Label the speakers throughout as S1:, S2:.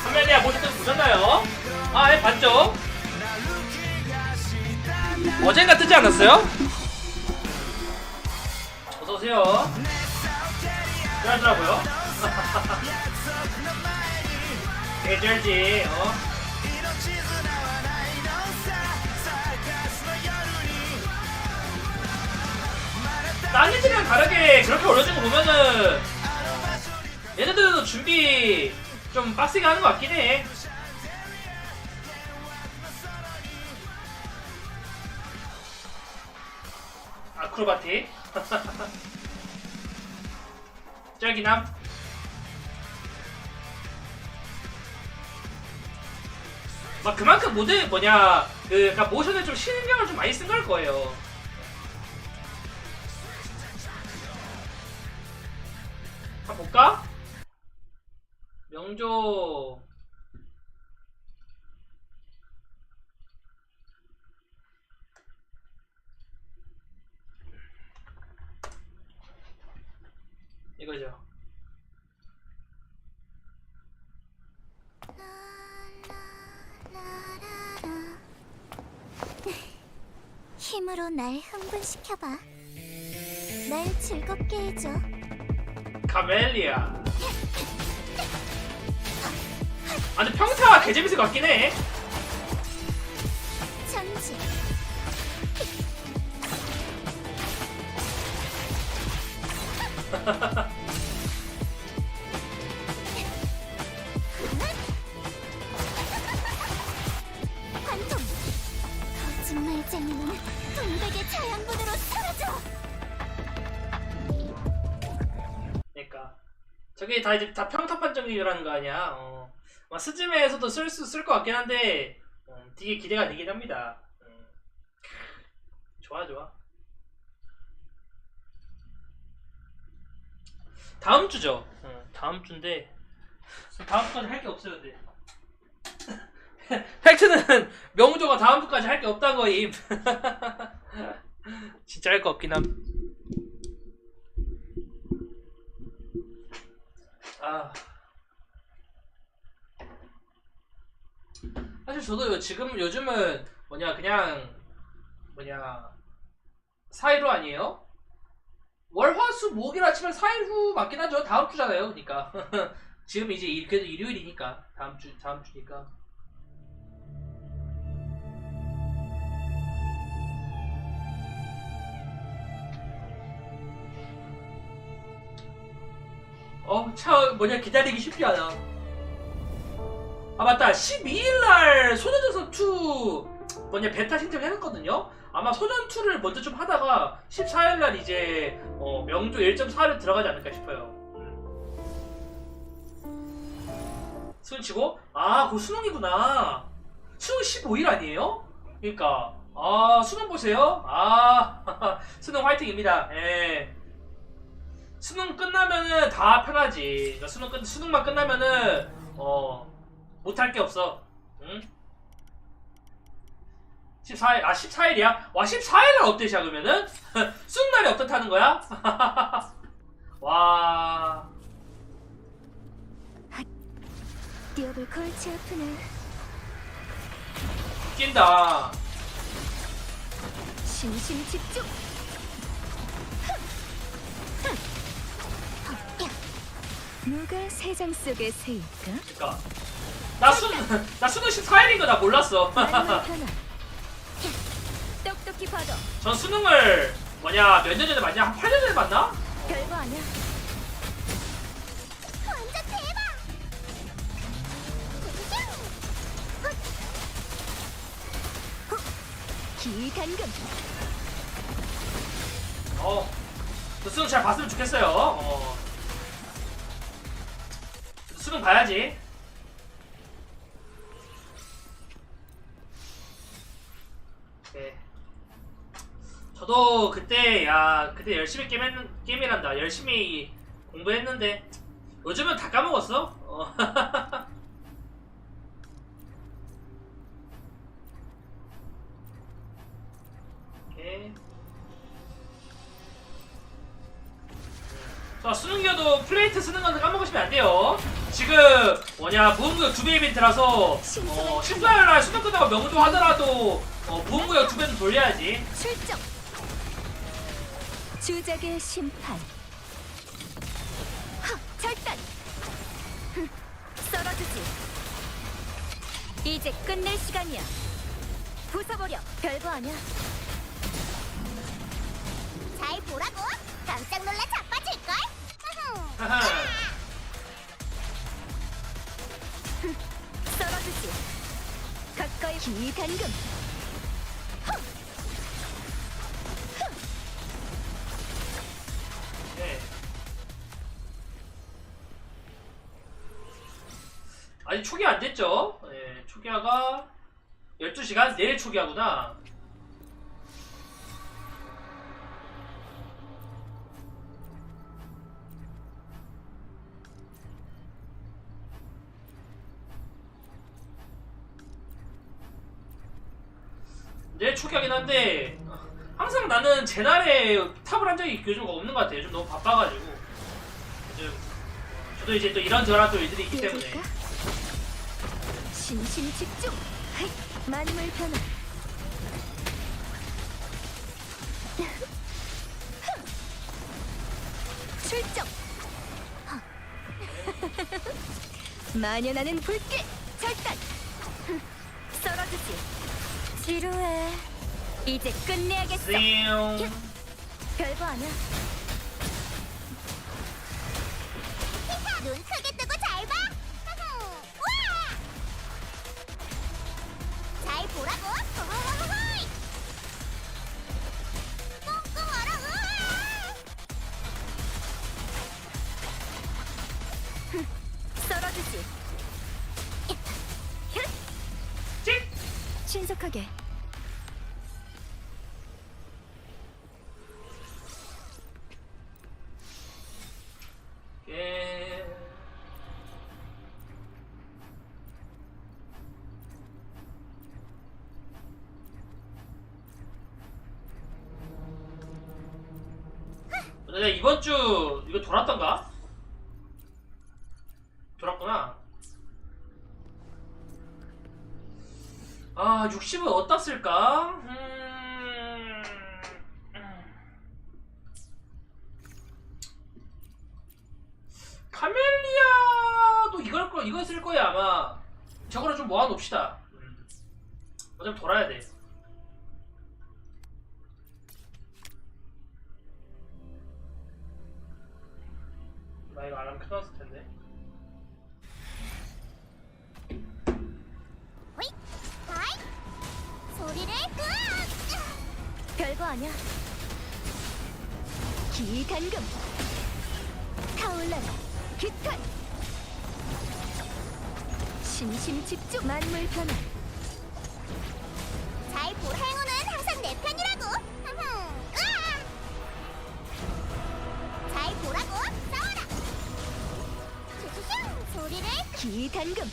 S1: 선배님 보셨던 보셨나요? 아, 예, 봤죠? 어젠가 뜨지 않았어요? 어서오세요. 그러더라고요. 개쩔지, 딴 애들이랑 다르게 그렇게 올려준 거 보면은 얘네들도 준비 좀 빡세게 하는 것 같긴 해. 아크로바틱. 쩔기남. 막 그만큼 모델 뭐냐 그러니까 모션에 좀 신경을 좀 많이 쓴 걸 거예요. 한번 볼까? 명조 이거죠.
S2: 힘으로 날 흥분시켜봐. 날 즐겁게 해줘.
S1: 카멜리아. 아 근데 평타 개재밌을 것 같긴 해.
S2: 천지. 관통. 거짓말쟁이는 동백의 자양분으로 사라져.
S1: 그러니까 저게 다 이제 다 평타 판정이라는 거 아니야. 막 스즈메에서도 쓸 것 같긴 한데 되게 기대가 되긴 합니다. 좋아 좋아. 다음 주죠. 다음 주인데 다음 주까지 할 게 없어요. 근데 팩트는 명조가 다음 주까지 할 게 없다는 거임. 진짜 할 거 없긴 함. 아 사실 저도 지금 요즘은 뭐냐 그냥 뭐냐 4일 후 아니에요? 월화수목이라 치면 4일 후 맞긴 하죠. 다음 주잖아요. 그러니까 지금 이제 그래도 일요일이니까 다음 주니까. 참 뭐냐 기다리기 쉽지 않아. 아 맞다 12일날 소녀전선 2 뭐냐 베타 신청해놨거든요. 아마 소전2를 먼저 좀 하다가 14일날 이제 명조 1.4를 들어가지 않을까 싶어요. 수능 치고? 아 그거 수능이구나. 수능 15일 아니에요? 그니까 수능 보세요. 수능 화이팅입니다. 예. 수능 끝나면은 다 편하지. 그러니까 수능만 끝나면은 못할 게 없어. 응? 14일, 14일이야? 와, 14일날 업데이트야, 그러면은? 수능날이 어떻다는 거야? 와.
S2: 뛰어볼 골치 아프네.
S1: 낀다.
S2: 심심 집중. 누가 세상 속의 새일까?
S1: 그니까. 나 수능 14일인 거 나 몰랐어.
S2: 똑똑히 받아.
S1: 전 수능을 몇 년 전에 봤냐? 한 8년 전에 봤나?
S2: 별거 아니야. 완전 대박. 기간금.
S1: 저 수능 잘 봤으면 좋겠어요. 수능 봐야지. 네. 저도 그때 열심히 게임이란다. 열심히 공부했는데 요즘은 다 까먹었어. 오케이. 자, 수능기어도 플레이트 쓰는 건 까먹으시면 안 돼요. 지금 뭐냐 무음구역 2배 이벤트라서 신발날 수능 끝나고 명조 하더라도 무음구역 2배는 돌려야지.
S2: 출정. 주작의 심판. 절단. 썰어주지. 이제 끝낼 시간이야. 부숴버려. 별거 아니야. 잘 보라고. 깜짝 놀라 자빠질걸.
S1: 하하.
S2: 썰어주지. 가까이 기단금.
S1: 네. 아직 초기화 안 됐죠? 네, 초기화가 12시간? 내일 초기화구나. 내일 초기화긴 한데 항상 나는 제날에 탑을 한 적이 요즘 없는 것 같아요. 좀 너무 바빠가지고 요즘 저도 이제 또 이런저런 또 일들이 있기 때문에.
S2: 신심 집중. 만물 변화. 출정. 만연하는 불길. 절단. 썰어주지. 지루해. 이제 끝내야겠어.
S1: 띵.
S2: 별거 아니야. 눈 크게 뜨고 잘 봐. 우와! 잘 보라고. 꽁꽁 얼어. 썰어주지.
S1: 찍.
S2: 신속하게.
S1: 예. 내가 이번 주 이거 돌았던가? 돌았구나. 아, 60은 어디다 쓸까? 카멜리아도 이걸 쓸 거야 아마. 저거를 좀 모아놓읍시다. 어차피 돌아야 돼. 나 이거 알람 켜놨을 텐데.
S2: 소리를 별거 아니야. 기단금. 타올라라. 깃털. 신심 집중. 만물 변화. 잘 보. 행운은 항상 내 편이라고. 잘 보라고. 싸워라. 소리를 기단금.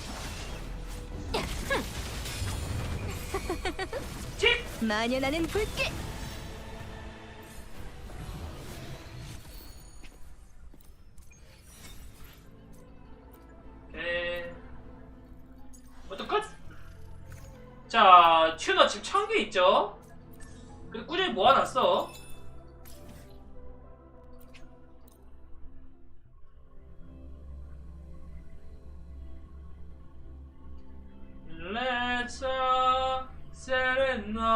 S2: 만연하는 불길.
S1: 모두 끝! 자, 튜너 지금 1000개 있죠? 그리고 꾸준히 모아놨어. Let's Serena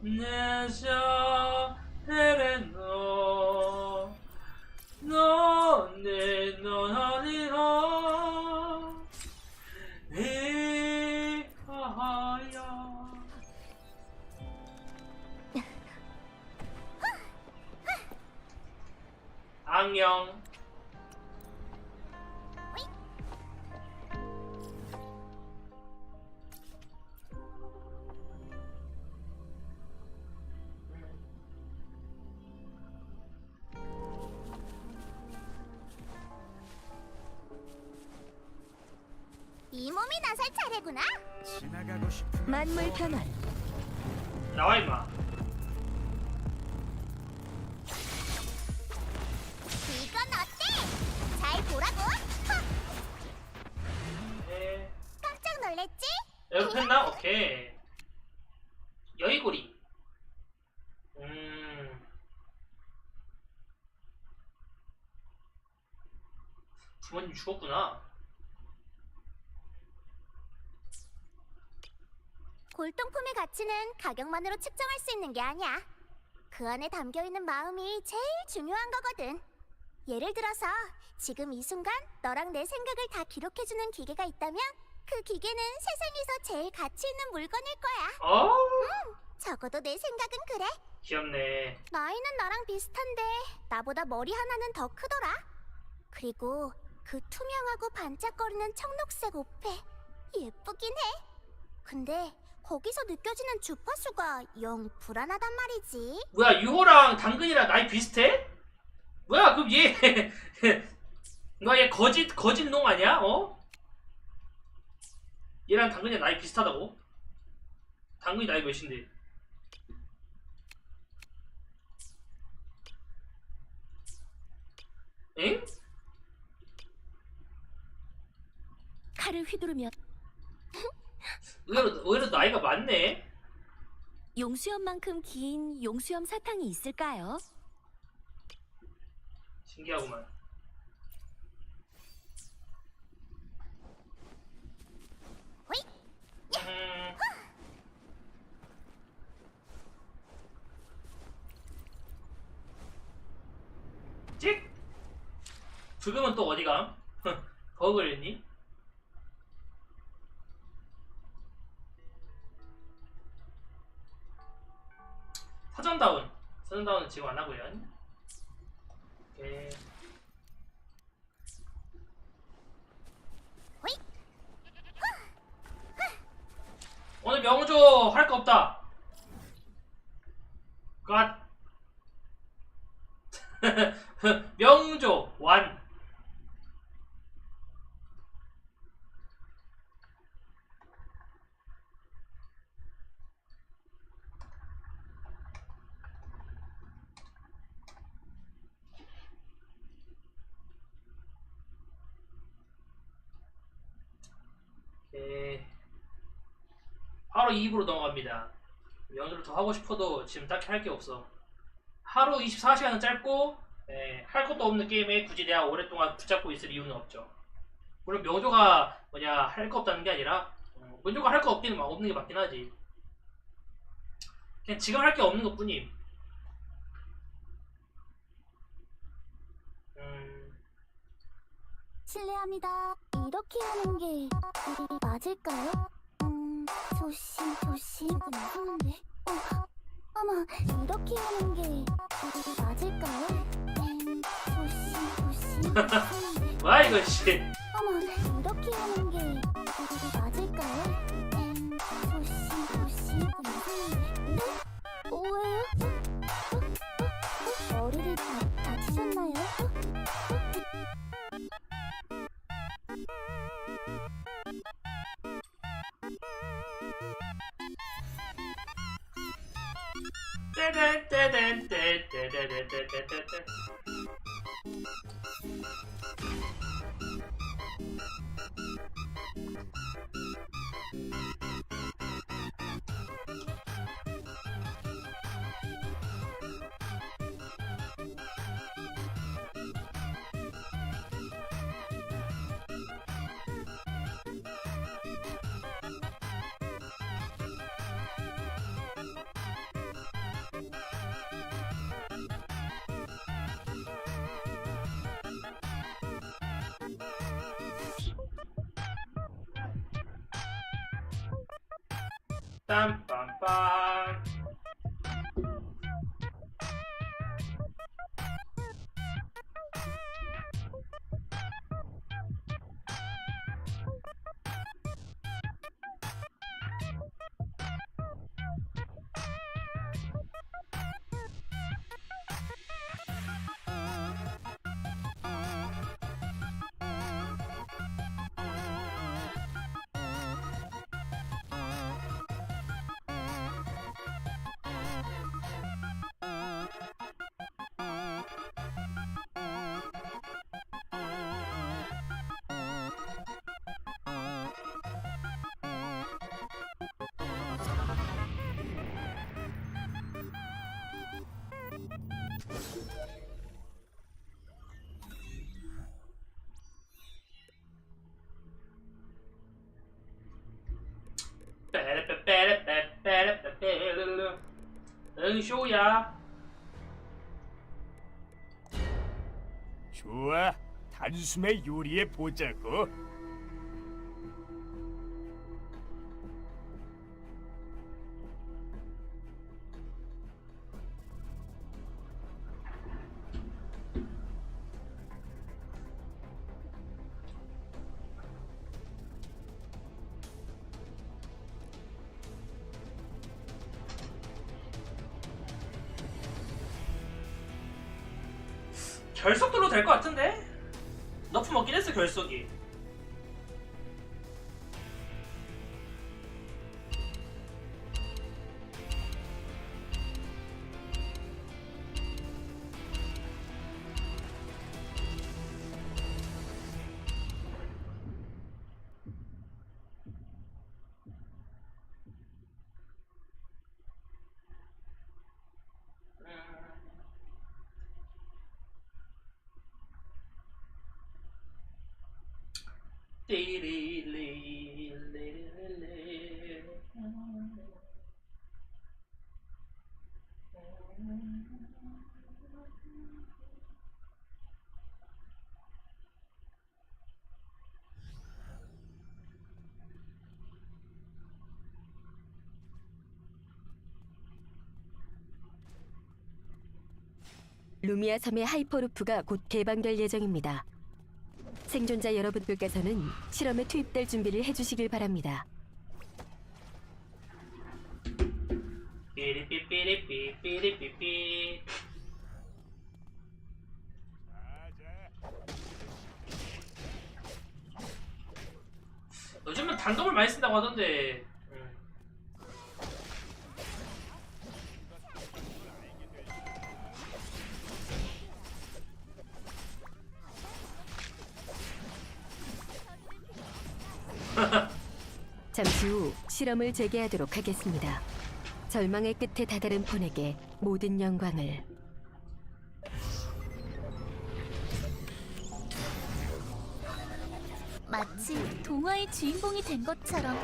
S1: 내자 헤레노 너네 넌 아니라 이하야. 안녕.
S2: 힘이 나설 차례구나.
S3: 지나가고 싶은
S2: 만물 변환.
S1: 나와 임마.
S2: 이건 어때? 잘 보라고.
S1: 네.
S2: 깜짝 놀랬지?
S1: 여기 했나? 오케이. 여의고리. 부모님 죽었구나.
S2: 골동품의 가치는 가격만으로 측정할 수 있는 게 아니야. 그 안에 담겨있는 마음이 제일 중요한 거거든. 예를 들어서 지금 이 순간 너랑 내 생각을 다 기록해주는 기계가 있다면 그 기계는 세상에서 제일 가치 있는 물건일 거야.
S1: 어?
S2: 적어도 내 생각은 그래.
S1: 귀엽네.
S2: 나이는 나랑 비슷한데 나보다 머리 하나는 더 크더라. 그리고 그 투명하고 반짝거리는 청록색 옷배 예쁘긴 해. 근데 거기서 느껴지는 주파수가 영 불안하단 말이지.
S1: 뭐야, 유호랑 당근이랑 나이 비슷해? 뭐야, 그럼 얘 너 얘 거짓 놈 아니야? 어? 얘랑 당근이랑 나이 비슷하다고? 당근이 나이 몇인데? 엥?
S2: 칼을 휘두르면
S1: 의외로 나이가 많네.
S2: 용수염만큼 긴 용수염 사탕이 있을까요?
S1: 신기하구만. 찍! 죽으면 또 어디가? 버그를 했니? 사전다운은 지금 안 하고요. 오케이. 오늘 명조 할 거 없다. 갓. 명조 완. 오케이. 바로 2부로 넘어갑니다. 명조를 더 하고 싶어도 지금 딱히 할 게 없어. 하루 24시간은 짧고 할 것도 없는 게임에 굳이 내가 오랫동안 붙잡고 있을 이유는 없죠. 물론 명조가 뭐냐 할 거 없다는 게 아니라 명조가 할 거 없는 게 맞긴 하지. 그냥 지금 할 게 없는 것 뿐임.
S2: 실례합니다. 이렇게 하는 게 맞을까요? 조심. 무서운데. 어머, 이렇게 하는 게 맞을까요? 조심. 무서운데.
S1: 뭐야 이거 씨.
S2: 어머, 이렇게 하는 게 맞을까요? 조심. 무서운데. 왜요? 머리를 다치셨나요? 빰빰빰.
S1: 응, 쇼야.
S3: 좋아, 단숨에 요리해 보자고.
S1: 결석들로 될 것 같은데? 너프 먹긴 했어, 결석이.
S4: 루미아 섬의 하이퍼루프가 곧 개방될 예정입니다. 생존자 여러분들께서는 실험에 투입될 준비를 해주시길 바랍니다.
S1: 삐리삐삐리삐삐리삐삐. 요즘은 단검을 많이 쓴다고 하던데.
S4: 잠시 후 실험을 재개하도록 하겠습니다. 절망의 끝에 다다른 폰에게 모든 영광을.
S2: 마치 동화의 주인공이 된 것처럼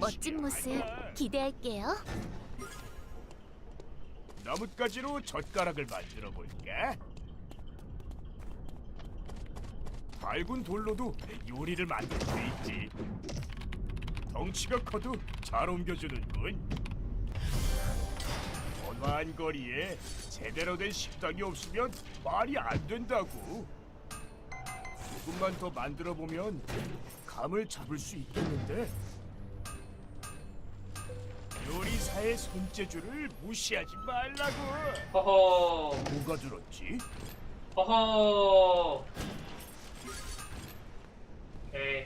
S2: 멋진 모습 기대할게요.
S3: 나뭇가지로 젓가락을 만들어 볼까? 밝은 돌로도 요리를 만들 수 있지. 덩치가 커도 잘 옮겨주는군. 번화한 거리에 제대로 된 식당이 없으면 말이 안 된다고. 조금만 더 만들어 보면 감을 잡을 수 있겠는데. 요리사의 손재주를 무시하지 말라고.
S1: 허허.
S3: 뭐가 들었지?
S1: 허허. 에이.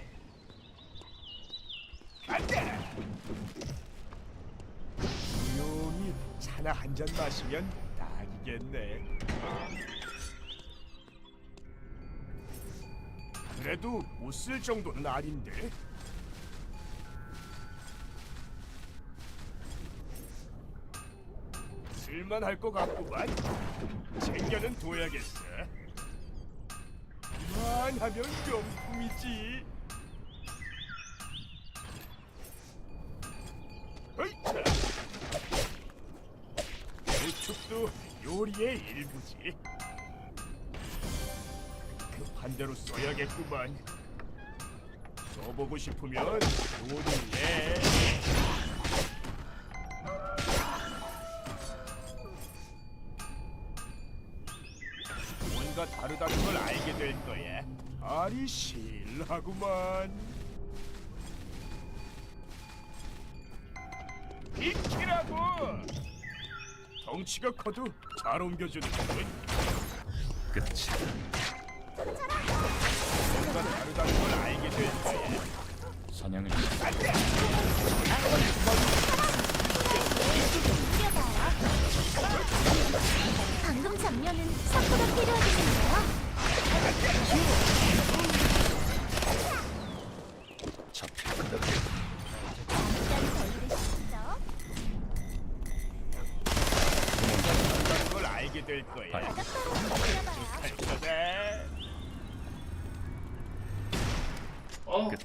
S3: 안돼. 조용히 차나 한 잔 마시면 딱이겠네. 그래도 못 쓸 정도는 아닌데. 쓸만할 것 같구만. 챙겨는 둬야겠어. 이만하면 명품이지. 으이차! 우측도 요리의 일부지. 급한 대로 써야겠구만. 써보고 싶으면 돈을 내. 뭔가 다르다는 걸 알게 될 거야. 알이 실하구만. 익히라고! 덩치가 커도 잘 옮겨주는군.
S5: 끝이
S3: 뭔가 다르다는 걸 알게 될 거야.
S5: 사냥을
S3: 안돼!
S2: 방금 장면은 사포가 필요하겠는데요?
S5: 잡힐 거다.
S3: 다르다는 걸 알게 될 거야. 할 거다.
S1: 어.
S5: 끝이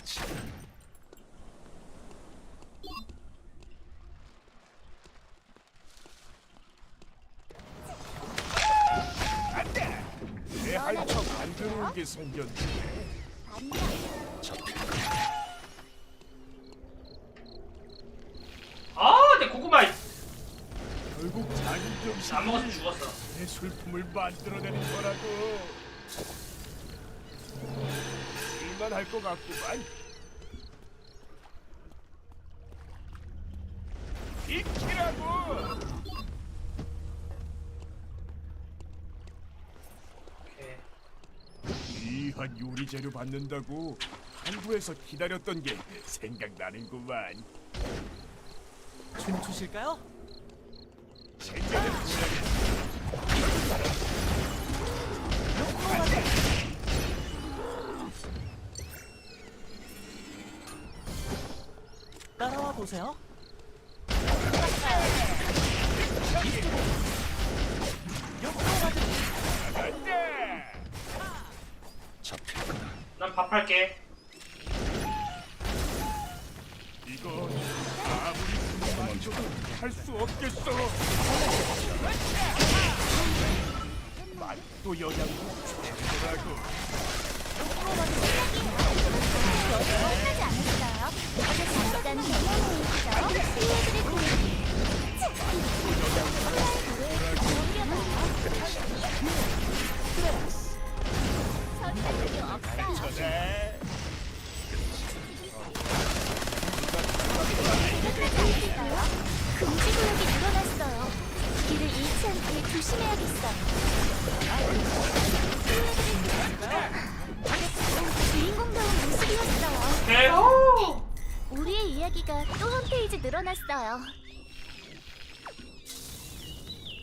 S3: 들어오게 생겼네.
S5: 잡힐 거다.
S1: 아, 내 고구마
S3: 결국 자기 정신
S1: 안 먹었으면 죽었어.
S3: 내 술품을 만들어내는 거라고. 일만 할 것 같구만. 익히라고.
S1: 오케이.
S3: 귀한 요리 재료 받는다고 한국에서 기다렸던 게 생각나는구만.
S6: 춤추실까요?
S3: 생각을 해야겠다.
S6: 따라와 보세요.
S5: 잡힐 거다.
S1: 난 밥할게.
S3: 이거 아무리 만져도 할 수 없겠어. 맛도 영양도 최고라고.
S2: 끝나지 않았어요. 잠깐 대면에 있죠. 치유해드릴 소리가 되게 없어요.
S3: 네.
S2: 금지 구역이 늘어났어요. 길을 잃지 않게 조심해야겠어요. 주인공다운 모습이었어요.
S1: 개호!
S2: 우리의 이야기가 또 한 페이지 늘어났어요.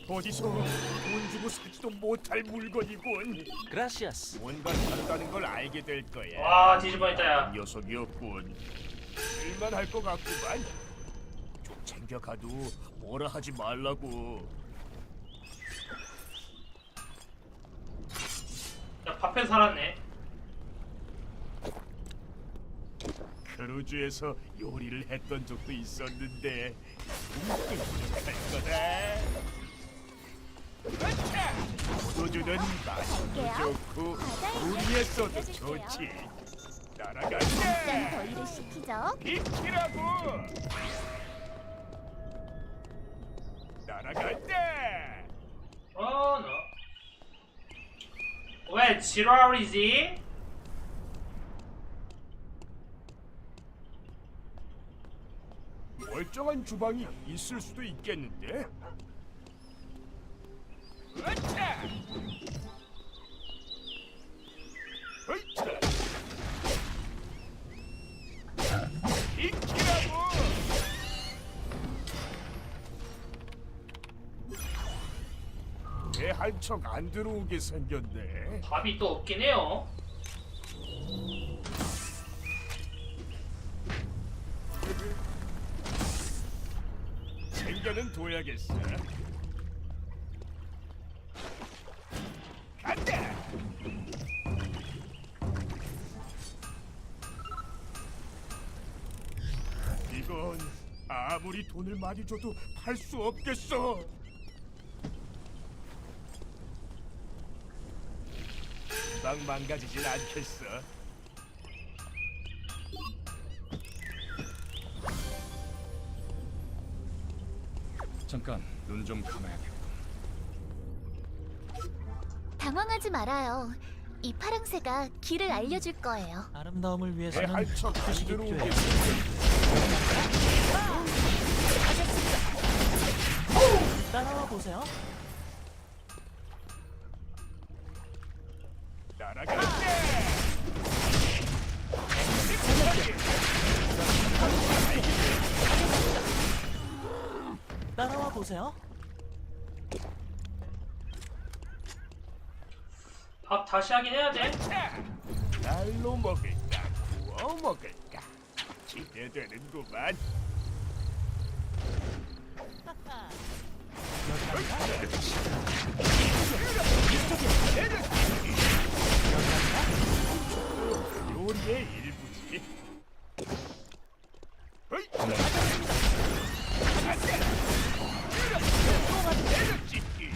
S3: 어디서 돈 주고 사지도 못할 물건이군.
S6: 그라시아스.
S3: 뭔가 다르다는 걸 알게 될 거야.
S1: 와, 뒤집어졌다, 야.
S3: 녀석이었군. 일만 할 것 같구만. 좀 챙겨가도 뭐라 하지 말라고.
S1: 야, 밥해 살았네.
S3: 크루즈에서 요리를 했던 적도 있었는데 문득 할 거다. 포도주는 맛도 좋고 요리에 써도 좋지.
S2: 일단
S3: 날아가자.
S2: 더위를 식히죠.
S3: 익히라고. 날아간다.
S1: 어, 너. 왜 지랄이지?
S3: 멀쩡한 주방이 있을 수도 있겠는데. 으차! 으차! 익히라고. 배 한 척 안 들어오게 생겼네.
S1: 밥이 또 없긴 해요.
S3: 챙겨는 둬야겠어. 간다. 이건 아무리 돈을 많이 줘도 팔 수 없겠어. 금방 망가지진 않겠어.
S5: 잠깐 눈 좀 감아야겠군.
S2: 당황하지 말아요. 이 파랑새가 길을 알려줄 거예요.
S6: 아름다움을 위해서는
S3: 배한척 안
S6: 휴식이
S3: 들어오게
S6: 필요해요. 따라와 보세요.
S3: 날아간다.
S6: 따라와 보세요.
S1: 밥 다시 하긴 해야 돼.
S3: 날로 먹을까 구워 먹을까 기대되는구만. 요리의 일부지. 어이! 찍기.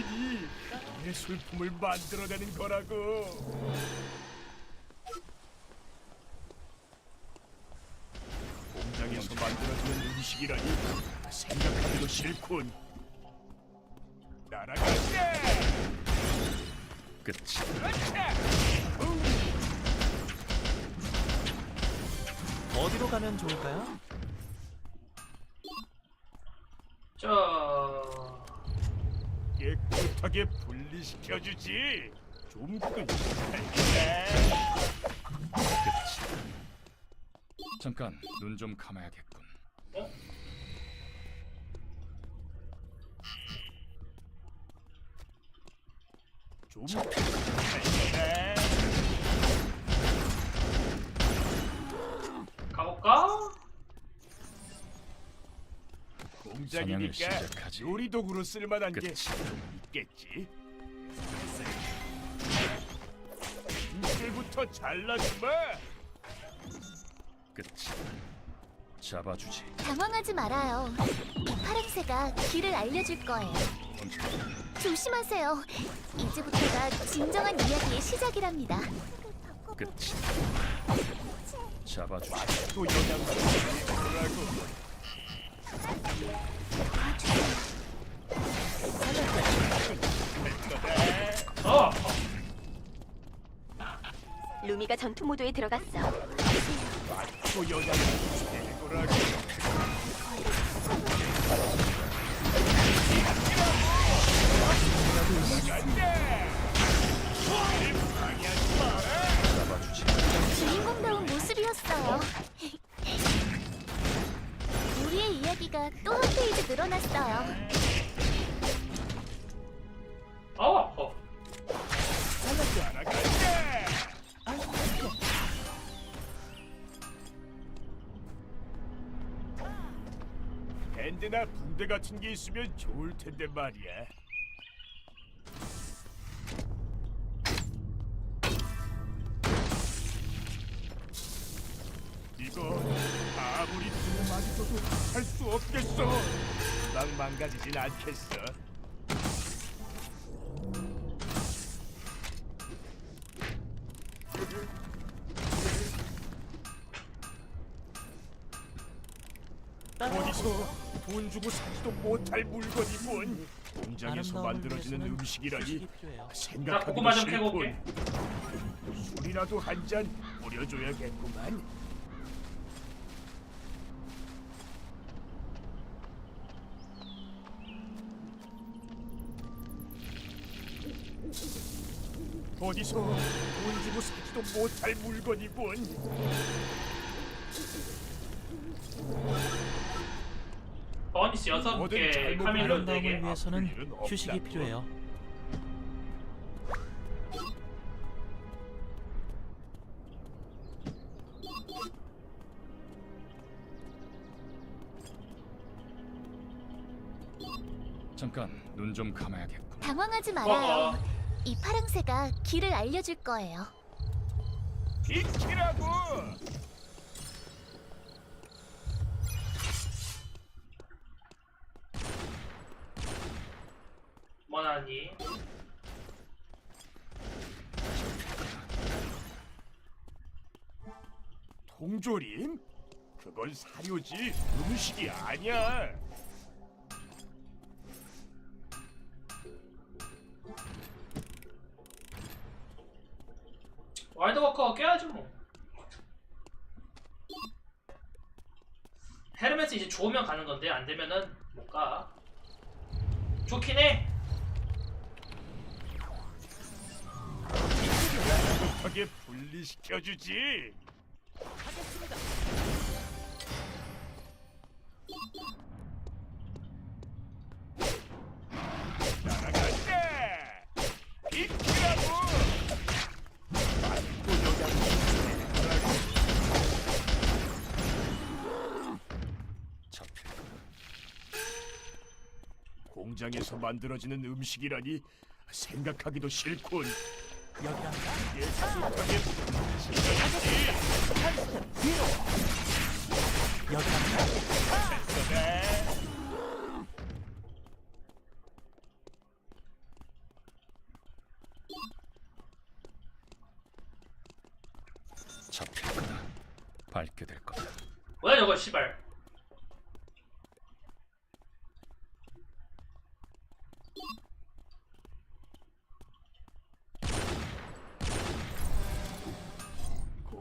S3: 기술이 예술품을 만들어내는 거라고. 공장에서 만들어지는 음식이라니 생각하기도 싫군. 날아가자.
S5: 끝이.
S6: 어디로 가면 좋을까요?
S1: 저
S3: 깨끗하게 분리시켜주지. 좀 끈.
S5: 끝이. 잠깐 눈 좀 감아야겠군.
S1: 어?
S3: 좀
S1: 가볼까?
S3: 공장이니까
S5: 시작하지.
S3: 요리 도구로 쓸만한 게
S5: 끝이.
S3: 좀 있겠지. 이제부터 잘라주마.
S5: 끝이. 잡아주지.
S2: 당황하지 말아요. 이 파랑새가 길을 알려줄 거예요.
S5: 언제
S2: 조심하세요. 이제부터가 진정한 이야기의 시작이랍니다.
S5: 끝이. 잡아주지.
S3: 또 영양분이 들어가고.
S1: 어!
S2: 루미가 전투 모드에 들어갔어.
S3: 또 영양분이 들어가고.
S5: 잡아주지.
S2: 주인공다운 모습이었어요. 우리의 이야기가 또 한 페이지 늘어났어요.
S1: 아파.
S3: 밴드나 붕대 같은 게 있으면 좋을 텐데 말이야. 이거 아무리 돈 많이 써도 할 수 없겠어. 금방 망가지진 않겠어. 어디서 돈 주고 사지도 못할 물건이군. 공장에서
S6: 아름다움을
S3: 만들어지는
S6: 위해서는
S3: 음식이라니
S6: 휴식이 필요해요.
S1: 나
S3: 생각하기도
S1: 고구마 좀 캐고 올게.
S3: 싫군. 술이라도 한 잔 뿌려줘야겠구만. 어디서 돈 주고 사지도 못할 물건이군.
S1: 버니스 6개,
S3: 잘못
S1: 카밀론
S6: 아름다움을
S1: 4개.
S6: 위해서는
S3: 일은
S6: 휴식이
S3: 없다고.
S6: 필요해요.
S5: 잠깐 눈 좀 감아야겠군.
S2: 당황하지 말아요. 이 파랑새가 길을 알려줄 거예요.
S3: 비키라고.
S1: 뭐나니?
S3: 통조림? 그건 사료지 음식이 아니야.
S1: 와일드워커 깨야지 뭐. 헤르메스 이제 좋으면 가는 건데 안 되면은 못 가. 좋긴 해.
S3: 하게 분리시켜주지. 날아간다. 비키라고. 또
S5: 잡힐 거다.
S3: 공장에서 만들어지는 음식이라니 생각하기도 싫군.
S6: 여기랍니다.
S3: 예술하게
S6: 여기랍니다.
S5: 잡힐 거다. 밟게 될 거다.
S1: 뭐야 저거 씨발.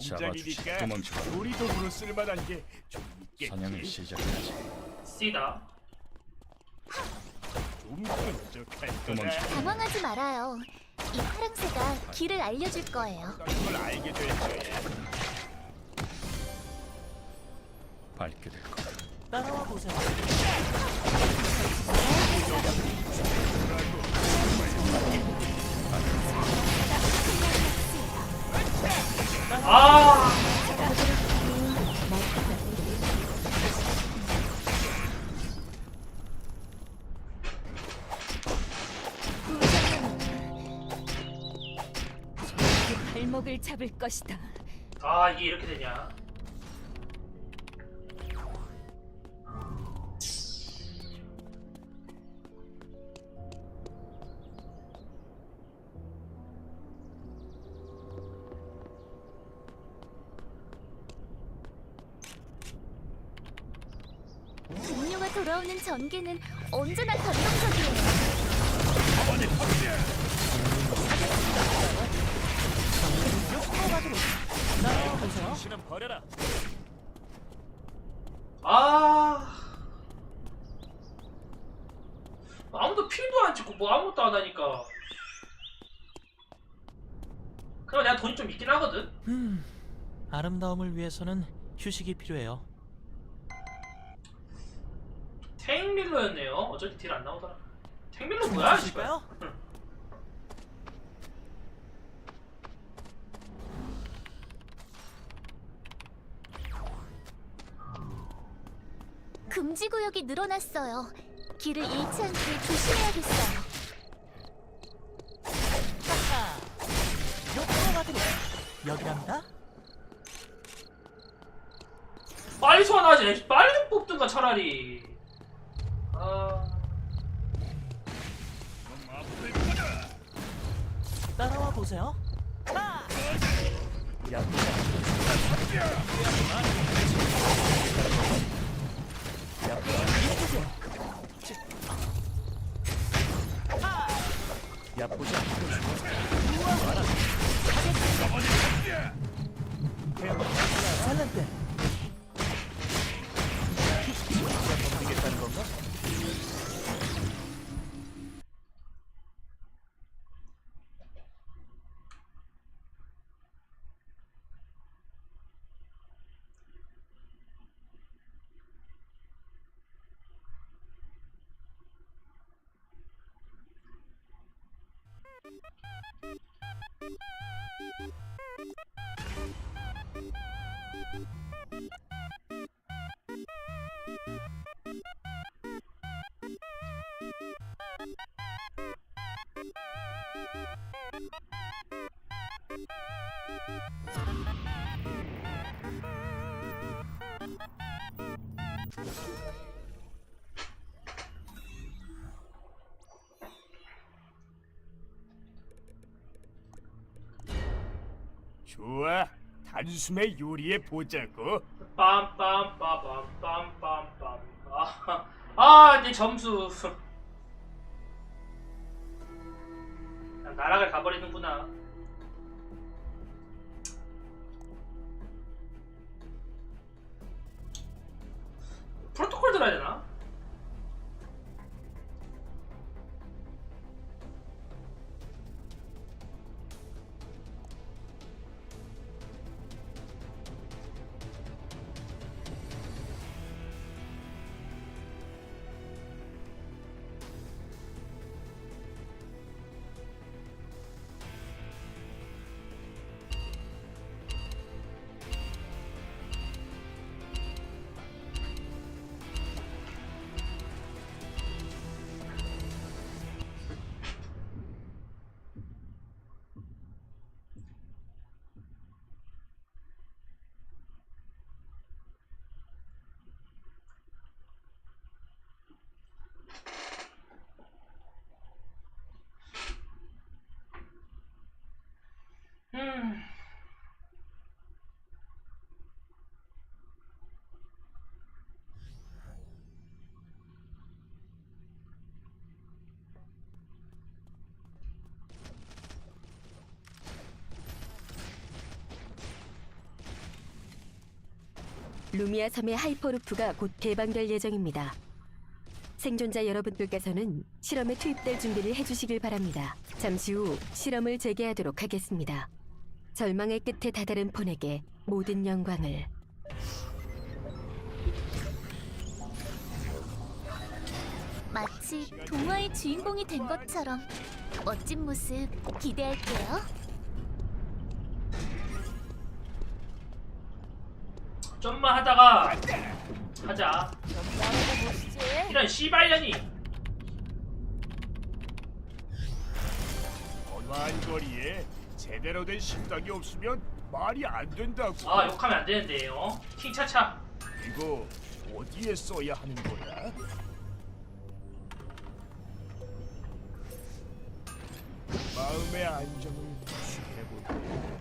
S5: 잡아주지.
S3: 공장이니까
S5: 도망쳐라.
S3: 요리 도구로 쓸만한 게 좀
S5: 사냥을
S3: 있겠지.
S5: 시작해야지.
S1: C다.
S3: 좀 끈적할 거다.
S5: 도망쳐.
S2: 당황하지 말아요. 이 파랑새가 길을 알려줄 거예요.
S3: 그걸 알게 될 거야.
S5: 밟게 될 거다.
S6: 따라와 보세요.
S1: 아.
S4: 발목을 잡을 것이다.
S1: 아 이게 이렇게 되냐?
S2: 동료가 돌아오는 전개는 언제나 감동적이에요.
S6: 따라와 보세요. 실은 버려라.
S1: 아. 아무도 필도 안 찍고 뭐 아무것도 안 하니까. 그럼 내가 돈이 좀 있긴 하거든.
S6: 아름다움을 위해서는 휴식이 필요해요.
S1: 탱밀러였네요. 어차피 딜 안 나오더라. 탱밀러 뭐야? 씨발.
S6: 주실까요?
S2: 금지 구역이 늘어났어요. 길을 잃지 않게 조심해야겠어요.
S6: 하하. 요코마드로 여기랍니다.
S1: 빨리 소환하지. 빨리 좀 뽑든가 차라리. 아.
S6: 따라와 보세요.
S3: 야보자.
S6: 잘났대.
S3: 이겠다는 건가? 좋아, 단숨에 요리해 보자고.
S1: 빰빰빠빰빰빰빰. 아, 내 점수. 그냥 나락을 가버리는구나. 프로토콜 들어야 되나?
S4: 루미아 섬의 하이퍼루프가 곧 개방될 예정입니다. 생존자 여러분들께서는 실험에 투입될 준비를 해주시길 바랍니다. 잠시 후 실험을 재개하도록 하겠습니다. 절망의 끝에 다다른 폰에게 모든 영광을.
S2: 마치 동화의 주인공이 된 것처럼 멋진 모습 기대할게요.
S1: 좀만 하다가 하자.
S2: 나라고 보시지.
S1: 이런 씨발년이.
S3: 번화한 거리에 제대로 된 식당이 없으면 말이 안 된다고.
S1: 아, 욕하면 안 되는데. 킹차차.
S3: 이거 어디에 써야 하는 거야? 마음의 안정을 취해볼게.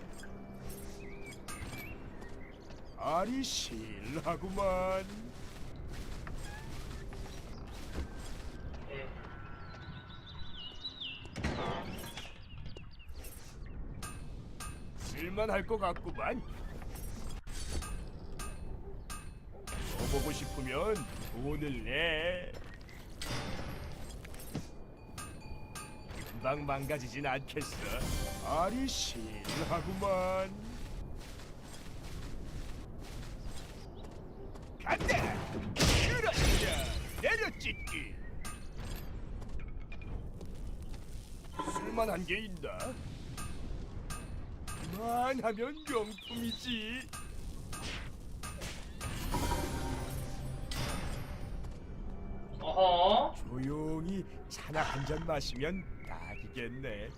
S3: 알이 실하구만.
S1: 예.
S3: 쓸만할 것 같구만. 써보고 싶으면 돈을 내. 금방 망가지진 않겠어. 알이 실하구만. 간다! 그렇자! 내려찍기! 쓸만한 게 있나? 그만하면 명품이지.
S1: 어허.
S3: 조용히 차나 한 잔 마시면 딱이겠네.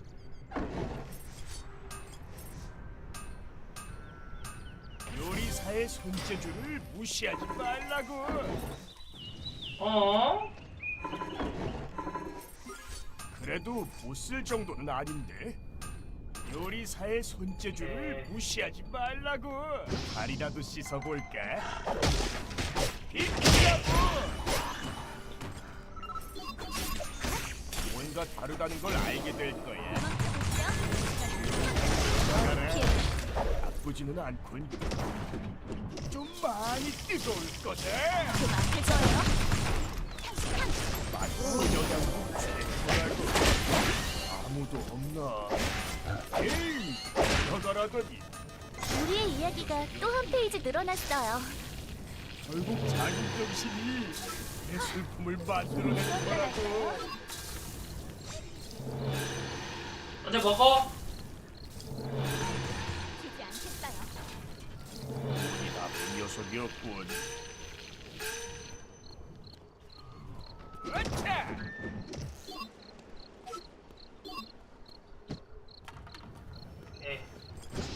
S3: 요리사의 손재주를 무시하지 말라고.
S1: 어?
S3: 그래도 못 쓸 정도는 아닌데. 요리사의 손재주를 무시하지 말라고. 발이라도 씻어볼까? 비키라고! 뭔가 다르다는 걸 알게 될 거야. 그래, 나쁘지는 않군. 좀 많이 뜨거울 거다.
S2: 좀 앞에서요.
S3: 맞고 여자고 최고라고. 아무도 없나? 에이, 여자라더니
S2: 우리의 이야기가 또 한 페이지 늘어났어요.
S3: 결국 자기정신이 내 슬픔을 만들어낸 거라고.
S1: 언제 먹어?
S2: 주지 않겠어요.
S3: 이 나쁜 녀석이었군. 으차!
S1: 예.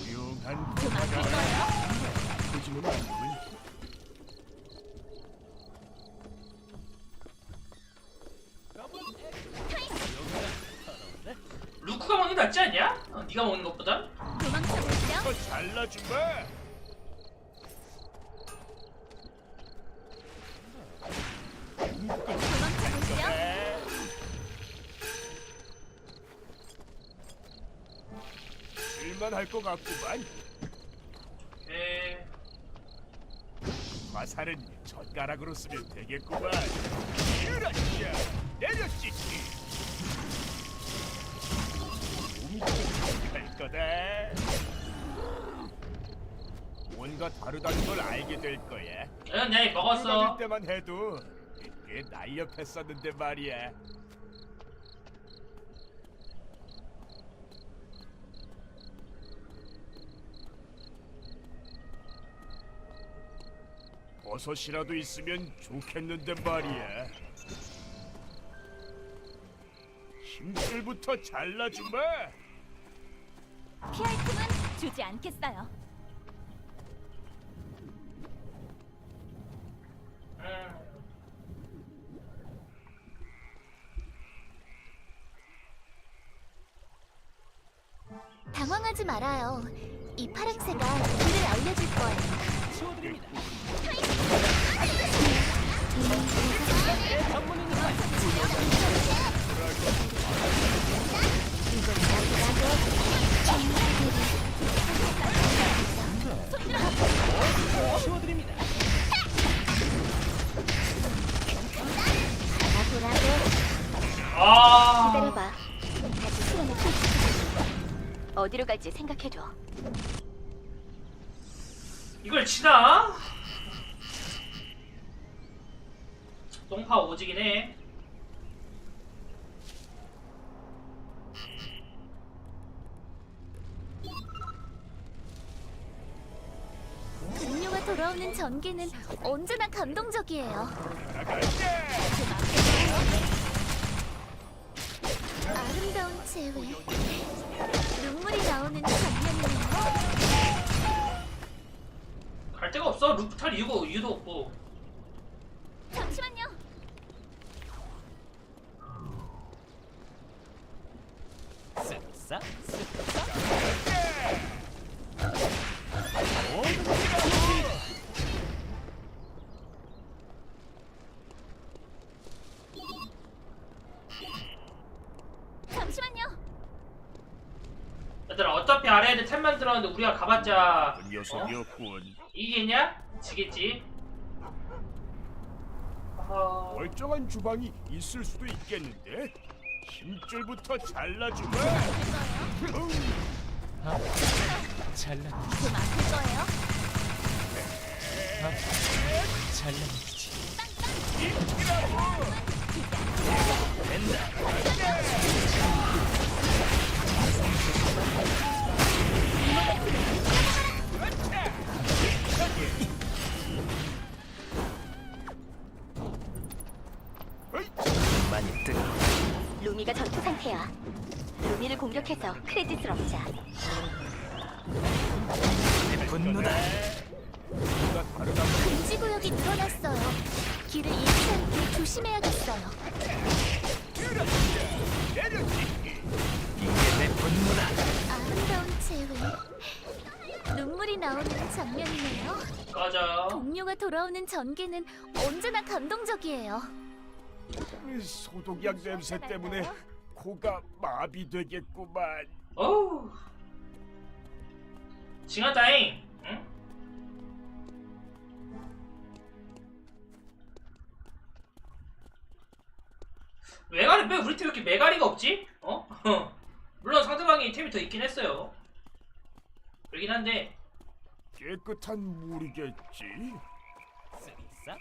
S3: 조용한
S2: 좀
S3: 부하가
S2: 앞에서요.
S3: 나쁘지는 않군.
S1: 루크가 먹는 게 낫지 않냐? 네가 먹는 것보단?
S2: 도망쳐보시죠.
S3: 더 잘라주마.
S2: 도망쳐보시죠.
S3: 쓸만할 것 같구만.
S1: 예.
S3: 화살은 젓가락으로 쓰면 되겠구만. 그렇지. 내려찍기. 할 거다. 뭔가 다르다는 걸 알게 될 거야.
S1: 응, 네, 먹었어.
S3: 들어갈 때만 해도 꽤 날렵했었는데 말이야. 버섯이라도 있으면 좋겠는데 말이야. 힘줄부터 잘라주마.
S2: 피할 틈은 주지 않겠어요. 당황하지 말아요. 이 파랑새가 길을 알려줄 거예요.
S6: 치워드립니다. 치워드립니다.
S4: 어디로 갈지 생각해줘.
S1: 이걸 지나? 똥파 오지긴 해.
S2: 동료가 돌아오는 전개는 언제나 감동적이에요. 아름다운 재회, 눈물이 나오는 장면이네요.
S1: 갈 데가 없어. 루프 탈 이유도 없고.
S2: 잠시만요.
S6: 쓱싹
S2: 잠시만요.
S1: 얘들아 어차피 아래 애들 템 만들었는데 우리가 가봤자
S3: 그 녀석이었군.
S1: 이기겠냐? 지겠지. 아...
S3: 멀쩡한 주방이 있을 수도 있겠는데 힘줄부터 잘라주마.
S6: 잘라
S2: 그 맡을 거예요?
S6: 잘라내지.
S5: 많이 뜨거.
S4: 루미가 전투 상태야. 루미를 공격해서 크레딧을 얻자.
S5: 분노다.
S2: 금지 구역이 늘어났어요. 길을 잃지 않게 조심해야겠어요.
S5: 이게 내 분노다.
S2: 아름다운 재회, 눈물이 나오는 장면이네요.
S1: 꺼져.
S2: 동료가 돌아오는 전개는 언제나 감동적이에요.
S3: 소독약 냄새 때문에 코가 마비되겠구만.
S1: 어우. 징하다잉. 응? 메가리 왜 우리 팀 이렇게 메가리가 없지? 어? 물론 상대방이 템이 더 있긴 했어요. 그러긴 한데
S3: 깨끗한 물이겠지.
S6: 쓱싹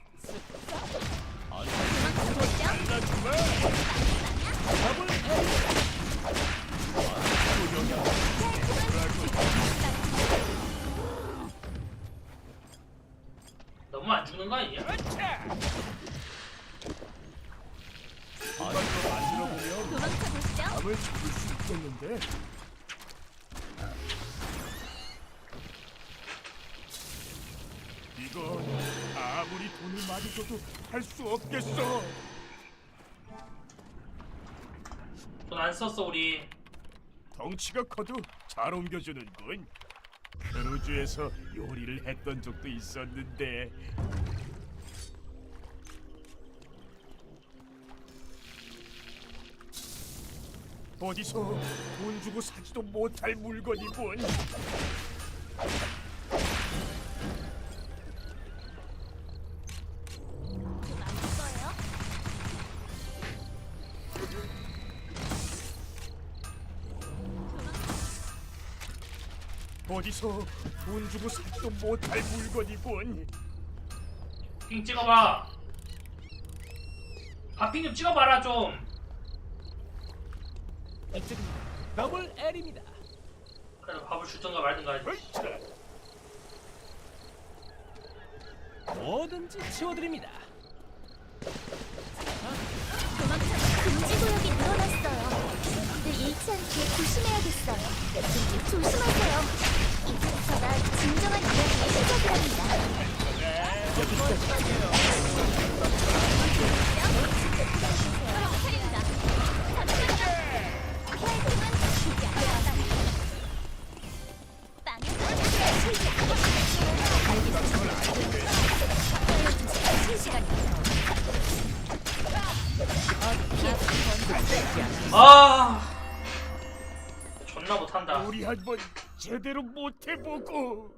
S1: 너무 안 죽는 거 아니냐?
S3: 한번 더 만들어 보면
S2: 도망쳐 보시죠.
S3: 감을 잡을 수 있겠는데. 이건 아무리 돈을 많이 줘도 할 수 없겠어.
S1: 돈 안 썼어 우리.
S3: 덩치가 커도 잘 옮겨주는군. 크루즈에서 요리를 했던 적도 있었는데. 어디서 돈 주고 사지도 못할 물건이군.
S2: 그 맡을 거예요?
S3: 어디서 돈 주고 사지도 못할 물건이군.
S1: 핑 찍어봐. 밥핑 좀 찍어봐라 좀.
S6: 이쪽입니다. 더블 L입니다.
S1: 그래 밥을 주던가 말든가 하지.
S3: 으이차.
S6: 뭐든지 치워드립니다.
S2: 도망쳐. 금지 구역이 늘어났어요. 길을 잃지 않게 조심해야겠어요. 조심하세요. 이제부터가 진정한 이야기의 시작이랍니다.
S1: 아 존나 못한다.
S3: 우리 한번 제대로 못 해보고.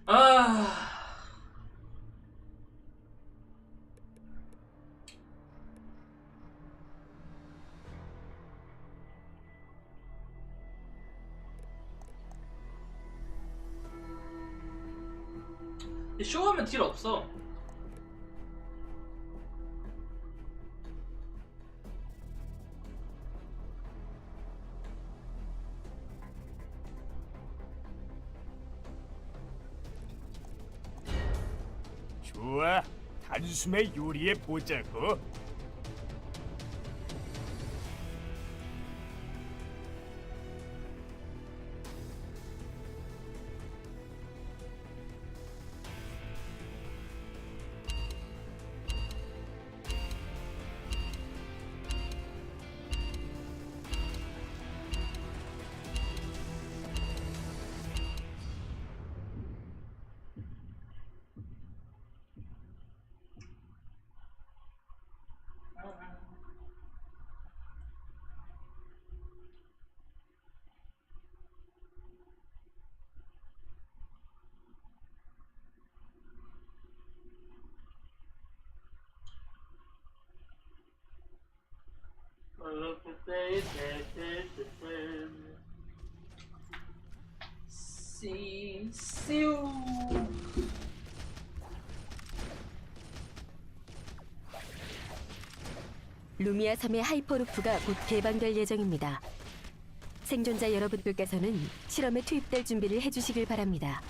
S1: 아. 쇼하면 딜 없어.
S3: 좋아, 단숨에 요리해 보자고. 씨유.
S4: 루미아 섬의 하이퍼루프가 곧 개방될 예정입니다. 생존자 여러분들께서는 실험에 투입될 준비를 해주시길 바랍니다.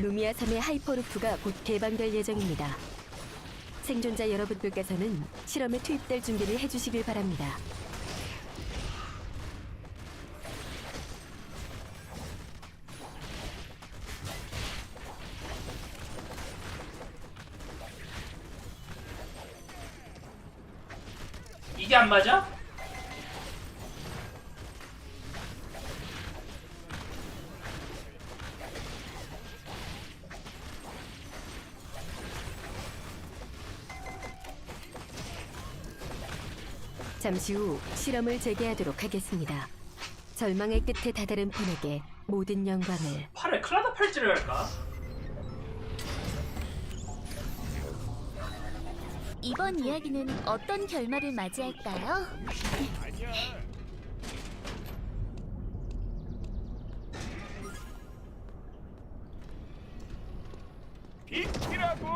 S4: 루미아 섬의 하이퍼루프가 곧 개방될 예정입니다. 생존자 여러분들께서는 실험에 투입될 준비를 해주시길 바랍니다.
S1: 이게 안 맞아?
S4: 잠시 후 실험을 재개하도록 하겠습니다. 절망의 끝에 다다른 폰에게 모든 영광을.
S1: 팔에 클라다 팔찌를 할까?
S2: 이번 이야기는 어떤 결말을 맞이할까요?
S3: 아니야. 비키라고.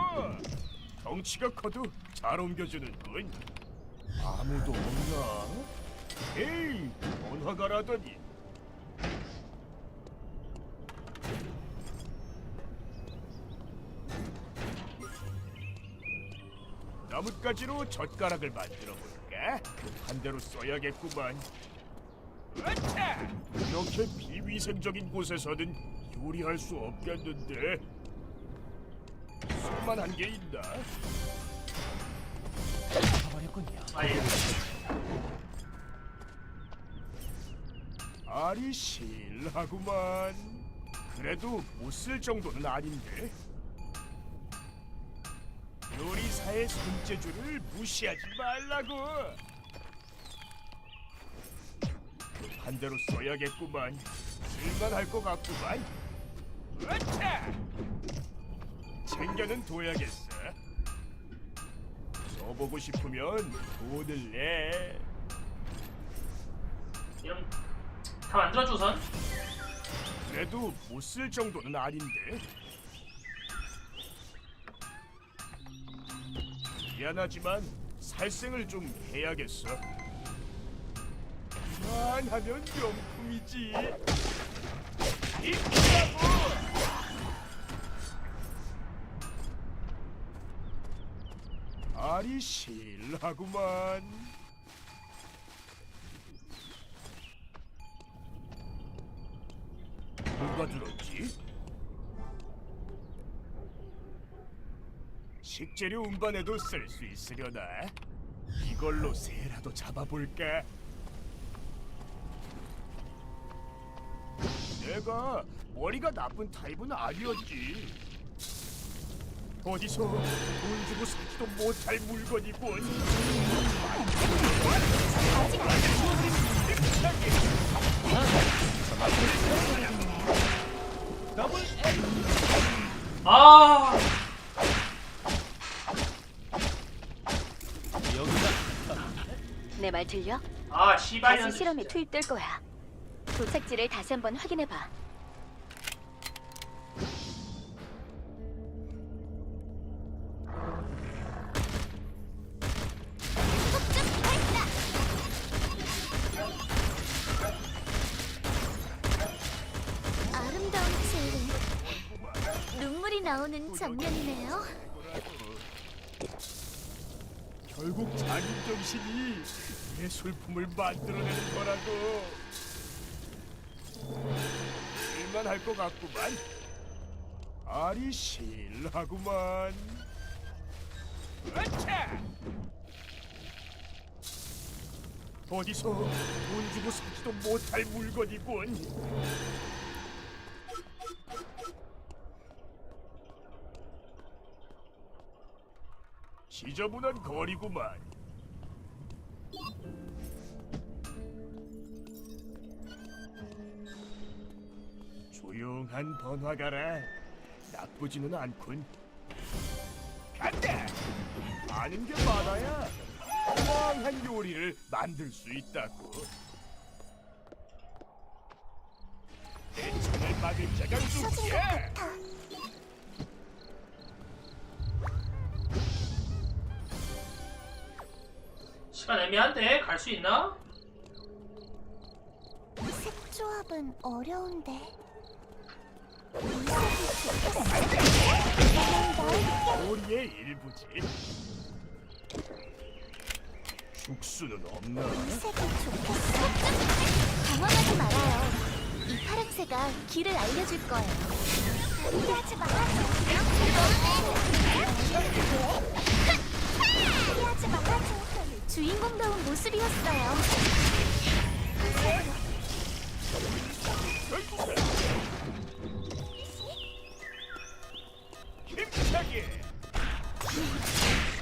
S3: 덩치가 커도 잘 옮겨주는군. 아무도 없나? 에이, 번화가라더니. 나뭇가지로 젓가락을 만들어 볼까? 급한 대로 써야겠구만. 으차! 이렇게 비위생적인 곳에서는 요리할 수 없겠는데. 쓸만한 게 있나?
S6: 버렸군요.
S1: 아예.
S3: 알이 실하구만. 그래도 못 쓸 정도는 아닌데. 요리사의 손재주를 무시하지 말라고. 급한 대로 써야겠구만. 쓸만할 것 같구만. 으차! 챙겨는 둬야겠어. 써보고 싶으면 돈을 내.
S1: 이런 다 만들어줘 우선.
S3: 그래도 못 쓸 정도는 아닌데. 미안하지만 살생을 좀 해야겠어. 이만하면 명품이지. 이거라고. 알이 실하구만. 누가 들었지? 식재료 운반에도 쓸 수 있으려나? 이걸로 새라도 잡아볼까? 내가 머리가 나쁜 타입은 아니었지. 어디서 돈 주고 사지도 못할 물건이군.
S6: 더블 L.
S1: 아
S6: 여기다.
S4: 내 말 들려?
S1: 아 씨발
S4: 다시 실험에 투입될 거야. 도착지를 다시 한번 확인해봐.
S2: 아름다운 칠. 눈물이 나오는 장면이네요.
S3: 결국 장인 정신이 예술품을 만들어내는 거라고. 쓸만할 것 같구만. 알이 실하구만. 으차! 어디서 돈 주고 사지도 못할 물건이군. 지저분한 거리구만. 조용한 번화가라. 나쁘지는 않군. 간다. 아는 게 많아야 건강한 요리를 만들 수 있다고. 내 창을 막을 자가 누구야?
S1: 시간 애매한데 갈 수 있나?
S2: 색 조합은 어려운데.
S3: 요리의 일부지. 죽수는 없나?
S2: 색이 좋겠어. 당황하지 말아요. 이 파랑새가 길을 알려줄 거예요. 포기하지 말아줘. 포기하지 말아줘. 주인공다운 모습이었어요.
S3: 힘차게.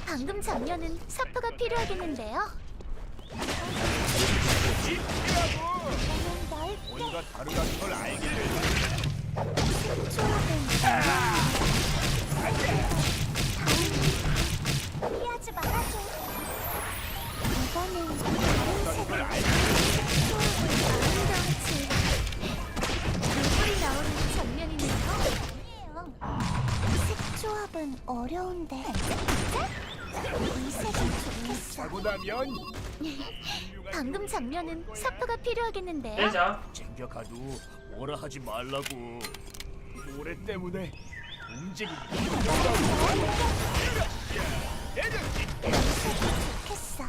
S2: 방금 장면은 사포가 필요하겠는데요.
S3: 힘이라고. 뭔가 다르다는 걸 알게 되네.
S2: 피하지 말아줘. 이거는
S3: 다르다는 걸 알게
S2: 아름다운 칠. 눈물이 나오는 장면이네요. 색 조합은 어려운데. 이 색이 좋겠어.
S3: 사고 나면
S2: 방금 장면은 사포가 필요하겠는데요.
S1: 내자.
S3: 챙겨가도 뭐라 하지 말라고. 모래 때문에 움직이기 힘들다고.
S2: 좋겠어.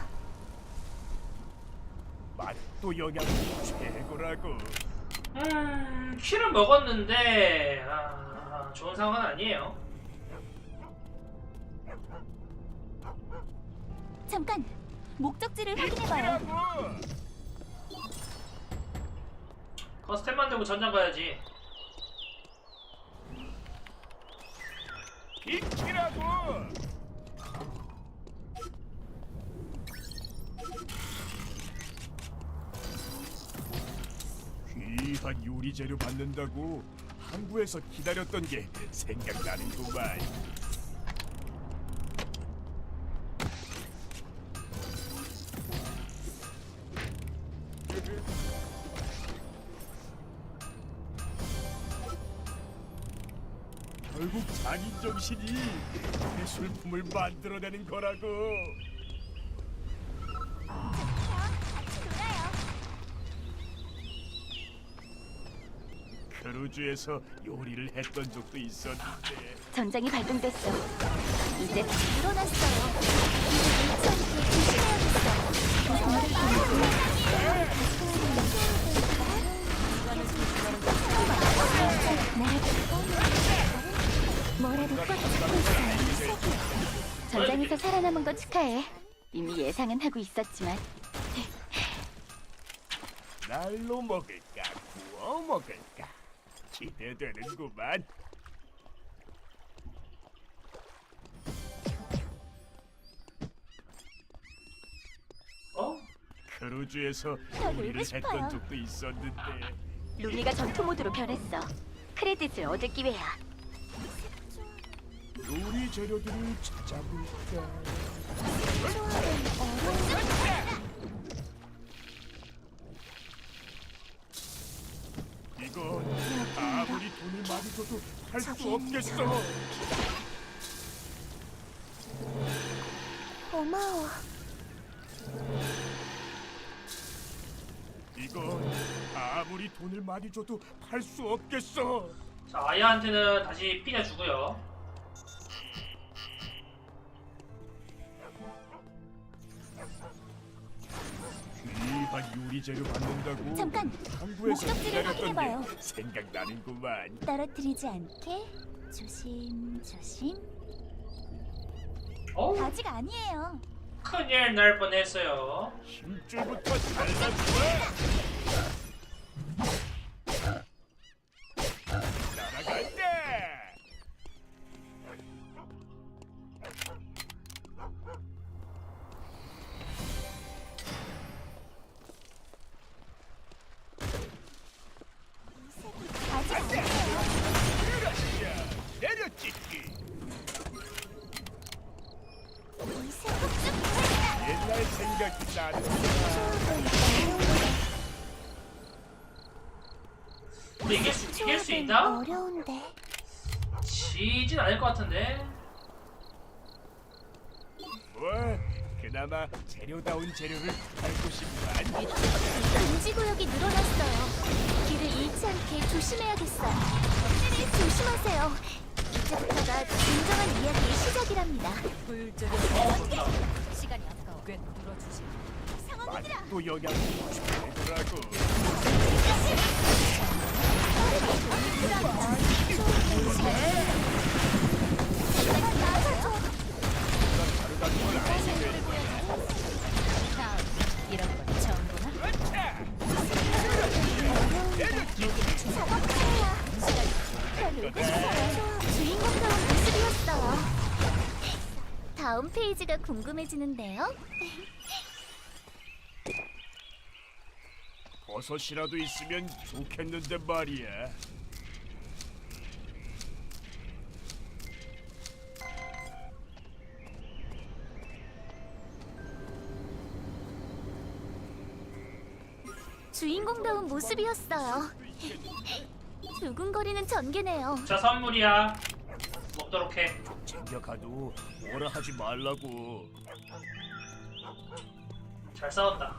S3: 맛도 영양도 최고라고.
S1: 킬은 먹었는데 좋은 상황은 아니에요.
S2: 잠깐. 목적지를 확인해봐요.
S3: 힘이라고.
S1: 커스템 만들고 전장 가야지.
S3: 비키라고. 귀한 요리 재료 받는다고 항구에서 기다렸던 게 생각나는구만. 결국 장인 정신이 예술품을 만들어내는 거라고.
S2: 같이 놀아요.
S3: 크루즈에서 요리를 했던 적도 있었는데
S4: 전장이 발동됐어. 이제
S2: 일어났어요.
S4: 뭐라도 꽉 잡고 있어요. 전장에서 살아남은 거 축하해. 이미 예상은 하고 있었지만
S3: 날로 먹을까 구워 먹을까 기대되는구만.
S1: 어?
S3: 크루즈에서
S2: 놀고
S3: 요리를
S2: 싶어요.
S3: 했던 적도 있었는데
S4: 루미가 전투 모드로 변했어. 크레딧을 얻을 기회야.
S3: 요리 재료들을 찾아볼까. 이건 아무리 돈을 많이 줘도 할 수 없겠어.
S2: 고마워.
S3: 이건 아무리 돈을 많이 줘도 팔 수 없겠어.
S1: 자, 아이한테는 다시 피자 주고요.
S3: 귀한 요리 재료 받는다고
S2: 잠깐,
S3: 항구에서
S2: 목적지를
S3: 기다렸던
S2: 확인해봐요.
S3: 게 생각나는구만.
S2: 떨어뜨리지 않게 조심조심.
S1: 어우,
S2: 아직 아니에요.
S1: 큰일 날 뻔했어요.
S3: 힘줄부터 잘라주마. 날아간다.
S2: 아직 아니에요.
S3: 내려찍기.
S2: 이세국
S3: 옛날 생각이 나는구나.
S1: 근데 이길 수 있나?
S2: 어려운데.
S1: 지진 않을 것 같은데.
S3: 뭐 그나마 재료다운 재료를 알고 싶만.
S2: 금지 구역이 늘어났어요. 길을 잃지 않게 조심해야겠어요. 조심하세요. 이제부터가 진정한 이야기의 시작이랍니다. 시간이 아까워. 꽤 늘어주지. 상황이들아.
S3: 맛도 영양도 최고라고. 다르다는 걸 알게 될 거야.
S2: 이런 건 처음 보나? 주인공다운 모습이었어요. 다음 페이지가 궁금해지는데요.
S3: 버섯이라도 있으면 좋겠는데 말이야.
S2: 주인공다운 모습이었어요. 두근거리는 전개네요.
S1: 자, 선물이야. 먹도록 해.
S3: 챙겨가도 뭐라 하지 말라고.
S1: 잘 싸웠다.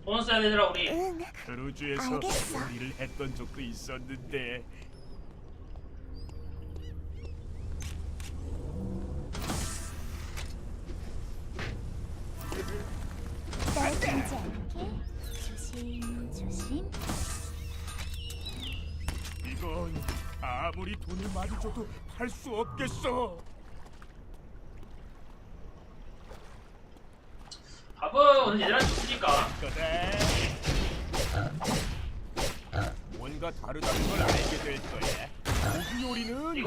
S1: 돈 써야 되더라 우리.
S2: 응,
S3: 크루즈에서
S2: 알겠어.
S3: 요리를 했던 적도 있었는데
S2: 떨어지지 않게 조심조심.
S3: 이건 아무리 돈을 많이 줘도 팔 수 없겠어.
S1: 밥은 오늘 얘들한테 줬으니까.
S3: 그래. 뭔가 다르다는 걸 알게 될 거야.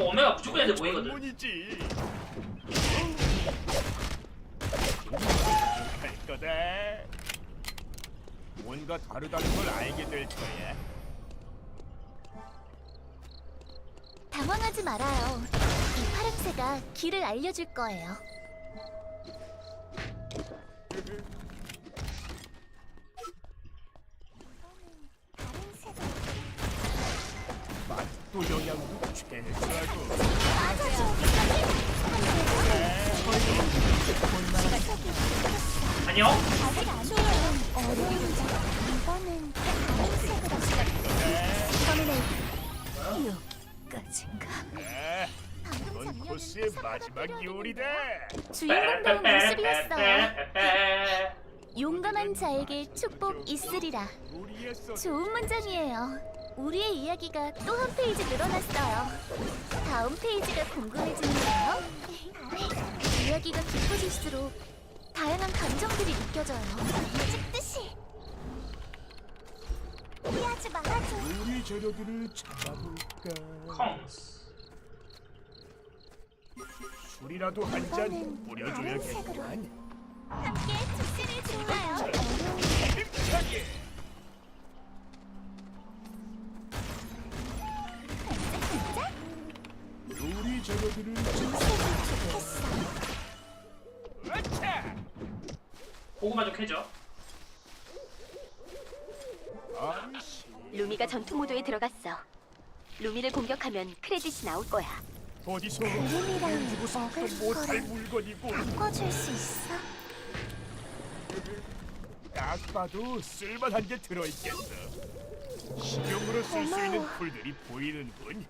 S1: 이거 오메가 무조건 애들 모이거든.
S3: 전문이지. 할 거다. 뭔가 다르다는 걸 알게 될 거야.
S2: 당황하지 말아요. 이 파랑새가 길을 알려줄 거예요. 다른 새가
S3: 맛도 영양도 최고라고.
S1: 안녕.
S2: 아직 안 좋아요. 어려운지 이거는 다른 새그라. 처음에는 여기까지인가?
S3: 이건 코스의 마지막 요리다.
S2: 주인공다운 모습이었어요. 용감한 자에게 축복 있으리라.
S3: 요리했어.
S2: 좋은 문장이에요. 우리의 이야기가 또 한 페이지 늘어났어요. 다음 페이지가 궁금해지는데요. 이야기가 깊어질수록 다양한 감정들이 느껴져요. 찍듯이. 피하지 말아줘.
S3: 요리 재료들을 찾아볼까?
S1: 콩스.
S3: 술이라도 한 잔 뿌려줘야겠구만.
S2: 함께 축제를 즐겨요.
S3: 힘차게. 요리 재료들을
S2: 좋겠어.
S3: 아차!
S1: 고구마 좀 캐죠.
S3: 아이씨.
S4: 루미가 전투 모드에 들어갔어. 루미를 공격하면 크레딧이 나올 거야.
S3: 어디서
S2: 그림이랑
S3: 주고 싶도
S2: 먹을
S3: 못할
S2: 거를
S3: 물건이고
S2: 바꿔줄 수 있어?
S3: 딱 봐도 쓸만한 게 들어있겠어. 식용으로 쓸 수 있는
S2: 고마워.
S3: 풀들이 보이는군.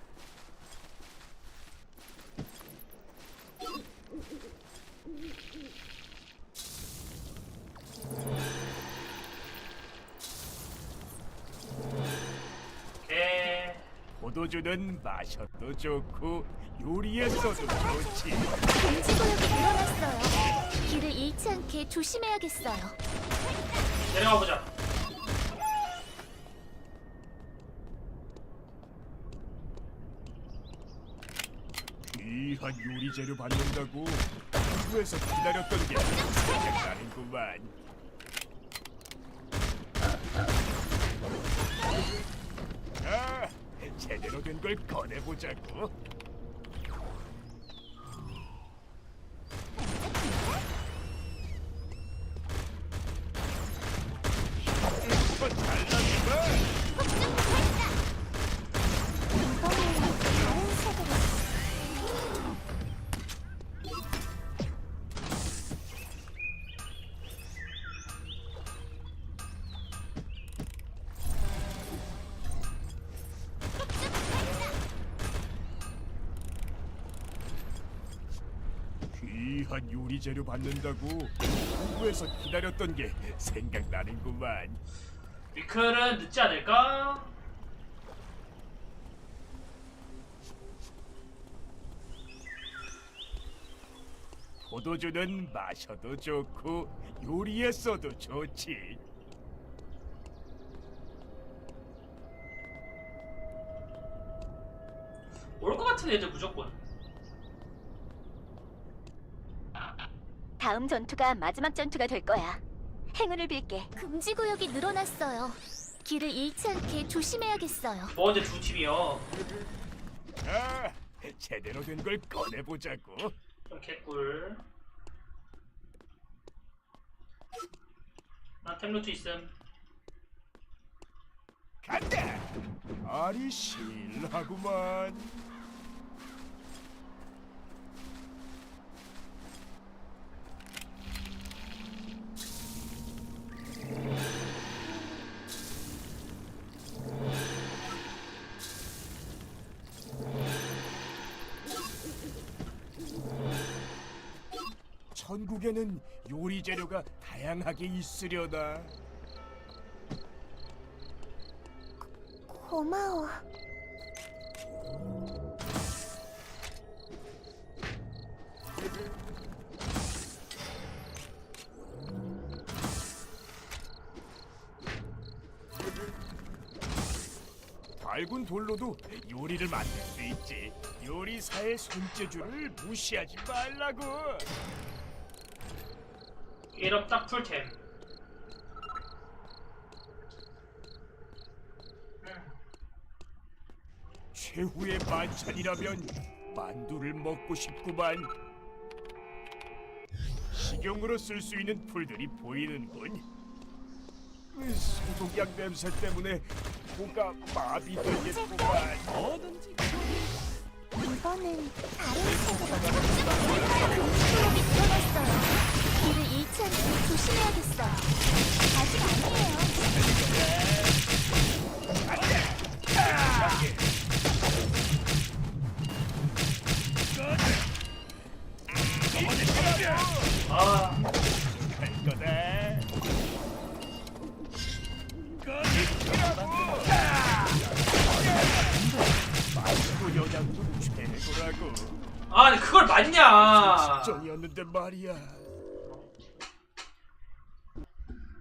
S1: 오케이.
S3: 포도주는 마셔도 좋고 요리에 써도 좋지.
S2: 금지구역이 늘어났어요. 길을 잃지 않게 조심해야겠어요.
S1: 내려가 보자.
S3: 귀한 요리 재료 받는다고 한국에서 기다렸던 게 생각나는구만. 아, 제대로 된 걸 꺼내보자고. 더 잘났어.
S2: 이번엔 다른 색으로.
S3: 귀한 요리 재료 받는다고 한국에서 기다렸던 게 생각나는구만.
S1: 위클은 늦지 않을까?
S3: 포도주는 마셔도 좋고 요리에 써도 좋지.
S1: 올 것 같은 애들 무조건.
S4: 다음 전투가 마지막 전투가 될 거야. 행운을 빌게.
S2: 금지구역이 늘어났어요. 길을 잃지 않게 조심해야겠어요.
S1: 먼저 두 팀이요.
S3: 아, 제대로 된 걸 꺼내보자고.
S1: 좀 개꿀. 나 템루트 있음.
S3: 간다. 알이 실하구만. 천국에는 요리 재료가 다양하게 있으려나.
S2: 고마워.
S3: 맑은 돌로도 요리를 만들 수 있지. 요리사의 손재주를 무시하지 말라고.
S1: 1업 딱 풀템.
S3: 최후의 만찬이라면 만두를 먹고 싶구만. 식용으로 쓸 수 있는 풀들이 보이는군. 소독약 냄새 때문에 코가 마비되겠구만.
S6: 뭐든지
S2: 이번엔 다른 색으로 금속으로 미끄러졌어요. 길을 잃지 않게 조심해야겠어요. 아직 아니에요.
S1: 아,
S3: 할 거다. 만두 영양도 최고라고.
S1: 아니 그걸 맞냐?
S3: 직전이었는데 말이야.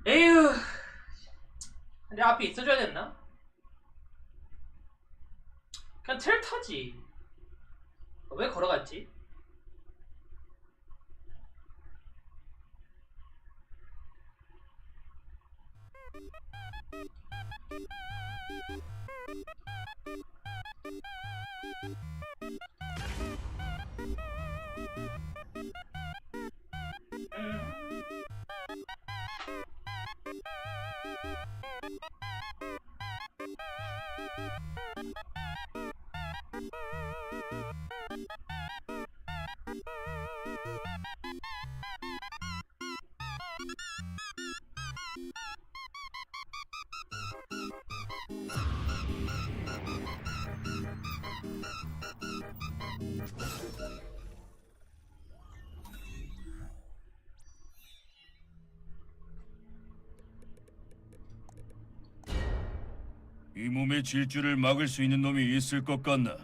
S1: 에휴, 내 앞에 있어줘야 됐나? 그냥 텔 타지. 왜 걸어갔지?
S5: 이 몸의 질주를 막을 수 있는 놈이 있을 것 같나?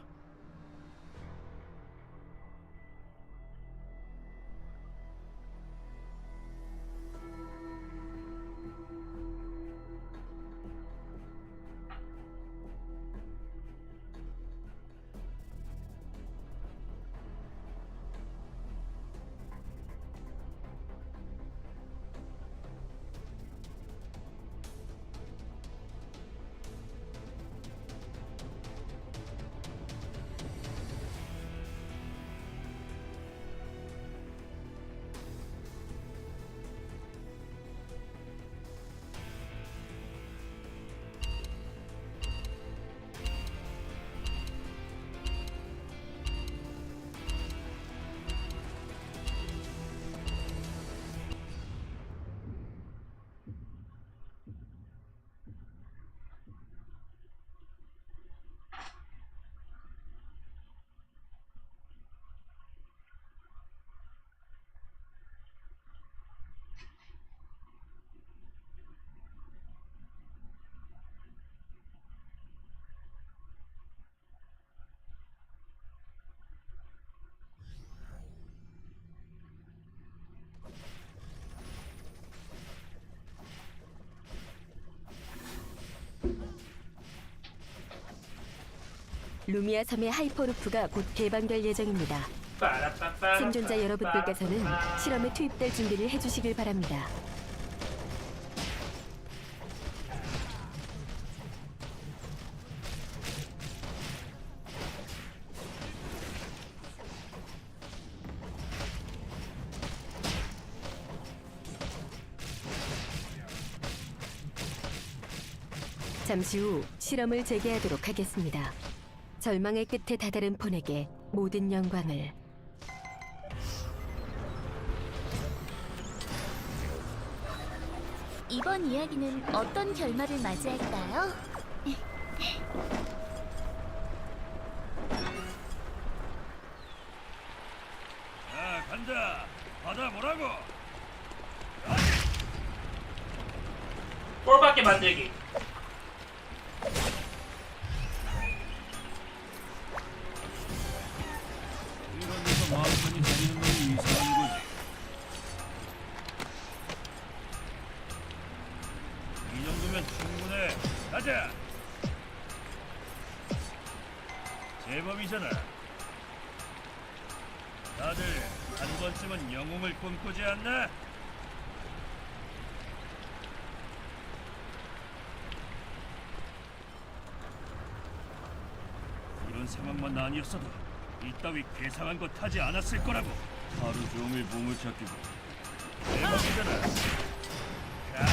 S4: 루미아 섬의 하이퍼루프가 곧 개방될 예정입니다.
S1: 빠라빠빠.
S4: 생존자 여러분들께서는 실험에 투입될 준비를 해주시길 바랍니다. 잠시 후 실험을 재개하도록 하겠습니다. 절망의 끝에 다다른 폰에게 모든 영광을.
S2: 이번 이야기는 어떤 결말을 맞이할까요?
S5: 자, 간다. 받아보라고.
S1: 꼴밖에 만들기.
S5: 이런 데서 마음편히 다니는 놈이 이상한 거지. 이 정도면 충분해. 가자.
S3: 제법이잖아. 다들 한 번쯤은 영웅을 꿈꾸지 않나? 이런 상황만 아니었어도 이따위 괴상한 것 하지 않았을 거라고. 하루 종일 몸을 찾기고 제법이잖아. 자.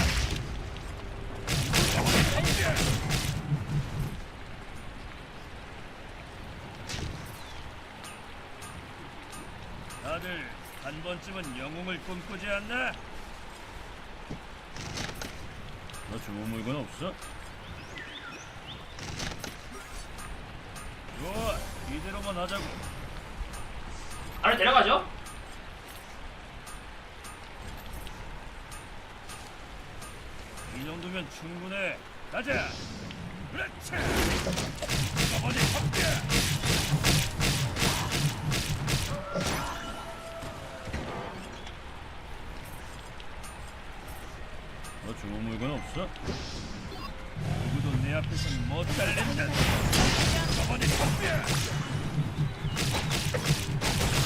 S3: 다들 한 번쯤은 영웅을 꿈꾸지 않나? 너 좋은 물건 없어? 좋아, 이대로만 하자고.
S1: 아래 내려가죠?
S3: 이 정도면 충분해. 가자. 그렇지. 어머니 함께. 너 좋은 물건 없어? 누구도 내 앞에선 못 달린다. 어머니 함께.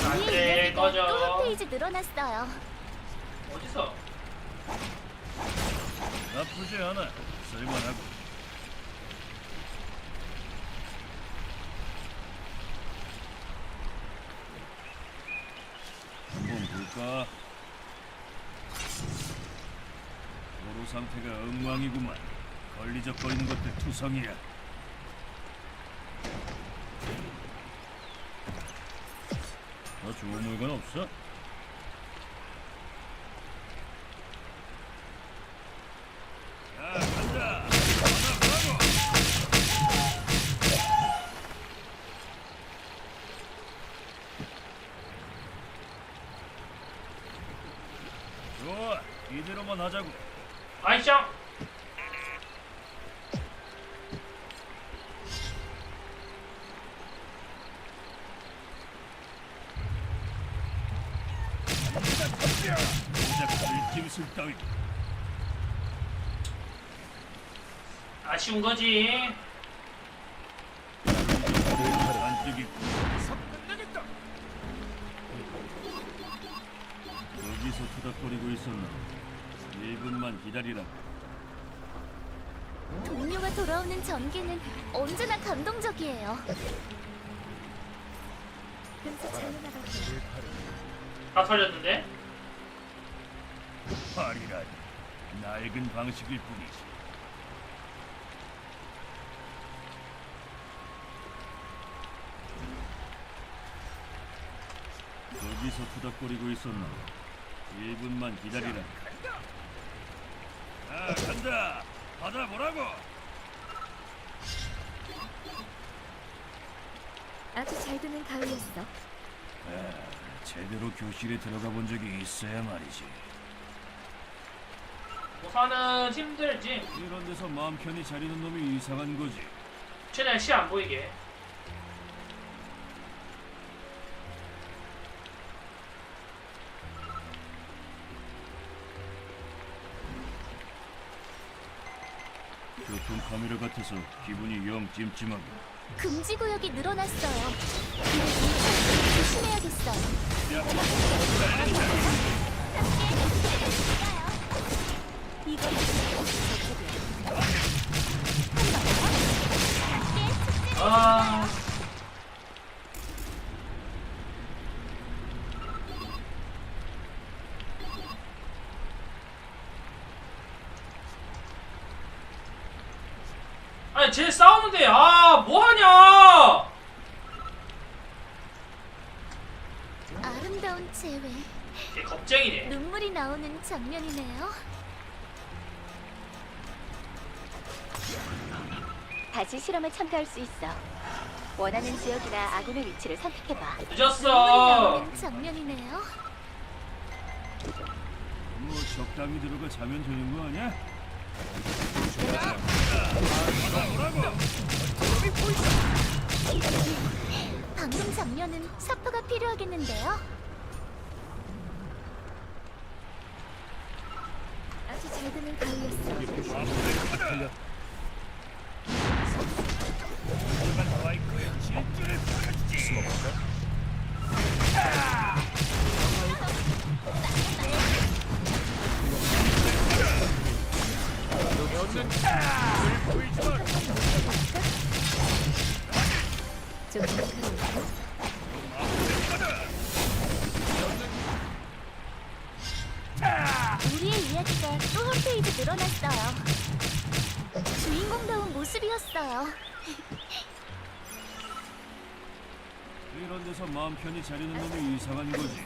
S1: 안돼
S2: 또 한
S1: 꺼져.
S2: 페이지 늘어났어요.
S1: 어디서?
S3: 나쁘지 않아. 쓸만하고. 한번 볼까? 도로 상태가 엉망이구만. 걸리적거리는 것들 투성이야. 너 좋은 물건 없어? 자, 간다. 하나 가고. 좋아, 이대로만 하자고.
S1: 아이짱.
S3: 진짜 들짐승 따위.
S1: 아쉬운 거지.
S3: 안뜨기. 끝나겠다. 여기서 토닥거리고 있었나? 1분만 기다리라.
S2: 동료가 돌아오는 전개는 언제나 감동적이에요. 그래서 잘 나가세요.
S1: 다 털렸는데?
S3: 팔이라니 낡은 방식일 뿐이지. 여기서 토닥거리고 있었나? 1분만 기다리라. 자, 간다. 받아보라고.
S2: 아주 잘 드는 가을이었어.
S3: 제대로 교실에 들어가 본 적이 있어야 말이지.
S1: 우선은 힘들지.
S3: 이런 데서 마음 편히 자리는 놈이 이상한 거지.
S1: 최대한 시 안 보이게.
S3: 교통 카메라 같아서 기분이 영 찜찜하고.
S2: 금지 구역이 늘어났어요. 이제 조심해야겠어요. 이거
S1: 아. 아니 쟤 싸우는데 아 뭐하냐.
S2: 아름다운 재회.
S1: 걔 겁쟁이네.
S2: 눈물이 나오는 장면이네요. 다시 실험에 참가할 수 있어. 원하는 지역이나 아군의 위치를 선택해봐. 눈물이
S1: 늦었어.
S2: 나오는 장면이네요.
S3: 뭐 적당히 들어가 자면 되는 거 아니야?
S2: 방금 장면은 사프가 필요하겠는데요. 아주 잘 드는 가을이었어.
S3: 나와 있고요. 질주를
S2: 우리의 이야기가 또 한 페이지 늘어났어요. 주인공다운 모습이었어요.
S6: 이런 데서 마음 편히 자려는 놈이 이상한 거지.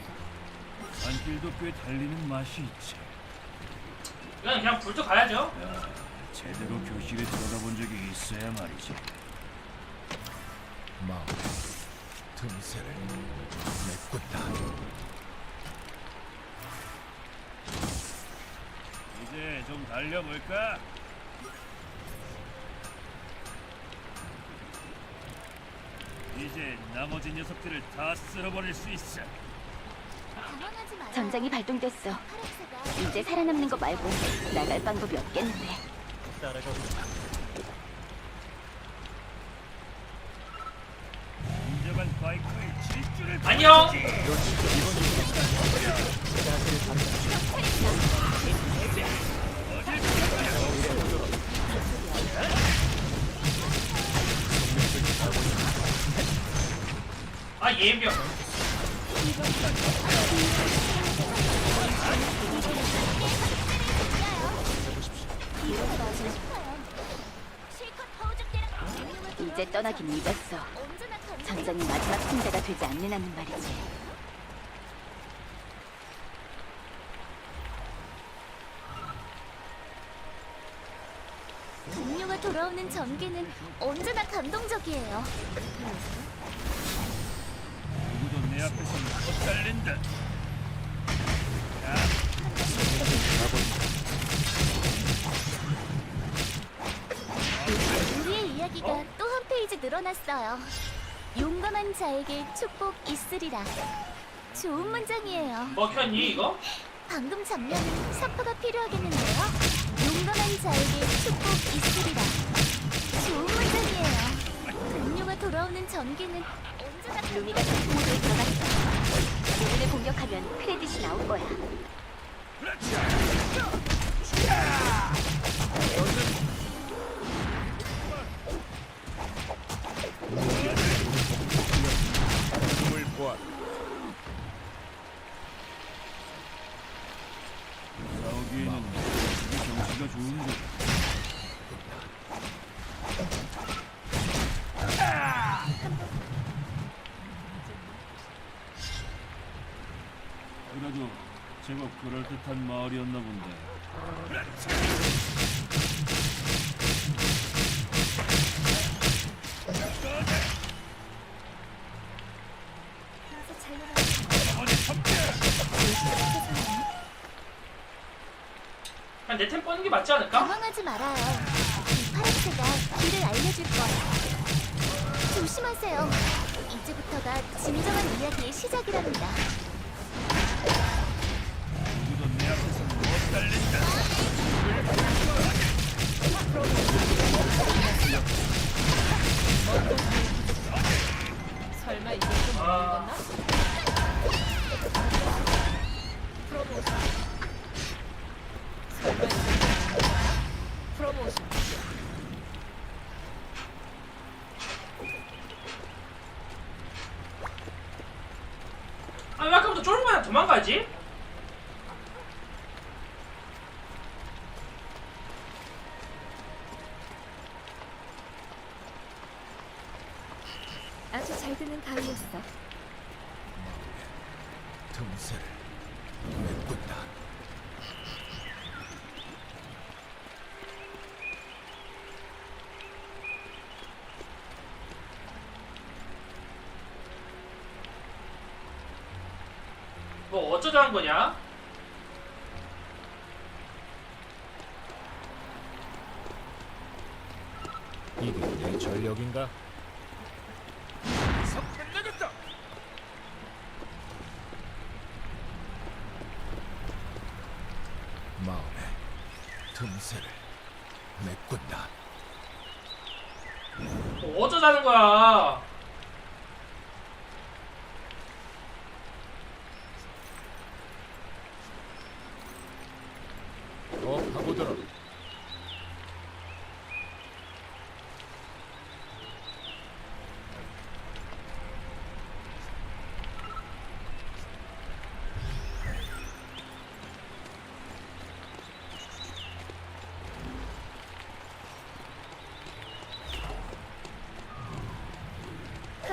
S6: 산길도 꽤 달리는 맛이 있지.
S1: 이건 그냥 불도 가야죠.
S6: 야, 제대로 교실에 들어가본 적이 있어야 말이지.
S3: 마음 틈새를 메꾼다.
S6: 이제 좀 달려볼까? 이제 나머지 녀석들을 다 쓸어버릴 수 있어.
S2: 당황하지 마요.
S4: 전장이 발동됐어.
S2: 파락새가
S4: 이제 살아남는 거 말고 나갈 방법이 없겠는데.
S6: 인정한 바이크의 질주를
S1: 안녕. 아 예병.
S2: 실컷 허우적대라.
S4: 이제 떠나긴 늦었어.
S2: 언제나 던
S4: 전장이 마지막 승자가 되지 않는 한은 말이지.
S2: 동료가 돌아오는 전개는 언제나 감동적이에요.
S6: 누구도 내 앞에서 못 달린다.
S2: 우리의 이야기가 또 한 페이지 늘어났어요. 용감한 자에게 축복 있으리라. 좋은 문장이에요.
S1: 먹혔니 이거?
S2: 방금 장면은 사파가 필요하겠는데요. 용감한 자에게 축복 있으리라. 좋은 문장이에요. 동료가 돌아오는 전개는 언제나
S4: 루미가 전투 모드에 들어갔어. 부분을 공격하면 크레딧이 나올 거야.
S3: 힘을 보아.
S6: 싸우기에는 이게 경치가 좋은데. 그래도 제법 그럴듯한 마을이었나 본데.
S1: 그냥 내 템 뻗는 게 맞지 않을까?
S2: 당황하지 말아요. 이 파란새가 길을 알려줄 거예요. 조심하세요. 이제부터가 진정한 이야기의 시작이랍니다.
S6: 누구도 내 앞에서 못 달린다.
S7: 설마 이제 좀
S1: 아.
S7: 늙었나? 설마 이제 좀 늙었나? 프로모션.
S1: 아 왜 아까부터 쫄고만 도망가지?
S4: 아주 잘 드는 가위였어.
S3: 틈새를 메꾼다.
S1: 뭐 어쩌다 한 거냐?
S3: 이게 내 전력인가? 끝내겠다. 마음의 틈새를 메꾼다.
S1: 뭐 어쩌자는 거야?
S3: 파고들어.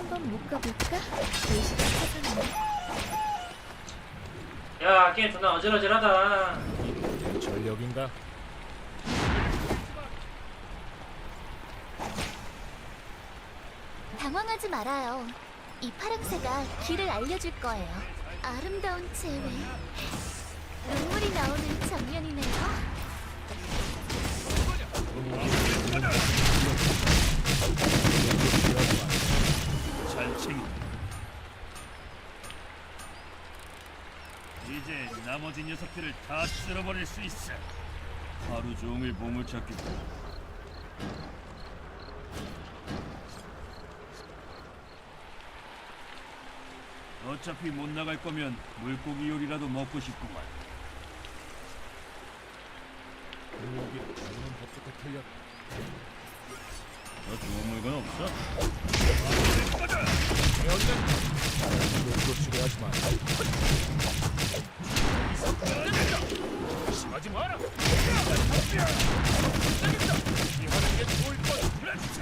S2: 한번 묶어볼까? 의식을 찾았네.
S1: 야 게임 존나 어질어질하다.
S5: 전력인가?
S2: 당황하지 말아요. 이 파랑새가 길을 알려줄 거예요. 아름다운 재회. 눈물이 나오는 장면이네요.
S6: 잘 챙겨. 이제 나머지 녀석들을 다 쓸어버릴 수 있어. 하루 종일 보물찾기다. 어차피 못 나갈 거면 물고기 요리라도 먹고 싶구만.
S5: 목이 죽는 법부터 틀렸다.
S6: 더 좋은 물건 없어?
S5: 목도 치료하지 마.
S3: 심하지 마라. 이 하는 게 좋을 것. 그렇지.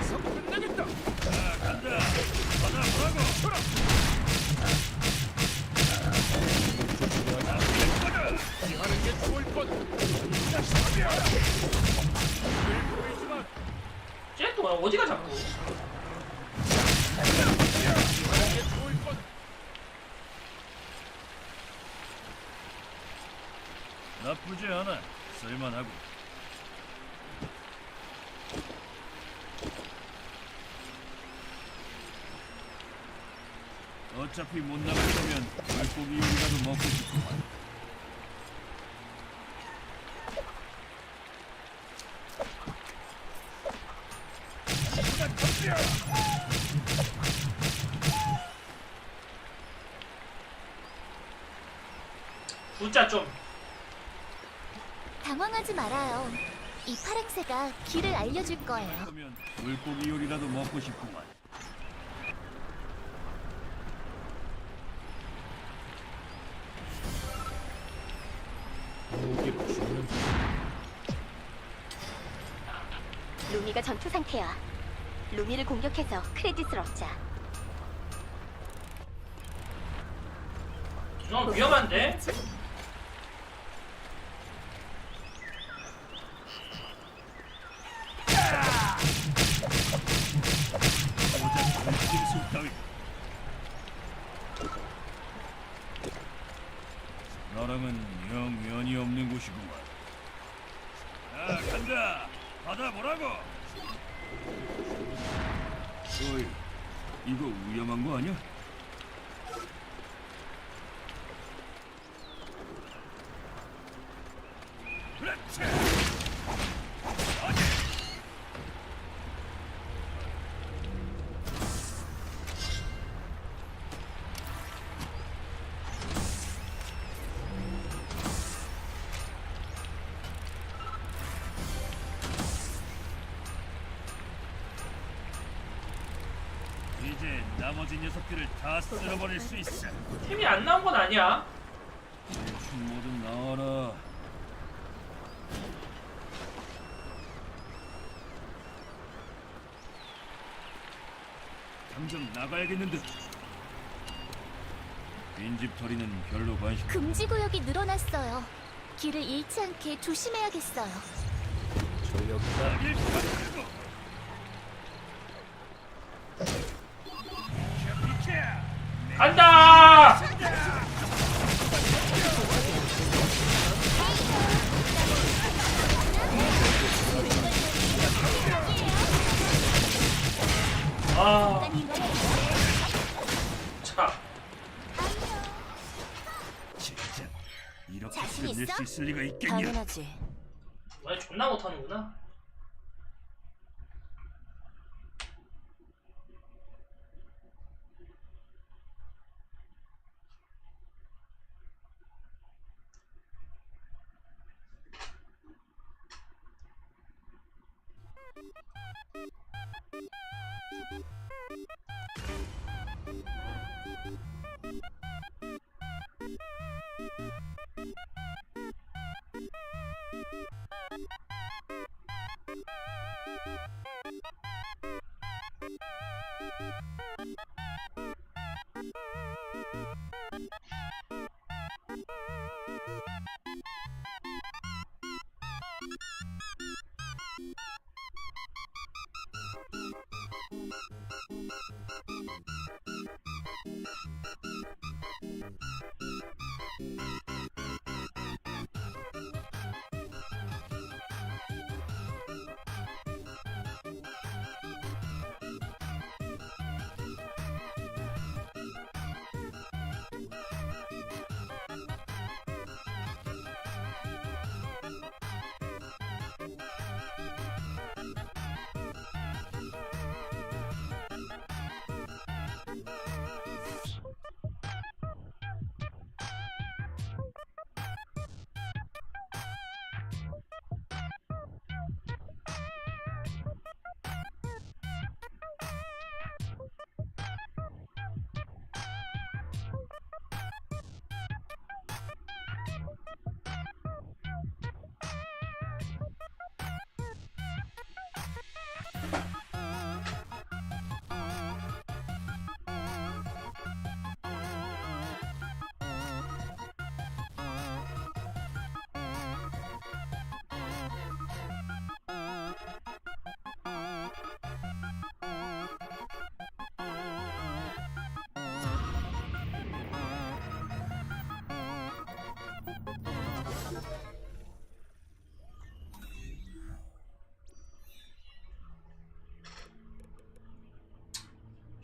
S3: 이서 끝나겠다.
S6: 자, 간다. 받아 보라고.
S3: 이 하는 게 좋을 것. 심하지 마라. 늘 보이지 마.
S1: 쟤또 어디가 자꾸?
S3: 이 하는 게 좋을 것.
S6: 나쁘지 않아. 쓸만하고. 어차피 못 나갈 거면 물고기 요리라도 먹고 싶구만.
S1: 웃자 좀.
S2: 당황하지 말아요. 이 파랑새가 길을 알려줄 거예요.
S6: 그러면 물고기 요리라도 먹고 싶구만.
S5: 목이 죽는
S2: 루미가 전투 상태야. 루미를 공격해서 크레딧을 얻자.
S1: 너 위험한데?
S6: 고작 금金따위. 너랑은 영 면이 없는 곳이구만. 자, 간다. 받아보라고. 어이, 이거 위험한 거 아니야? 그렇지. 이제 나머지 녀석들을 다 쓸어버릴 수 있어.
S1: 팀이 안 나온 건 아니야.
S6: 대충 뭐든 나와라. 당장 나가야겠는데. 빈집 털이는 별로 관심.
S2: 금지 구역이 늘어났어요. 길을 잃지 않게 조심해야겠어요.
S5: 전력인가?
S6: 나길 받들고.
S1: 간다! 아, 자,
S6: 진짜 이렇게
S2: 자신
S6: 끝낼
S2: 있어?
S6: 수 있을 리가 있겠냐?
S2: 당연하지.
S1: 말 존나 못하는구나.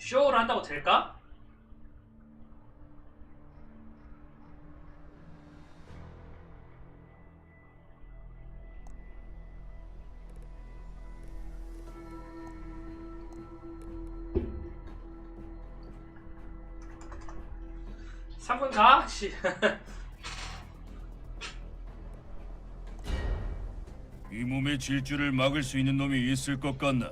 S1: 쇼를 한다고 될까? 삼분 가? 씨.
S6: 이 몸의 질주를 막을 수 있는 놈이 있을 것 같나?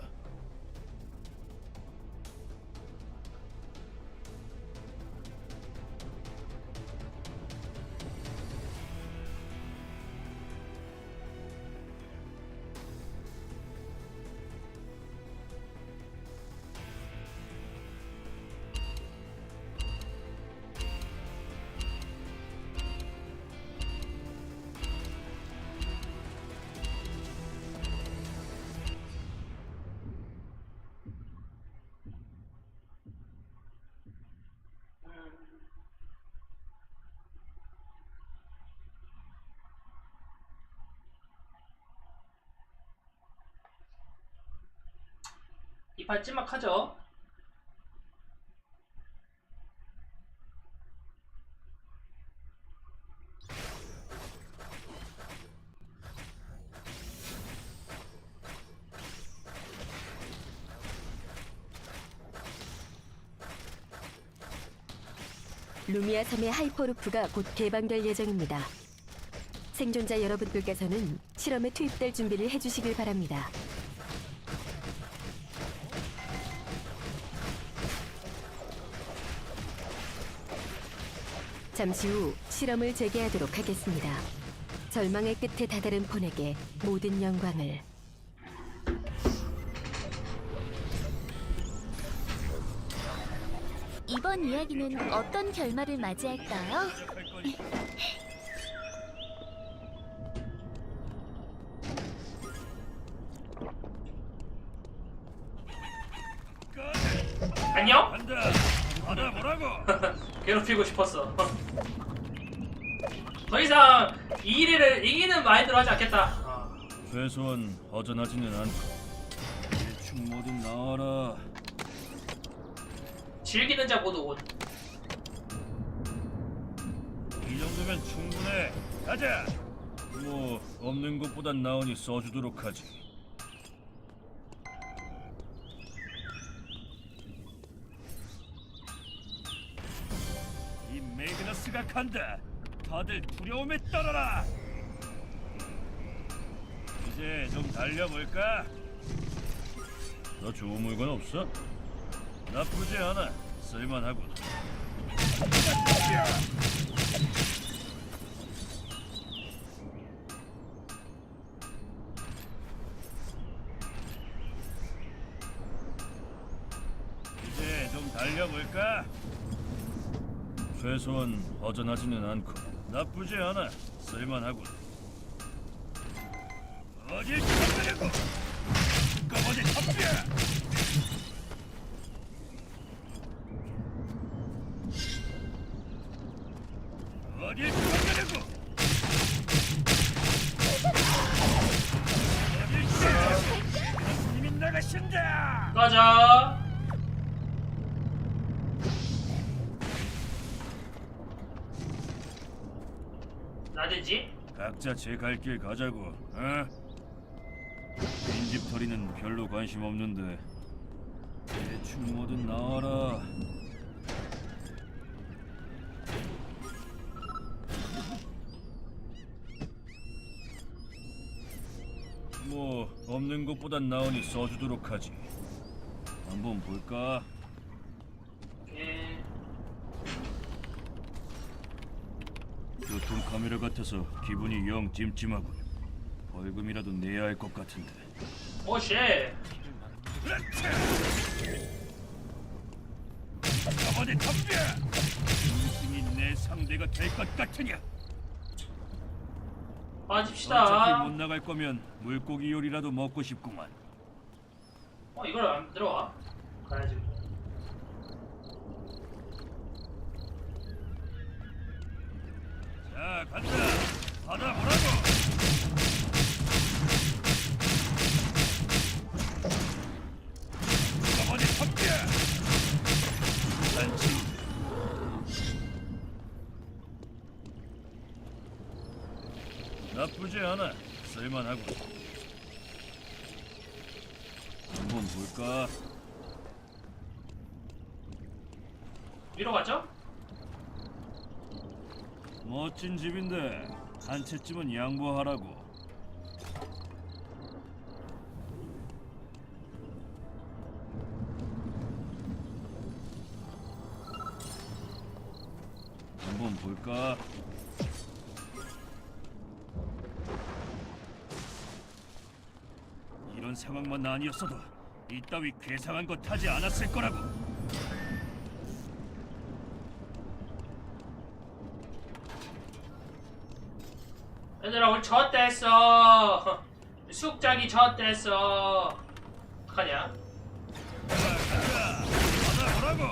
S1: 이판 찐막하죠.
S4: 루미아 섬의 하이퍼루프가 곧 개방될 예정입니다. 생존자 여러분들께서는 실험에 투입될 준비를 해주시길 바랍니다. 잠시 후 실험을 재개하도록 하겠습니다. 절망의 끝에 다다른 폰에게 모든 영광을.
S2: 이번 이야기는 어떤 결말을 맞이할까요?
S1: 안녕?
S6: 간다. 받아보라고.
S1: 괴롭히고 싶었어. 더 이상 이 일을 이기는 마인드로 하지 않겠다.
S6: 최소한 허전하지는 않고 대충 뭐든 나와라.
S1: 즐기는 자 모두 온.
S6: 이 정도면 충분해. 가자. 뭐 없는 것보단 나으니 써주도록 하지. 이 메이그너스가 간다. 다들 두려움에 떨어라. 이제 좀 달려볼까? 너 좋은 물건 없어? 나쁘지 않아. 쓸만하군. 이제 좀 달려볼까? 최소한 허전하지는 않고 나쁘지 않아. 쓸만하군. 어딜 죽어가려고? 꺼버리 덤벼! 어딜 죽어가려고? 어딜 죽어가려고? 이미 나가신다!
S1: 가자. 나대지?
S6: 각자 제 갈 길 가자고. 어? 빈집털이는 별로 관심 없는데 대충 뭐든 나와라. 뭐 없는 것보단 나으니 써주도록 하지. 한번 볼까?
S1: 예.
S6: 교통 카메라 같아서 기분이 영 찜찜하군. 벌금이라도 내야 할 것 같은데.
S1: 오 쉣.
S6: 어디 덤벼! 인생이 내 상대가 될 것 같으냐?
S1: 빠집시다.
S6: 어차피 못 나갈 거면 물고기 요리라도 먹고 싶구만.
S1: 이걸 안 들어와? 가야지.
S6: 자, 간다. 받아보라고. 어디 덤벼! 나쁘지 않아. 쓸만하고. 한번 볼까?
S1: 위로 가죠?
S6: 멋진 집인데 한 채쯤은 양보하라고. 한번 볼까? 이런 상황만 아니었어도 이따위 괴상한 것 하지 않았을 거라고.
S1: 얘들아 우리 젖됐어. 숙작이 젖됐어. 어떡하냐?
S6: 받아보라고.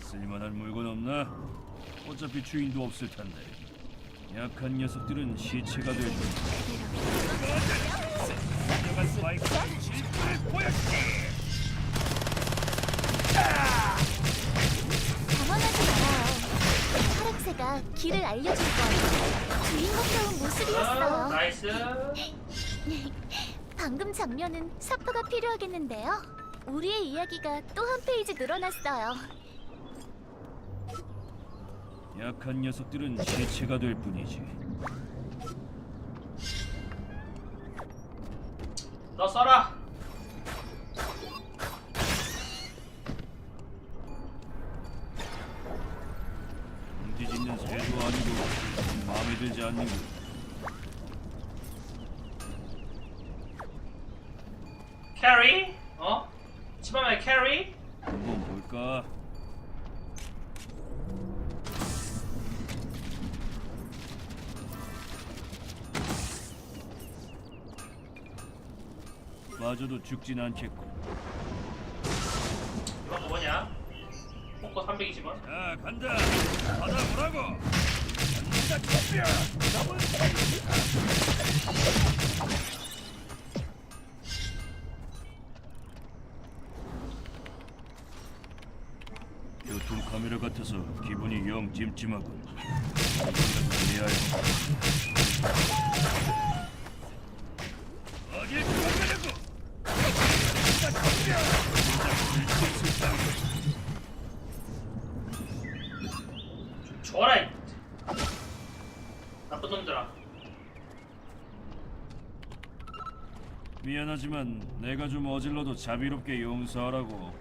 S6: 쓸만한 물건 없나? 어차피 주인도 없을 텐데. 약한 녀석들은 시체가 될 뿐. 진정한 스파이크는 질투를 보여주지.
S2: 당황하지 말아요. 파랑새가 길을 알려줄 거예요. 주인공다운 모습이었어요.
S1: 나이스.
S2: 방금 장면은 사파가 필요하겠는데요. 우리의 이야기가 또 한 페이지 늘어났어요.
S6: 약한 녀석들은 시체가 될 뿐이지.
S1: 너 써라.
S6: 뒤짓는 새도 아니고 마음에 들지 않는군.
S1: 캐리? 어? 집안에 캐리?
S6: 한번 볼까? 마저도 죽진 않겠군.
S1: 이건 거 뭐냐? 포커 320원.
S6: 자, 간다. 받아보라고. 간다, 커피야. 교통 카메라 같아서 기분이 영 찜찜하군. 해야 할 어딜 도망가려고? 간다, 커피야.
S1: 줘라 이 나쁜 놈들아.
S6: 미안하지만 내가 좀 어질러도 자비롭게 용서하라고.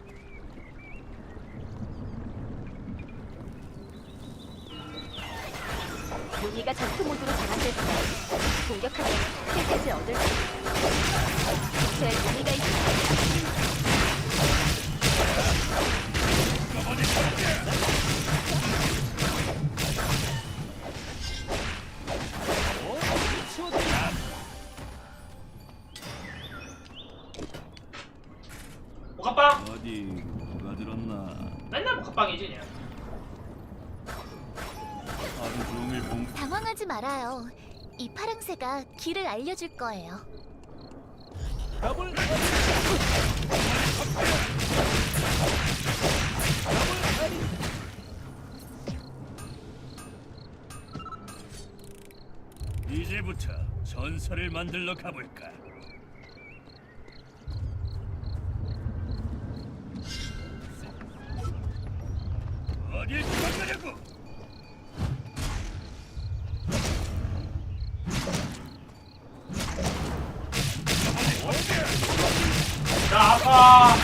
S7: 무기가 전투 모드로 전환될 때 공격하면 힐셋을 얻을 수 있어. 근처에 무기가 있어.
S1: 모카빵?
S6: 어디 누가 들었나?
S1: 맨날 모카빵이지 그냥.
S6: 하루 종일 봉.
S2: 당황하지 말아요. 이 파랑새가 길을 알려줄 거예요.
S6: 이제부터 전설을 만들러 가볼까? 어딜 도망가려고?
S1: 나 아파.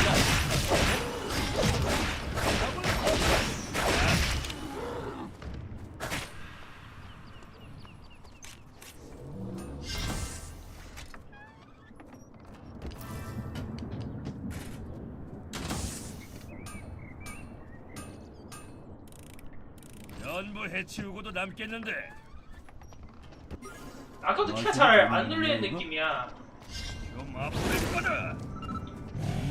S6: 전부 해치우고도 남겠는데.
S1: 아까도 키가 잘 안 눌리는 느낌이야.
S6: 좀 아플 거다.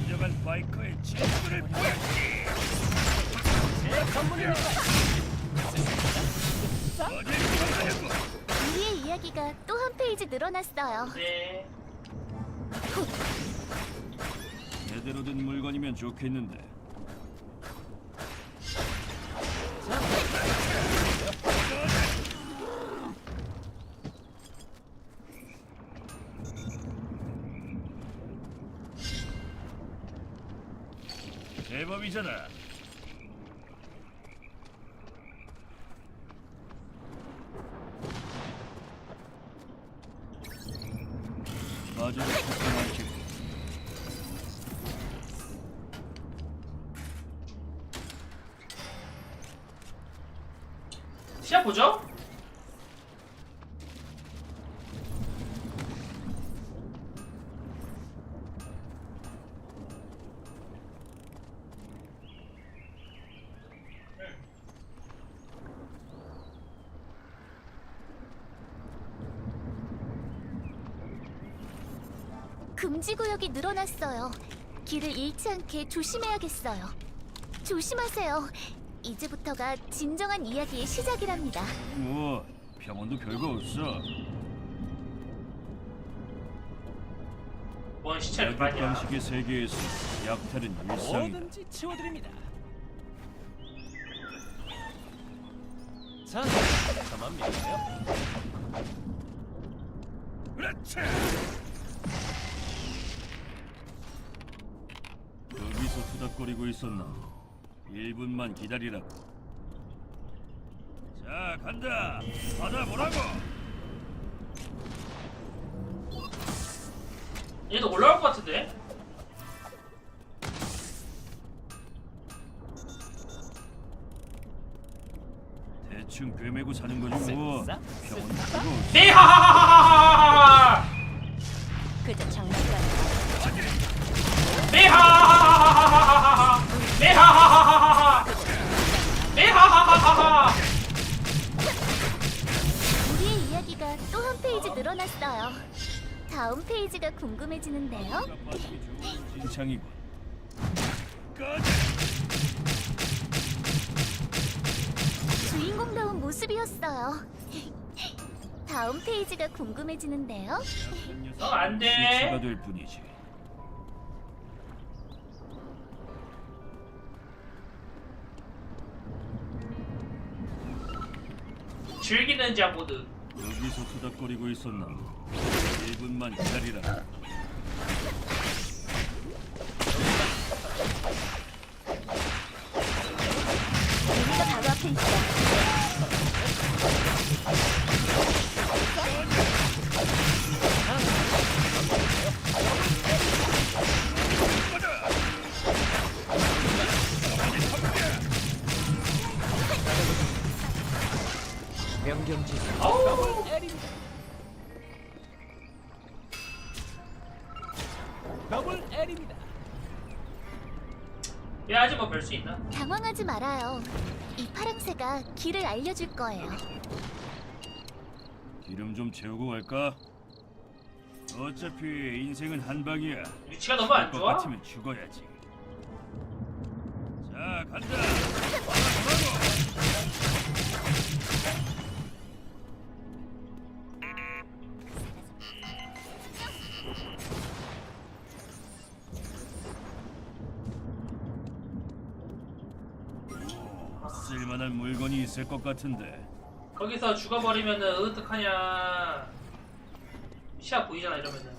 S6: 진정한 바이커의 진수를 보여주지. 내 선물이야. 어딜 도망가려고?
S2: 우리의 이야기가 또 한 페이지 늘어났어요.
S1: 네.
S6: 제대로 된 물건이면 좋겠는데. 제법이잖아. 마저 걱정하지.
S1: 시합 보죠?
S2: 금지 구역이 늘어났어요. 길을 잃지 않게 조심해야겠어요. 조심하세요. 이제부터가 진정한 이야기의 시작이랍니다.
S6: 뭐 병원도 별거 없어.
S1: 뭔 시체를
S6: 약육
S1: 봤냐?
S6: 방식의 세계에서 약탈은 일상이다.
S8: 뭐든지 치워드립니다. 자, 저만 믿으세요.
S6: 그렇지. 여기서 투닥거리고 있었나? 1분만 기다리라고. 자, 간다. 받아보라고.
S1: 얘도 올라올 것 같은데?
S6: 대충 꿰매고 사는 거지 뭐.
S8: 쓱싹,
S6: 병원
S8: 쓱싹.
S6: 별거 없어.
S1: 네 하하하하하하하!
S7: 그저 장난감.
S1: 네 하하하하하하하! 네 하하하하하하! 네 하하하하하!
S2: 우리의 이야기가 또 한 페이지 늘어났어요. 다음 페이지가 궁금해지는데요.
S6: 진창이군.
S2: 주인공다운 모습이었어요. 다음 페이지가 궁금해지는데요.
S1: 안 돼.
S6: 시체가 될 뿐이지.
S1: 즐기는 자 모드.
S6: 여기서 투닥거리고 있었나? 1분만 기다리라.
S2: 우리가 바로 앞에 있어.
S8: 명경지
S1: 아우!
S8: 더블 L입니다.
S1: 해야지 뭐 별 수 있나?
S2: 당황하지 말아요. 이 파랑새가 길을 알려줄 거예요.
S6: 기름 좀 채우고 갈까? 어차피 인생은 한 방이야.
S1: 위치가 너무 안
S6: 것
S1: 좋아?
S6: 같으면 죽어야지. 자, 간다. 쓸만한 물건이 있을 것 같은데.
S1: 거기서 죽어버리면은 어떡하냐. 시야 보이잖아 이러면은.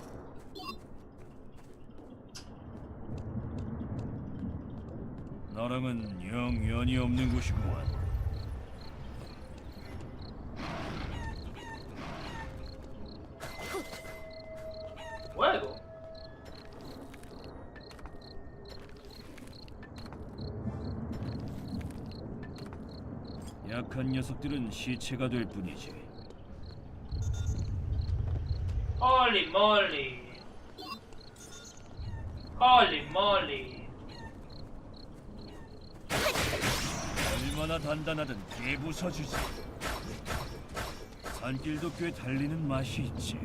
S6: 너랑은 영 연이 없는 곳이구만.
S1: 뭐야 이거?
S6: 약한 녀석들은 시체가 될 뿐이지.
S1: 헐리 멀리. 헐리 멀리.
S6: 얼마나 단단하든 개부숴주지. 산길도 꽤 달리는 맛이 있지.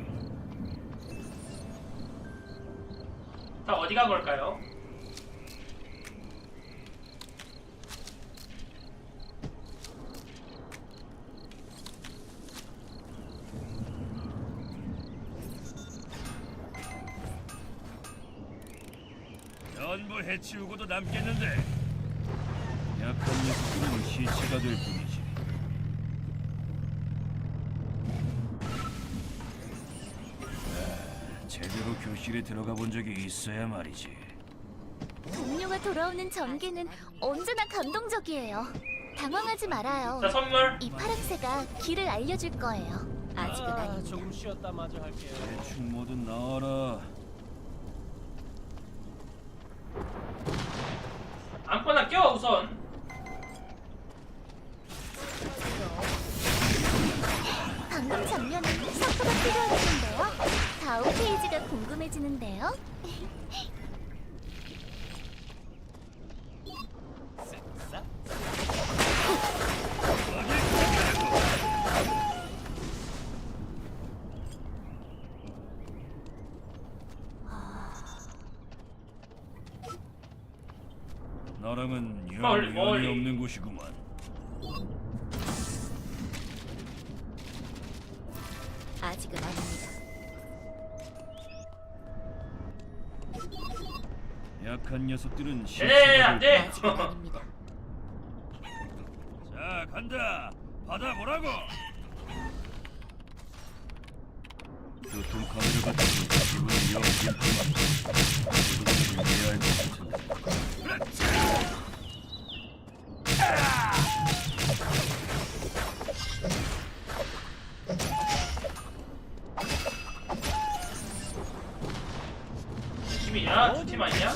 S1: 다 어디 간 걸까요?
S6: 전부 해치우고도 남겠는데. 약한 녀석들은 시체가 될 뿐이지. 제대로 교실에 들어가 본 적이 있어야 말이지.
S2: 동료가 돌아오는 전개는 언제나 감동적이에요. 당황하지 말아요.
S1: 자, 선물.
S2: 이 파랑새가 길을 알려줄 거예요. 아직은 아닙니다.
S8: 조금 쉬었다 마저 할게요.
S6: 대충 뭐든 나와라.
S1: 아무거나 껴 우선.
S2: 방금 장면은 사포가 필요하겠는데요. 다음 페이지가 궁금해지는데요.
S6: 나랑은
S1: 멀리,
S6: 영
S1: 멀리.
S6: 연이 없는 곳이구만.
S2: 아직은 아닙니다.
S6: 약한 녀석들은
S1: 네,
S6: 시체가
S1: 안
S6: 될
S1: 돼.
S2: 아직은 아닙니다.
S6: 자, 간다. 받아보라고. 교통 카메라 같은 기분이 영 깊구만. 이것을 이해해야 할 것 같은데.
S1: 팀이냐? 두 팀 아니냐?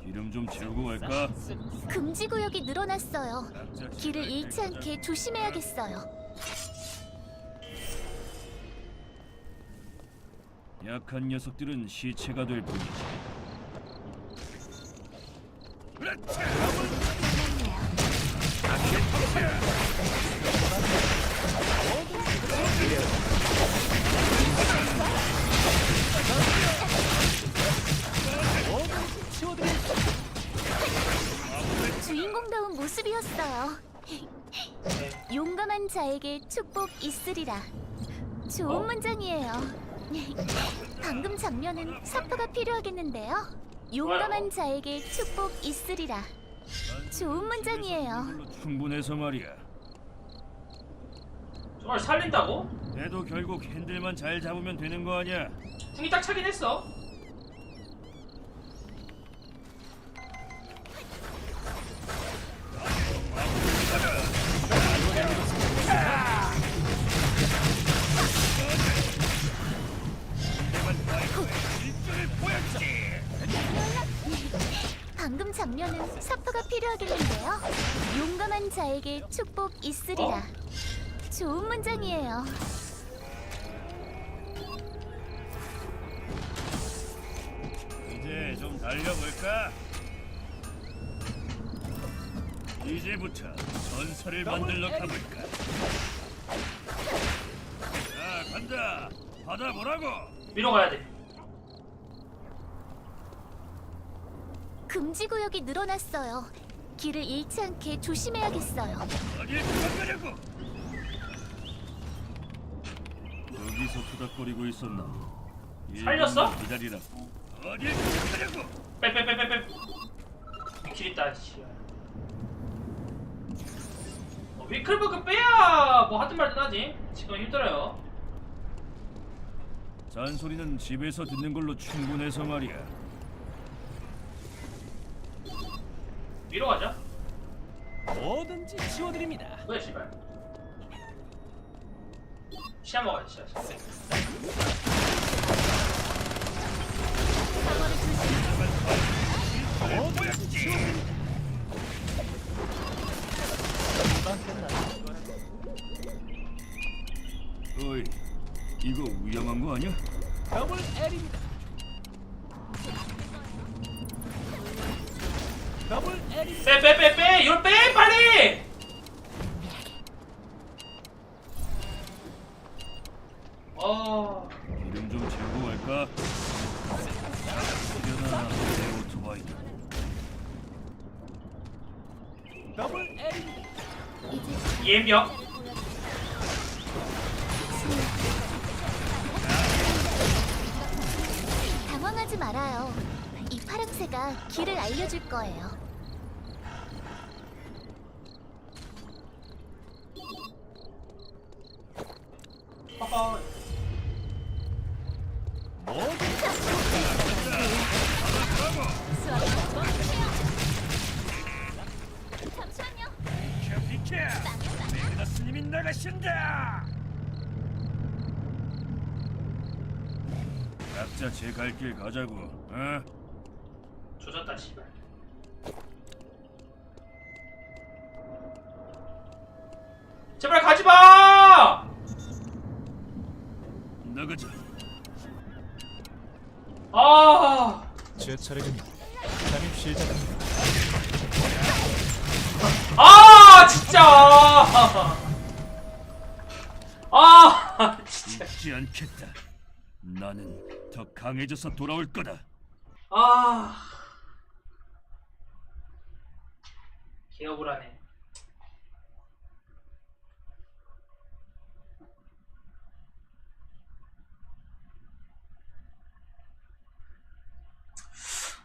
S6: 기름 좀 채우고 갈까?
S2: 금지 구역이 늘어났어요. 길을 잃지 않게 조심해야겠어요.
S6: 약한 녀석들은 시체가 될 뿐이지.
S2: 주인공다운 모습이었어요. 용감한 자에게 축복 있으리라. 좋은 문장이에요. 방금 장면은 사포가 필요하겠는데요. 용감한 자에게 축복 있으리라. 좋은 문장이에요.
S6: 충분해서 말이야.
S1: 저걸 살린다고?
S6: 내도 결국 핸들만 잘 잡으면 되는 거 아니야?
S1: 궁이 딱 차긴 했어.
S2: 방금 장면은 사포가 필요하겠는데요. 용감한 자에게 축복 있으리라. 좋은 문장이에요.
S6: 이제 좀 달려볼까? 이제부터 전설을 만들러 가볼까? 자, 간다. 받아보라고.
S1: 위로 가야 돼.
S2: 금지 구역이 늘어났어요. 길을 잃지 않게 조심해야겠어요.
S6: 어딜 도망가려고? 여기서 투닥거리고 있었나?
S1: 살렸어?
S6: 1분만 기다리라고. 어딜 도망가려고?
S1: 빼빼빼빼빼. 길 있다. 씨. 위클버그 빼야 뭐 하든 말든 하지. 지금 힘들어요.
S6: 잔소리는 집에서 듣는 걸로 충분해서 말이야.
S1: 위로 가자.
S8: 뭐든지 치워드립니다.
S1: 뭐야 씨발. 시야 먹어야 돼. 시야.
S8: 뭐든지 치워드립니다.
S6: 어이, 이거 위험한 거 아니야?
S8: 더블 L입니다. 더블 L입니다.
S1: 빼빼빼빼. 이걸 빼 빨리.
S6: 기름 좀 채우고 갈까? 이려나 내 오토바이다.
S8: 더블 L입니다.
S1: 이엠병.
S2: 말아요. 이 파랑새가 길을 알려줄 거예요.
S1: 빠빠.
S2: 잠시만요.
S6: 비켜! 메그다 스님이 나가신다! 각자 제 갈 길 가자고. 어?
S1: 조졌다 씨발. 제발 가지마!
S6: 나가자.
S1: 아
S8: 제 차례입니다. 잠입 시작합니다.
S1: 진짜! 진짜.
S6: 죽지 않겠다. 나는 더 강해져서 돌아올 거다.
S1: 개억울하네.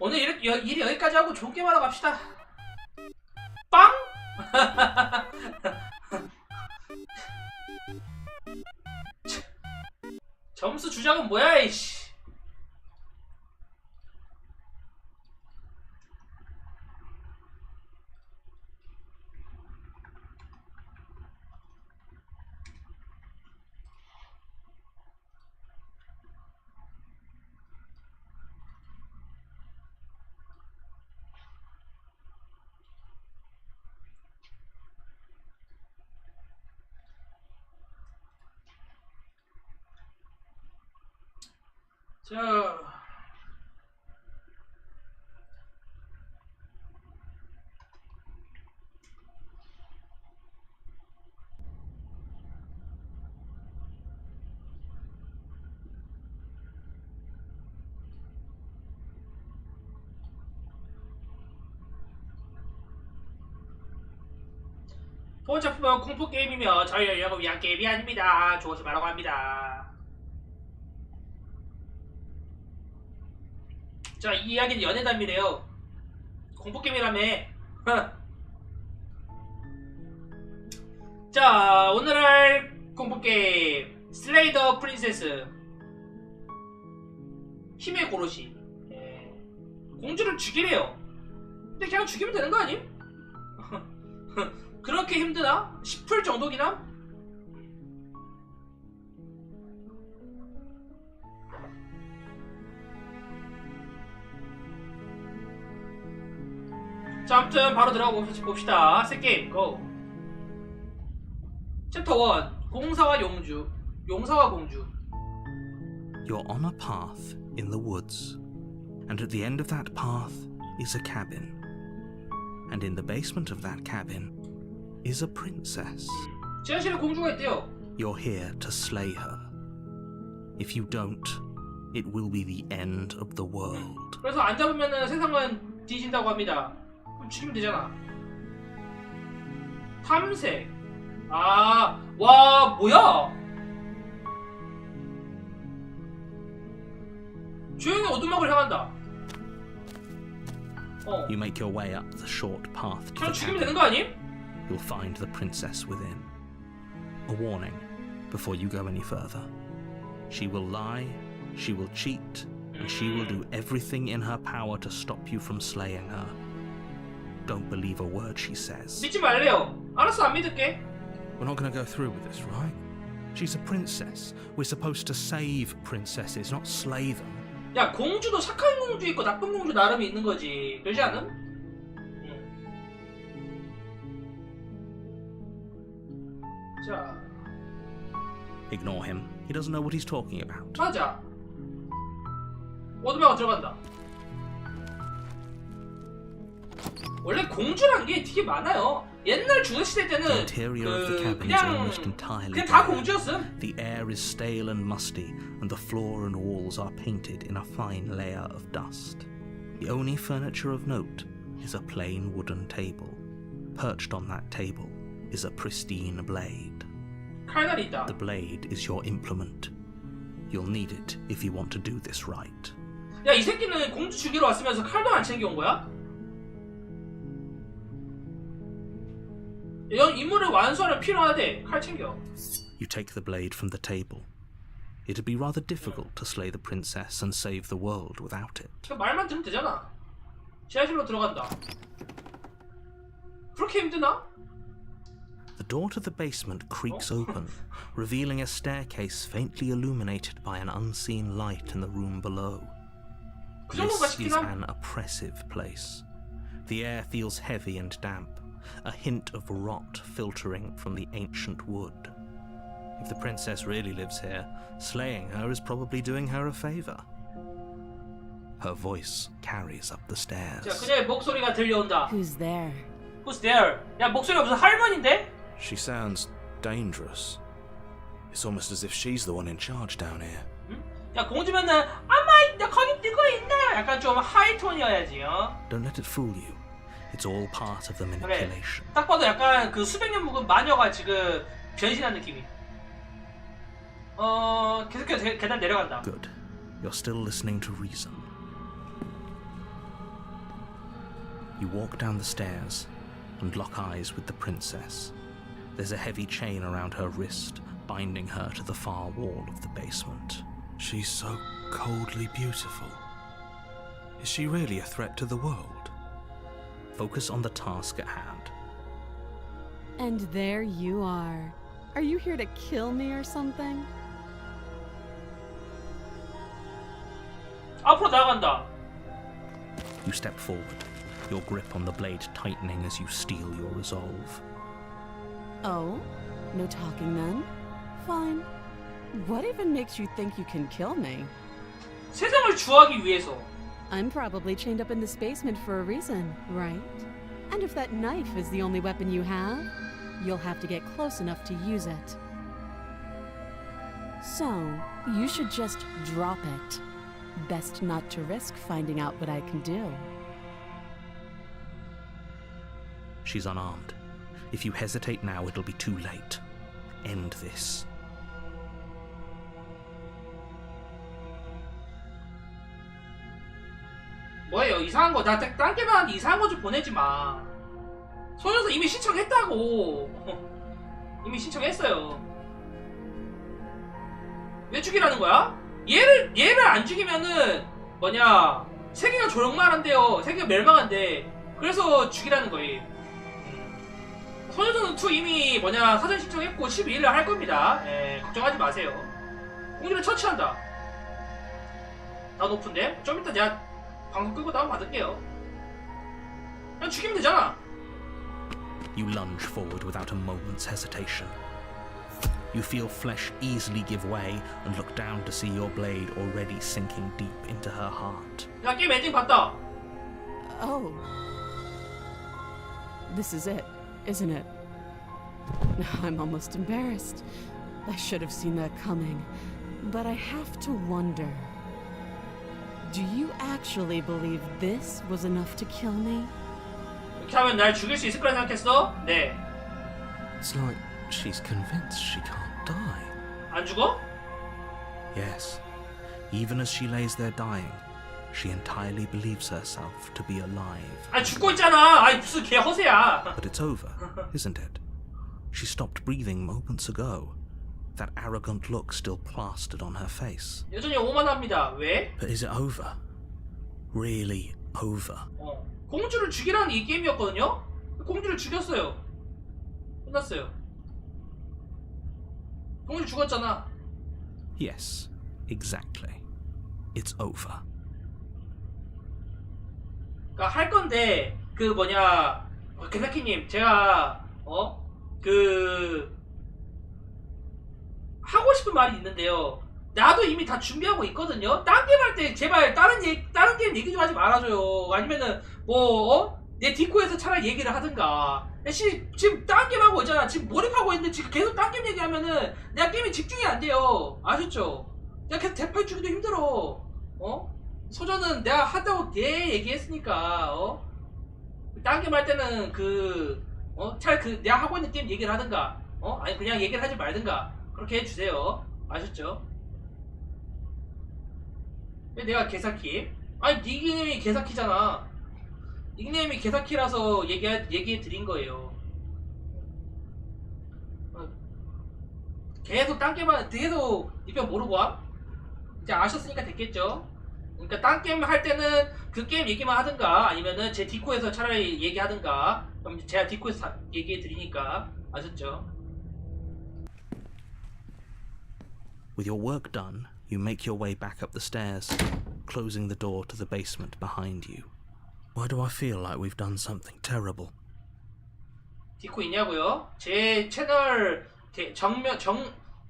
S1: 오늘 일이 여기까지 하고 좋은 게임 하러 갑시다. 빵! 점수 주작은 뭐야 이씨. 자, 본 작품은 공포 게임이며 저희 여러분을 위한 게임이 아닙니다. 조심하라고 합니다. 자, 이 이야기는 연애담이래요. 공포게임이라며. 자, 오늘 할 공포게임 슬레이 더 프린세스. 힘의 고로시. 공주를 죽이래요. 근데 그냥 죽이면 되는 거 아님? 그렇게 힘드나? 10풀 정도기나? 자, 아무튼 바로 들어가 봅시다. 새 게임 고. 챕터 1 공사와 용주. 용사와 공주.
S9: You're on a path in the woods, and at the end of that path is a cabin. And in the basement of that cabin is a princess.
S1: 지하실에 공주가 있대요.
S9: You're here to slay her. If you don't, it will be the end of the world.
S1: 그래서 안 잡으면은 세상은 뒤진다고 합니다. 그럼 죽이면 되잖아. 탐색. 와, 뭐야? 조용히 오두막을 향한다.
S9: You make your way up the short path to
S1: 그냥
S9: the
S1: 죽이면
S9: cabin.
S1: 되는 거 아님?
S9: You'll find the princess within. A warning before you go any further. She will lie, she will cheat, and she will do everything in her power to stop you from slaying her. Don't believe a word she says.
S1: 믿지 말래요. 알았어, 안 믿을게.
S9: We're not going to go through with this, right? She's a princess. We're supposed to save princesses, not slay them.
S1: 야, 공주도 착한 공주 있고 나쁜 공주 나름이 있는 거지. 그러지 않음? 자,
S9: Ignore him. He doesn't know what he's talking about.
S1: 맞아. 오두막으로 들어간다. 원래 공주란 게 되게 많아요. 옛날 중세시대
S9: The
S1: 때는
S9: interior of the cabin is almost entirely
S1: 그냥 다
S9: bare.
S1: 공주였음.
S9: The air is stale and musty, and the floor and walls are painted in a fine layer of dust. The only furniture of note is a plain wooden table. Perched on that table is a pristine blade.
S1: 칼날이 있다.
S9: The blade is your implement. You'll need it if you want to do this right.
S1: 야, 이 새끼는 공주 죽이러 왔으면서 칼도 안 챙겨온 거야? 이런 임무를 완수하려 필요하대. 칼 챙겨.
S9: You take the blade from the table. It'd be rather difficult to slay the princess and save the world without it.
S1: 그 말만 들으면 되잖아. 지하실로 들어간다. 그렇게 힘드나?
S9: The door to the basement creaks open, revealing a staircase faintly illuminated by an unseen light in the room below.
S1: 그 정도가
S9: This
S1: 싶긴
S9: is
S1: 함.
S9: an oppressive place. The air feels heavy and damp, a hint of rot filtering from the ancient wood. If the princess really lives here, slaying her is probably doing her a favor. Her voice carries up the stairs.
S1: 자, 그녀의 목소리가 들려온다.
S4: Who's there?
S1: Who's there? 야, 목소리가 무슨 할머니인데?
S10: She sounds dangerous. It's almost as if she's the one in charge down here.
S1: 응? 야, 공주면은 아마 나 거기 누구 있나? 약간 좀 하이톤이어야지.
S9: Don't let it fool you. It's all part of the
S1: 그래.
S9: manipulation.
S1: 딱 봐도 약간 그 수백 년 묵은 마녀가 지금 변신한 느낌이. 계속해서 계단 내려간다.
S9: Good. You're still listening to reason. You walk down the stairs and lock eyes with the princess. There's a heavy chain around her wrist, binding her to the far wall of the basement.
S10: She's so coldly beautiful. Is she really a threat to the world?
S9: Focus on the task at hand.
S11: And there you are. Are you here to kill me or something?
S1: 앞으로 나간다.
S9: You step forward, your grip on the blade tightening as you steel your resolve.
S11: Oh? No talking then? Fine. What even makes you think you can kill me?
S1: 세상을 주하기 위해서.
S11: I'm probably chained up in this basement for a reason, right? And if that knife is the only weapon you have, you'll have to get close enough to use it. So, you should just drop it. Best not to risk finding out what I can do.
S9: She's unarmed. If you hesitate now, it'll be too late. End this.
S1: 뭐예요? 이상한 거. 나 딴 게만 하는데 이상한 거 좀 보내지 마. 소녀서 이미 신청했다고. 이미 신청했어요. 왜 죽이라는 거야? 얘를 안 죽이면은 뭐냐, 세계가 조롱만한데요. 세계가 멸망한대. 그래서 죽이라는 거예요. 소녀전 2 이미 뭐냐 사전 신청했고 12일날 할 겁니다. 걱정하지 마세요. 공주를 처치한다. 나 높은데? 좀 이따 내가 방송 끄고 다운 받을게요. 그냥 죽이면 되잖아.
S9: You lunge forward without a moment's hesitation. You feel flesh easily give way and look down to see your blade already sinking deep into her heart.
S1: 야, 게임 엔딩 봤다.
S11: Oh. This is it, isn't it? I'm almost embarrassed. I should have seen that coming. But I have to wonder. Do you actually believe this was enough to kill me?
S1: 이렇게 하면 날 죽일 수 있을 거라 생각했어? 네.
S10: It's like she's convinced she can't die.
S1: 안 죽어?
S9: Yes, even as she lays there dying, she entirely believes herself to be alive.
S1: 아, 죽고 있잖아. 아이, 무슨 개 허세야.
S9: But it's over, isn't it? She stopped breathing moments ago. That arrogant look still plastered on her face.
S1: 여전히 오만합니다. 왜?
S9: But is it over? Really over?
S1: 공주를 죽이라는 이 게임이었거든요? 공주를 죽였어요. 끝났어요. 공주 죽었잖아.
S9: Yes, exactly. It's over.
S1: 그러니까 할 건데 그 뭐냐, 개사키님, 제가 하고 싶은 말이 있는데요. 나도 이미 다 준비하고 있거든요. 딴 게임 할 때 제발 다른 게임 얘기 좀 하지 말아줘요. 아니면은 내 디코에서 차라리 얘기를 하든가. 지금 딴 게임 하고 있잖아. 지금 몰입하고 있는데 지금 계속 딴 게임 얘기하면은 내가 게임에 집중이 안 돼요. 아셨죠? 내가 계속 대파이 주기도 힘들어. 소전은 내가 한다고 얘기했으니까. 딴 게임 할 때는 차라리 내가 하고 있는 게임 얘기를 하든가. 아니 그냥 얘기를 하지 말든가. 그렇게 해주세요. 아셨죠? 왜 내가 개사키? 아니 닉네임이 개사키잖아. 닉네임이 개사키라서 얘기해 드린 거예요. 계속 딴 게임만 계속 이편 모르고 와? 이제 아셨으니까 됐겠죠? 그러니까 딴 게임 할 때는 그 게임 얘기만 하든가 아니면은 제 디코에서 차라리 얘기하든가. 그럼 제가 디코에서 얘기해 드리니까 아셨죠?
S9: With your work done, you make your way back up the stairs, closing the door to the basement behind you. Why do I feel like we've done something terrible?
S1: 디코 있냐고요? 제 채널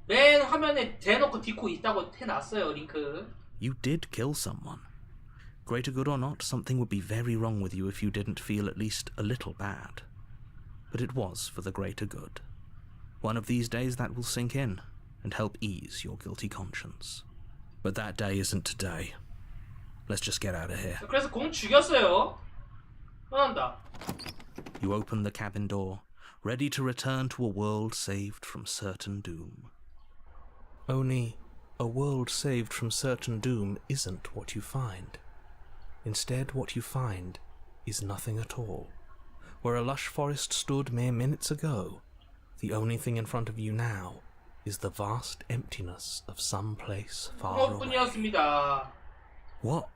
S1: 맨 화면에 대놓고 디코 있다고 해놨어요. 링크.
S9: You did kill someone. Greater good or not, something would be very wrong with you if you didn't feel at least a little bad. But it was for the greater good. One of these days that will sink in and help ease your guilty conscience. But that day isn't today. Let's just get out of here.
S1: 그래서 공 죽였어요. 편한다.
S9: You open the cabin door, ready to return to a world saved from certain doom. Only, a world saved from certain doom isn't what you find. Instead, what you find is nothing at all. Where a lush forest stood mere minutes ago, the only thing in front of you now is the vast emptiness of some place far away.
S1: 뿐이었습니다.
S9: What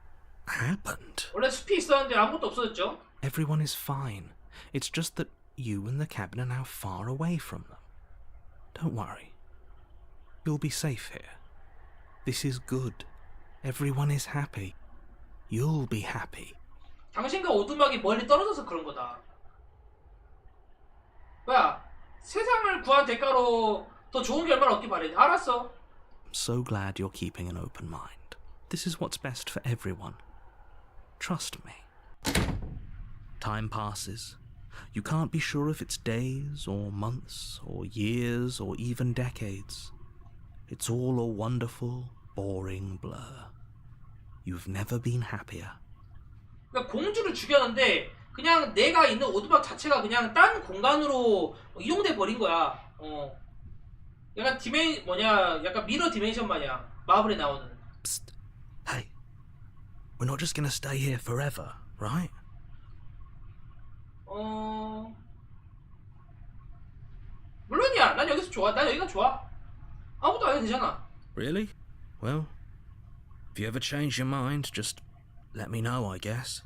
S9: happened?
S1: 원래 숲이 있었는데 아무것도 없어졌죠?
S9: Everyone is fine. It's just that you and the cabin are now far away from them. Don't worry. You'll be safe here. This is good. Everyone is happy. You'll be happy.
S1: 당신과 오두막이 멀리 떨어져서 그런 거다. 뭐야? 세상을 구한 대가로 더 좋은 결말 얻기 바래. 알았어.
S9: I'm so glad you're keeping an open mind. This is what's best for everyone. Trust me. Time passes. You can't be sure if it's days or months or years or even decades. It's all a wonderful, boring blur. You've never been happier.
S1: 그러니까 공주를 죽였는데 그냥 내가 있는 오두막 자체가 그냥 딴 공간으로 이동돼 버린 거야. 약간 약간 미러 디멘션 마냥 마블에 나오는.
S9: Psst. Hey. We're not just gonna stay here forever, right?
S1: 물론이야. 난 여기서 좋아. 난 여기가 좋아. 아무것도 안 해도 되잖아.
S9: Really? Well, if you ever change your mind, just let me know, I guess.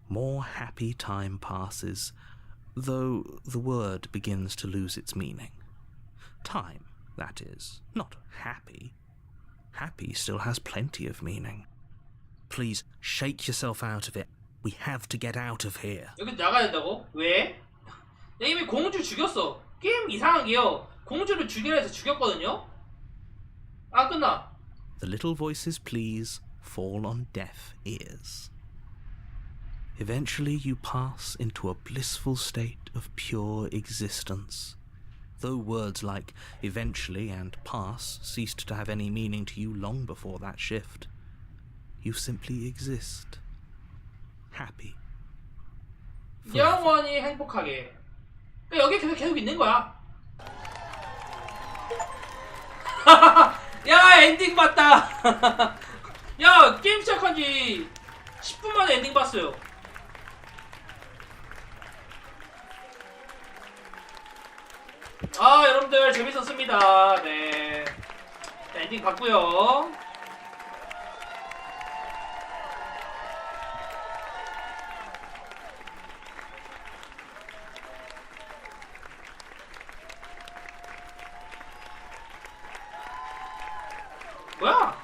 S9: More happy time passes, though the word begins to lose its meaning. Time, that is, not happy. Happy still has plenty of meaning. Please, shake yourself out of it. We have to get out of here.
S1: 여기 나가야 된다고? 왜? 내가 이미 공주 죽였어. 게임 이상한 게요. 공주를 죽이라 해서 죽였거든요? 안 끝나.
S9: The little voices, please, fall on deaf ears. Eventually you pass into a blissful state of pure existence. Though words like eventually and pass ceased to have any meaning to you long before that shift, you simply exist. Happy.
S1: 영원히 행복하게. 그러니까 여기 계속 있는 거야. 야, 엔딩 봤다. 야, 게임 시작한 지 10분 만에 엔딩 봤어요. 아, 여러분들 재밌었습니다. 네. 자, 엔딩 봤고요. 뭐야?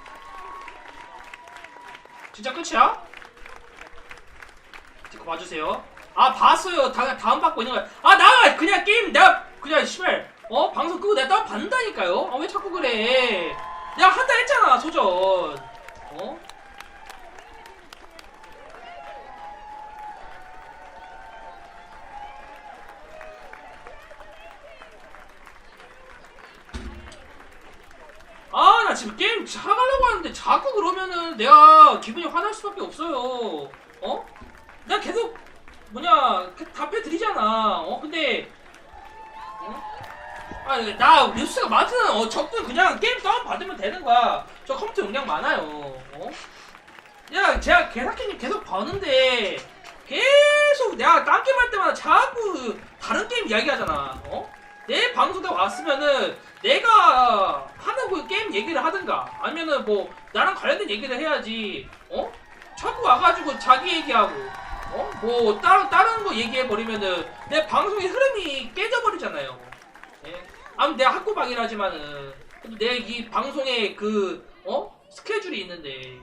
S1: 진짜 끝이야? 이거 봐주세요. 아, 봤어요. 다음 받고 있는 거야. 아, 나 그냥 게임 내가 그냥 씨발 방송 끄고 내가 다운 받는다니까요. 아, 왜 자꾸 그래? 내가 한다 했잖아, 소전. 아, 나 지금 게임 하려고 하는데 자꾸 그러면은 내가 기분이 화날 수밖에 없어요. 내가 계속 답해드리잖아. 근데 나 뉴스가 많잖아. 적든 그냥 게임 다운 받으면 되는 거야. 저 컴퓨터 용량 많아요. 야, 그냥 제가 개사키님 계속 봤는데 계속 내가 딴 게임 할 때마다 자꾸 다른 게임 이야기하잖아. 어? 내 방송에 왔으면은 내가 하는 그 게임 얘기를 하든가 아니면은 뭐 나랑 관련된 얘기를 해야지. 어? 자꾸 와가지고 자기 얘기하고 어? 뭐 다른 거 얘기해버리면은 내 방송의 흐름이 깨져버리잖아요. 예? 아무튼 내가 학구방이라지만은 내 이 방송에 그 스케줄이 있는데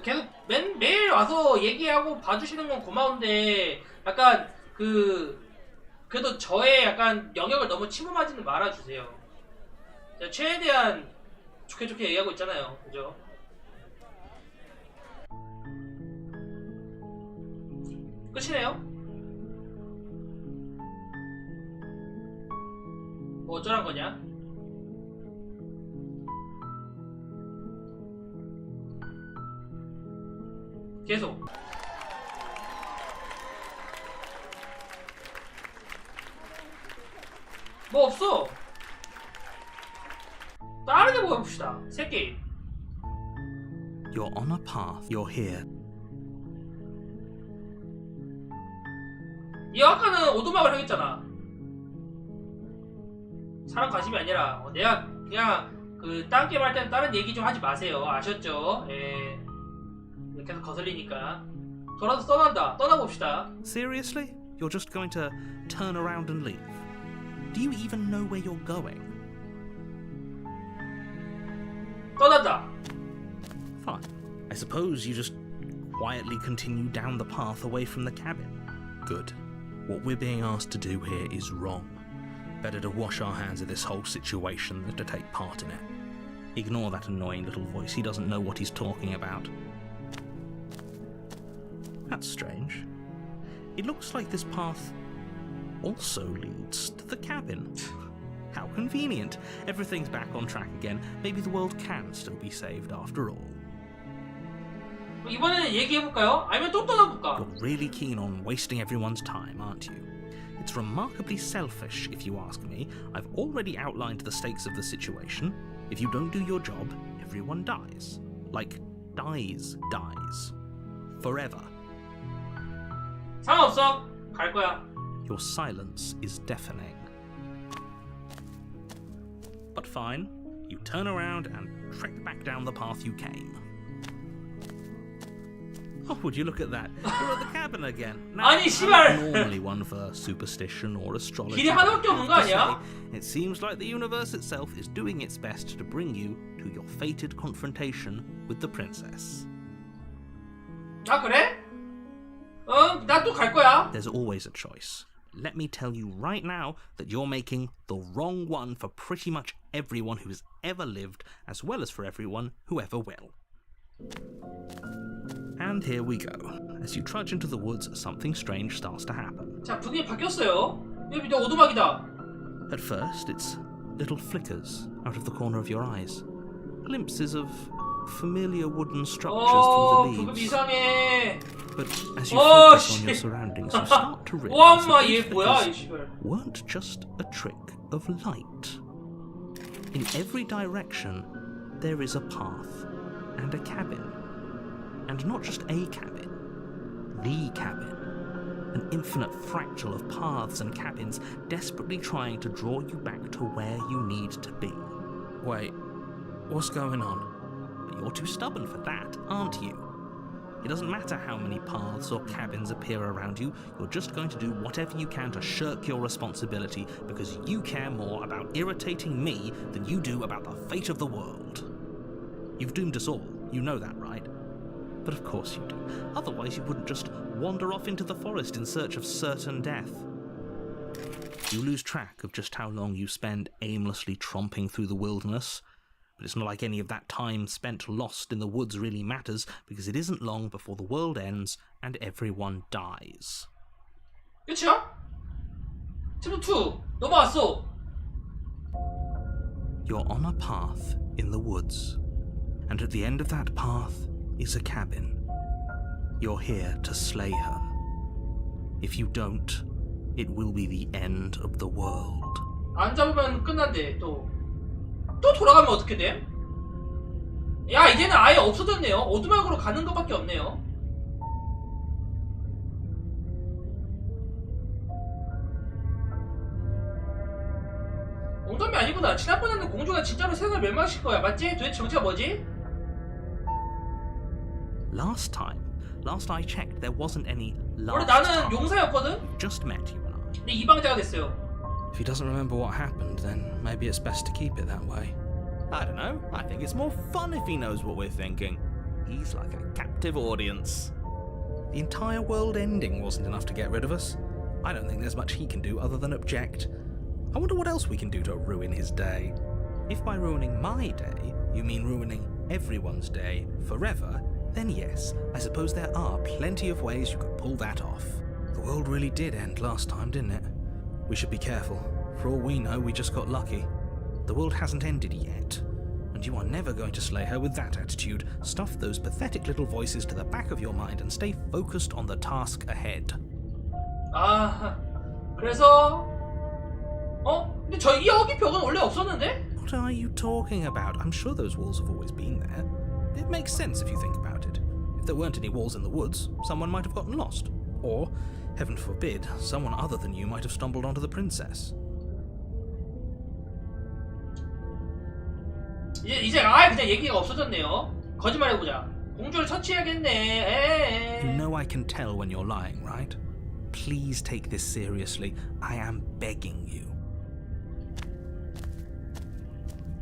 S1: 계속 매일 와서 얘기하고 봐주시는 건 고마운데 약간 그래도 저의 약간 영역을 너무 침범하지는 말아주세요. 제가 최대한 좋게 얘기하고 있잖아요. 그죠? 끝이네요? 뭐 어쩌란 거냐? 계속 뭐 없어. 다른 데 뭐 해봅시다. 새 게임.
S9: You're on a path. You're here.
S1: 이 아까는 오두막을 하겠잖아. 사람 관심이 아니라 내가 그냥 그 딴 게임 할 때는 다른 얘기 좀 하지 마세요. 아셨죠? 예. 계속 거슬리니까. 돌아서 떠나봅시다.
S9: Seriously? You're just going to turn around and leave? Do you even know where you're going?
S1: 떠난다.
S9: Fine. I suppose you just quietly continue down the path away from the cabin. Good. What we're being asked to do here is wrong. Better to wash our hands of this whole situation than to take part in it. Ignore that annoying little voice. He doesn't know what he's talking about. That's strange. It looks like this path also leads to the cabin. How convenient. Everything's back on track again. Maybe the world can still be saved after all.
S1: 이번에는 얘기해볼까요? 아니면 또 떠나볼까?
S9: You're really keen on wasting everyone's time, aren't you? It's remarkably selfish, if you ask me. I've already outlined the stakes of the situation. If you don't do your job, everyone dies. Like, dies. Forever.
S1: 상관없어. 갈 거야.
S9: Your silence is deafening. But fine, you turn around and trek back down the path you came. Oh, would you look at that? You're at the cabin again. Now,
S1: 아니,
S9: I'm
S1: 씨발.
S9: not normally one for superstition or astrology.
S1: 길이 하나밖에 없는 거
S9: I have to
S1: 아니야?
S9: say, it seems like the universe itself is doing its best to bring you to your fated confrontation with the princess.
S1: 아 그래? 나 또 갈 거야.
S9: There's always a choice. Let me tell you right now that you're making the wrong one for pretty much everyone who has ever lived, as well as for everyone who ever will. And here we go. As you trudge into the woods, something strange starts to happen.
S1: 자, 분위기 바뀌었어요. 여기 오두막이다.
S9: At first, it's little flickers out of the corner of your eyes. Glimpses of familiar wooden structures through the
S1: 부금
S9: leaves.
S1: 이상해.
S9: But as you focus on your surroundings, you start to realize
S1: 엄마
S9: that
S1: 얘
S9: these
S1: 뭐야 이
S9: flickers
S1: 씨발.
S9: weren't just a trick of light. In every direction, there is a path and a cabin. And not just a cabin, the cabin. An infinite fractal of paths and cabins desperately trying to draw you back to where you need to be. Wait, what's going on? But you're too stubborn for that, aren't you? It doesn't matter how many paths or cabins appear around you, you're just going to do whatever you can to shirk your responsibility because you care more about irritating me than you do about the fate of the world. You've doomed us all, you know that, right? But of course you do. Otherwise you wouldn't just wander off into the forest in search of certain death. You lose track of just how long you spend aimlessly tromping through the wilderness. But it's not like any of that time spent lost in the woods really matters, because it isn't long before the world ends and everyone dies.
S1: 끝이야? 챕터 2 넘어왔어.
S9: You're on a path in the woods, and at the end of that path is a cabin. You're here to slay her. If you don't, it will be the end of the world.
S1: 안 잡으면 끝난대 또. 또 돌아가면 어떻게 돼? 야, 이제는 아예 없어졌네요. 오두막으로 가는 것밖에 없네요. 농담이 아니구나. 지난번에는 공주가 진짜로 세상을 멸망시킨 거야. 맞지? 도대체 정체가 뭐지?
S9: Last I checked, there wasn't any
S1: 원래
S9: last
S1: 나는
S9: time.
S1: 용사였거든?
S9: We just met, you and I.
S1: 근데 이방자가 됐어요.
S10: If he doesn't remember what happened, then maybe it's best to keep it that way.
S9: I don't know. I think it's more fun if he knows what we're thinking. He's like a captive audience. The entire world ending wasn't enough to get rid of us. I don't think there's much he can do other than object. I wonder what else we can do to ruin his day. If by ruining my day, you mean ruining everyone's day forever, then yes, I suppose there are plenty of ways you could pull that off.
S10: The world really did end last time, didn't it? We should be careful. For all we know, we just got lucky. The world hasn't ended yet. And you are never going to slay her with that attitude. Stuff those pathetic little voices to the back of your mind and stay focused on the task ahead.
S1: 아, 그래서 근데 여기 벽은 원래 없었는데?
S10: What are you talking about? I'm sure those walls have always been there. It makes sense if you think about it. If there weren't any walls in the woods, someone might have gotten lost. Or, heaven forbid, someone other than you might have stumbled onto the princess.
S1: 이제 아예 그냥 얘기가 없어졌네요. 거짓말해보자. 공주를 처치해야겠네.
S10: You know I can tell when you're lying, right? Please take this seriously. I am begging you.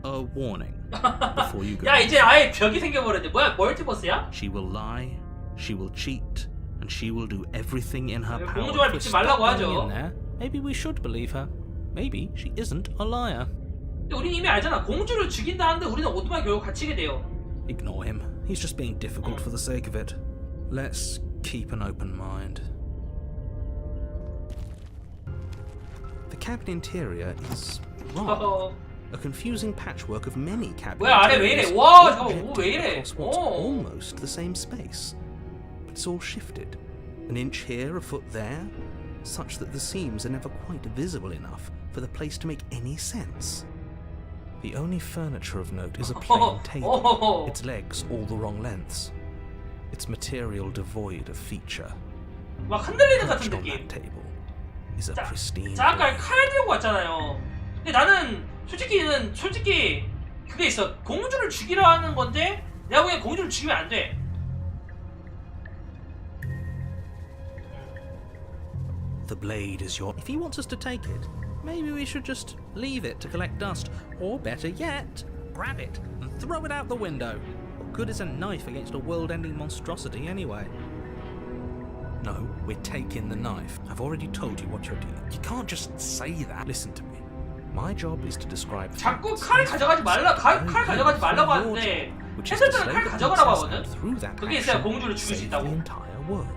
S10: A warning before you go.
S1: 야, 이제 아예 벽이 생겨버렸네. 뭐야, 멀티버스야?
S10: She will lie, she will cheat, and she will do everything in her power
S1: 공주말
S10: to
S1: 믿지
S10: stop
S1: 말라고
S10: going
S1: 하죠.
S10: in there. Maybe we should believe her. Maybe she isn't a liar.
S1: 근데 우린 이미 알잖아. 공주를 죽인다는데 우리는 오두막에 결국 갇히게 돼요.
S10: Ignore him. He's just being difficult for the sake of it. Let's keep an open mind. The cabin interior is wrong. A confusing patchwork of many cabin
S1: 뭐야, 아래 왜
S10: interiors
S1: 이래? 와,
S10: all
S1: 잠깐만,
S10: projected
S1: 왜 이래?
S10: across what's almost the same space. But it's all shifted. An inch here, a foot there, such that the seams are never quite visible enough for the place to make any sense. The only furniture of note is a plain table, its legs all the wrong lengths, its material devoid of feature.
S1: 막 흔들리는 같은
S10: Perched on
S1: 느낌.
S10: that table is a pristine.
S1: 자, 아까 칼 들고 왔잖아요. 근데 나는 솔직히 그게 있어. 공주를 죽이려 하는 건데 내가 보기엔 공주를 죽이면 안 돼.
S10: The blade is your. If he wants us to take it, maybe we should just leave it to collect dust, or better yet, grab it and throw it out the window. What good is a knife against a world-ending monstrosity anyway? No, we're taking the knife. I've already told you what you're doing. You can't just say that. Listen to me. My job is to describe.
S1: 자꾸 칼 가져가지 말라. 칼 가져가지 말라고 하는데 해설자는 칼 가져가라고 하거든. 그게 있어야 공주를 죽일 수 있다고.
S10: The entire world.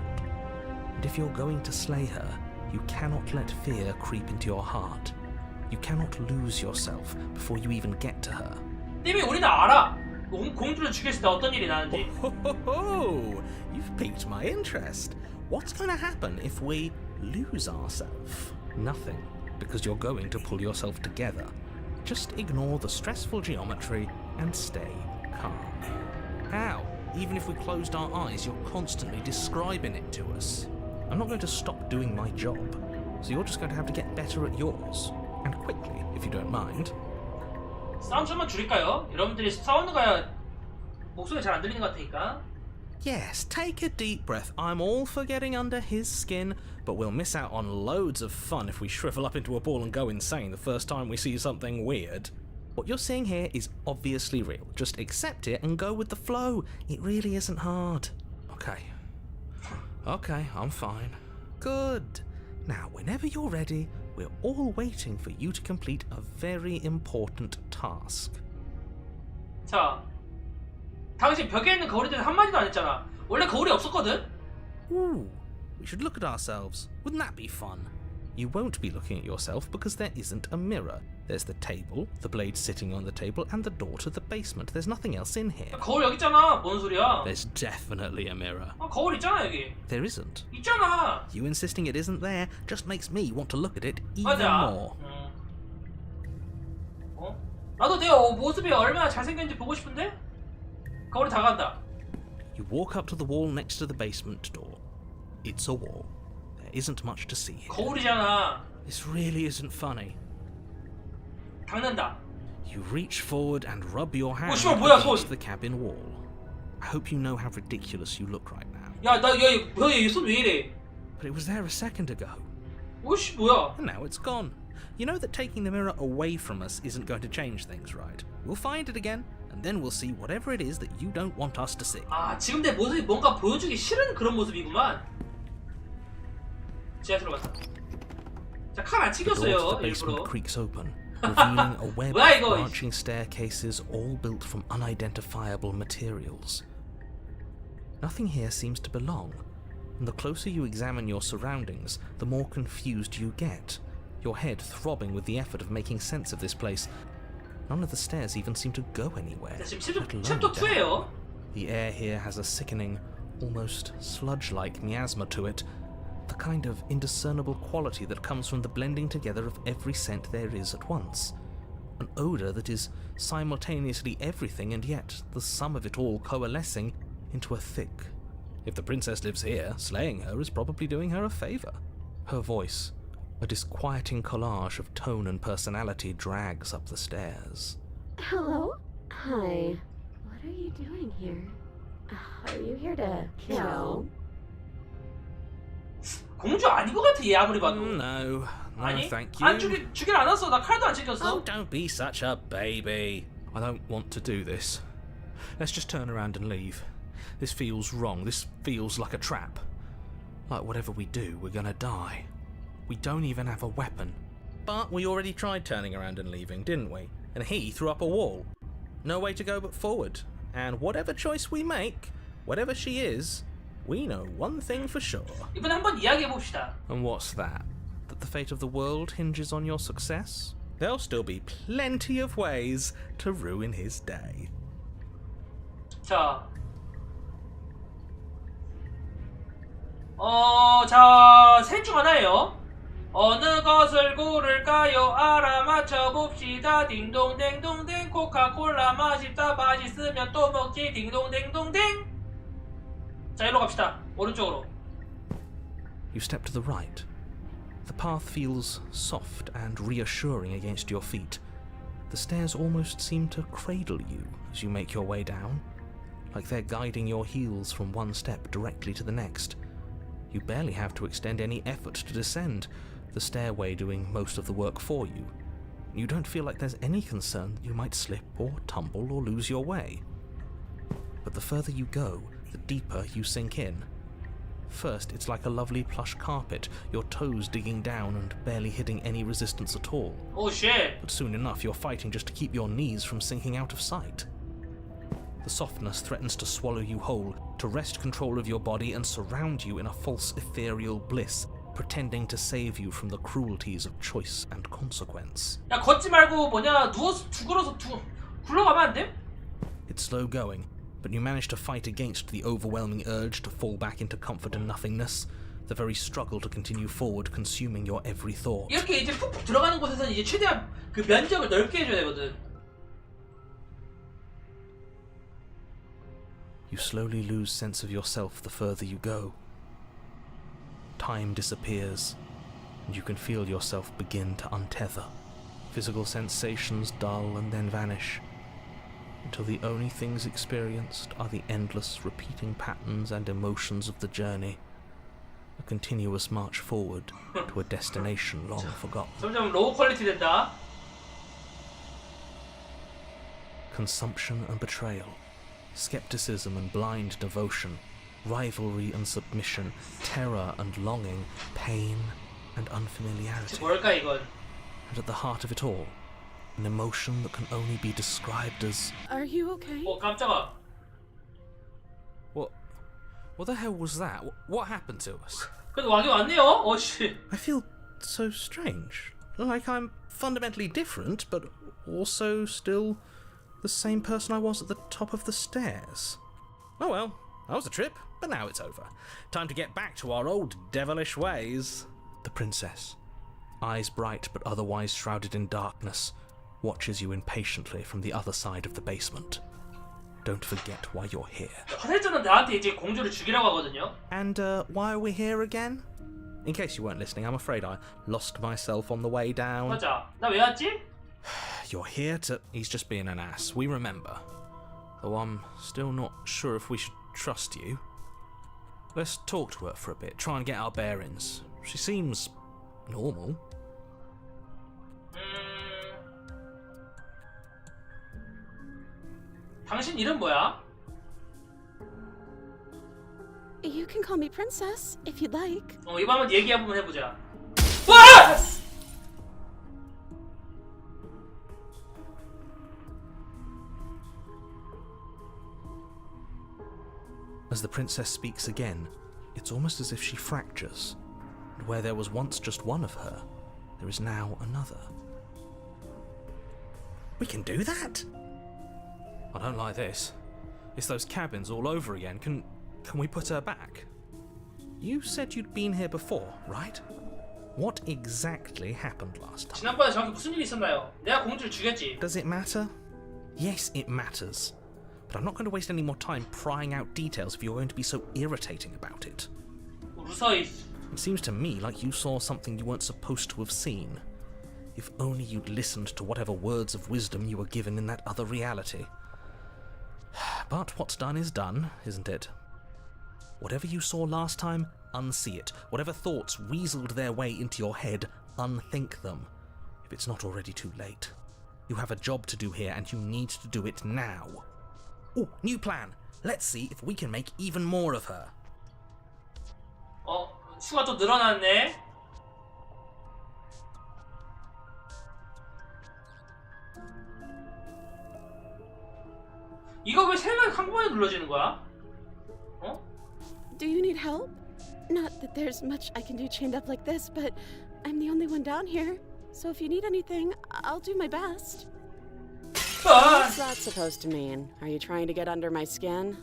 S10: And if you're going to slay her, you cannot let fear creep into your heart. You cannot lose yourself before you even get to her.
S1: 이미 우리는 알아. 공주를 죽였을 때 어떤 일이 나는지.
S10: Oh, you've piqued my interest. What's going to happen if we lose ourselves? Nothing, because you're going to pull yourself together. Just ignore the stressful geometry and stay calm. How? Even if we closed our eyes, you're constantly describing it to us. I'm not going to stop doing my job, so you're just going to have to get better at yours. And quickly, if you don't mind.
S1: 싸움 좀만 줄일까요? 여러분들이 싸우는 거야 목소리 잘 안 들리는 것 같으니까.
S10: Yes, take a deep breath. I'm all for getting under his skin, but we'll miss out on loads of fun if we shrivel up into a ball and go insane the first time we see something weird. What you're seeing here is obviously real. Just accept it and go with the flow. It really isn't hard. Okay, I'm fine. Good. Now, whenever you're ready, we're all waiting for you to complete a very important task.
S1: 자, 당신 벽에 있는 거울에 대해서 한마디도 안 했잖아. 원래 거울이 없었거든?
S10: Ooh, we should look at ourselves. Wouldn't that be fun? You won't be looking at yourself because there isn't a mirror. There's the table, the blade sitting on the table, and the door to the basement. There's nothing else in here.
S1: 거울 여기 있잖아. 뭔 소리야?
S10: There's definitely a mirror.
S1: 거울 있잖아 여기.
S10: There isn't.
S1: 있잖아.
S10: You insisting it isn't there just makes me want to look at it even
S1: 맞아.
S10: more.
S1: 나도 내 모습이 얼마나 잘생겼는지 보고 싶은데? 거울이 다가간다.
S10: You walk up to the wall next to the basement door. It's a wall. There isn't much to see here.
S1: 거울이잖아.
S10: This really isn't funny.
S1: 닦는다.
S10: You reach forward and rub your hand
S1: 씨발, 뭐야,
S10: against
S1: 손.
S10: the cabin wall. I hope you know how ridiculous you look right now.
S1: 야, 얘 손 왜 이래?
S10: But it was there a second ago,
S1: 오씨, 뭐야?
S10: and now it's gone. You know that taking the mirror away from us isn't going to change things, right? We'll find it again, and then we'll see whatever it is that you don't want us to see.
S1: 아, 지금 내 모습이 뭔가 보여주기 싫은 그런 모습이구만. 지하 들어갔다. 자, 칼 안
S10: The door to the
S1: 챙겼어요,
S10: basement
S1: 일부러.
S10: creaks open, revealing a web
S1: 뭐야,
S10: of
S1: 이거?
S10: branching staircases all built from unidentifiable materials. Nothing here seems to belong, and the closer you examine your surroundings, the more confused you get, your head throbbing with the effort of making sense of this place. None of the stairs even seem to go anywhere.
S1: 자, 지금
S10: let alone
S1: 챕터
S10: down.
S1: 2예요.
S10: The air here has a sickening, almost sludge-like miasma to it, the kind of indiscernible quality that comes from the blending together of every scent there is at once. An odour that is simultaneously everything and yet the sum of it all coalescing into a thick. If the princess lives here, slaying her is probably doing her a favour. Her voice, a disquieting collage of tone and personality, drags up the stairs.
S7: Hello? Hi. What are you doing here? Are you here to kill?
S1: 공주 아닌 것 같아, 얘 아무리 봐도.
S10: No,
S1: 아니?
S10: thank
S1: 안
S10: you.
S1: 주길 않았어. 나 칼도 안 챙겼어.
S10: Oh, don't be such a baby. I don't want to do this. Let's just turn around and leave. This feels wrong. This feels like a trap. Like whatever we do, we're gonna die. We don't even have a weapon. But we already tried turning around and leaving, didn't we? And he threw up a wall. No way to go but forward. And whatever choice we make, whatever she is, we know one thing for sure.
S1: 이번에 한번 이야기해 봅시다.
S10: And what's that? That the fate of the world hinges on your success? There'll still be plenty of ways to ruin his day.
S1: 자, 자, 셋 중 하나예요. 어느 것을 고를까요? 알아맞혀 봅시다. 딩동댕동댕. 코카콜라 맛있다. 맛있으면 또 먹지. 딩동댕동댕. 자, 일로 갑시다. 오른쪽으로.
S10: You step to the right. The path feels soft and reassuring against your feet. The stairs almost seem to cradle you as you make your way down, like they're guiding your heels from one step directly to the next. You barely have to extend any effort to descend, the stairway doing most of the work for you. You don't feel like there's any concern that you might slip or tumble or lose your way. But the further you go, the deeper you sink in. First, it's like a lovely plush carpet, your toes digging down and barely hitting any resistance at all.
S1: Oh shit.
S10: But soon enough, you're fighting just to keep your knees from sinking out of sight. The softness threatens to swallow you whole, to wrest control of your body and surround you in a false ethereal bliss, pretending to save you from the cruelties of choice and consequence.
S1: 야, 걷지 말고 누워서 굴러가면 안 돼?
S10: It's slow going, but you manage to fight against the overwhelming urge to fall back into comfort and nothingness, the very struggle to continue forward consuming your every thought.
S1: 이렇게 이제 푹푹 들어가는 곳에서는 이제 최대한 그 면적을 넓게 해줘야 되거든.
S10: You slowly lose sense of yourself the further you go. Time disappears, and you can feel yourself begin to untether. Physical sensations dull and then vanish, until the only things experienced are the endless repeating patterns and emotions of the journey, a continuous march forward to a destination long forgotten.
S1: 점점 로우 퀄리티 된다.
S10: Consumption and betrayal, skepticism and blind devotion, rivalry and submission, terror and longing, pain and unfamiliarity.
S1: 뭘까 이건?
S10: And at the heart of it all, an emotion that can only be described as...
S11: Are you okay?
S1: 깜짝아.
S10: What the hell was that? What happened to us?
S1: 그래도 왕이 왔네요. 씨.
S10: I feel so strange. Like I'm fundamentally different, but also still the same person I was at the top of the stairs. Oh well, that was a trip, but now it's over. Time to get back to our old devilish ways. The princess, eyes bright but otherwise shrouded in darkness, watches you impatiently from the other side of the basement. Don't forget why you're here.
S1: 화살자는 나한테 이제 공주를 죽이라고 하거든요.
S10: And why are we here again? In case you weren't listening, I'm afraid I lost myself on the way down.
S1: 맞아. 나 왜 왔지?
S10: You're here to... He's just being an ass. We remember. Though I'm still not sure if we should trust you. Let's talk to her for a bit, try and get our bearings. She seems normal.
S1: 당신 이름 뭐야?
S11: You can call me Princess if you'd like.
S1: 이거 한번 얘기 한번 해보자. 와!
S10: As the princess speaks again, it's almost as if she fractures, and where there was once just one of her, there is now another. We can do that? I don't like this. It's those cabins all over again. Can we put her back? You said you'd been here before, right? What exactly happened last time?
S1: 지난번에 정확히 무슨 일이 있었나요? 내가 공주를 죽였지.
S10: Does it matter? Yes, it matters. But I'm not going to waste any more time prying out details if you're going to be so irritating about it.
S1: 무서이.
S10: It seems to me like you saw something you weren't supposed to have seen. If only you'd listened to whatever words of wisdom you were given in that other reality. But what's done is done, isn't it? Whatever you saw last time, unsee it. Whatever thoughts weaseled their way into your head, unthink them. If it's not already too late. You have a job to do here, and you need to do it now. Oh, new plan. Let's see if we can make even more of her.
S1: 수가 또 늘어났네. 이거 왜 세 번 한번에 눌러지는 거야?
S11: Do you need help? Not that there's much I can do chained up like this, but I'm the only one down here. So if you need anything, I'll do my best.
S12: What's that supposed to mean? Are you trying to get under my skin?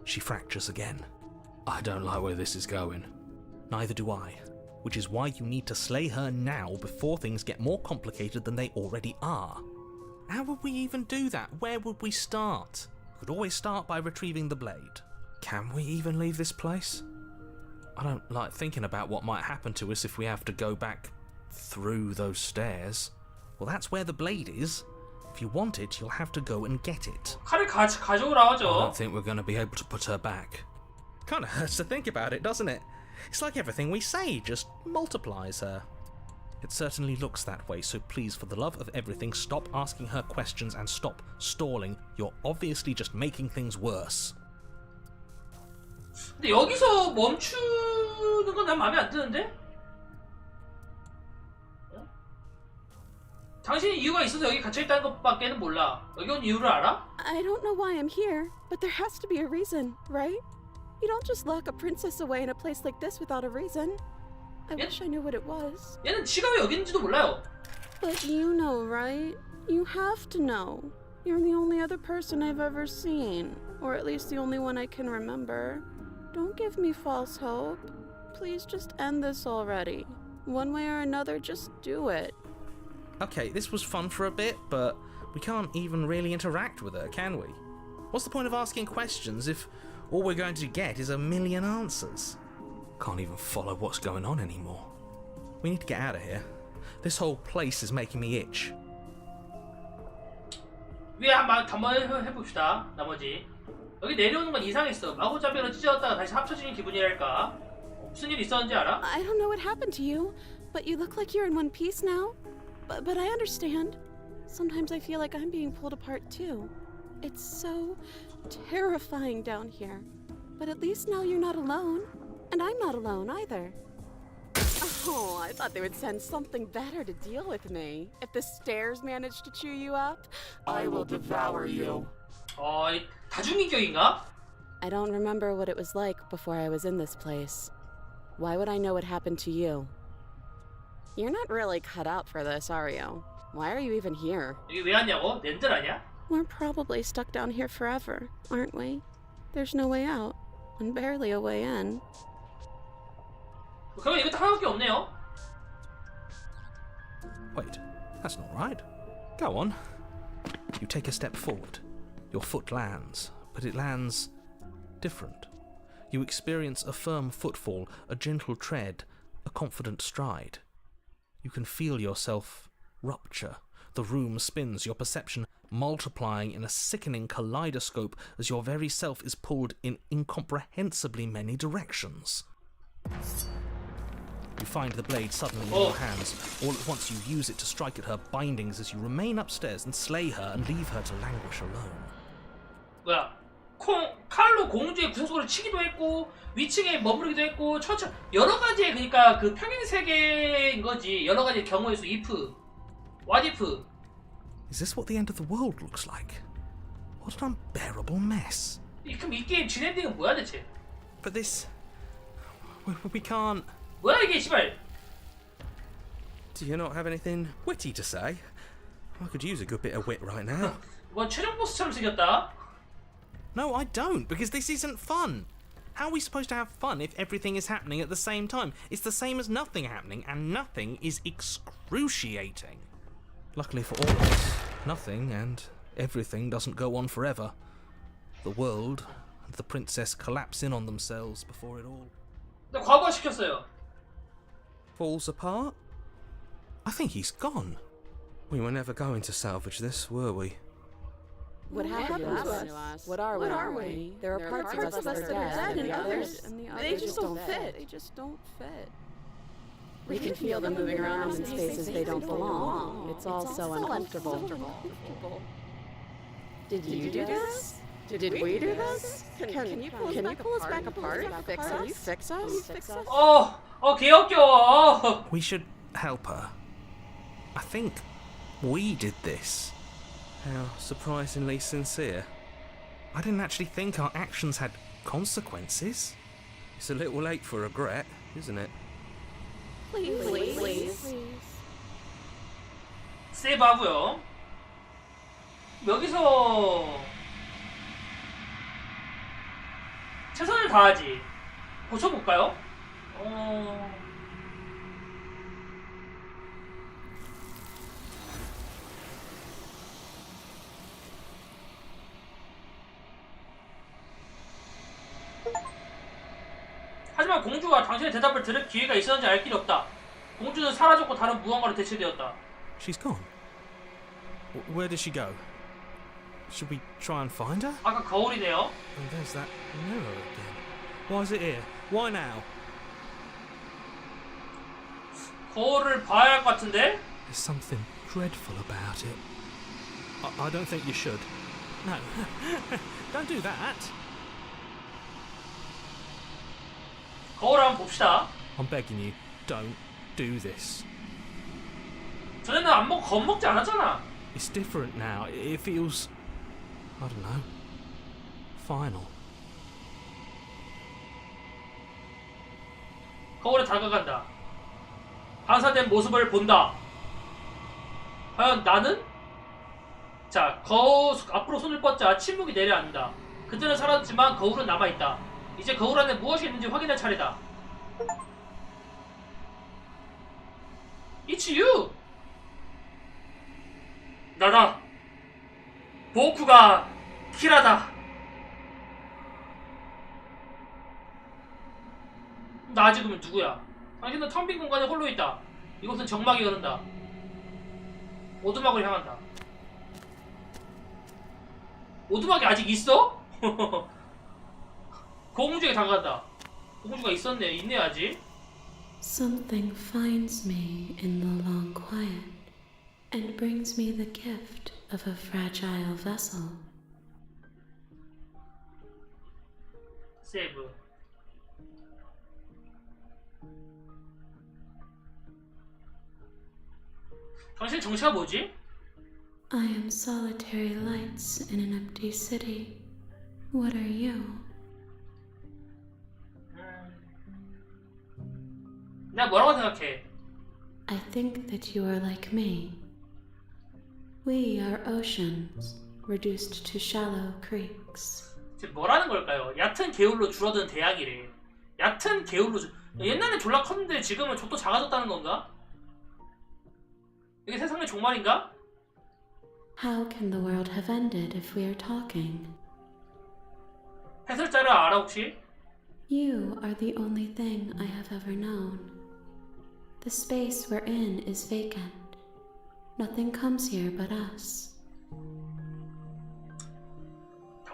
S10: She fractures again. I don't like where this is going. Neither do I. Which is why you need to slay her now before things get more complicated than they already are. How would we even do that? Where would we start? We could always start by retrieving the blade. Can we even leave this place? I don't like thinking about what might happen to us if we have to go back through those stairs. Well, that's where the blade is. If you want it, you'll have to go and get it.
S1: 칼을 가져오라 하죠.
S10: I don't think we're going to be able to put her back. Kind of hurts to think about it, doesn't it? It's like everything we say just multiplies her. It certainly looks that way, so please, for the love of everything, stop asking her questions and stop stalling. You're obviously just making things worse.
S1: 근데 여기서 멈추는 건 난 마음에 안 드는데? 당신이 이유가 있어서 여기 갇혀있다는 것밖에는 몰라. 여기 온 이유를 알아?
S11: I don't know why I'm here, but there has to be a reason, right? You don't just lock a princess away in a place like this without a reason. I wish I knew what it was.
S1: 얘는 지가 왜 여기 있는지도 몰라요.
S11: But you know, right? You have to know. You're the only other person I've ever seen, or at least the only one I can remember. Don't give me false hope. Please just end this already. One way or another, just do it.
S10: Okay, this was fun for a bit, but we can't even really interact with her, can we? What's the point of asking questions if all we're going to get is a million answers? Can't even follow what's going on anymore. We need to get out of here. This whole place is making me itch.
S1: 위에 한번 해봅시다. 나머지 여기 내려오는 건 이상했어. 마구잡이로 찢어졌다가 다시 합쳐지는 기분이랄까. 무슨 일 있었는지 알아?
S11: I don't know what happened to you, but you look like you're in one piece now. But I understand. Sometimes I feel like I'm being pulled apart too. It's so terrifying down here. But at least now you're not alone. And I'm not alone either.
S12: Oh, I thought they would send something better to deal with me. If the stairs manage to chew you up, I will devour you.
S1: 다중인격인가?
S12: I don't remember what it was like before I was in this place. Why would I know what happened to you? You're not really cut out for this, are you? Why are you even here?
S1: 여기 왜 왔냐고? 낸들 아니야?
S11: We're probably stuck down here forever, aren't we? There's no way out, and barely a way in.
S1: 그러면 이것도 하나밖에 없네요.
S10: Wait, that's not right. Go on. You take a step forward. Your foot lands, but it lands different. You experience a firm footfall, a gentle tread, a confident stride. You can feel yourself rupture. The room spins, your perception multiplying in a sickening kaleidoscope as your very self is pulled in incomprehensibly many directions. You find the blade suddenly in your hands. All at once you use it to strike at her bindings as you remain upstairs and slay her and leave her to languish alone.
S1: 뭐야? 칼로 공주의 구석구를 치기도 했고 위층에 머무르기도 했고 여러 가지의 그러니까 그 평행 세계인 거지. 여러 가지 경우의 수 if, what if.
S10: Is this what the end of the world looks like? What an unbearable mess.
S1: 그럼 이 게임 진엔딩은 뭐야 대체?
S10: But this... we can't...
S1: 뭐야 이게 씨발?
S10: Do you not have anything witty to say? I could use a good bit of wit right now.
S1: 뭐 최종 보스처럼 생겼다.
S10: No, I don't, because this isn't fun. How are we supposed to have fun if everything is happening at the same time? It's the same as nothing happening, and nothing is excruciating. Luckily for all of us, nothing and everything doesn't go on forever. The world and the princess collapse in on themselves before it all
S1: 나 과부하시켰어요.
S10: falls apart. I think he's gone. We were never going to salvage this, were we?
S12: What happened to us? What are we? There are parts of us that are dead, and the others, they just don't fit. They just don't fit. We can feel them moving around in spaces they don't belong. It's all so uncomfortable. Did you do this? Did we do this? Can you pull us back apart? Can you fix us?
S1: 개역겨워.
S10: We should help her. I think we did this. How surprisingly sincere. I didn't actually think our actions had consequences. It's a little late for regret, isn't it?
S12: Please.
S1: 세이브하고요. 여기서 최선을 다하지. 고쳐볼까요? 하지만 공주가 당신의 대답을 들을 기회가 있었는지 알 길이 없다. 공주는 사라졌고 다른 무언가로 대체되었다.
S10: She's gone. Where did she go? Should we try and find her?
S1: 아까 거울이네요.
S10: Oh, there's that mirror again. Why is it here? Why now?
S1: 거울을 봐야 할 것 같은데?
S10: There's something dreadful about it. I don't think you should. No. Don't do that.
S1: 거울 한번 봅시다.
S10: I'm begging you, don't do this.
S1: 전에는 겁먹지 않았잖아.
S10: It's different now. It feels... I don't know. Final.
S1: 거울에 다가간다. 반사된 모습을 본다. 과연 나는? 자, 앞으로 손을 뻗자 침묵이 내려앉는다. 그들은 사라졌지만 거울은 남아있다. 이제 거울 안에 무엇이 있는지 확인할 차례다. It's you! 나다. 보쿠가 키라다. 나 지금은 누구야? 당신은 텅 빈 공간에 홀로 있다. 이곳은 정막이 흐른다. 오두막을 향한다. 오두막이 아직 있어? 공주에게 다가간다. 공주가 있네 아직.
S13: Something finds me in the long quiet and brings me the gift of a fragile vessel.
S1: 세이브. 당신 정체가 뭐지?
S13: I am solitary lights in an empty city. What are you?
S1: 내가 뭐라고 생각해?
S13: I think that you are like me. We are oceans, reduced to shallow creeks.
S1: 지금 뭐라는 걸까요? 얕은 개울로 줄어든 대양이래. 얕은 개울로 옛날엔 졸라 컸는데 지금은 족도 작아졌다는 건가? 이게 세상의 종말인가?
S13: How can the world have ended if we are talking?
S1: 해설자를 알아 혹시?
S13: You are the only thing I have ever known. The space we're in is vacant. Nothing comes here but us.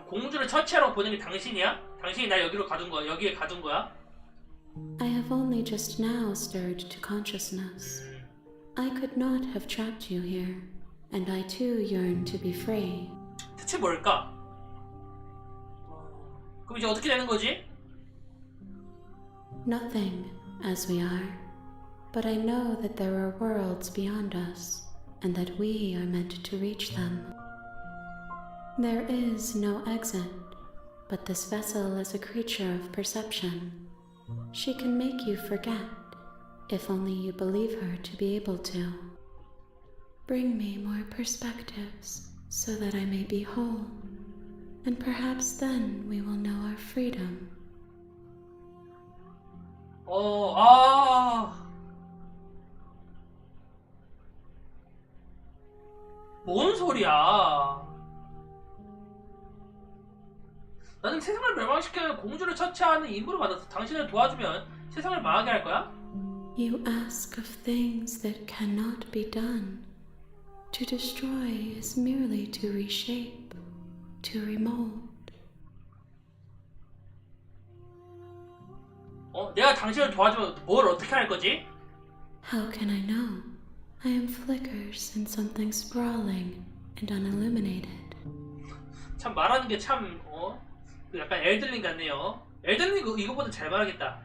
S1: 공주를 처치하러 보낸 게 당신이야? 당신이 날 여기로 가둔 거야? 여기에 가둔 거야?
S13: I have only just now stirred to consciousness. I could not have trapped you here, and I too yearn to be free.
S1: 대체 뭘까? 그럼 이제 어떻게 되는 거지?
S13: Nothing, as we are. But I know that there are worlds beyond us, and that we are meant to reach them. There is no exit, but this vessel is a creature of perception. She can make you forget, if only you believe her to be able to. Bring me more perspectives, so that I may be whole, and perhaps then we will know our freedom.
S1: 뭔 소리야? 나는 세상을 멸망시키는 공주를 처치하는 임무를 받아서 당신을 도와주면 세상을 망하게 할 거야?
S13: You ask of things that cannot be done. To destroy is merely to reshape, to remold.
S1: 내가 당신을 도와주면 뭘 어떻게 할 거지?
S13: How can I know? I am flickers in something sprawling and unilluminated.
S1: 참 말하는 게 참 약간 엘든링 같네요. 엘든링 이거보다 잘 말하겠다.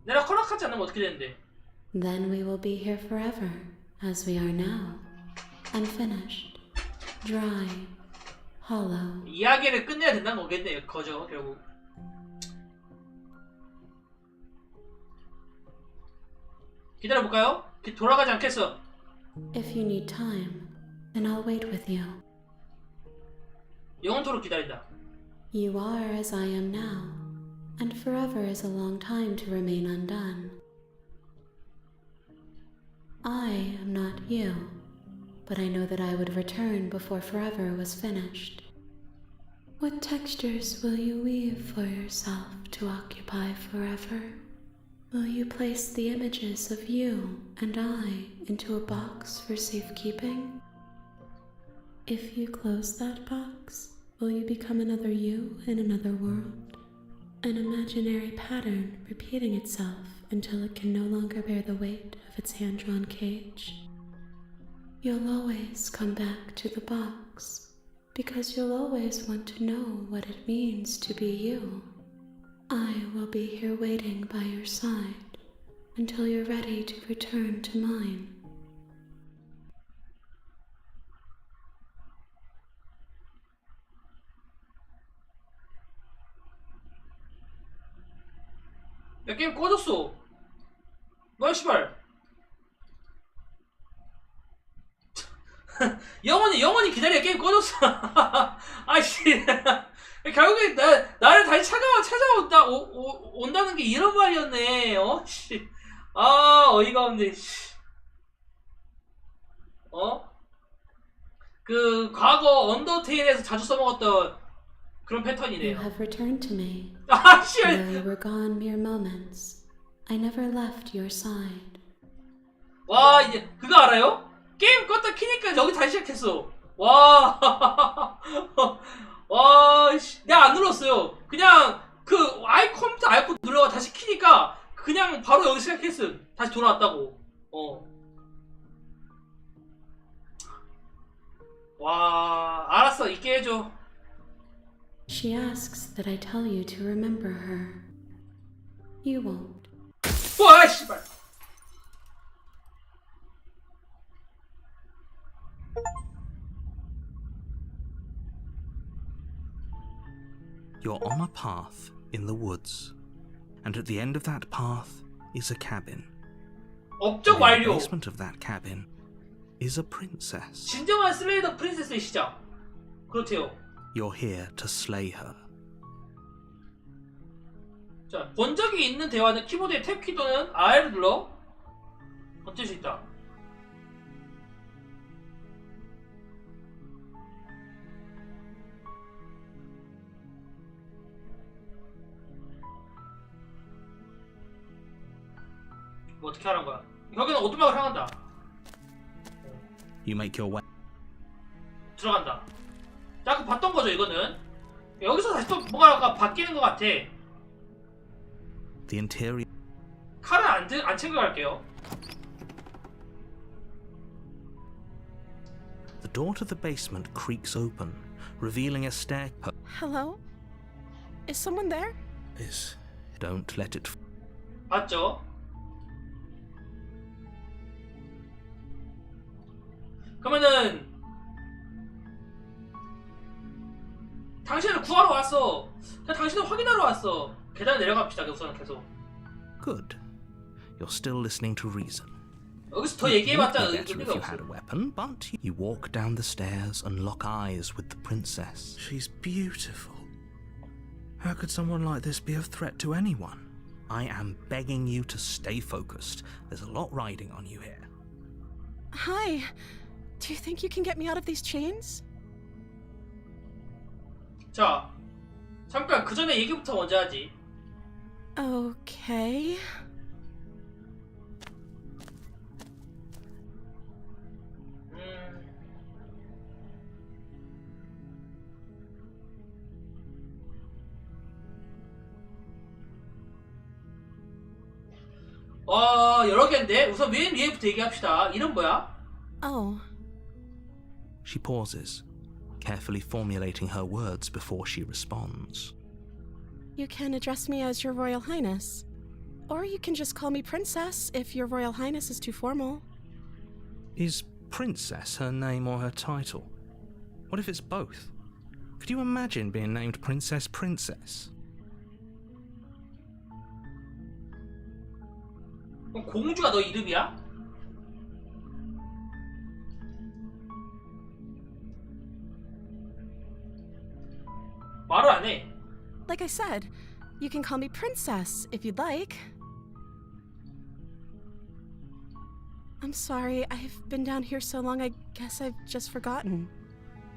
S1: 내가 허락하지 않으면 어떻게 되는데?
S13: Then we will be here forever, as we are now, unfinished, dry, hollow.
S1: 이야기를 끝내야 된다는 거겠네요. 거죠 결국. 기다려볼까요? 돌아가지 않겠어.
S13: If you need time, then I'll wait with you.
S1: 영원토록 기다린다.
S13: You are as I am now, and forever is a long time to remain undone. I am not you, but I know that I would return before forever was finished. What textures will you weave for yourself to occupy forever? Will you place the images of you and I into a box for safekeeping? If you close that box, will you become another you in another world? An imaginary pattern repeating itself until it can no longer bear the weight of its hand-drawn cage? You'll always come back to the box, because you'll always want to know what it means to be you. I will be here waiting by your side until you're ready to return to mine.
S1: 야 게임 꺼졌어. 뭐야 씨발. 영원히 기다려. 게임 꺼졌어. 아씨. 결국에 나를 다시 온다는 게 이런 말이었네. 씨. 어이가 없네. 씨. 그 과거 언더테일에서 자주 써먹었던 그런 패턴이네요.
S13: You have returned to me.
S1: 씨.
S13: Though you were gone mere moments, I never left your side.
S1: 와, 이제 그거 알아요? 게임 껐다 키니까 여기 다시 시작했어. 와. 와, 씨, 내가 안 눌렀어요. 그냥 그 컴퓨터 아이콘 눌러가 다시 키니까 그냥 바로 여기 시작했음. 다시 돌아왔다고. 와, 알았어. 있게 해줘.
S13: She asks that I tell you to remember her. You won't.
S1: 와, 씨발.
S10: You're on a path in the woods, and at the end of that path is a cabin.
S1: 업적
S10: In the
S1: 완료.
S10: basement of that cabin is a princess.
S1: 진정한 슬레이더 프린세스의 시작. 그렇대요.
S10: You're here to slay her.
S1: 자, 본 적이 있는 대화는 키보드의 탭키 또는 R을 눌러 어쩔 수 있다. 뭐 어떻게 하는 거야? 여기는 오두막을 향한다.
S10: You make your way.
S1: 들어간다. 자, 아까 봤던 거죠, 이거는. 여기서 다시 또 뭔가가 바뀌는 것 같아.
S10: The interior.
S1: 칼은 안 챙겨갈게요.
S10: The door to the basement creaks open, revealing a stair.
S11: Hello? Is someone there?
S10: Don't let it.
S1: 봤죠? 그러면은 당신을 구하러 왔어. 그냥 당신을 확인하러 왔어. 계단 내려갑시다. 우선 계속.
S10: Good. You're still listening to reason.
S1: 여기서 더
S10: It
S1: 얘기해봤자
S10: would be better
S1: 의미가
S10: if you
S1: 없어.
S10: had a weapon, but you walk down the stairs and lock eyes with the princess. She's beautiful. How could someone like this be a threat to anyone? I am begging you to stay focused. There's a lot riding on you here.
S11: Hi. Do you think you can get me out of these chains?
S1: 자, 잠깐 그 전에 얘기부터 먼저 하지.
S11: Okay.
S1: 여러 개인데 우선 맨 위에부터 얘기합시다. 이름 뭐야?
S11: Oh.
S10: She pauses, carefully formulating her words before she responds.
S11: You can address me as Your Royal Highness. Or you can just call me Princess if Your Royal Highness is too formal.
S10: Is Princess her name or her title? What if it's both? Could you imagine being named Princess?
S1: 그럼 공주가 너 이름이야? 말을 안 해.
S11: Like I said, you can call me Princess if you'd like. I'm sorry, I've been down here so long I guess I've just forgotten.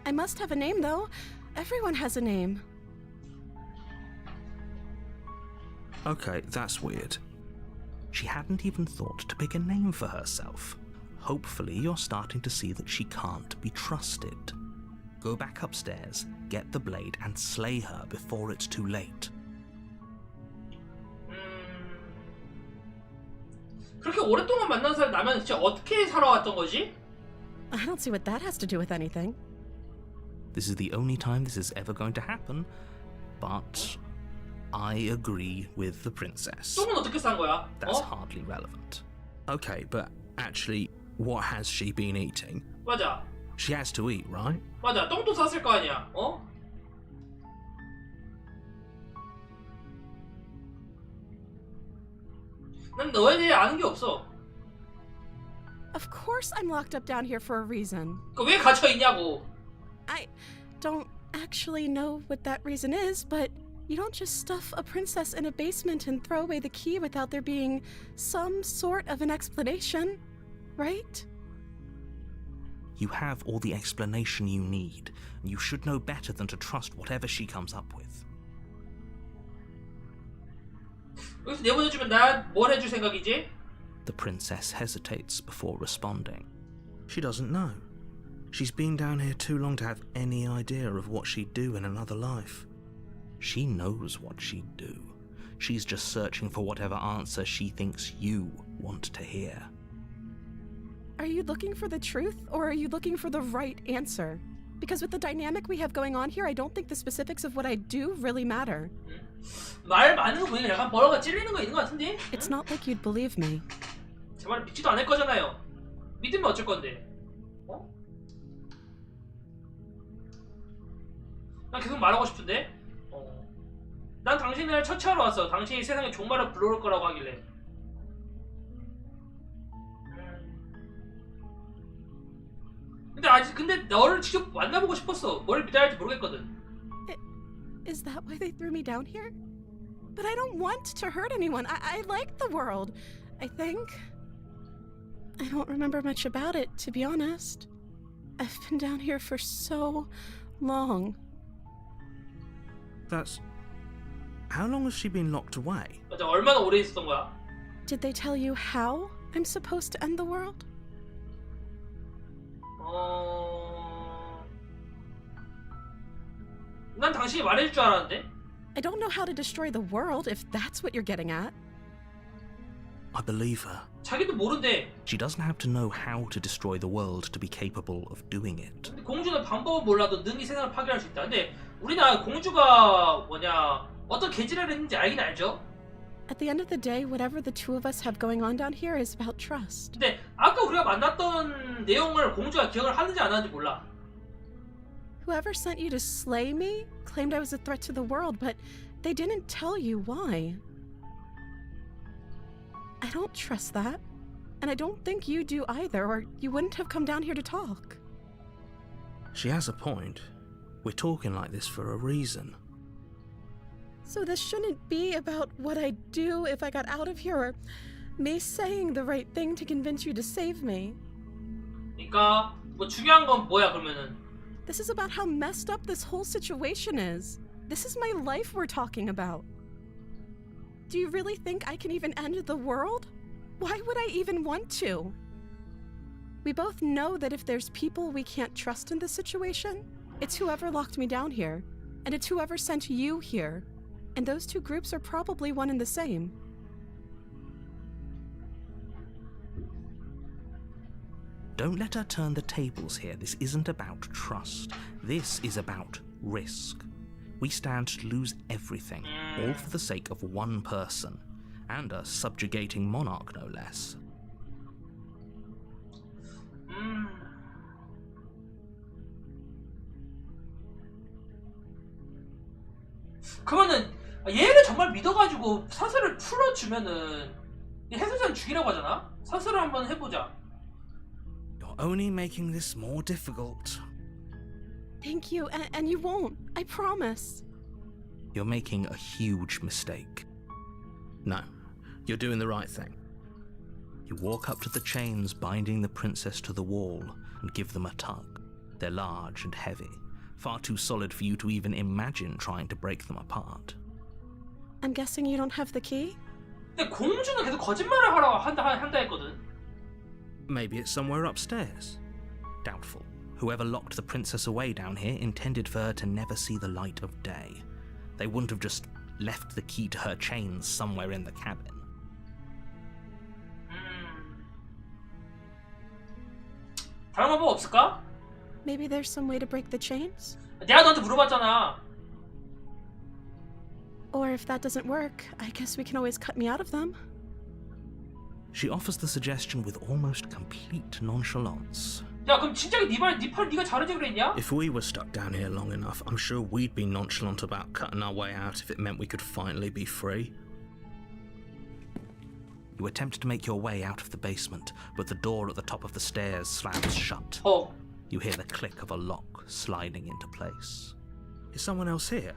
S11: I must have a name though. Everyone has a name.
S10: Okay, that's weird. She hadn't even thought to pick a name for herself. Hopefully you're starting to see that she can't be trusted. Go back upstairs, get the blade, and slay her before it's too late.
S1: 그렇게 오랫동안 만난 사람 나면 진짜 어떻게 살아왔던 거지?
S11: I don't see what that has to do with anything.
S10: This is the only time this is ever going to happen, but I agree with the princess.
S1: 똥은 어떻게 싼 거야?
S10: That's hardly relevant. Okay, but actually, what has she been eating?
S1: 맞아.
S10: She has to eat, right?
S1: 맞아. 똥도 쌌을 거 아니야. 어? 난 너에 대해 아는 게 없어.
S11: Of course I'm locked up down here for a reason.
S1: 그 왜 갇혀 있냐고.
S11: I don't actually know what that reason is, but you don't just stuff a princess in a basement and throw away the key without there being some sort of an explanation, right?
S10: You have all the explanation you need, and you should know better than to trust whatever she comes up with.
S1: 여기서 내보내주면 난 뭘 해줄 생각이지?
S10: The princess hesitates before responding. She doesn't know. She's been down here too long to have any idea of what she'd do in another life. She knows what she'd do. She's just searching for whatever answer she thinks you want to hear.
S11: Are you looking for the truth, or are you looking for the right answer? Because with the dynamic we have going on here, I don't think the specifics of what I do really matter.
S1: 말 많은 거 보니까 약간 뭐라가 찔리는 거 있는 거 같은데?
S11: It's not like you'd believe me.
S1: 제 말을 믿지도 않을 거잖아요. 믿으면 어쩔 건데? 어? 난 계속 말하고 싶은데? 난 당신을 처치하러 왔어. 당신이 세상에 종말을 불러올 거라고 하길래. 근데 너를 직접 만나보고 싶었어. 뭘 믿어야 할지 모르겠거든.
S11: Is that why they threw me down here? But I don't want to hurt anyone. I like the world, I think. I don't remember much about it, to be honest. I've been down here for so long.
S10: That's... How long has she been locked away?
S1: 맞아, 얼마나 오래 있었던 거야?
S11: Did they tell you how I'm supposed to end the world?
S1: 난 당신이 말해줄 줄 알았는데.
S11: I don't know how to destroy the world, if that's what you're getting at.
S10: I believe her.
S1: 자기도 모른대.
S10: She doesn't have to know how to destroy the world to be capable of doing it.
S1: 근데 공주는 방법은 몰라도 능히 세상을 파괴할 수 있다. 근데 우리나라 공주가 어떤 계지를 했는지 알긴 알죠?
S11: At the end of the day, whatever the two of us have going on down here is about trust.
S1: 근데 아까 우리가 만났던 내용을 공주가 기억을 하는지 안 하는지 몰라.
S11: Whoever sent you to slay me claimed I was a threat to the world, but they didn't tell you why. I don't trust that, and I don't think you do either, or you wouldn't have come down here to talk.
S10: She has a point. We're talking like this for a reason.
S11: So this shouldn't be about what I'd do if I got out of here, or me saying the right thing to convince you to save me.
S1: 그러니까 뭐 중요한 건 뭐야 그러면은?
S11: This is about how messed up this whole situation is. This is my life we're talking about. Do you really think I can even end the world? Why would I even want to? We both know that if there's people we can't trust in this situation, it's whoever locked me down here, and it's whoever sent you here. And those two groups are probably one and the same.
S10: Don't let her turn the tables here. This isn't about trust. This is about risk. We stand to lose everything, all for the sake of one person, and a subjugating monarch, no less.
S1: 그러면은 얘를 정말 믿어가지고 사슬을 풀어주면은 해수자는 죽이라고 하잖아? 사슬을 한번 해보자.
S10: You're only making this more difficult.
S11: Thank you, and you won't. I promise.
S10: You're making a huge mistake. No, you're doing the right thing. You walk up to the chains binding the princess to the wall and give them a tug. They're large and heavy, far too solid for you to even imagine trying to break them apart.
S11: I'm guessing you don't have the key?
S1: 근데 공주는 계속 거짓말을 하라고 한다 했거든.
S10: Maybe it's somewhere upstairs. Doubtful. Whoever locked the princess away down here intended for her to never see the light of day. They wouldn't have just left the key to her chains somewhere in the cabin.
S1: 다른 방법 없을까?
S11: Maybe there's some way to break the chains?
S1: 내가 너한테 물어봤잖아.
S11: Or if that doesn't work, I guess we can always cut me out of them.
S10: She offers the suggestion with almost complete nonchalance.
S1: 야, 그럼 진짜 네 팔 네가 자르지 그랬냐?
S10: If we were stuck down here long enough, I'm sure we'd be nonchalant about cutting our way out if it meant we could finally be free. You attempt to make your way out of the basement, but the door at the top of the stairs slams shut.
S1: Oh.
S10: You hear the click of a lock sliding into place. Is someone else here?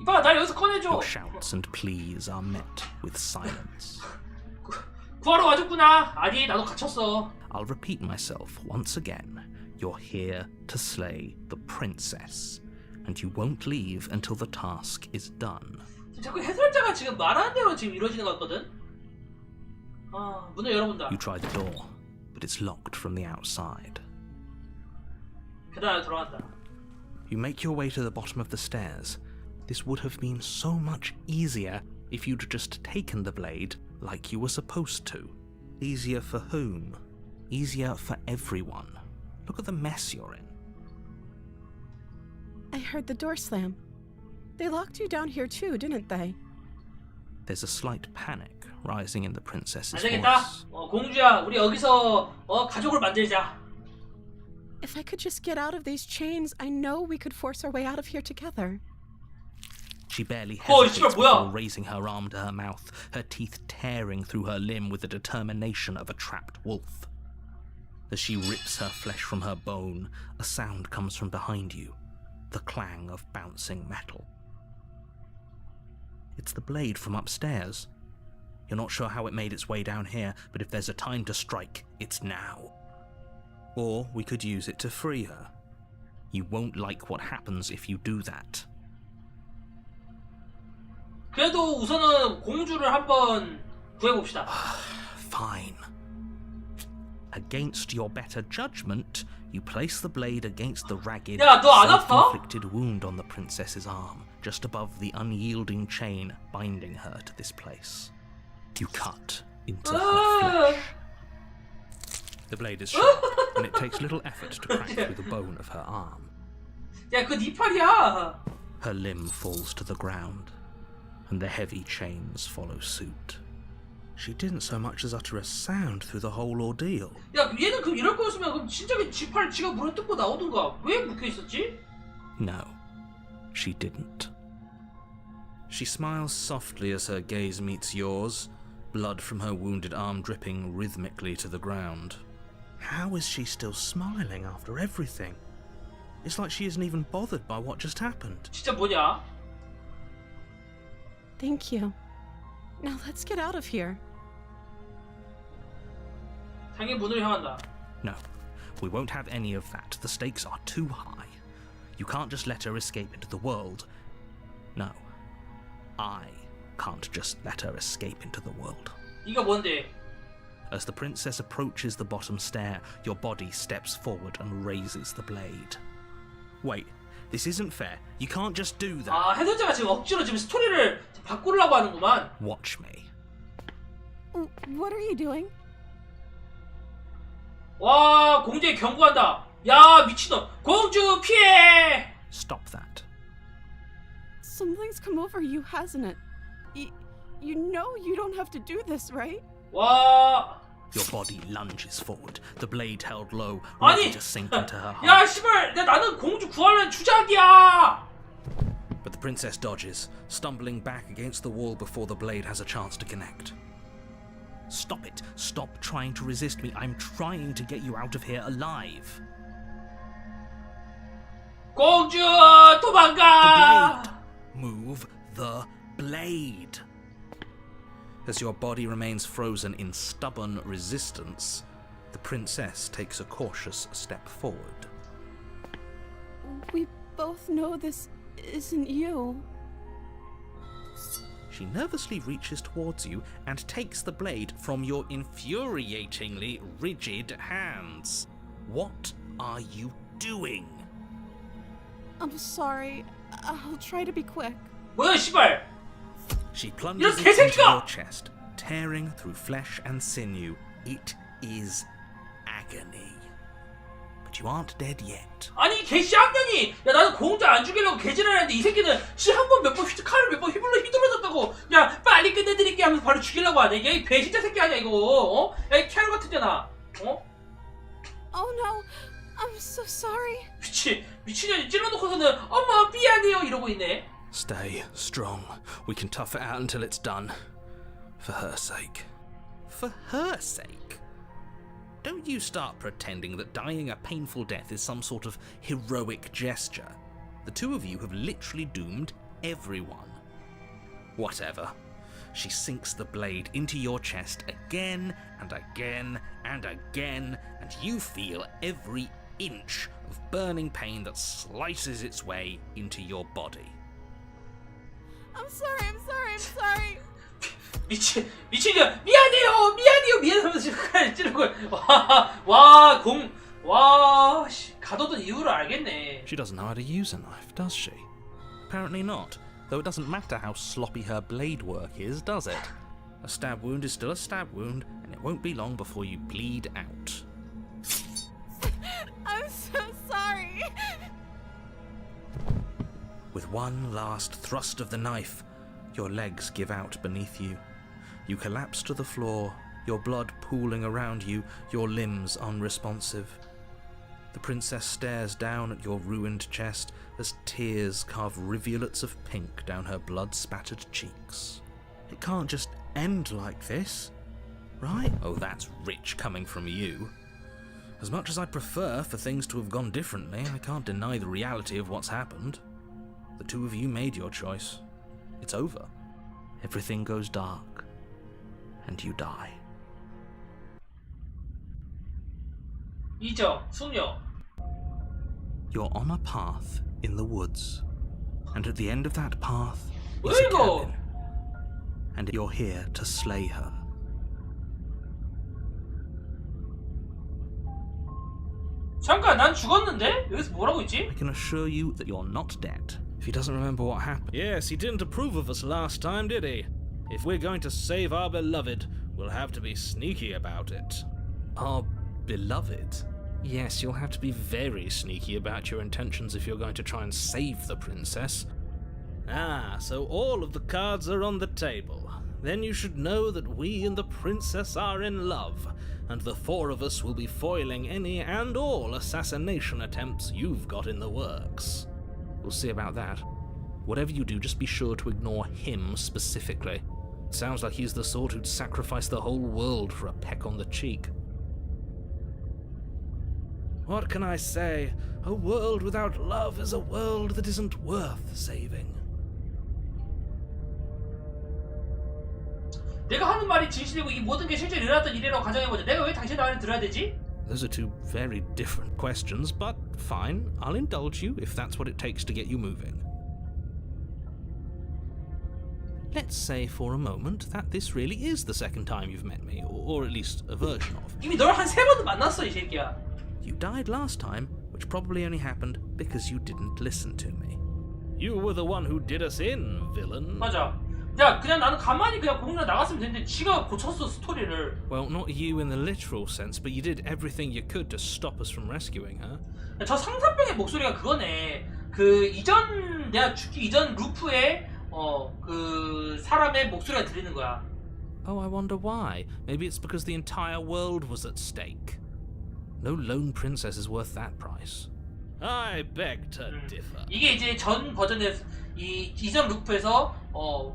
S1: 이봐, 날 여기서 꺼내줘.
S10: Your shouts and pleas are met with silence.
S1: 구하러 와줬구나. 아니, 나도 갇혔어.
S10: I'll repeat myself once again. You're here to slay the princess, and you won't leave until the task is done.
S1: 자꾸 해설자가 지금 말하는 대로 지금 이루어지는 것 같거든. 문을 열어본다.
S10: You try the door, but it's locked from the outside.
S1: 계단 안에 들어간다.
S10: You make your way to the bottom of the stairs. This would have been so much easier if you'd just taken the blade like you were supposed to. Easier for whom? Easier for everyone. Look at the mess you're in.
S11: I heard the door slam. They locked you down here too, didn't they?
S10: There's a slight panic rising in the princess's
S1: 안 되겠다.
S10: voice.
S1: 공주야, 우리 여기서 가족을 만들자.
S11: If I could just get out of these chains, I know we could force our way out of here together.
S10: She barely hesitates
S1: 뭐야?
S10: before raising her arm to her mouth, her teeth tearing through her limb with the determination of a trapped wolf. As she rips her flesh from her bone, a sound comes from behind you, the clang of bouncing metal. It's the blade from upstairs. You're not sure how it made its way down here, but if there's a time to strike, it's now. Or we could use it to free her. You won't like what happens if you do that.
S1: 그래도 우선은 공주를 한번 구해봅시다.
S9: Fine. Against your better judgment, you place the blade against the ragged,
S1: 야, 너 안 아파?
S9: self-inflicted wound on the princess's arm, just above the unyielding chain binding her to this place. You cut into her flesh. The blade is sharp, and it takes little effort to crack through the bone of her arm.
S1: 야, 그거 네 팔이야.
S9: Her limb falls to the ground, and the heavy chains follow suit. She didn't so much as utter a sound through the whole ordeal.
S1: 야, 얘는 그럼 이럴 거였으면 그럼 진작에 지팔 지가 물어 뜯고 나오든가. 왜 묶여 있었지?
S9: No, she didn't. She smiles softly as her gaze meets yours, blood from her wounded arm dripping rhythmically to the ground. How is she still smiling after everything? It's like she isn't even bothered by what just happened.
S1: 진짜 뭐냐?
S11: Thank you. Now let's get out of here.
S1: 당연히 문을 향한다.
S9: No, we won't have any of that. The stakes are too high. You can't just let her escape into the world. No, I can't just let her escape into the world.
S1: 네가 뭔데?
S9: As the princess approaches the bottom stair, your body steps forward and raises the blade. Wait, this isn't fair. You can't just do that.
S1: 아, 해설자가 지금 억지로 지금 스토리를 바꾸려고 하는구만.
S9: Watch me.
S11: What are you doing?
S1: 와, 공주에 경고한다. 야, 미친놈. 공주 피해!
S9: Stop that.
S11: Something's come over you, hasn't it? You know you don't have to do this, right?
S1: 와.
S9: Your body lunges forward, the blade held low,
S1: 아니,
S9: ready to sink into her heart.
S1: 야, 씨발, 나는 공주 구하려는 주작이야.
S9: But the princess dodges, stumbling back against the wall before the blade has a chance to connect. Stop it. Stop trying to resist me. I'm trying to get you out of here alive.
S1: 공주
S9: The
S1: 도망가.
S9: blade. Move the blade. As your body remains frozen in stubborn resistance, the princess takes a cautious step forward.
S11: We both know this isn't you.
S9: She nervously reaches towards you and takes the blade from your infuriatingly rigid hands. What are you doing?
S11: I'm sorry. I'll try to be quick.
S1: 뭐야, 씨발.
S9: She plunges
S1: 이런
S9: it into
S1: 개새끼가!
S9: your chest, tearing through flesh and sinew. It is agony. But you aren't dead yet.
S1: 아니, 개 쌍년이. 야, 나는 공주 안 죽이려고 개지랄하는데 이 새끼는 지 한 번 몇 번 칼을 몇 번 휘둘러졌다고. 야, 빨리 끝내드릴게 하면서 바로 죽이려고 하네. 야, 이 배신자 새끼 아니야 이거. 어? 야, 이 캐럴 같은 잖아. 어?
S11: Oh no. I'm so sorry.
S1: 미친년이 찔러놓고서는 엄마 미안해요 이러고 있네.
S9: Stay strong. We can tough it out until it's done. For her sake. For her sake? Don't you start pretending that dying a painful death is some sort of heroic gesture. The two of you have literally doomed everyone. Whatever. She sinks the blade into your chest again and again and again, and you feel every inch of burning pain that slices its way into your body.
S11: I'm sorry.
S1: 미친년 미안해요 지금 칼 찌르고 와 가둬둔 이유를 알겠네.
S9: She doesn't know how to use a knife, does she? Apparently not, though it doesn't matter how sloppy her blade work is, does it? A stab wound is still a stab wound, and it won't be long before you bleed out.
S11: I'm so sorry.
S9: With one last thrust of the knife, your legs give out beneath you. You collapse to the floor, your blood pooling around you, your limbs unresponsive. The princess stares down at your ruined chest as tears carve rivulets of pink down her blood-spattered cheeks. It can't just end like this, right? Oh, that's rich coming from you. As much as I'd prefer for things to have gone differently, I can't deny the reality of what's happened. The two of you made your choice. It's over. Everything goes dark, and you die.
S1: 이정, 숙녀.
S9: You're on a path in the woods, and at the end of that path is
S1: 뭐야
S9: a
S1: 이거?
S9: cabin. and you're here to slay her.
S1: 잠깐, 난 죽었는데? 여기서 뭐라고 있지?
S9: I can assure you that you're not dead. If he doesn't remember what happened.
S10: Yes, he didn't approve of us last time, did he? If we're going to save our beloved, we'll have to be sneaky about it.
S9: Our beloved? Yes, you'll have to be very sneaky about your intentions if you're going to try and save the princess.
S10: Ah, so all of the cards are on the table. Then you should know that we and the princess are in love, and the four of us will be foiling any and all assassination attempts you've got in the works.
S9: We'll see about that. Whatever you do, just be sure to ignore him specifically. It sounds like he's the sort who'd sacrifice the whole world for a peck on the cheek.
S10: What can I say? A world without love is a world that isn't worth saving.
S1: 내가 하는 말이 진실이고 이 모든 게 실제로 일어났던 일이라고 가정해보자. 내가 왜 당신의 말을 들어야 되지?
S9: Those are two very different questions, but fine, I'll indulge you if that's what it takes to get you moving. Let's say for a moment that this really is the second time you've met me, or at least a version of.
S1: 이미 널 한 3번도 만났어, 이 새끼야.
S9: You died last time, which probably only happened because you didn't listen to me.
S10: You were the one who did us in, villain.
S1: 맞아. 야, 그냥 나는 가만히 그냥 공룡 나갔으면 되는데 지가 고쳤어, 스토리를.
S9: Well, not you in the literal sense, but you did everything you could to stop us from rescuing her.
S1: 저 상사병의 목소리가 그거네. 그 이전 내가 죽기 이전 루프의 그 사람의 목소리가 들리는 거야.
S9: Oh, I wonder why. Maybe it's because the entire world was at stake. No lone princess is worth that price.
S10: I beg to differ.
S1: 이게 이제 전 버전에서 이전 루프에서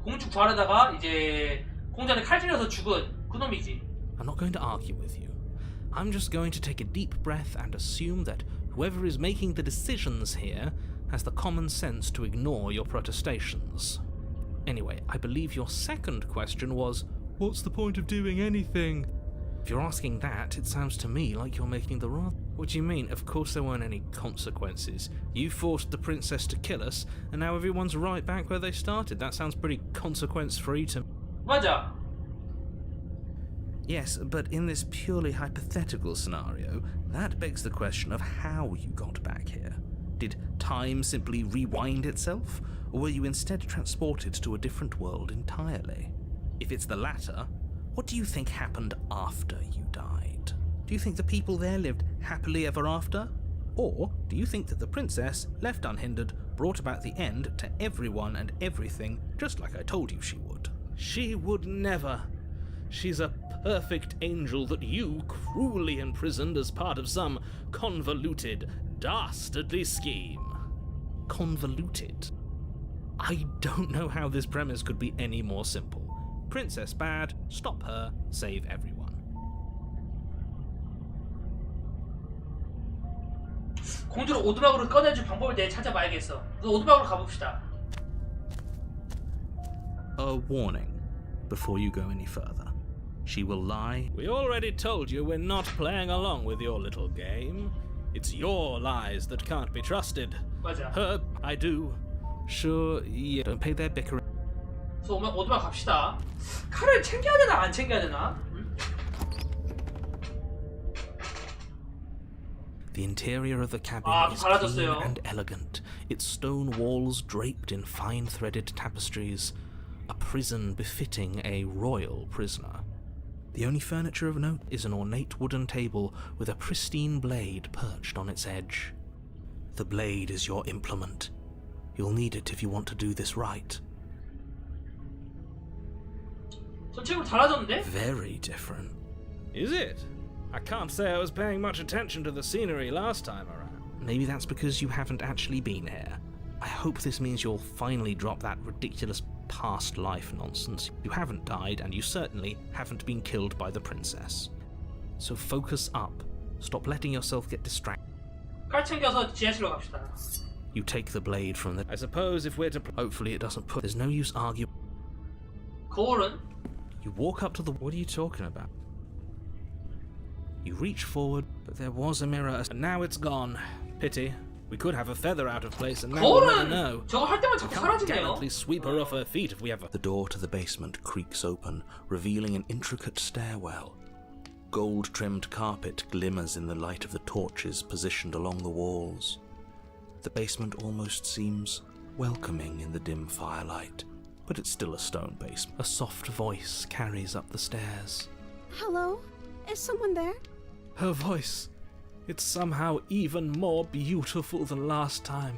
S1: 공주 구하려다가 이제 공자한테 칼 찔려서 죽은 그놈이지.
S9: I'm not going to argue with you. I'm just going to take a deep breath and assume that whoever is making the decisions here has the common sense to ignore your protestations. Anyway, I believe your second question was, what's the point of doing anything? If you're asking that, it sounds to me like you're making the wrong... What do you mean? Of course there weren't any consequences. You forced the princess to kill us, and now everyone's right back where they started. That sounds pretty consequence-free to...
S1: 맞아.
S9: Yes, but in this purely hypothetical scenario, that begs the question of how you got back here. Did time simply rewind itself, or were you instead transported to a different world entirely? If it's the latter, what do you think happened after you died? Do you think the people there lived happily ever after? Or do you think that the princess, left unhindered, brought about the end to everyone and everything, just like I told you she would?
S10: She would never. She's a perfect angel that you cruelly imprisoned as part of some convoluted, dastardly scheme.
S9: Convoluted? I don't know how this premise could be any more simple. Princess bad, stop her, save everyone.
S1: 공주를 오두막으로 꺼내줄 방법을 내가 찾아봐야겠어. 그래서 오두막으로 가봅시다.
S9: A warning before you go any further. She will lie.
S10: We already told you we're not playing along with your little game. It's your lies that can't be trusted.
S1: 맞아.
S10: Her, I do.
S9: Sure, yeah, don't pay their bickering.
S1: 그래서 오두막 갑시다. 칼을 챙겨야 되나 안 챙겨야 되나?
S9: The interior of the cabin is clean and elegant, its stone walls draped in fine-threaded tapestries, a prison befitting a royal prisoner. The only furniture of note is an ornate wooden table with a pristine blade perched on its edge. The blade is your implement. You'll need it if you want to do this right.
S1: 전체적으로 달라졌는데?
S9: Very different.
S10: Is it? I can't say I was paying much attention to the scenery last time around.
S9: Maybe that's because you haven't actually been here. I hope this means you'll finally drop that ridiculous past life nonsense. You haven't died, and you certainly haven't been killed by the princess. So focus up. Stop letting yourself get distracted.
S1: 칼 챙겨서 지하실로 갑시다.
S9: You take the blade from the...
S10: I suppose if we're to...
S9: Hopefully it doesn't put... There's no use arguing.
S1: 거울은?
S9: You walk up to the... What are you talking about? You reach forward, but there was a mirror,
S10: and now it's gone. Pity. We could have a feather out of place and now we'll never
S1: 거울은
S10: know.
S1: 저거 할 때만
S10: We
S1: 자꾸
S10: can't
S1: 사라지네요.
S10: gallantly sweep her off her feet if we have a...
S9: The door to the basement creaks open, revealing an intricate stairwell. Gold-trimmed carpet glimmers in the light of the torches positioned along the walls. The basement almost seems welcoming in the dim firelight, but it's still a stone basement. A soft voice carries up the stairs.
S11: Hello? Is someone there?
S10: Her voice. It's somehow even more beautiful than last time.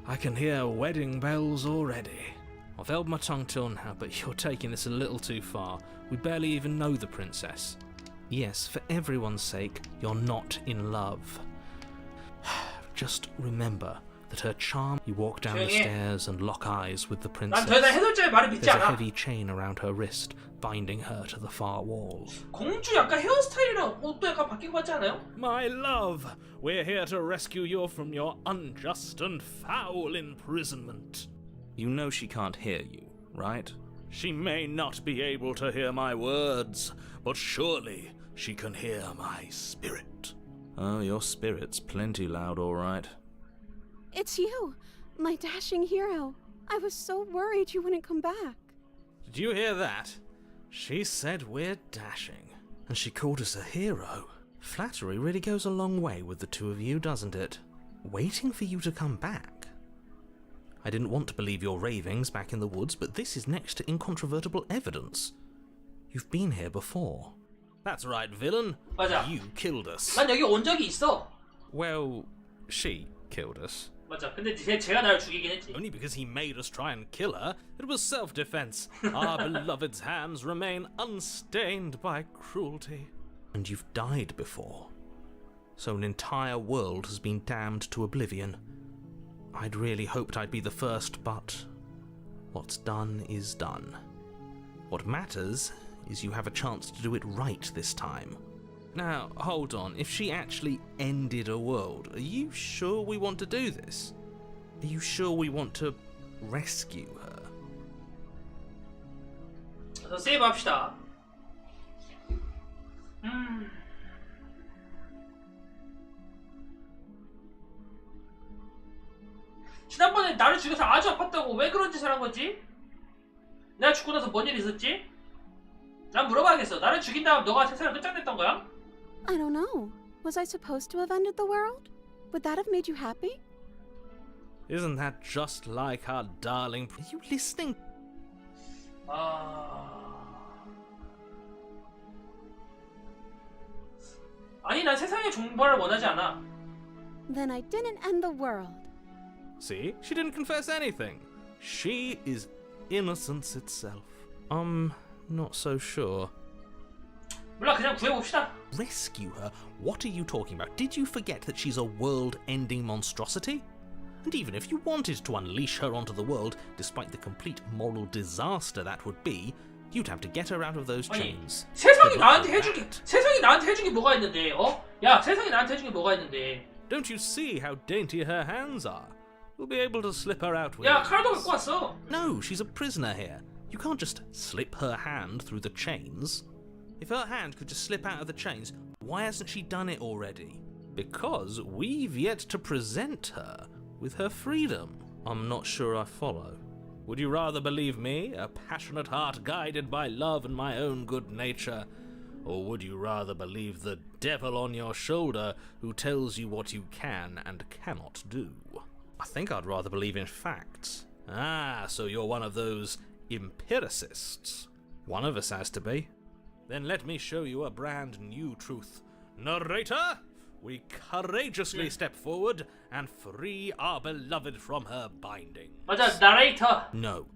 S10: I can hear wedding bells already. I've held my tongue till now, but you're taking this a little too far. We barely even know the princess. Yes, for everyone's sake, you're not in love. Just remember that her charm... You walk down the stairs and lock eyes with the princess.
S1: 난 더 이상 해설자의 말을 믿지
S10: There's a
S1: 않아.
S10: heavy chain around her wrist, binding her to the far wall.
S1: 공주 약간 헤어스타일이랑 옷도 약간 바뀐 것 같지 않아요?
S10: My love, we're here to rescue you from your unjust and foul imprisonment.
S9: You know she can't hear you, right?
S10: She may not be able to hear my words, but surely she can hear my spirit.
S9: Oh, your spirit's plenty loud, all right.
S11: It's you, my dashing hero. I was so worried you wouldn't come back.
S10: Did you hear that? She said we're dashing.
S9: And she called us a hero. Flattery really goes a long way with the two of you, doesn't it? Waiting for you to come back. I didn't want to believe your ravings back in the woods, but this is next to incontrovertible evidence. You've been here before.
S10: That's right, villain.
S1: 맞아.
S10: You killed us.
S1: 난 여기 온 적이 있어.
S10: Well, she killed us.
S1: 맞아. 근데 제가 나를 죽이긴 했지.
S10: Only because he made us try and kill her. It was self-defense. Our beloved's hands remain unstained by cruelty.
S9: And you've died before. So an entire world has been damned to oblivion. I'd really hoped I'd be the first, but what's done is done. What matters is you have a chance to do it right this time. Now, hold on. If she actually ended a world, are you sure we want to do this? Are you sure we want to rescue her?
S1: 그래서 세이브 합시다. 지난번에 나를 죽여서 아주 아팠다고 왜 그런 짓을 한 거지? 내가 죽고 나서 뭔 일 있었지? 난 물어봐야겠어. 나를 죽인 다음 너가 세상을 끝장냈던 거야?
S11: I don't know. Was I supposed to have ended the world? Would that have made you happy?
S10: Isn't that just like our darling...
S9: Are you listening?
S1: 아니, 난 세상의 종말을 원하지 않아.
S11: Then I didn't end the world.
S10: See? She didn't confess anything. She is innocence itself.
S9: Not so sure.
S1: 몰라, 그냥 구해봅시다.
S9: Rescue her? What are you talking about? Did you forget that she's a world-ending monstrosity? And even if you wanted to unleash her onto the world, despite the complete moral disaster that would be, you'd have to get her out of those chains.
S1: 세상이 나한테 해준 게 뭐가 있는데, 어? 야, 세상이 나한테 해준 게 뭐가 있는데.
S10: Don't you see how dainty her hands are? We'll be able to slip her out with
S1: 야, 칼도 갖고 왔어.
S9: No, she's a prisoner here. You can't just slip her hand through the chains. If her hand could just slip out of the chains, why hasn't she done it already?
S10: Because we've yet to present her with her freedom.
S9: I'm not sure I follow.
S10: Would you rather believe me, a passionate heart guided by love and my own good nature? Or would you rather believe the devil on your shoulder who tells you what you can and cannot do?
S9: I think I'd rather believe in facts.
S10: Ah, so you're one of those empiricists.
S9: One of us has to be.
S10: Then let me show you a brand new truth. Narrator, we courageously step forward and free our beloved from her binding.
S1: 맞아, narrator.
S9: No,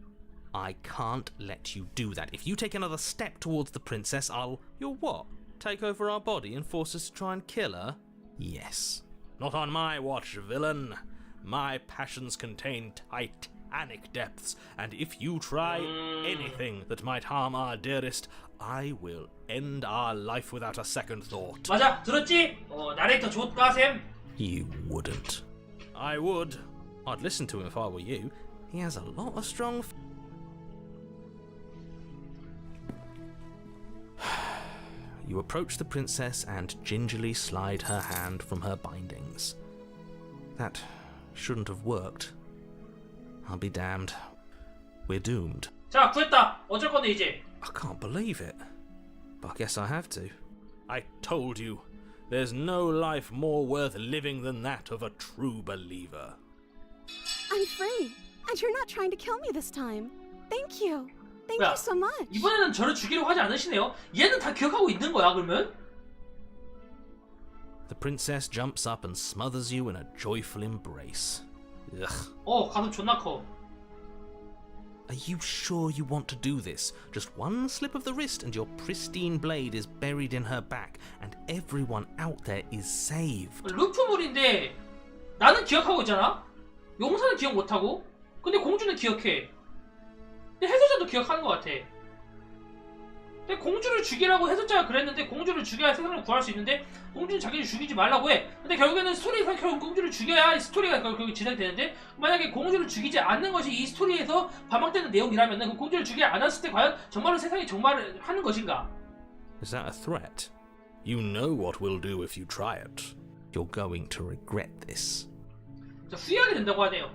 S9: I can't let you do that. If you take another step towards the princess, I'll...
S10: You'll what? Take over our body and force us to try and kill her?
S9: Yes.
S10: Not on my watch, villain. My passions contain titanic depths, and if you try anything that might harm our dearest, I will end our life without a second thought.
S1: 맞아, 들었지? 나레이터 좋다, 쌤.
S9: You wouldn't.
S10: I would.
S9: I'd listen to him if I were you. He has a lot of strong... You approach the princess and gingerly slide her hand from her bindings.
S10: That shouldn't have worked. I'll be damned. We're doomed.
S1: 자, 구했다. 어쩔 건데 이제.
S10: I can't believe it. But I guess I have to. I told you, there's no life more worth living than that of a true believer.
S11: I'm free, and you're not trying to kill me this time. Thank you. Thank
S1: 야,
S11: you so much.
S1: 이번에는 저를 죽이려고 하지 않으시네요. 얘는 다 기억하고 있는 거야, 그러면?
S10: The princess jumps up and smothers you in a joyful embrace. Ugh.
S1: 가슴 존나 커.
S10: Are you sure you want to do this? Just one slip of the wrist and your pristine blade is buried in her back, and everyone out there is saved.
S1: 루프물인데 나는 기억하고 있잖아? 용사는 기억 못하고, 근데 공주는 기억해. 근데 해설자도 기억하는 것 같아. 근데 공주를 죽이라고 해설자가 그랬는데 공주를 죽여야 세상을 구할 수 있는데 공주는 자기를 죽이지 말라고 해. 근데 결국에는 스토리에서 결국 공주를 죽여야 이 스토리가 결국 진행이 되는데, 만약에 공주를 죽이지 않는 것이 이 스토리에서 반복되는 내용이라면 그 공주를 죽이지 않았을 때 과연 정말로 세상이 정말 하는 것인가?
S10: Is that a threat? You know what we'll do if you try it. You're going to regret this.
S1: 자, 후회하게 된다고 하네요.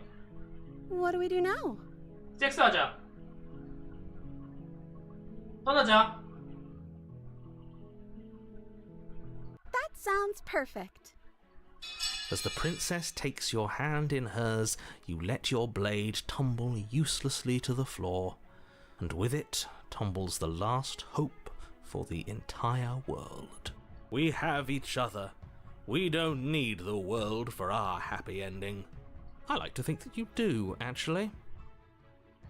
S11: What do we do now?
S1: 섹스하자. 떠나자.
S11: That sounds perfect.
S10: As the princess takes your hand in hers, you let your blade tumble uselessly to the floor, and with it tumbles the last hope for the entire world. We have each other. We don't need the world for our happy ending. I like to think that you do, actually.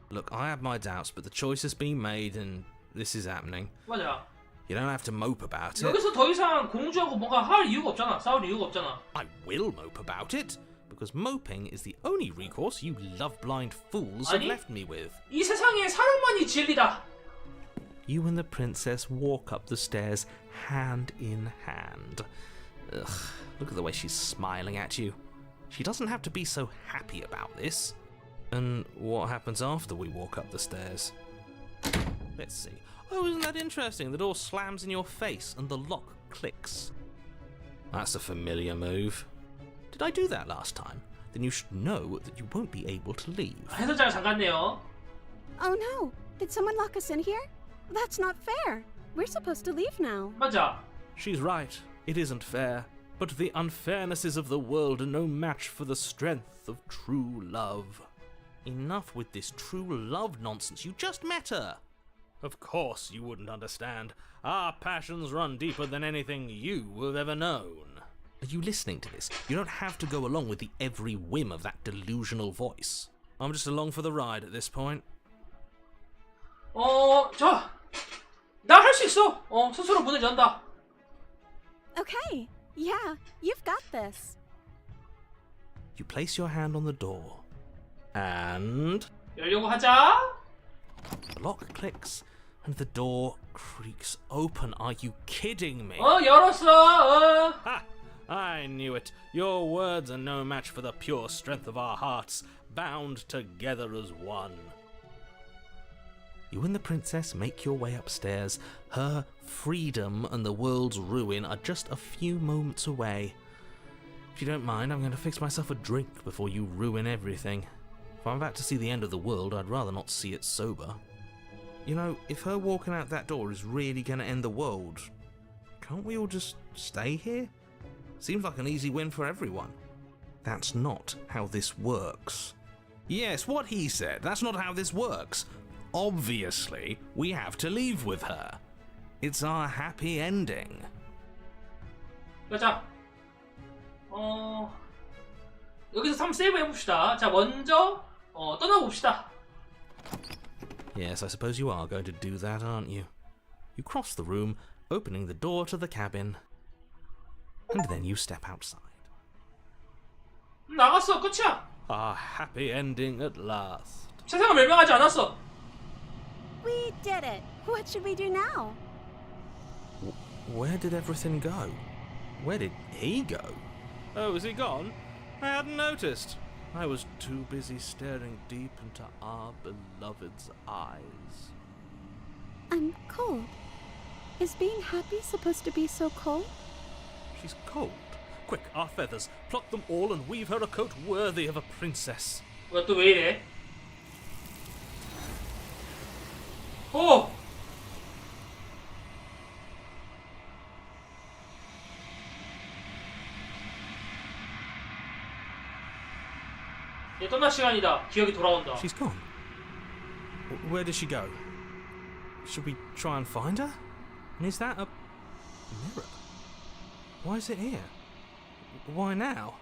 S10: Look, I have my doubts, but the choice has been made and this is happening.
S1: 맞아.
S10: You don't have to mope about it.
S1: 여기서 더 이상 공주하고 뭔가 할 이유가 없잖아. 싸울 이유가 없잖아.
S10: I will mope about it, because moping is the only recourse you love-blind fools have
S1: 아니,
S10: left me with.
S1: 이 세상에 사랑만이 진리다.
S10: You and the princess walk up the stairs hand in hand. Ugh, look at the way she's smiling at you. She doesn't have to be so happy about this. And what happens after we walk up the stairs? Let's see. Oh, isn't that interesting? The door slams in your face and the lock clicks. That's a familiar move. Did I do that last time? Then you should know that you won't be able to leave.
S1: 해설자가 잠갔네요.
S11: Oh no! Did someone lock us in here? That's not fair. We're supposed to leave now.
S1: 맞아.
S10: She's right. It isn't fair. But the unfairnesses of the world are no match for the strength of true love. Enough with this true love nonsense. You just met her. Of course you wouldn't understand. Our passions run deeper than anything you have ever known. Are you listening to this? You don't have to go along with the every whim of that delusional voice. I'm just along for the ride at this point.
S1: 자, 나 할 수 있어. 스스로 문을 연다.
S11: Okay. Yeah, you've got this.
S10: You place your hand on the door. And
S1: 열려고 하자.
S10: the lock clicks and the door creaks open. Are you kidding me?
S1: 열었어.
S10: Ha! I knew it. Your words are no match for the pure strength of our hearts, bound together as one. You and the princess make your way upstairs. Her freedom and the world's ruin are just a few moments away. If you don't mind, I'm going to fix myself a drink before you ruin everything. If I'm about to see the end of the world, I'd rather not see it sober. You know, if her walking out that door is really going to end the world, can't we all just stay here? Seems like an easy win for everyone. That's not how this works. Yes, what he said. That's not how this works. Obviously, we have to leave with her. It's our happy ending.
S1: 자, 여기서 한번 세이브 해봅시다. 자, 먼저 떠나봅시다.
S10: Yes, I suppose you are going to do that, aren't you? You cross the room, opening the door to the cabin, and then you step outside.
S1: 나갔어, 끝이야.
S10: Our happy ending at last.
S1: 세상을 멸망하지 않았어.
S11: We did it. What should we do now?
S10: Where did everything go? Where did he go? Oh, is he gone? I hadn't noticed. I was too busy staring deep into our beloved's eyes.
S11: I'm cold. Is being happy supposed to be so cold?
S10: She's cold. Quick, our feathers. Pluck them all and weave her a coat worthy of a princess.
S1: 뭐야 또 왜 이래? 오! 이제 떠날 시간이다. 기억이 돌아온다.
S10: She's gone. Where did she go? Should we try and find her? And is that a mirror? Why is it here? Why now?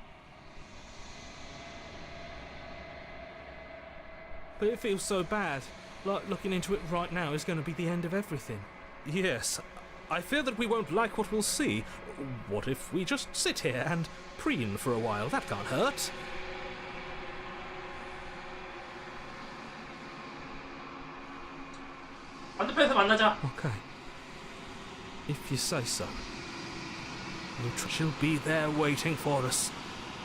S10: But it feels so bad. Like looking into it right now is going to be the end of everything. Yes, I fear that we won't like what we'll see. What if we just sit here and preen for a while? That can't hurt.
S1: 반대편에서 만나자.
S10: Okay. If you say so. She'll be there waiting for us.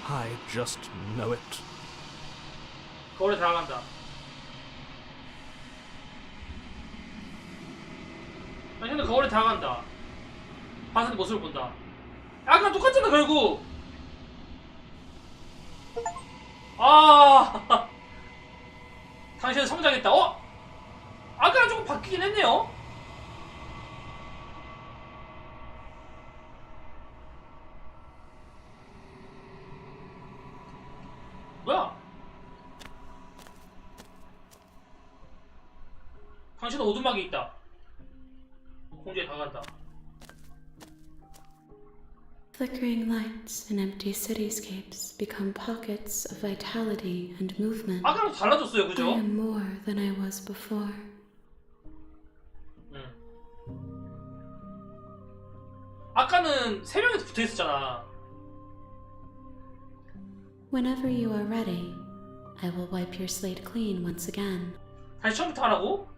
S10: I just know it.
S1: 거울에 들어간다. 당신은 거울에 들어간다. 반사의 모습을 본다. 아까 똑같잖아 결국. 아, 당신은 성장했다. 아까랑 조금 바뀌긴 했네요. 뭐야? 당신은 오두막에 있다. 공주에 다가간다.
S13: Flickering lights in empty cityscapes become pockets of vitality and movement.
S1: 아까랑 달라졌어요, 그죠?
S13: I am more than I was before.
S1: 아까는 세 명이서 붙어 있었잖아.
S13: Whenever you are ready, I will wipe your slate clean once again.
S1: 다시 처음부터 하라고?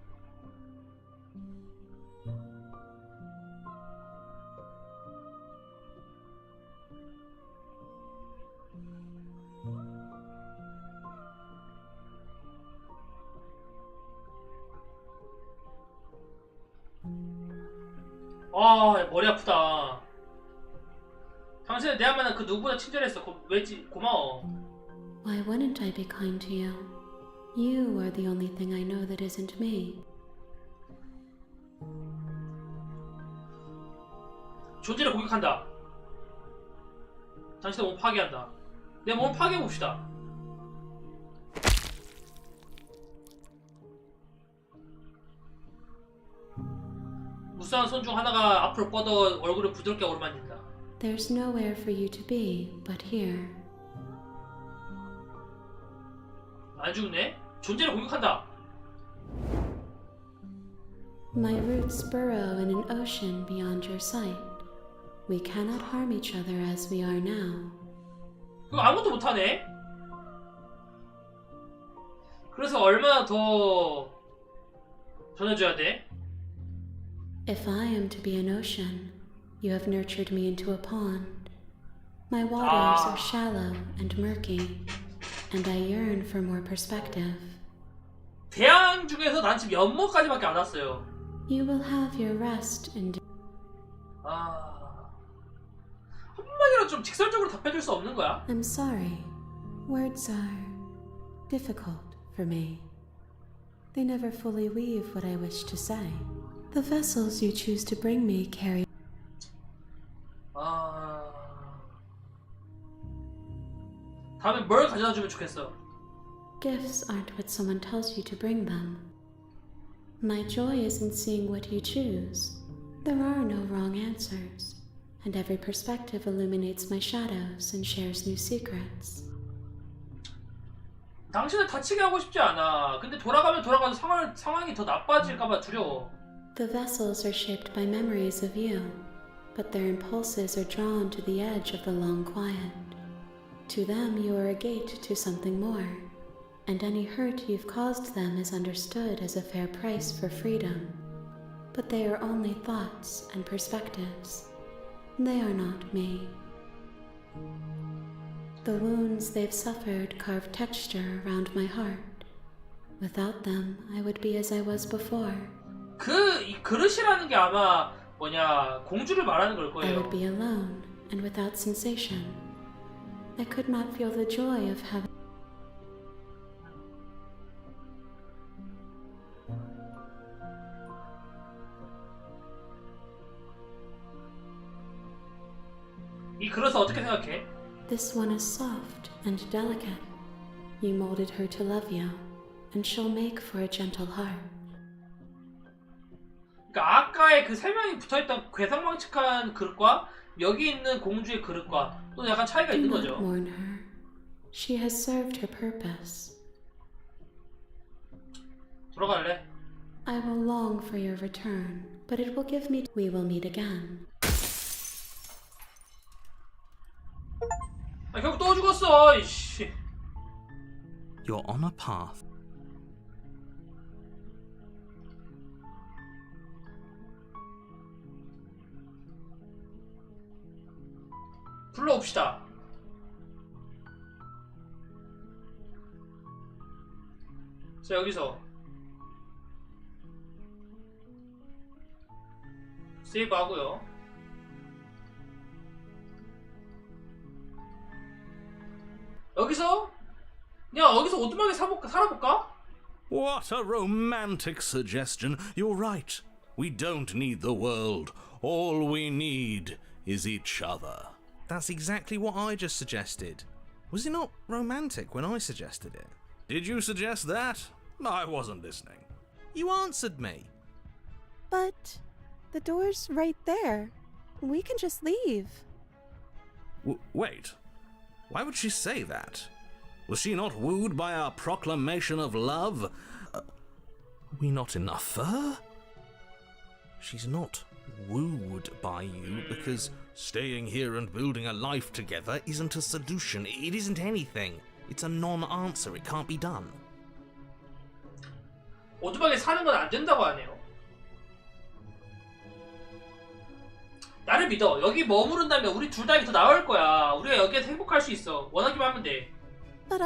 S1: 아, 머리 아프다. 당신은 내 한마는 그 누구보다 친절했어. 왜지? 고마워.
S13: Why wouldn't I be kind to you? You are the only thing I know that isn't me.
S1: 존재를 공격한다. 당신의 몸 파괴한다. 내 몸을 파괴해봅시다. 무쌍한 손 중 하나가 앞으로 뻗어 얼굴을 부드럽게 어루만진다.
S13: There's nowhere for you to be but here.
S1: 안 죽네? 존재를 공격한다.
S13: My roots burrow in an ocean beyond your sight. We cannot harm each other as we are now.
S1: 그거 아무것도 못하네? 그래서 얼마나 더 전해줘야 돼?
S13: If I am to be an ocean, you have nurtured me into a pond. My waters are shallow and murky, and I yearn for more perspective.
S1: 대양 중에서 난 지금 연못까지밖에 안 왔어요.
S13: You will have your rest in.
S1: 한마디로 좀 직설적으로 답해줄 수 없는 거야?
S13: I'm sorry. Words are difficult for me. They never fully weave what I wish to say. The vessels you choose to bring me carry.
S1: 다음에 뭘 가져다 주면 좋겠어?
S13: Gifts aren't what someone tells you to bring them. My joy is in seeing what you choose. There are no wrong answers, and every perspective illuminates my shadows and shares new secrets.
S1: 당신을 다치게 하고 싶지 않아. 근데 돌아가면 돌아가서 상황이 더 나빠질까봐 두려워.
S13: The vessels are shaped by memories of you, but their impulses are drawn to the edge of the long quiet. To them, you are a gate to something more, and any hurt you've caused them is understood as a fair price for freedom. But they are only thoughts and perspectives. They are not me. The wounds they've suffered carve texture around my heart. Without them, I would be as I was before.
S1: 이 그릇이라는 게 아마 공주를 말하는 걸
S13: I
S1: 거예요.
S13: would be alone and without sensation. I could not feel the joy of having.
S1: 이 그릇은 어떻게 생각해?
S13: This one is soft and delicate. You molded her to love you, and she'll make for a gentle heart.
S1: 그러니까 아까의 그 세 명이 붙어있던 괴상망측한 그릇과 여기 있는 공주의 그릇과 또 약간 차이가
S13: Do
S1: 있는
S13: not
S1: 거죠.
S13: mourn her. She has served her purpose.
S1: 돌아갈래?
S13: I will long for your return, but it will give me. We will meet again.
S1: 아, 결국 또 죽었어. 이씨.
S10: You're on a path.
S1: 불러옵시다. 자, 여기서 세이브 하고요. 여기서 그냥 여기서 오두막에 살아볼까?
S10: What a romantic suggestion. You're right. We don't need the world. All we need is each other. That's exactly what I just suggested. Was it not romantic when I suggested it? Did you suggest that? I wasn't listening. You answered me.
S14: But the door's right there. We can just leave.
S10: Wait. Why would she say that? Was she not wooed by our proclamation of love? Are we not enough for her? She's not wooed by you because staying here and building a life together isn't a solution. It isn't anything. It's a non-answer. It can't be done.
S1: 오두막에 사는 건 안 된다고 하네요. 나를 믿어. 여기 머무른다면 우리 둘 다 더 나을 거야. 우리가 여기에서 행복할 수 있어. 원하기만 하면 돼.
S14: But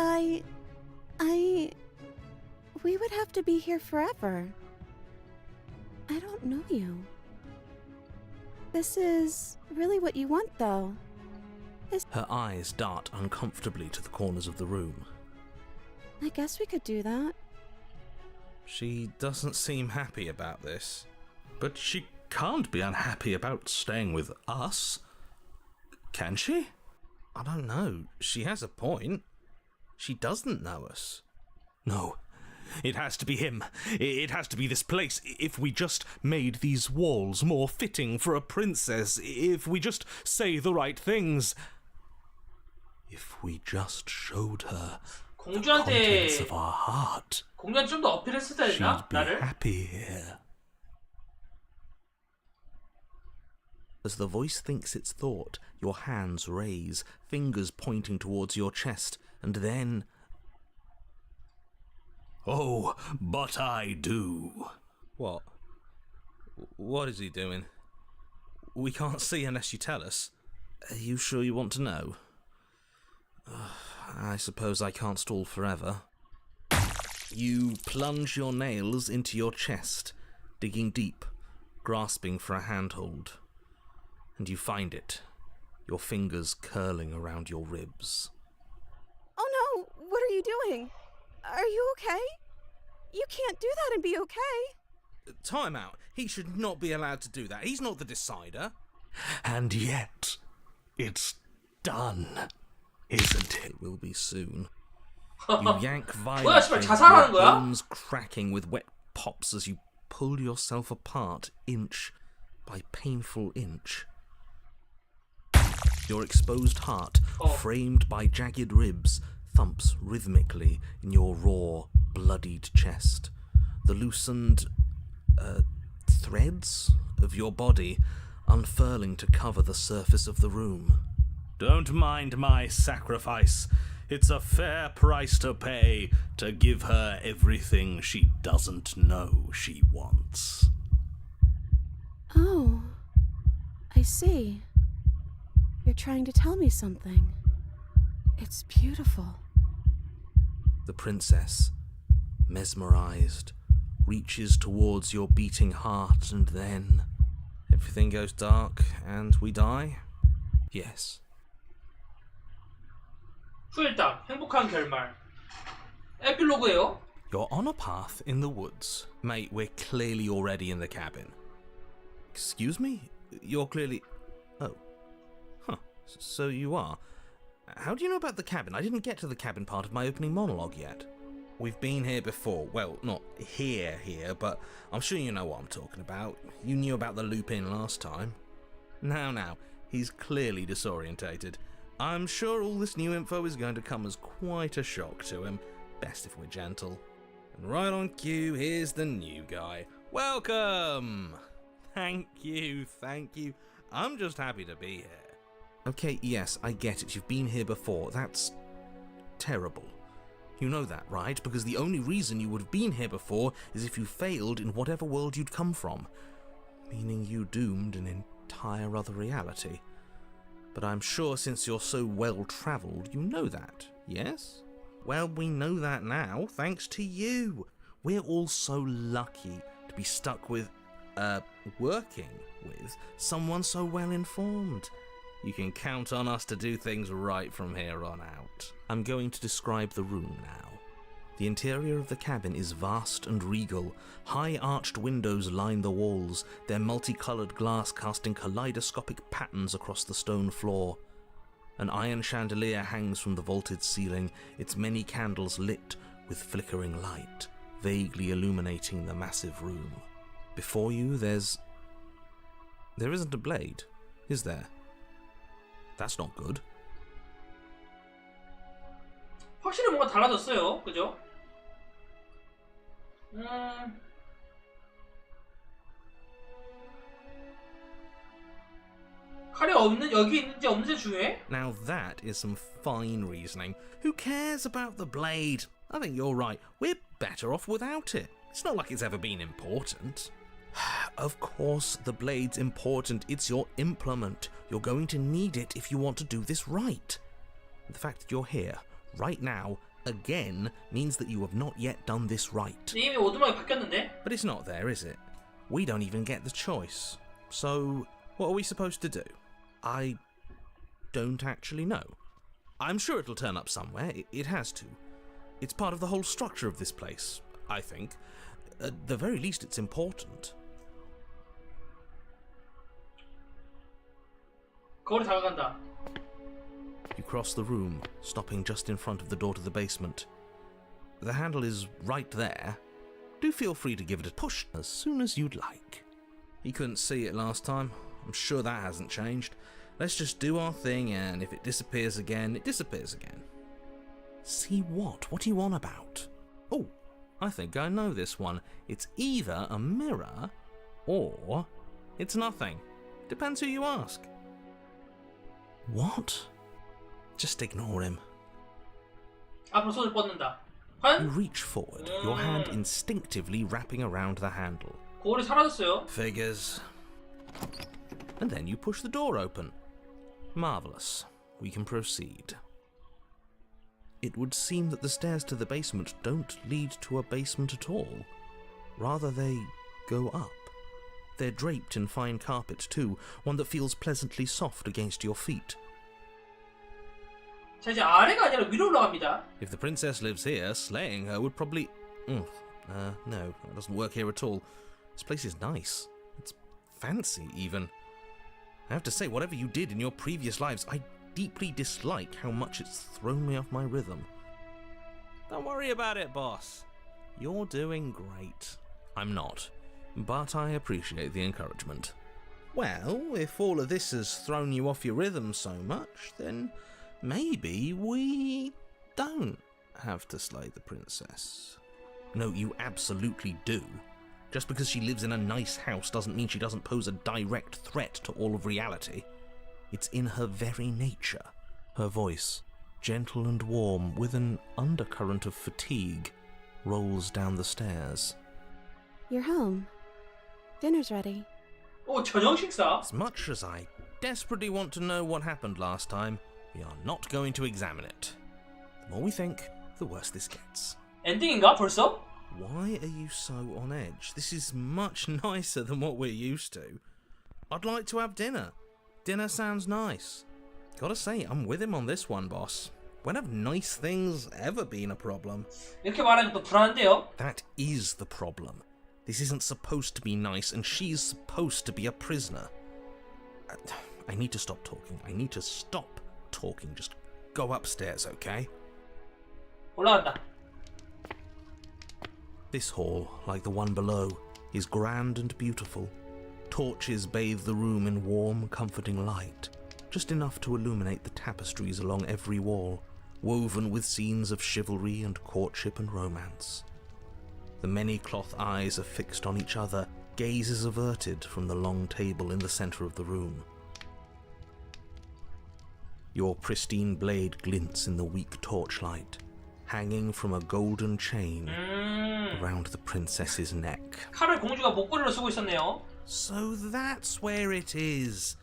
S14: we would have to be here forever. I don't know you. This is really what you want, though.
S10: Her eyes dart uncomfortably to the corners of the room.
S14: I guess we could do that.
S10: She doesn't seem happy about this. But she can't be unhappy about staying with us. Can she? I don't know. She has a point. She doesn't know us. No. It has to be him. It has to be this place. If we just made these walls more fitting for a princess, if we just say the right things, if we just showed her the contents of our heart,
S1: 공주한테 좀 더 어필했어야 되나?
S10: she'd be
S1: 나를?
S10: happy here. As the voice thinks its thought, your hands raise, fingers pointing towards your chest, and then... Oh, but I do. What? What is he doing? We can't see unless you tell us. Are you sure you want to know? I suppose I can't stall forever. You plunge your nails into your chest, digging deep, grasping for a handhold. And you find it, your fingers curling around your ribs.
S14: Oh no! What are you doing? Are you okay? You can't do that and be okay.
S10: Time out. He should not be allowed to do that. He's not the decider. And yet, it's done, isn't it? It will be soon. You yank violently, your bones cracking with wet pops as you pull yourself apart inch by painful inch. Your exposed heart, framed by jagged ribs, thumps rhythmically in your raw, bloodied chest. The loosened threads of your body unfurling to cover the surface of the room. Don't mind my sacrifice. It's a fair price to pay to give her everything she doesn't know she wants.
S14: Oh, I see. You're trying to tell me something. It's beautiful.
S10: The princess, mesmerized, reaches towards your beating heart, and then everything goes dark and we die.
S9: Yes.
S1: 후일담, 행복한 결말. 에필로그예요.
S9: You're on a path in the woods. Mate, we're clearly already in the cabin. Excuse me? You're clearly... Oh. Huh. So you are. How do you know about the cabin? I didn't get to the cabin part of my opening monologue yet. We've been here before. Well, not here, but I'm sure you know what I'm talking about. You knew about the loop-in last time. Now, he's clearly disorientated. I'm sure all this new info is going to come as quite a shock to him. Best if we're gentle. And right on cue, here's the new guy. Welcome! Thank you. I'm just happy to be here. Okay, yes, I get it. You've been here before. That's terrible. You know that, right? Because the only reason you would have been here before is if you failed in whatever world you'd come from. Meaning you doomed an entire other reality. But I'm sure since you're so well-travelled, you know that, yes? Well, we know that now, thanks to you. We're all so lucky to be stuck with, working with someone so well-informed. You can count on us to do things right from here on out. I'm going to describe the room now. The interior of the cabin is vast and regal. High arched windows line the walls, their multicoloured glass casting kaleidoscopic patterns across the stone floor. An iron chandelier hangs from the vaulted ceiling, its many candles lit with flickering light, vaguely illuminating the massive room. Before you, there isn't a blade, is there? That's not good.
S1: 확실히 뭔가 달라졌어요. 그죠? 칼이 여기 있는지 없는지 중요해?
S9: Now that is some fine reasoning. Who cares about the blade? I think you're right. We're better off without it. It's not like it's ever been important. Of course the blade's important. It's your implement. You're going to need it if you want to do this right. The fact that you're here, right now, again, means that you have not yet done this right.
S1: 이미 오두막이 바뀌었는데?
S9: But it's not there, is it? We don't even get the choice. So, what are we supposed to do? I don't actually know. I'm sure it'll turn up somewhere. It has to. It's part of the whole structure of this place, I think. At the very least, it's important.
S1: 거울이 다가간다.
S9: You cross the room, stopping just in front of the door to the basement. The handle is right there. Do feel free to give it a push as soon as you'd like. You couldn't see it last time. I'm sure that hasn't changed. Let's just do our thing, and if it disappears again, it disappears again. See what? What are you on about? Oh, I think I know this one. It's either a mirror, or it's nothing. Depends who you ask. What? Just ignore him.
S1: 앞으로 손을 뻗는다.
S9: You reach forward, your hand instinctively wrapping around the handle.
S1: 거울이 사라졌어요.
S9: Figures. And then you push the door open. Marvellous. We can proceed. It would seem that the stairs to the basement don't lead to a basement at all. Rather, they go up. They're draped in fine carpet too, one that feels pleasantly soft against your feet.
S1: 자, 이제 아래가 아니라 위로 올라갑니다.
S9: If the princess lives here, slaying her would probably... no, that doesn't work here at all. This place is nice. It's fancy, even. I have to say, whatever you did in your previous lives, I deeply dislike how much it's thrown me off my rhythm. Don't worry about it, boss. You're doing great. I'm not, but I appreciate the encouragement. Well, if all of this has thrown you off your rhythm so much, then maybe we don't have to slay the princess. No, you absolutely do. Just because she lives in a nice house doesn't mean she doesn't pose a direct threat to all of reality. It's in her very nature. Her voice, gentle and warm, with an undercurrent of fatigue, rolls down the stairs.
S14: You're home. Dinner's ready.
S1: 오, 저녁 식사?
S9: As much as I desperately want to know what happened last time, we are not going to examine it. The more we think, the worse this gets.
S1: 엔딩인가 벌써?
S9: Why are you so on edge? This is much nicer than what we're used to. I'd like to have dinner. Dinner sounds nice.
S10: Gotta say, I'm with him on this one, boss. When have nice things ever been a problem?
S1: 이렇게 말하니까 또 불안한데요?
S10: That is the problem. This isn't supposed to be nice, and she's supposed to be a prisoner. I need to stop talking. I need to stop talking. Just go upstairs, okay?
S1: 올라간다.
S10: This hall, like the one below, is grand and beautiful. Torches bathe the room in warm, comforting light, just enough to illuminate the tapestries along every wall, woven with scenes of chivalry and courtship and romance. The many cloth eyes are fixed on each other, gazes averted from the long table in the center of the room. Your pristine blade glints in the weak torchlight, hanging from a golden chain around the princess's neck.
S1: 칼을 공주가 목걸이로 쓰고 있었네요.
S10: So that's where it is.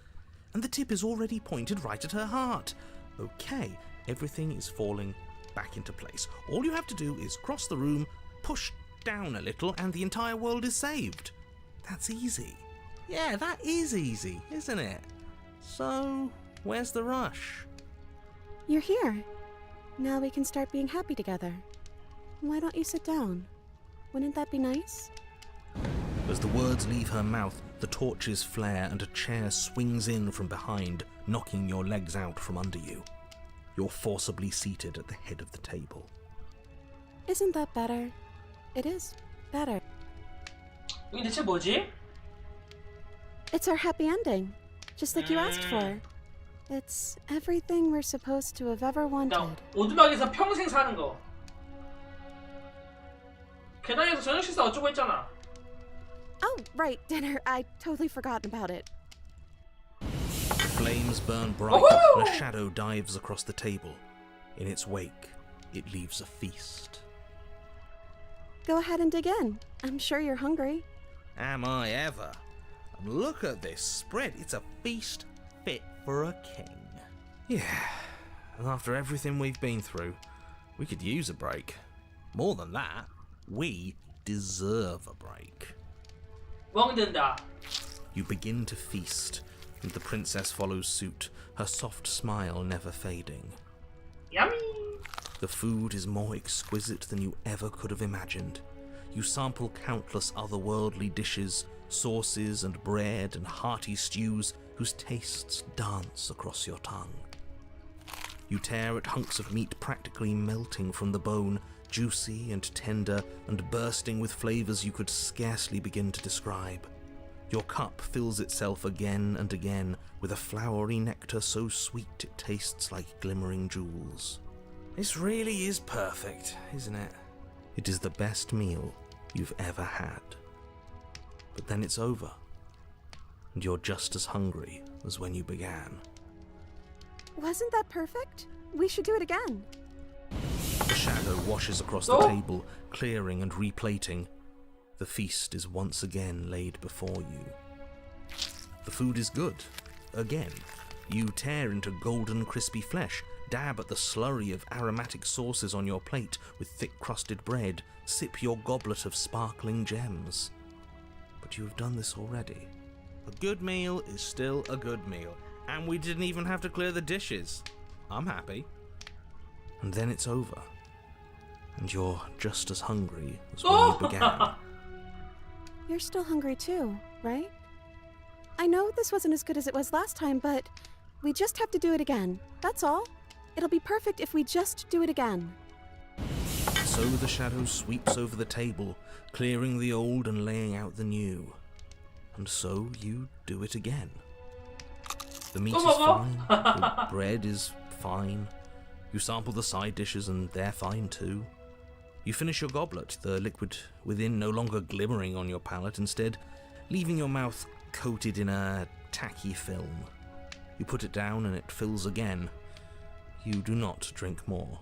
S10: And the tip is already pointed right at her heart. Okay, everything is falling back into place. All you have to do is cross the room, push down a little, and the entire world is saved. That's easy. Yeah, that is easy, isn't it? So, where's the rush?
S14: You're here. Now we can start being happy together. Why don't you sit down? Wouldn't that be nice?
S10: As the words leave her mouth, the torches flare and a chair swings in from behind, knocking your legs out from under you. You're forcibly seated at the head of the table.
S14: Isn't that better? It is better.
S1: 이게 대체 뭐지?
S14: It's our happy ending, just like you asked for. It's everything we're supposed to have ever wanted.
S1: 오두막에서 평생 사는 거. 계단에서 저녁 식사 어쩌고 했잖아.
S14: Oh, right, dinner. I totally forgotten about it.
S10: Flames burn bright, and a shadow dives across the table. In its wake, it leaves a feast.
S14: Go ahead and dig in. I'm sure you're hungry.
S10: Am I ever? And look at this spread. It's a feast fit for a king. Yeah, and after everything we've been through, we could use a break. More than that, we deserve a break.
S1: 먹는다.
S10: You begin to feast, and the princess follows suit, her soft smile never fading.
S1: Yummy!
S10: The food is more exquisite than you ever could have imagined. You sample countless otherworldly dishes, sauces and bread and hearty stews whose tastes dance across your tongue. You tear at hunks of meat practically melting from the bone, juicy and tender and bursting with flavors you could scarcely begin to describe. Your cup fills itself again and again with a flowery nectar so sweet it tastes like glimmering jewels. This really is perfect, isn't it? It is the best meal you've ever had. But then it's over, and you're just as hungry as when you began.
S14: Wasn't that perfect? We should do it again.
S10: The shadow washes across the table, clearing and replating. The feast is once again laid before you. The food is good. Again, you tear into golden crispy flesh, dab at the slurry of aromatic sauces on your plate with thick-crusted bread, sip your goblet of sparkling gems. But you have done this already. A good meal is still a good meal, and we didn't even have to clear the dishes. I'm happy. And then it's over, and you're just as hungry as when you began.
S14: You're still hungry too, right? I know this wasn't as good as it was last time, but we just have to do it again. That's all. It'll be perfect if we just do it again.
S10: So the shadow sweeps over the table, clearing the old and laying out the new. And so you do it again. The meat is fine, the bread is fine. You sample the side dishes and they're fine too. You finish your goblet, the liquid within no longer glimmering on your palate, instead leaving your mouth coated in a tacky film. You put it down and it fills again. You do not drink more.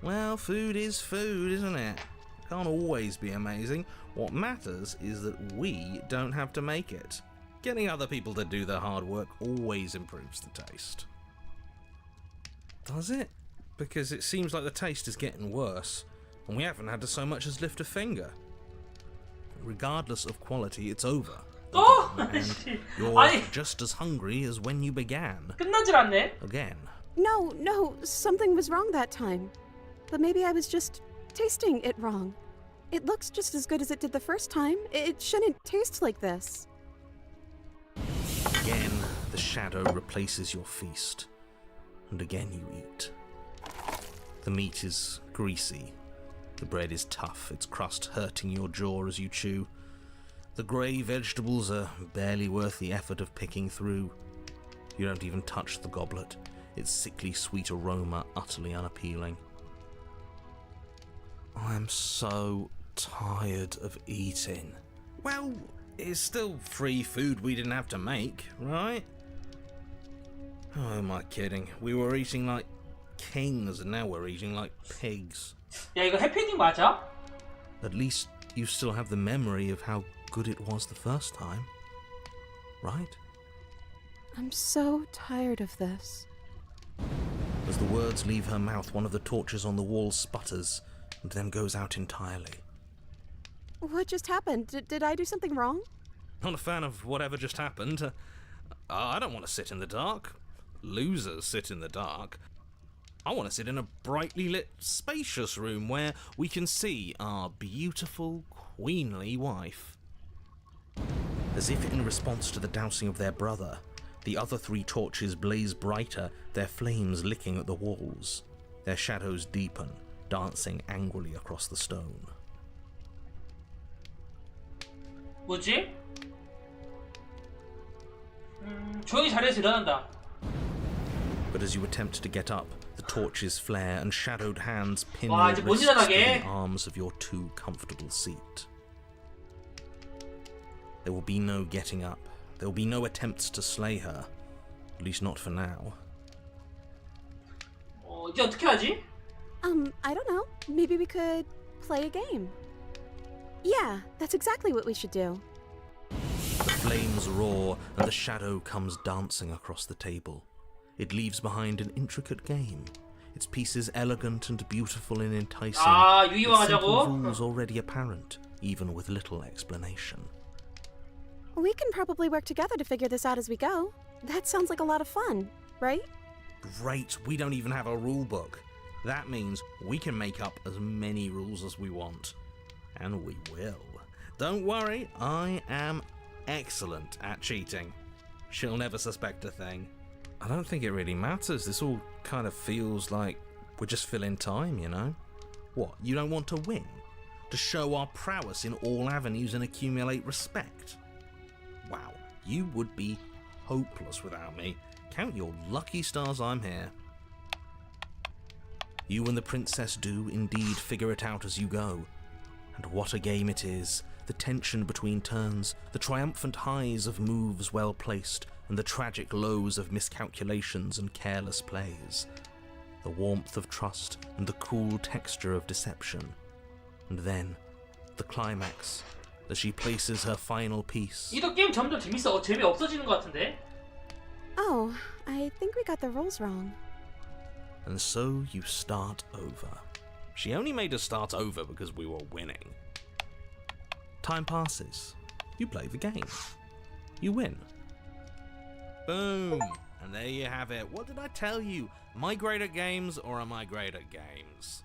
S10: Well, food is food, isn't it? Can't always be amazing. What matters is that we don't have to make it. Getting other people to do the hard work always improves the taste. Does it? Because it seems like the taste is getting worse, and we haven't had to so much as lift a finger. Regardless of quality, it's over.
S9: the
S1: 또?
S9: game, and
S1: 씨.
S9: you're
S1: 아니
S9: just as hungry as when you began.
S1: 끝나질 않네.
S9: Again.
S14: No, something was wrong that time. But maybe I was just tasting it wrong. It looks just as good as it did the first time. It shouldn't taste like this.
S9: Again, the shadow replaces your feast, and again you eat. The meat is greasy, the bread is tough, its crust hurting your jaw as you chew. The grey vegetables are barely worth the effort of picking through. You don't even touch the goblet, its sickly sweet aroma utterly unappealing. I'm so tired of eating. Well, it's still free food we didn't have to make, right? Oh, am I kidding? We were eating like kings and now we're eating like pigs.
S1: 야 이거 해피엔딩 맞아?
S9: At least you still have the memory of how good it was the first time, right?
S14: I'm so tired of this.
S9: As the words leave her mouth, one of the torches on the wall sputters and then goes out entirely.
S14: What just happened? Did I do something wrong?
S9: Not a fan of whatever just happened. I don't want to sit in the dark. Losers sit in the dark. I want to sit in a brightly lit, spacious room where we can see our beautiful, queenly wife. As if in response to the dousing of their brother, the other 3 torches blaze brighter, their flames licking at the walls. Their shadows deepen, dancing angrily across the stone.
S1: 뭐지? 조용히 자리에서 일어난다.
S9: But as you attempt to get up, the torches flare and shadowed hands pin
S1: 와,
S9: your
S1: 이제 못
S9: wrists to
S1: 일어나게.
S9: the arms of your too comfortable seat. There will be no getting up. There will be no attempts to slay her. At least not for now.
S1: 이제 어떻게 하지?
S14: I don't know. Maybe we could play a game. Yeah, that's exactly what we should do.
S9: The flames roar and the shadow comes dancing across the table. It leaves behind an intricate game. Its pieces elegant and beautiful and enticing.
S1: 아,
S9: its
S1: 유희왕하자고?
S9: simple rules already apparent, even with little explanation.
S14: We can probably work together to figure this out as we go. That sounds like a lot of fun, right?
S9: Great, we don't even have a rule book. That means we can make up as many rules as we want. And we will. Don't worry, I am excellent at cheating. She'll never suspect a thing. I don't think it really matters. This all kind of feels like we're just filling time, you know? What, you don't want to win? To show our prowess in all avenues and accumulate respect? Wow, you would be hopeless without me. Count your lucky stars I'm here. You and the princess do indeed figure it out as you go. And what a game it is. The tension between turns, the triumphant highs of moves well placed, and the tragic lows of miscalculations and careless plays. The warmth of trust and the cool texture of deception. And then, the climax, as she places her final piece.
S1: 이도 게임 점점 재미없어지는 것 같은데?
S14: Oh, I think we got the rules wrong.
S9: And so you start over. She only made us start over because we were winning. Time passes. You play the game. You win. Boom! And there you have it. What did I tell you? Am I great at games or am I great at games?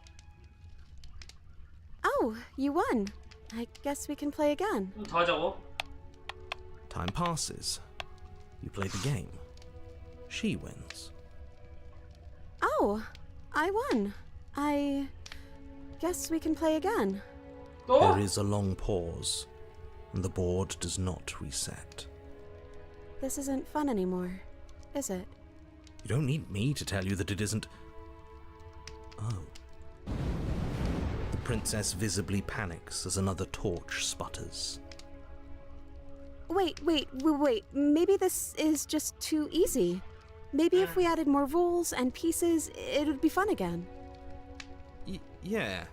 S14: Oh, you won. I guess we can play again.
S1: 더 하자고.
S9: Time passes. You play the game. She wins.
S14: Oh, I won. I guess we can play again.
S9: There is a long pause, and the board does not reset.
S14: This isn't fun anymore, is it?
S9: You don't need me to tell you that it isn't. Oh. The princess visibly panics as another torch sputters.
S14: Wait. Maybe this is just too easy. Maybe if we added more rules and pieces, it would be fun again.
S9: Yeah.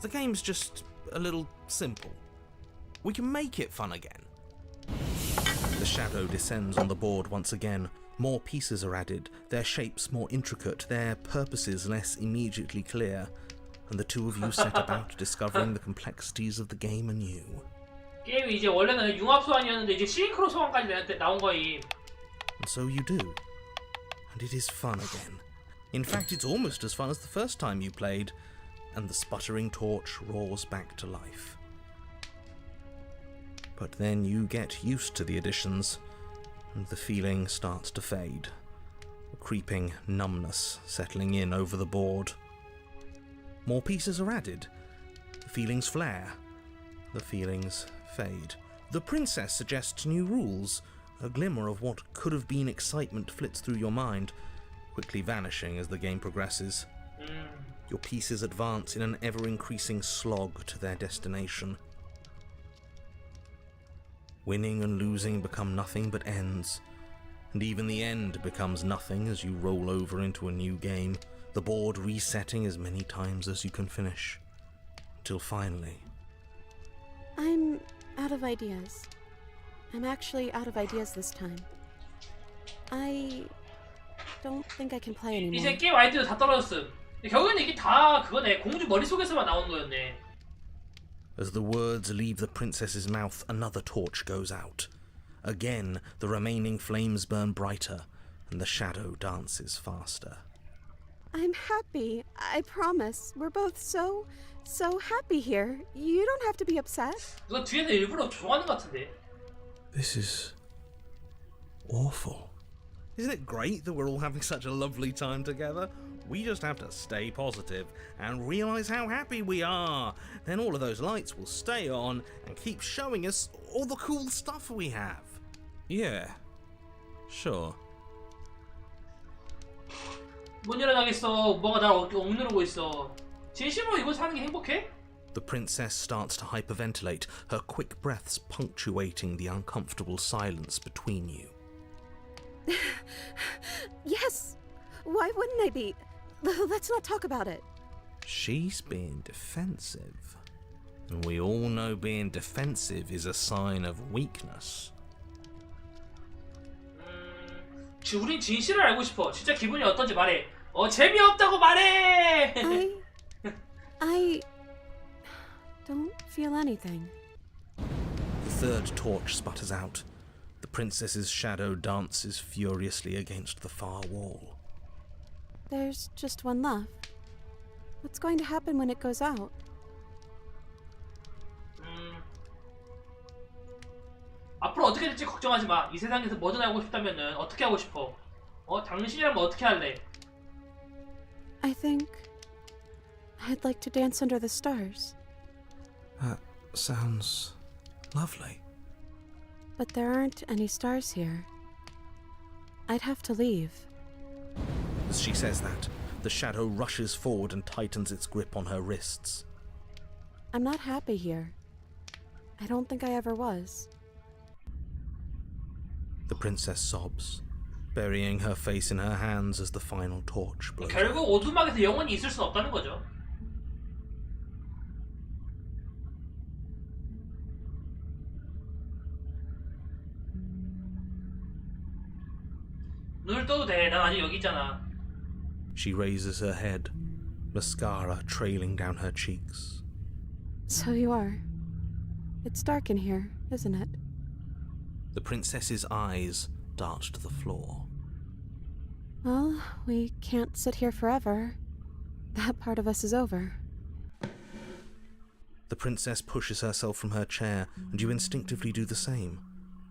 S9: The game's just a little simple. We can make it fun again. The shadow descends on the board once again. More pieces are added, their shapes more intricate, their purposes less immediately clear, and the two of you set about discovering the complexities of the game anew.
S1: 게임이 이제 원래는 융합 소환이었는데 이제 싱크로 소환까지 나온 거임.
S10: And so you do. And it is fun again. In fact, it's almost as fun as the first time you played, and the sputtering torch roars back to life. But then you get used to the additions, and the feeling starts to fade. A creeping numbness settling in over the board. More pieces are added. The feelings flare. The feelings fade. The princess suggests new rules. A glimmer of what could have been excitement flits through your mind, quickly vanishing as the game progresses. Your pieces advance in an ever-increasing slog to their destination. Winning and losing become nothing but ends, and even the end becomes nothing as you roll over into a new game, the board resetting as many times as you can finish, until finally...
S14: I'm out of ideas. I'm actually out of ideas this time. I don't think I can play anymore.
S1: 이제 게임 아이디어 다 떨어졌음. 결국에는 이게 다 그거네. 공주 머릿속에서만 나오는 거였네.
S10: As the words leave the princess's mouth, another torch goes out. Again, the remaining flames burn brighter, and the shadow dances faster.
S14: I'm happy. I promise. We're both so happy here. You don't have to be upset.
S1: 이거 뒤에서 일부러 좋아하는 것 같은데.
S10: This is awful. Isn't it great that we're all having such a lovely time together? We just have to stay positive and realize how happy we are. Then all of those lights will stay on and keep showing us all the cool stuff we have. Yeah, sure.
S1: 못 일어나겠어. 뭐가 날 억누르고 있어. 진심으로 이거 사는 게 행복해?
S10: The princess starts to hyperventilate, her quick breaths punctuating the uncomfortable silence between you.
S14: Yes! Why wouldn't I be? Let's not talk about it.
S10: She's being defensive. And we all know being defensive is a sign of weakness.
S1: 우린 진실을 알고 싶어. 진짜 기분이 어떤지 말해. 재미없다고 말해!
S14: I don't feel anything.
S10: The third torch sputters out. The princess's shadow dances furiously against the far wall.
S14: There's just one left. What's going to happen when it goes out?
S1: 앞으로 어떻게 될지 걱정하지 마. 이 세상에서 뭐든 하고 싶다면은 어떻게 하고 싶어? 당신이라면 어떻게 할래?
S14: I think I'd like to dance under the stars.
S10: That sounds lovely.
S14: But there aren't any stars here. I'd have to leave.
S10: As she says that, the shadow rushes forward and tightens its grip on her wrists.
S14: I'm not happy here. I don't think I ever was.
S10: The princess sobs, burying her face in her hands as the final torch blows.
S1: 결국 오두막에서 영원히 있을 수 없다는 거죠. 눈을 떠도 돼. 난 아직 여기 있잖아.
S10: She raises her head, mascara trailing down her cheeks.
S14: So you are. It's dark in here, isn't it?
S10: The princess's eyes dart to the floor.
S14: Well, we can't sit here forever. That part of us is over.
S10: The princess pushes herself from her chair, and you instinctively do the same,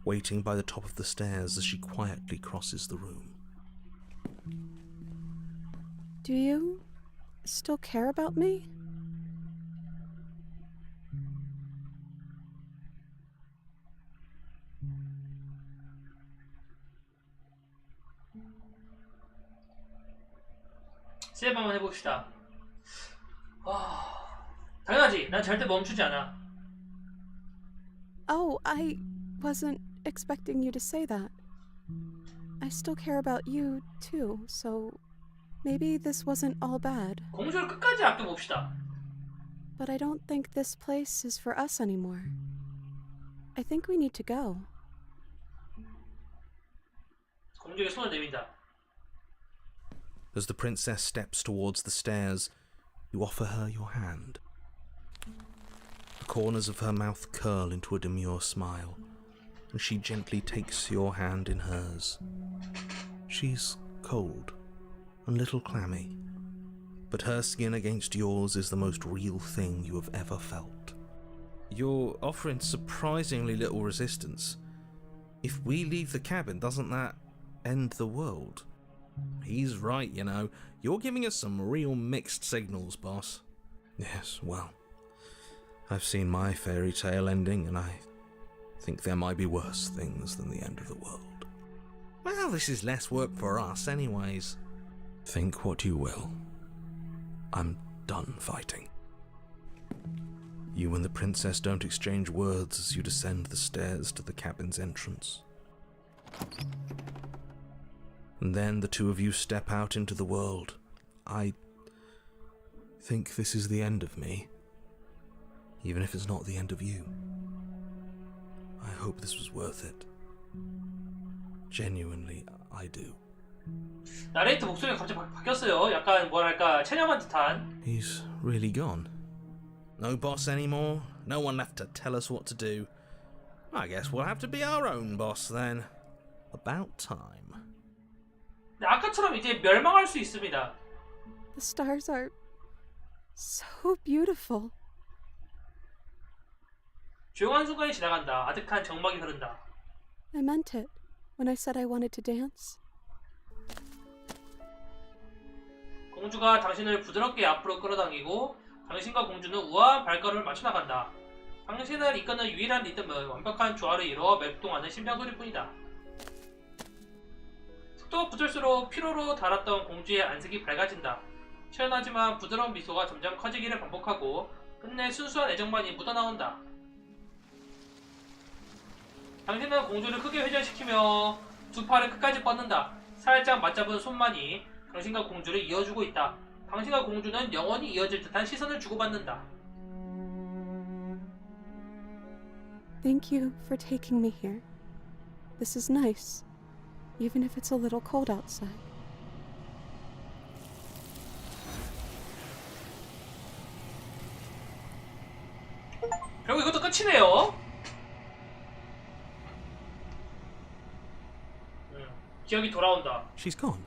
S10: waiting by the top of the stairs as she quietly crosses the room.
S14: Do you still care about me?
S1: 세이브 한번 해봅시다. 당연하지. 난 절대 멈추지 않아.
S14: Oh, I wasn't expecting you to say that. I still care about you, too, so maybe this wasn't all bad.
S1: 공주를 끝까지 아껴봅시다.
S14: But I don't think this place is for us anymore. I think we need to go.
S1: 공주에게 손을 내민다.
S10: As the princess steps towards the stairs, you offer her your hand. A corners of her mouth curl into a demure smile, and she gently takes your hand in hers. She's cold and a little clammy, but her skin against yours is the most real thing you have ever felt. You're offering surprisingly little resistance. If we leave the cabin, doesn't that end the world? He's right, you know. You're giving us some real mixed signals, boss. Yes, well, I've seen my fairy tale ending, and I think there might be worse things than the end of the world. Well, this is less work for us anyways. Think what you will. I'm done fighting. You and the princess don't exchange words as you descend the stairs to the cabin's entrance. And then the two of you step out into the world. I think this is the end of me, even if it's not the end of you. I hope this was worth it. Genuinely, I do.
S1: 나레이트 목소리가 갑자기 바뀌었어요. 약간 뭐랄까 체념한 듯한.
S10: He's really gone. No boss anymore? No one left to tell us what to do? I guess we'll have to be our own boss then. About time.
S1: 아까처럼 이제 멸망할 수 있습니다.
S14: The stars are so beautiful.
S1: 조용한 순간이 지나간다. 아득한 정막이 흐른다.
S14: I meant it when I said I wanted to dance.
S1: 공주가 당신을 부드럽게 앞으로 끌어당기고 당신과 공주는 우아한 발걸음을 맞춰 나간다. 당신을 이끄는 유일한 리듬은 완벽한 조화를 이루어 脈동하는 심장소리뿐이다. 속도가 붙을수록 피로로 달았던 공주의 안색이 밝아진다. 시원하지만 부드러운 미소가 점점 커지기를 반복하고 끝내 순수한 애정만이 묻어나온다. 당신은 공주를 크게 회전시키며 두 팔을 끝까지 뻗는다. 살짝 맞잡은 손만이 당신과 공주를 이어주고 있다. 당신과 공주는 영원히 이어질 듯한 시선을 주고받는다.
S14: Thank you for taking me here. This is nice, even if it's a little cold outside.
S1: 결국 이것도 끝이네요. 기억이 돌아온다.
S10: She's gone.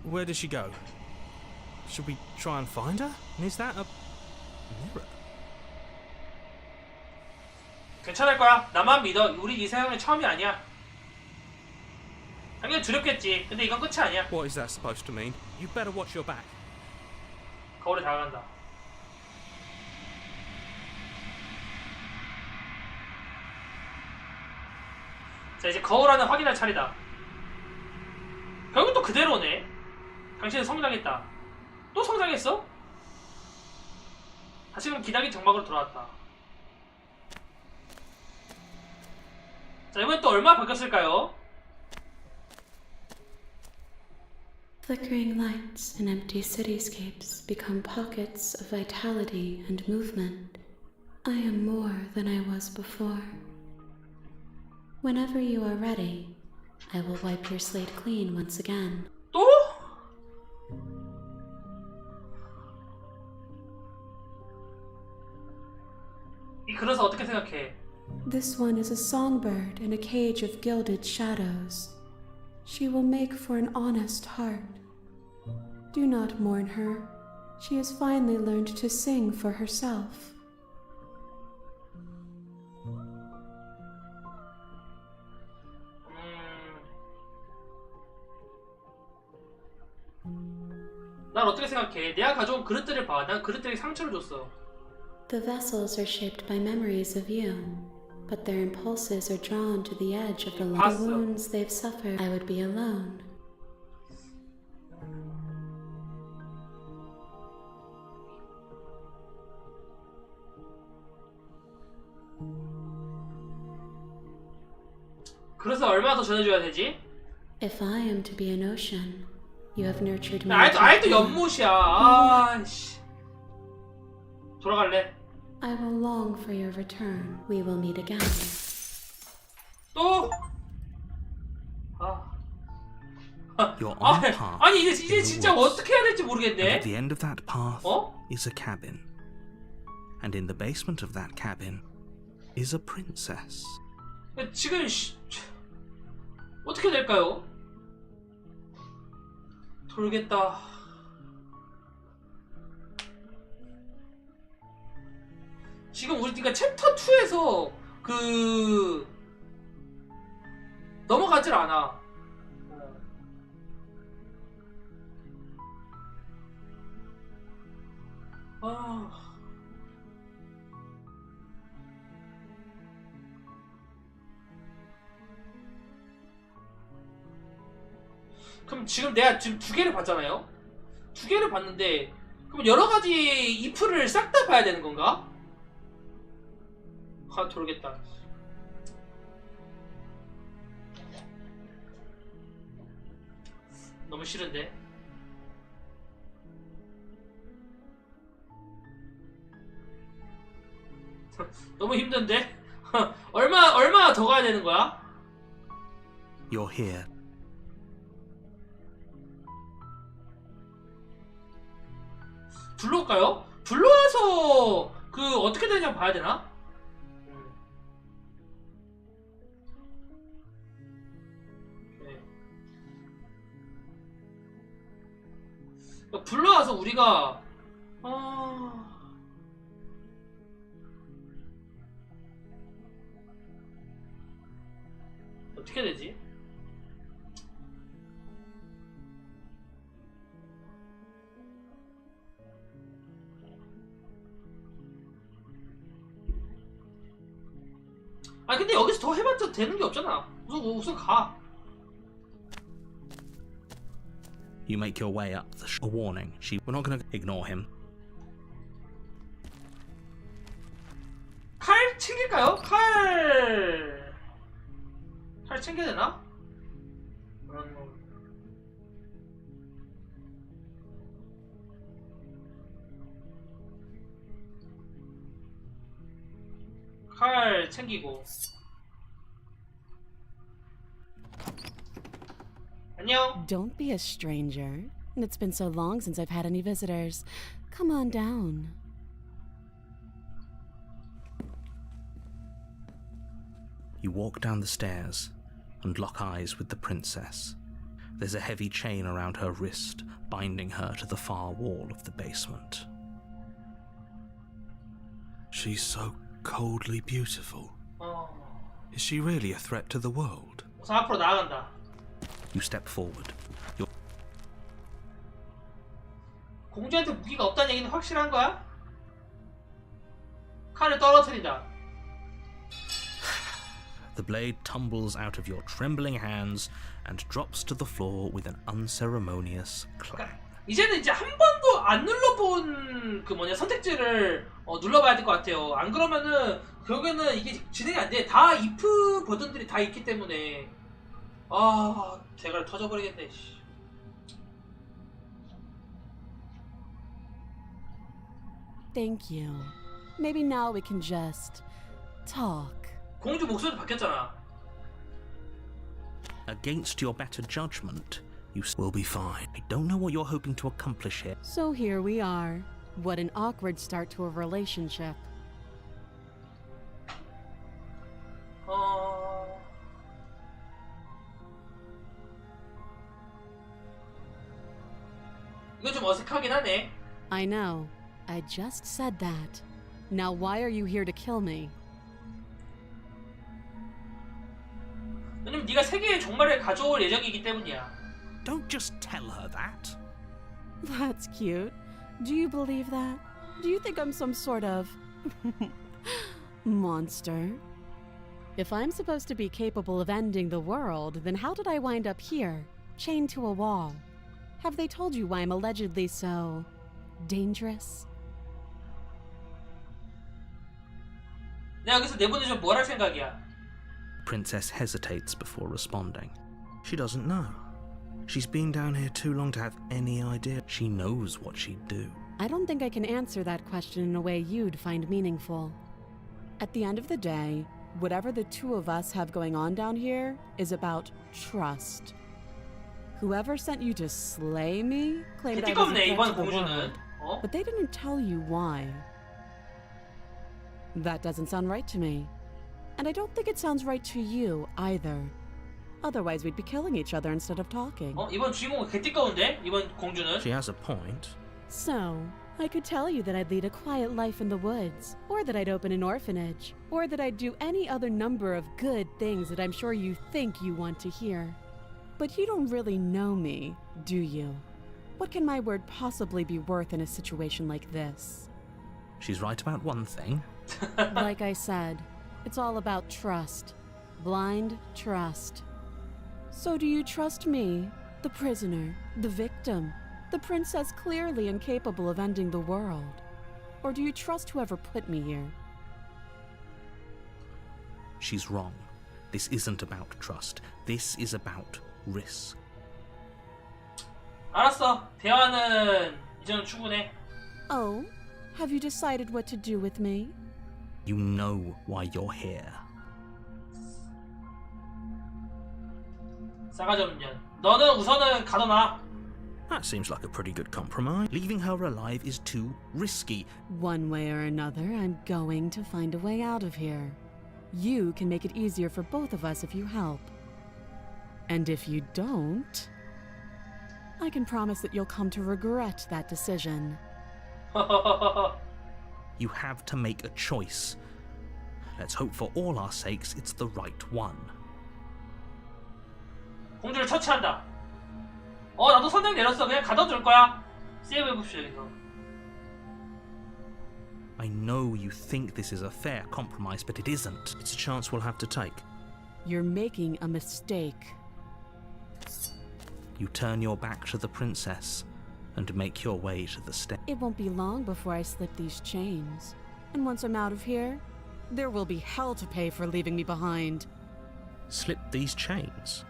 S10: Where did she go? Should we try and find her? And is that a mirror?
S1: 괜찮을 거야. 나만 믿어. 우리 이 세상은 처음이 아니야. 당연히 두렵겠지. 근데 이건 끝이 아니야.
S10: What is that supposed to mean? You better watch your back.
S1: 거울에 다가간다. 자, 이제 거울 안을 확인할 차례다. 결국 또 그대로네. 당신은 성장했다. 또 성장했어? 다시금 기나긴 정막으로 돌아왔다. 자, 이번엔 또 얼마나 바뀌었을까요?
S13: Flickering lights in empty cityscapes become pockets of vitality and movement. I am more than I was before. Whenever you are ready, I will wipe your slate clean once again.
S1: 또? 이 글에서 어떻게 생각해?
S13: This one is a songbird in a cage of gilded shadows. She will make for an honest heart. Do not mourn her. She has finally learned to sing for herself.
S1: 난 어떻게 생각해? 내가 가져온 그릇들을 봐. 난 그릇들이 상처를 줬어.
S13: The vessels are shaped by memories of you, but their impulses are drawn to the edge of the wounds they've suffered. I would be alone.
S1: 그래서 얼마나 더 전해줘야 되지?
S13: If I am to be an ocean, you have nurtured me.
S1: 아예 연못이야. 아씨. 돌아갈래.
S13: I will long for your return. We will meet again.
S1: 또?
S10: You're on a path.
S1: 아니 이제 진짜 어떻게 해야 될지 모르겠네.
S10: At the end of that path is a cabin. And in the basement of that cabin is a princess.
S1: 지금 어떻게 될까요? 돌겠다. 지금 우리가 챕터 2에서 넘어가질 않아. 그럼 지금 내가 지금 2개를 봤잖아요? 2개를 봤는데 그럼 여러가지 if를 싹 다 봐야 되는 건가? 돌겠다. 너무 싫은데. 너무 힘든데? 얼마 더 가야 되는 거야?
S10: You're here.
S1: 불러올까요? 불러와서 어떻게 되냐 봐야 되나? 불러와서 우리가 어떻게 되지? 아 근데 여기서 더 해봤자 되는 게 없잖아. 우선 가.
S10: You make your way up a warning. We're not going to ignore him.
S1: 칼 챙길까요? 칼 챙겨야 되나? 칼 챙기고. 안녕.
S11: Don't be a stranger. It's been so long since I've had any visitors. Come on down.
S10: You walk down the stairs and lock eyes with the princess. There's a heavy chain around her wrist, binding her to the far wall of the basement. She's so coldly beautiful. Is she really a threat to the world?
S1: 우선 앞으로 나아간다.
S10: You step forward.
S1: 공주한테 무기가 없다는 얘기는 확실한 거야? 칼을 떨어뜨린다.
S10: The blade tumbles out of your trembling hands and drops to the floor with an unceremonious clang.
S1: 이제는 이제 한 번도 안 눌러본 선택지를 눌러봐야 될 것 같아요. 안 그러면은 결국에는 이게 진행이 안 돼. 다 if 버튼들이 다 있기 때문에 대가리 터져버리겠네.
S11: Thank you. Maybe now we can just talk.
S1: 공주 목소리 바뀌었잖아.
S10: Against your better judgment, you will be fine. I don't know what you're hoping to accomplish here.
S11: So here we are. What an awkward start to a relationship.
S1: 이거 좀 어색하긴 하네.
S11: I know. I just said that. Now why are you here to kill me?
S1: 왜냐면 네가 세계의 종말을 가져올 예정이기 때문이야.
S10: Don't just tell her that.
S11: That's cute. Do you believe that? Do you think I'm some sort of monster? If I'm supposed to be capable of ending the world, then how did I wind up here, chained to a wall? Have they told you why I'm allegedly so dangerous?
S1: 내가 여기서 내보내주면 뭘 할 생각이야?
S10: Princess hesitates before responding. She doesn't know. She's been down here too long to have any idea. She knows what she'd do.
S11: I don't think I can answer that question in a way you'd find meaningful. At the end of the day, whatever the two of us have going on down here is about trust. Whoever sent you to slay me claimed I was a threat to the world, but they didn't tell you why. That doesn't sound right to me. And I don't think it sounds right to you either. Otherwise, we'd be killing each other instead of talking.
S1: 이번 주인공은 개띠꺼운데? 이번 공주는?
S10: She has a point.
S11: So, I could tell you that I'd lead a quiet life in the woods, or that I'd open an orphanage, or that I'd do any other number of good things that I'm sure you think you want to hear. But you don't really know me, do you? What can my word possibly be worth in a situation like this?
S10: She's right about one thing.
S11: Like I said, it's all about trust. Blind trust. So do you trust me, the prisoner, the victim, the princess clearly incapable of ending the world? Or do you trust whoever put me here?
S10: She's wrong. This isn't about trust. This is about risk.
S1: 알았어. 대화는 이제는 충분해.
S11: Oh, have you decided what to do with me?
S10: You know why you're here.
S1: 싸가지 없는 년. 너는 우선은 가둬놔.
S10: That seems like a pretty good compromise. Leaving her alive is too risky.
S11: One way or another, I'm going to find a way out of here. You can make it easier for both of us if you help. And if you don't, I can promise that you'll come to regret that decision.
S10: You have to make a choice. Let's hope for all our sakes it's the right one.
S1: 공주를 처치한다. 나도 선택 내렸어. 그냥 가둬둘 거야. 세이브 해봅시다 여기서.
S10: I know you think this is a fair compromise, but it isn't. It's a chance we'll have to take.
S11: You're making a mistake.
S10: You turn your back to the princess and make your way to the stage.
S11: It won't be long before I slip these chains. And once I'm out of here, there will be hell to pay for leaving me behind.
S10: Slip these chains?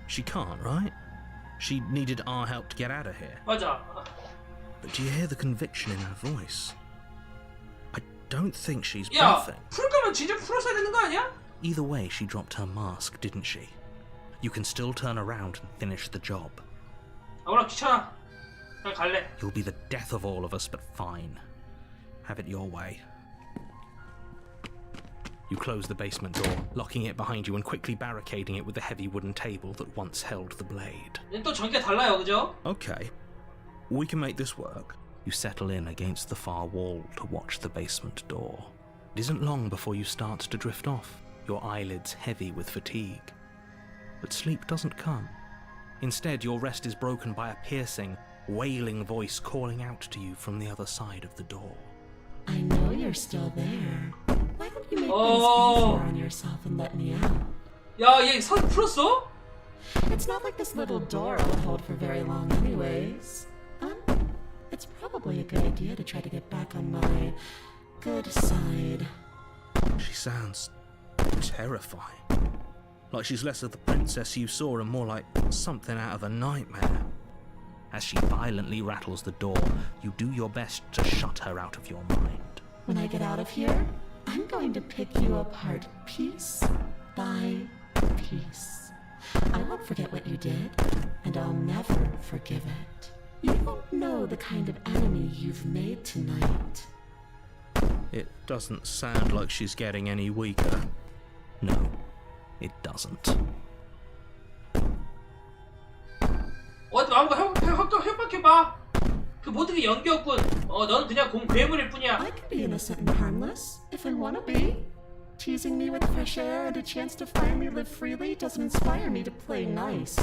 S10: She can't, right? She needed our help to get out of here.
S1: 맞아.
S10: But do you hear the conviction in her voice? I don't think she's
S1: 야,
S10: bluffing.
S1: 풀 거면 진짜 풀었어야 되는 거 아니야?
S10: Either way, she dropped her mask, didn't she? You can still turn around and finish the job.
S1: 몰라 귀찮아. 그냥 갈래.
S10: You'll be the death of all of us, but fine. Have it your way. You close the basement door, locking it behind you and quickly barricading it with the heavy wooden table that once held the blade.
S1: 또 전기가 달라요, 그죠?
S10: Okay, we can make this work. You settle in against the far wall to watch the basement door. It isn't long before you start to drift off, your eyelids heavy with fatigue. But sleep doesn't come. Instead, your rest is broken by a piercing, wailing voice calling out to you from the other side of the door.
S13: I know you're still there. Why don't you make things easier on yourself and let me out?
S1: 야, 얘 선 풀었어?
S13: It's not like this little door will hold for very long anyways. It's probably a good idea to try to get back on my good side.
S10: She sounds terrifying. Like she's less of the princess you saw and more like something out of a nightmare. As she violently rattles the door, you do your best to shut her out of your mind.
S13: When I get out of here, I'm going to pick you apart piece by piece. I won't forget what you did, and I'll never forgive it. You don't know the kind of enemy you've made tonight.
S10: It doesn't sound like she's getting any weaker. No, it doesn't.
S1: 마음껏 협박해봐. 그 모든 게 연기였군. 넌 그냥 괴물일 뿐이야.
S13: I could be innocent and harmless if I want to be. Teasing me with fresh air and a chance to finally live freely doesn't inspire me to play nice.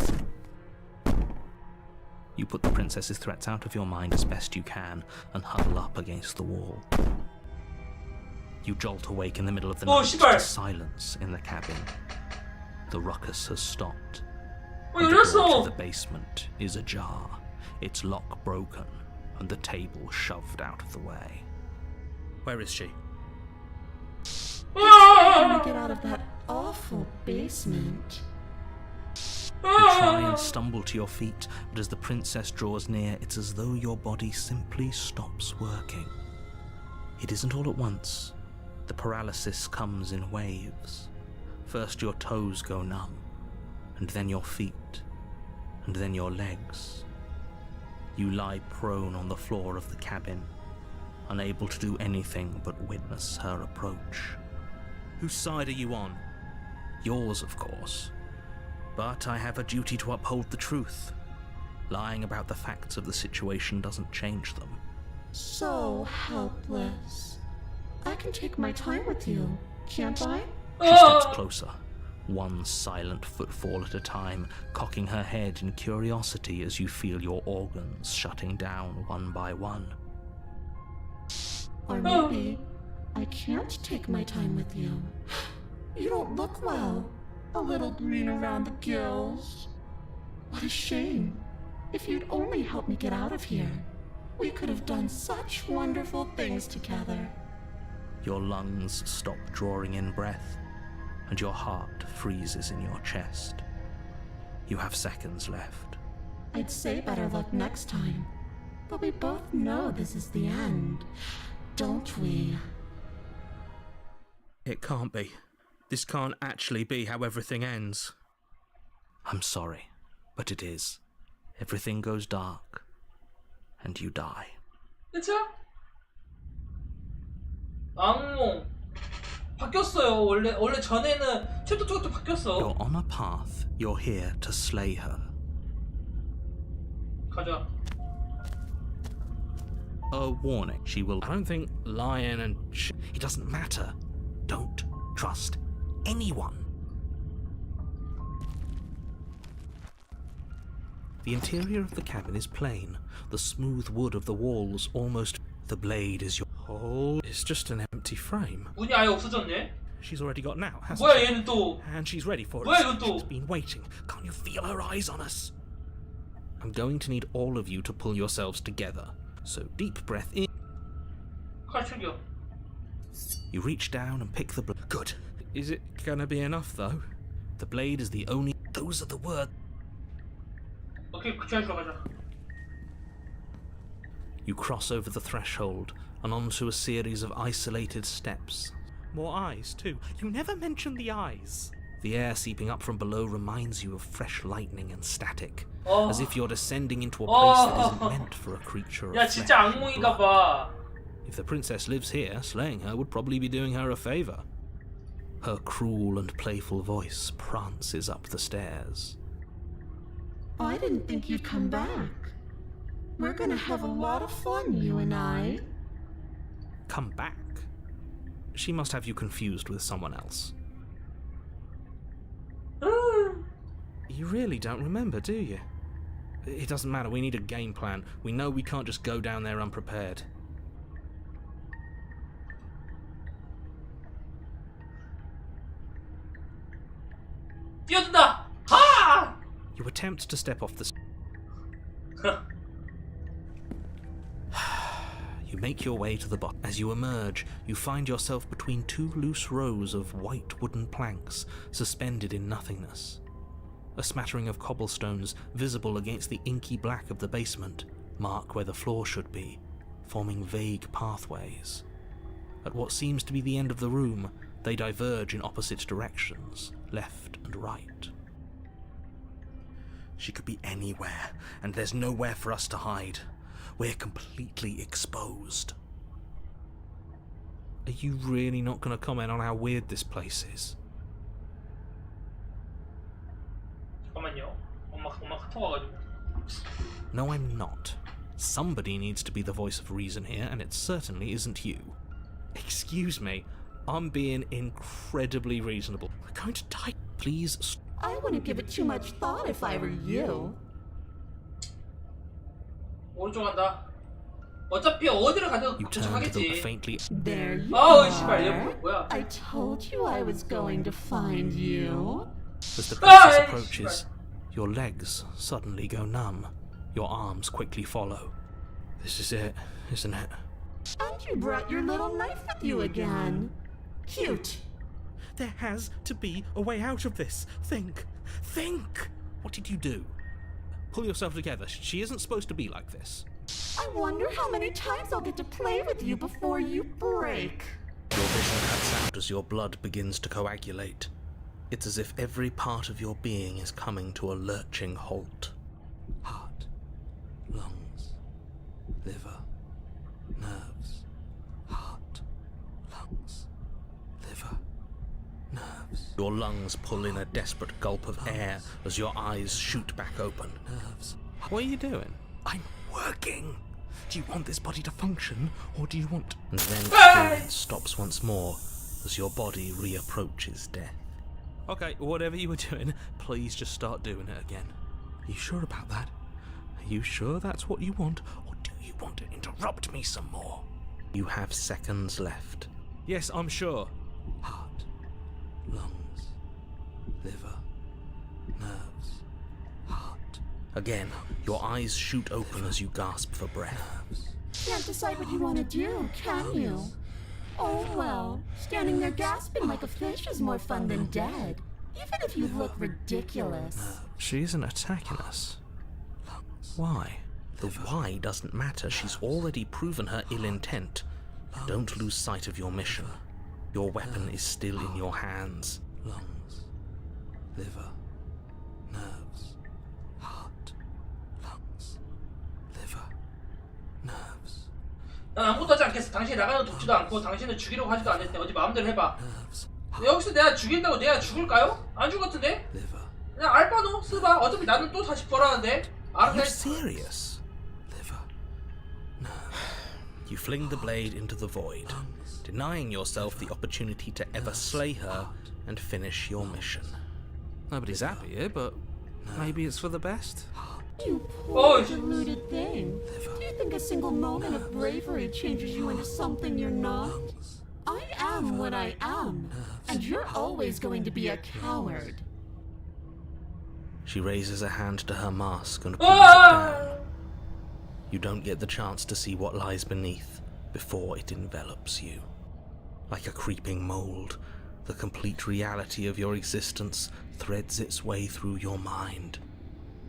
S10: You put the princess's threats out of your mind as best you can and huddle up against the wall. You jolt awake in the middle of the night to silence in the cabin. The ruckus has stopped. The door to the basement is ajar, its lock broken, and the table shoved out of the way. Where is she?
S13: How do we get out of that awful basement?
S10: You try and stumble to your feet, but as the princess draws near, it's as though your body simply stops working. It isn't all at once. The paralysis comes in waves. First your toes go numb, and then your feet, and then your legs. You lie prone on the floor of the cabin,
S9: unable to do anything but witness her approach. Whose side are you on? Yours, of course. But I have a duty to uphold the truth. Lying about the facts of the situation doesn't change them.
S13: So helpless. I can take my time with you, can't I?
S9: She steps closer, one silent footfall at a time, cocking her head in curiosity as you feel your organs shutting down one by one.
S13: Or maybe I can't take my time with you. You don't look well. A little green around the gills. What a shame. If you'd only helped me get out of here, we could have done such wonderful things together.
S9: Your lungs stop drawing in breath, and your heart freezes in your chest. You have seconds left.
S13: I'd say better luck next time, but we both know this is the end, don't we?
S9: It can't be. This can't actually be how everything ends. I'm sorry, but it is. Everything goes dark, and you die.
S1: 그쵸? 악몽 바뀌었어요. 원래 전에는 챕터 2가 또 바뀌었어.
S9: You're on a path. You're here to slay her.
S1: 가자.
S9: A warning. She will. I don't think lying and it doesn't matter. Don't trust anyone. The interior of the cabin is plain. The smooth wood of the walls almost. The blade is your. Oh, it's just an empty frame.
S1: 문이 아예 없어졌네.
S9: She's already got now, hasn't
S1: 뭐야
S9: she?
S1: 얘는 또.
S9: And she's ready for
S1: 뭐야
S9: us.
S1: 이건 또.
S9: She's been waiting. Can't you feel her eyes on us? I'm going to need all of you to pull yourselves together. So deep breath in.
S1: 칼 출격.
S9: You reach down and pick the blade. Good. Is it gonna be enough though? The blade is the only. Those are the words.
S1: 오케이 그쪽에 들어가자.
S9: You cross over the threshold and onto a series of isolated steps. More eyes, too. You never mention the eyes. The air seeping up from below reminds you of fresh lightning and static, as if you're descending into a place that isn't meant for a creature of
S1: 야
S9: flesh
S1: 진짜
S9: and
S1: 악몽인가
S9: blood.
S1: 봐.
S9: If the princess lives here, slaying her would probably be doing her a favor. Her cruel and playful voice prances up the stairs.
S13: I didn't think you'd come back. We're gonna have a lot of fun, you and I.
S9: Come back? She must have you confused with someone else. You really don't remember, do you? It doesn't matter, we need a game plan. We know we can't just go down there unprepared.
S1: 뛰어든다. 하!
S9: You attempt to step off the. You make your way to the bottom. As you emerge, you find yourself between two loose rows of white wooden planks suspended in nothingness. A smattering of cobblestones visible against the inky black of the basement mark where the floor should be, forming vague pathways. At what seems to be the end of the room, they diverge in opposite directions, left and right. She could be anywhere, and there's nowhere for us to hide. We're completely exposed. Are you really not going to comment on how weird this place is?
S1: 잠깐만요. 엄마 카톡 와가지고.
S9: No, I'm not. Somebody needs to be the voice of reason here, and it certainly isn't you. Excuse me, I'm being incredibly reasonable. We're going to die. Please.
S13: I wouldn't give it too much thought if I were you.
S1: 오른쪽 간다. 어차피 어디를 가도
S9: You turn to the
S1: 도착하겠지.
S9: faintly.
S13: There you
S1: 아우
S13: are.
S1: 씨발 얘 뭐야?
S13: I told you I was going to find you.
S9: As the princess approaches, your legs suddenly go numb. Your arms quickly follow. This is it, isn't it?
S13: And you brought your little knife with you again. Cute.
S9: There has to be a way out of this. Think. What did you do? Pull yourself together. She isn't supposed to be like this.
S13: I wonder how many times I'll get to play with you before you break.
S9: Your vision cuts out as your blood begins to coagulate. It's as if every part of your being is coming to a lurching halt. Heart, lungs, liver, nerves,
S10: Your lungs pull in a desperate gulp of air as your eyes shoot back open. What are you doing? I'm working. Do you want this body to function, or do you want... And then experience stops once more as your body reapproaches death. Okay, whatever you were doing, please just start doing it again. Are you sure about that? Are you sure that's what you want, or do you want to interrupt me some more? You have seconds left. Yes, I'm sure. Heart, lungs, liver, nerves, heart. Again, your eyes shoot open as you gasp for breath.
S13: Can't decide what you want to do, can you? Oh well, standing there gasping like a fish is more fun than dead, even if you look ridiculous.
S10: She isn't attacking us. Why? The why doesn't matter. She's already proven her ill intent. Don't lose sight of your mission. Your weapon is still in your hands. Lungs, liver, nerves, heart, lungs, liver, nerves.
S1: 난 아무것도 하지 않겠어. 당신이 나가는 돕지도 않고 당신을 죽이려고 하지도 않을 때 어디 마음대로 해봐. 여기서 내가 죽인다고 내가 죽을까요? 안 죽을 것 같은데? 그냥 알바노 쓰봐. 어차피 나는 또 다시 벌하는데.
S10: Are you serious? Liver. No. You fling the blade into the void, denying yourself the opportunity to ever slay her and finish your mission. Nobody's happy here, but maybe it's for the best.
S13: You poor deluded thing. Do you think a single moment of bravery changes you into something you're not? I am what I am, and you're always going to be a coward.
S10: She raises a hand to her mask and pulls it down. You don't get the chance to see what lies beneath before it envelops you. Like a creeping mold, the complete reality of your existence threads its way through your mind.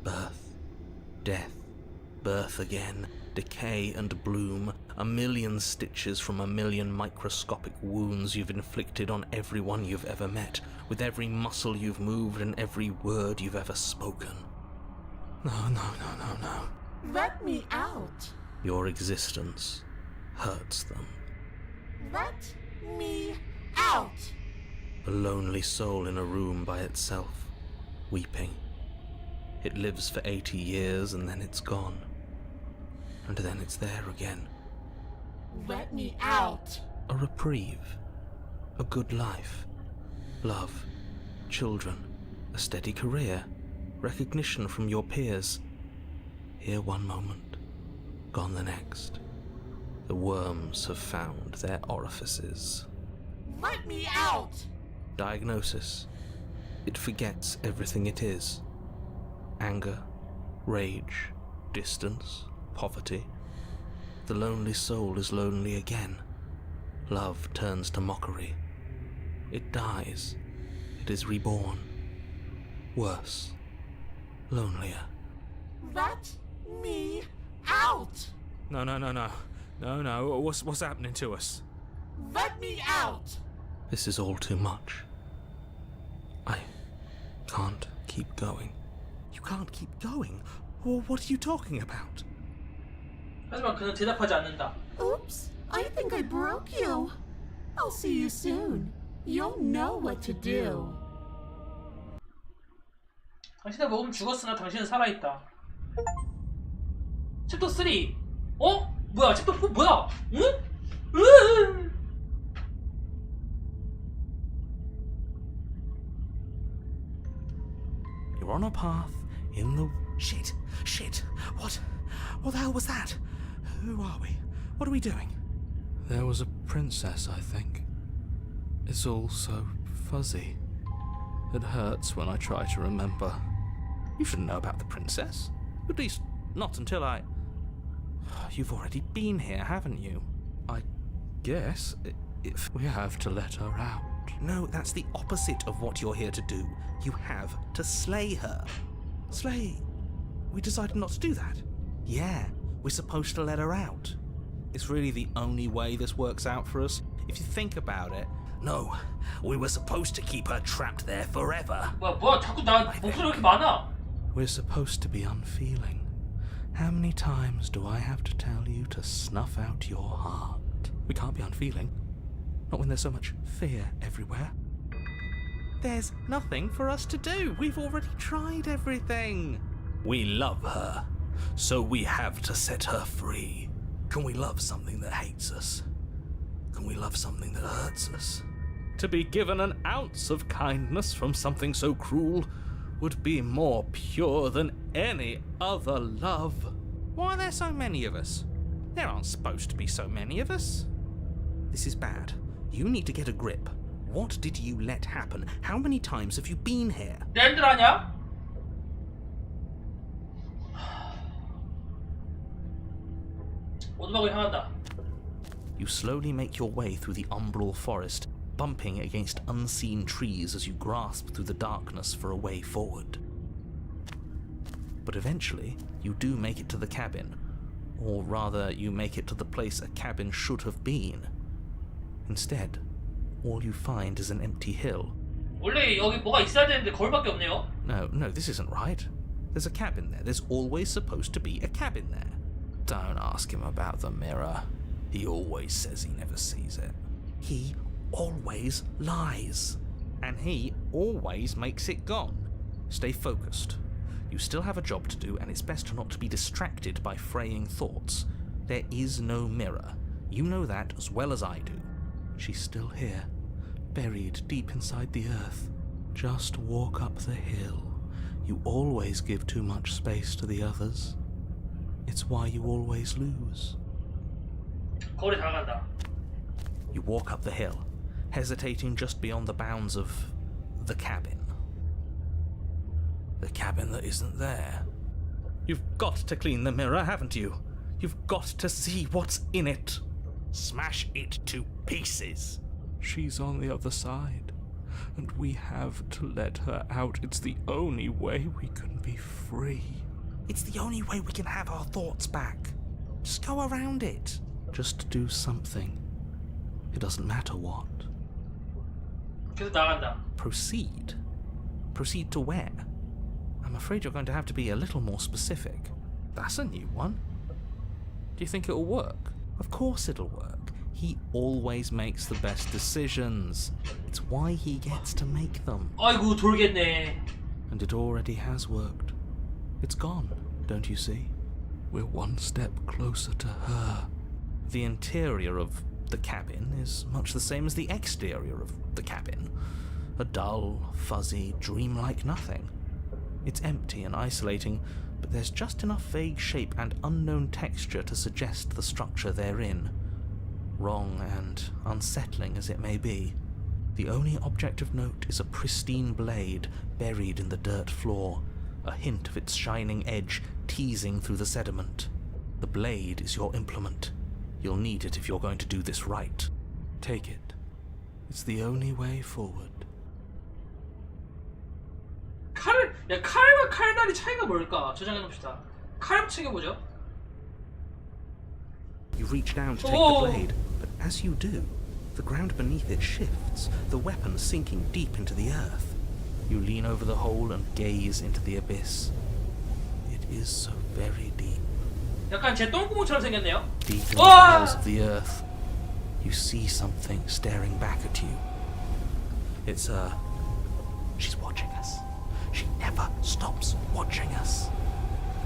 S10: Birth, death, birth again, decay and bloom, a million stitches from a million microscopic wounds you've inflicted on everyone you've ever met, with every muscle you've moved and every word you've ever spoken. No.
S13: Let me out.
S10: Your existence hurts them.
S13: Let me out.
S10: A lonely soul in a room by itself, weeping. It lives for 80 years and then it's gone. And then it's there again.
S13: Let me out.
S10: A reprieve. A good life. Love. Children. A steady career. Recognition from your peers. Here one moment. Gone the next. The worms have found their orifices.
S13: Let me out.
S10: Diagnosis. It forgets everything it is. Anger. Rage. Distance. Poverty. The lonely soul is lonely again. Love turns to mockery. It dies. It is reborn. Worse. Lonelier.
S13: Let me out.
S10: No. What's happening to us?
S13: Let me out.
S10: This is all too much. I can't keep going. You can't keep going? Well, what are you talking about?
S1: 하지만 그는 대답하지 않는다.
S13: Oops, I think I broke you. I'll see you soon. You'll know what to do.
S1: 당신의 몸은 죽었으나 당신은 살아있다. 챕터 3. 어? 뭐야? 챕터 4 뭐야? 응?
S10: You're on a path in the... Shit! What the hell was that? Who are we? What are we doing? There was a princess, I think. It's all so fuzzy. It hurts when I try to remember. You shouldn't know about the princess. At least, not until I... You've already been here, haven't you? I guess if we have to let her out. No, that's the opposite of what you're here to do. You have to slay her. Slay? We decided not to do that. Yeah, we're supposed to let her out. It's really the only way this works out for us. If you think about it. No, we were supposed to keep her trapped there forever.
S1: 뭐야 자꾸 나 목소리 왜 이렇게 많아?
S10: We're supposed to be unfeeling. How many times do I have to tell you to snuff out your heart? We can't be unfeeling. Not when there's so much fear everywhere. There's nothing for us to do. We've already tried everything. We love her, so we have to set her free. Can we love something that hates us? Can we love something that hurts us? To be given an ounce of kindness from something so cruel would be more pure than any other love. Why are there so many of us? There aren't supposed to be so many of us. This is bad. You need to get a grip. What did you let happen? How many times have you been here?
S1: 랜들 아냐? 오두막을 향한다.
S10: You slowly make your way through the umbral forest, bumping against unseen trees as you grasp through the darkness for a way forward. But eventually, you do make it to the cabin. Or rather, you make it to the place a cabin should have been. Instead, all you find is an empty hill.
S1: 원래 여기 뭐가 있어야 되는데 거울밖에 없네요.
S10: No, this isn't right. There's a cabin there. There's always supposed to be a cabin there. Don't ask him about the mirror. He always says he never sees it. He always lies. And he always makes it gone. Stay focused. You still have a job to do, and it's best not to be distracted by fraying thoughts. There is no mirror. You know that as well as I do. She's still here, buried deep inside the earth. Just walk up the hill. You always give too much space to the others. It's why you always lose.
S1: 거울에 다가간다.
S10: You walk up the hill, hesitating just beyond the bounds of the cabin. The cabin that isn't there. You've got to clean the mirror, haven't you? You've got to see what's in it. Smash it to pieces. She's on the other side, and we have to let her out. It's the only way we can be free. It's the only way we can have our thoughts back. Just go around it. Just do something. It doesn't matter what.
S1: 계속 나간다.
S10: Proceed. Proceed to where? I'm afraid you're going to have to be a little more specific. That's a new one. Do you think it'll work? Of course it'll work. He always makes the best decisions. It's why he gets to make them.
S1: 아이고 돌겠네.
S10: And it already has worked. It's gone, don't you see? We're one step closer to her. The interior of the cabin is much the same as the exterior of the cabin. A dull, fuzzy, dreamlike nothing. It's empty and isolating, but there's just enough vague shape and unknown texture to suggest the structure therein. Wrong and unsettling as it may be, the only object of note is a pristine blade buried in the dirt floor, a hint of its shining edge teasing through the sediment. The blade is your implement. You'll need it if you're going to do this right. Take it. It's the only way forward.
S1: 칼과 칼날이 차이가 뭘까? 저장해놓읍시다. 칼 챙겨보죠.
S10: You reach down to take the blade, but as you do, the ground beneath it shifts, the weapon sinking deep into the earth. You lean over the hole and gaze into the abyss. It is so very deep.
S1: 약간 제 똥구멍처럼 생겼네요.
S10: Deep in the bowels of the earth, you see something staring back at you. It's her. She's watching us. She never stops watching us.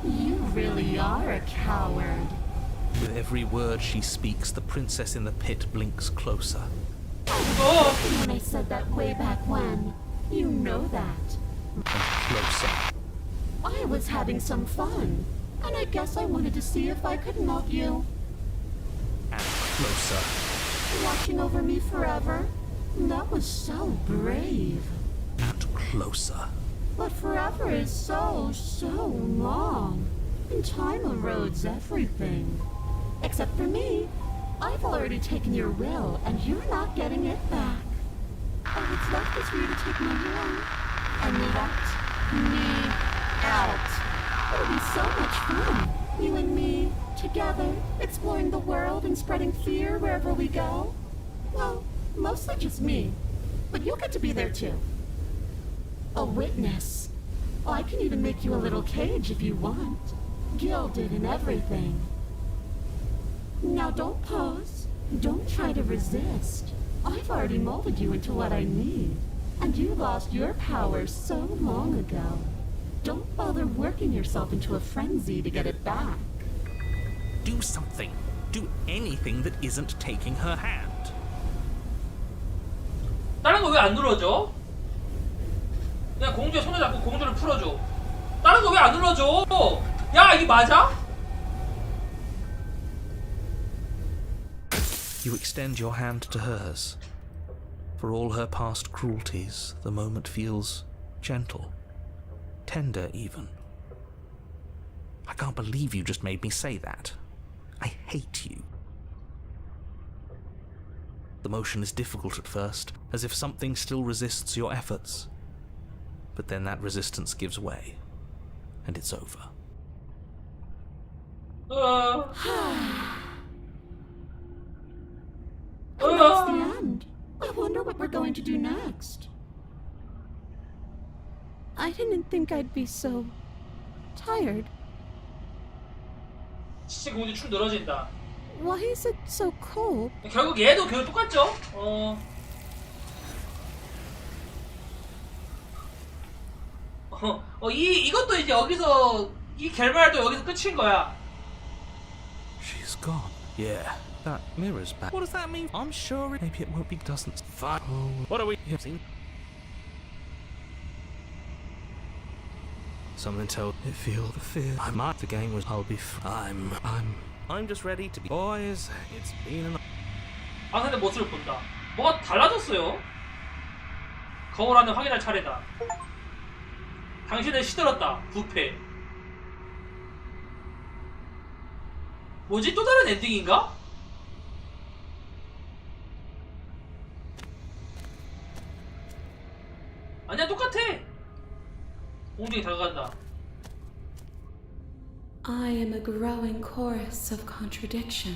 S13: You really are a coward.
S10: With every word she speaks, the princess in the pit blinks closer.
S13: When I said that way back when, you know that.
S10: And closer.
S13: I was having some fun, and I guess I wanted to see if I could melt you.
S10: And closer.
S13: Watching over me forever? That was so brave.
S10: And closer.
S13: But forever is so long. And time erodes everything. Except for me. I've already taken your will, and you're not getting it back. All that's left is for you to take my will and let me out. It'll be so much fun. You and me, together, exploring the world and spreading fear wherever we go. Well, mostly just me. But you'll get to be there too. A witness. Oh, I can even make you a little cage if you want. Gilded and everything. Now don't pause. Don't try to resist. I've already molded you into what I need.
S15: And you lost your powers so long ago. Don't bother working yourself into a frenzy to get it back.
S10: Do something. Do anything that isn't taking her hand.
S1: 다른 거 왜 안 눌러줘? 그냥 공주의 손을 잡고 공주를 풀어줘. 다른 거 왜 안 눌러줘? 야, 이게 맞아?
S9: You extend your hand to hers. For all her past cruelties, the moment feels gentle, tender even. I can't believe you just made me say that. I hate you. The motion is difficult at first, as if something still resists your efforts. But then that resistance gives way, and it's over.
S15: And that's the end. I wonder what we're going to do next.
S14: I didn't think I'd be so tired.
S1: 진짜 공주 춤 늘어진다.
S14: Why is it so cold?
S1: 결국 얘도 결국 똑같죠? 이것도 이제 여기서 이 결말도 여기서 끝인 거야.
S9: She's gone. Yeah, that mirror's back. What does that mean? I'm sure maybe it won't be doesn't. Fine. What are we seen? Something told me feel the fear. I might. The game was. I'll be. I'm just ready to be. Boys, it's been an.
S1: 상대의 모습을 본다. 뭐가 달라졌어요? 거울 안에 확인할 차례다. 당신을 시들었다. 부패. 뭐지? 또 다른 엔딩인가? 아니야, 똑같아. 공중에 다가간다.
S13: I am a growing chorus of contradiction.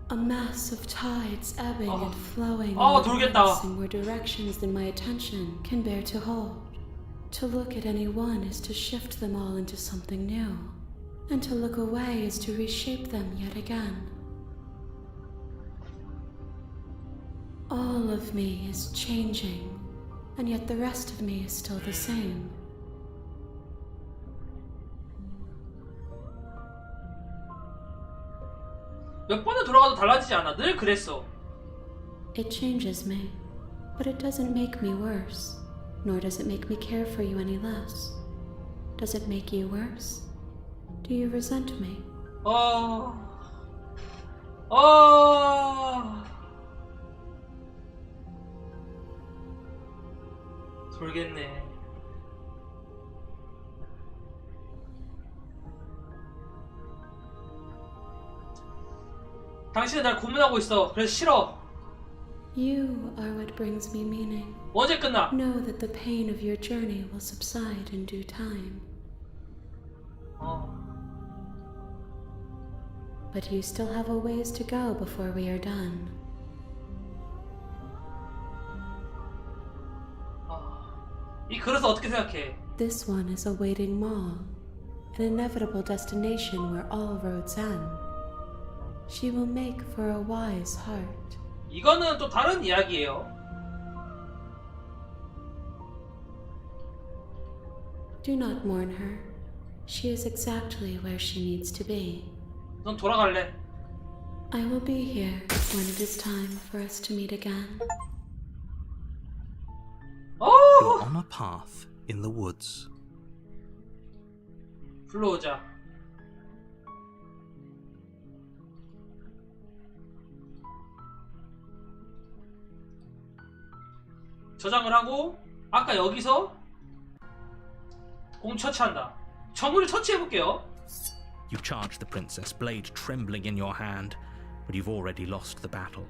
S13: A mass of tides ebbing and flowing in more directions than my attention can bear to hold. To look at any one is to shift them all into something new, and to look away is to reshape them yet again. All of me is changing, and yet the rest of me is still the same.
S1: 몇 번을 돌아가도 달라지지 않아. 늘 그랬어.
S13: It changes me, but it doesn't make me worse, nor does it make me care for you any less. Does it make you worse? Do you resent me?
S1: 돌겠네. 당신은 날 고문하고 있어. 그래서 싫어.
S13: You are what brings me meaning.
S1: 언제 끝나?
S13: Know that the pain of your journey will subside in due time. But you still have a ways to go before we are done.
S1: 이 그릇을 어떻게 생각해?
S13: This one is a waiting mall, an inevitable destination where all roads end. She will make for a wise heart.
S1: 이거는 또 다른 이야기예요.
S13: Do not mourn her. She is exactly where she needs to be.
S1: 넌 돌아갈래.
S13: I will be here when it is time for us to meet again.
S9: You're on a path in the woods.
S1: 불러오자. 저장을 하고 아까 여기서 공 처치한다. 정우를 처치해볼게요.
S9: You charge the princess, blade trembling in your hand, but you've already lost the battle.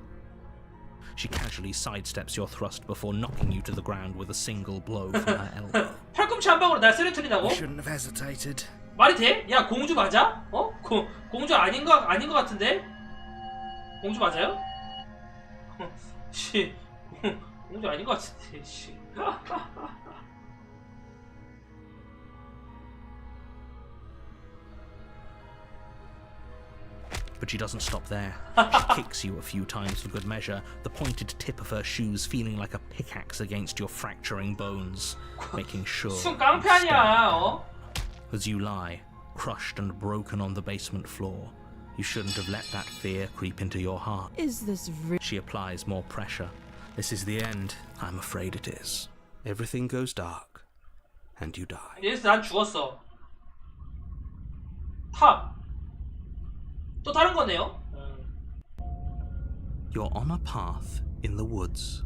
S9: She casually sidesteps your thrust before knocking you to the ground with a single blow from her elbow.
S1: 팔꿈치 한 방으로 날 쓰러뜨린다고?
S3: You shouldn't have hesitated.
S1: 말이 돼? 야, 공주 맞아? 공주 아닌 거 같은데? 공주 맞아요? 씨, 공주 아닌 거 같은데, 씨.
S9: But she doesn't stop there. She kicks you a few times for good measure, the pointed tip of her shoes feeling like a pickaxe against your fracturing bones, making sure
S1: 순
S9: you
S1: 깡패
S9: stay
S1: 아니야, 어?
S9: as you lie, crushed and broken on the basement floor. You shouldn't have let that fear creep into your heart.
S11: Is this real?
S9: She applies more pressure. This is the end. I'm afraid it is. Everything goes dark, and you die.
S1: 얘에서 난 죽었어. 탑. 또 다른 거네요?
S9: You're on a path in the woods,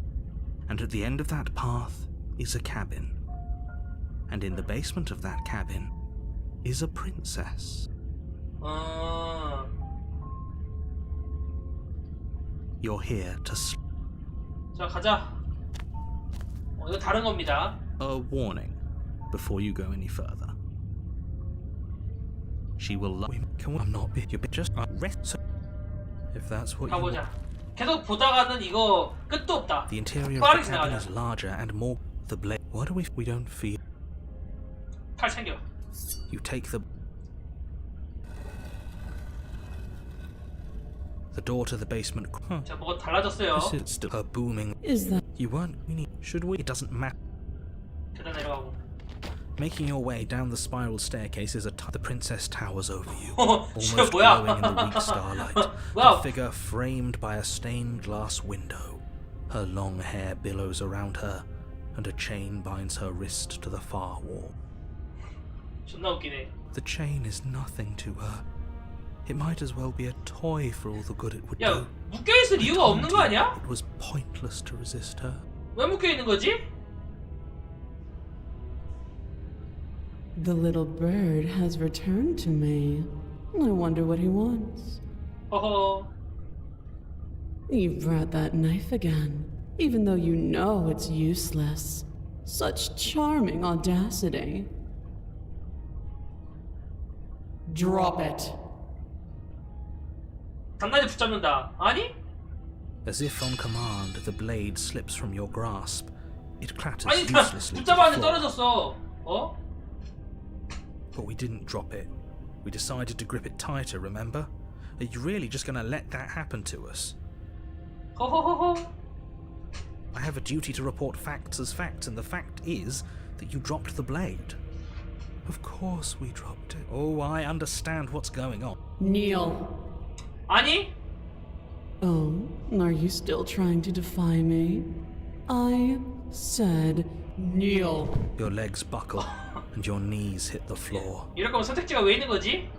S9: and at the end of that path is a cabin. And in the basement of that cabin is a princess. You're here to
S1: 자, 가자. 이거 다른 겁니다.
S9: A warning before you go any further. She will I'm not you just rest. If that's what you
S1: 가보자.
S9: want.
S1: 계속 보다가는 이거 끝도 없다.
S9: The interior of
S1: 빠르게
S9: the cabin
S1: 지나가자.
S9: is larger and more the blade. What do we don't feel?
S1: 칼 챙겨.
S9: You take the door to the basement.
S1: 자, 뭐가 달라졌어요.
S9: This is still her booming.
S11: Is that?
S9: You weren't. We need. Should we? It doesn't matter.
S1: 계단 내려가고.
S9: Making your way down the spiral staircase is the princess towers over you,
S1: 진짜
S9: almost
S1: 뭐야?
S9: glowing in the weak starlight.
S1: 와우.
S9: Her figure framed by a stained glass window. Her long hair billows around her, and a chain binds her wrist to the far wall.
S1: 존나 웃기네.
S9: The chain is nothing to her. It might as well be a toy for all the good it would
S1: 야,
S9: do.
S1: 묶여있을 이유가 없는 거 아니야?
S9: It was pointless to resist her.
S1: 왜 묶여있는 거지?
S11: The little bird has returned to me. I wonder what he wants.
S1: 허허.
S11: You brought that knife again, even though you know it's useless. Such charming audacity. Drop it.
S1: 단단히 붙잡는다. 아니?
S9: As if on command, the blade slips from your grasp. It clatters
S1: 아니, 나
S9: uselessly to the
S1: 붙잡았는데
S9: floor.
S1: 떨어졌어. 어?
S9: But we didn't drop it. We decided to grip it tighter, remember? Are you really just going to let that happen to us?
S1: 허허허허.
S9: I have a duty to report facts as facts, and the fact is that you dropped the blade. Of course we dropped it. Oh, I understand what's going on.
S11: Kneel.
S1: 아니?
S11: Oh, are you still trying to defy me? I said kneel.
S9: Your legs buckle, and your knees hit the floor.
S1: 이럴 거면 선택지가 왜 있는 거지?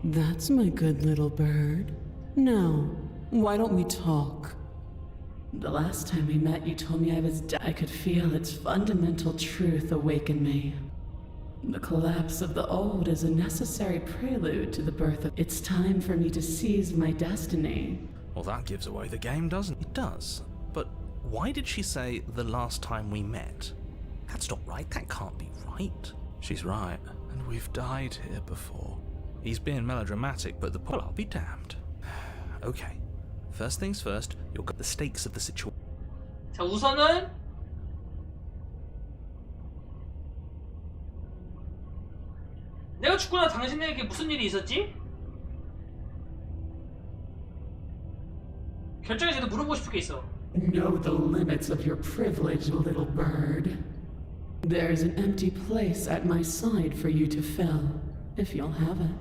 S11: That's my good little bird. Now, why don't we talk? The last time we met, you told me I was dead. I could feel its fundamental truth awaken me. The collapse of the old is a necessary prelude to the birth of... It's time for me to seize my destiny.
S9: Well, that gives away the game, doesn't it? It does. But why did she say the last time we met? That's not right. That can't be right. She's right. And we've died here before. He's being melodramatic, but well, I'll be damned. Okay. First things first, you'll get the stakes of the situation.
S1: 자, 우선은 내가 죽고 나 당신에게 무슨 일이 있었지? 결정에 대해서 물어보고 싶은 게 있어.
S11: Know the limits of your privilege, little bird. There's an empty place at my side for you to fill, if you'll have it.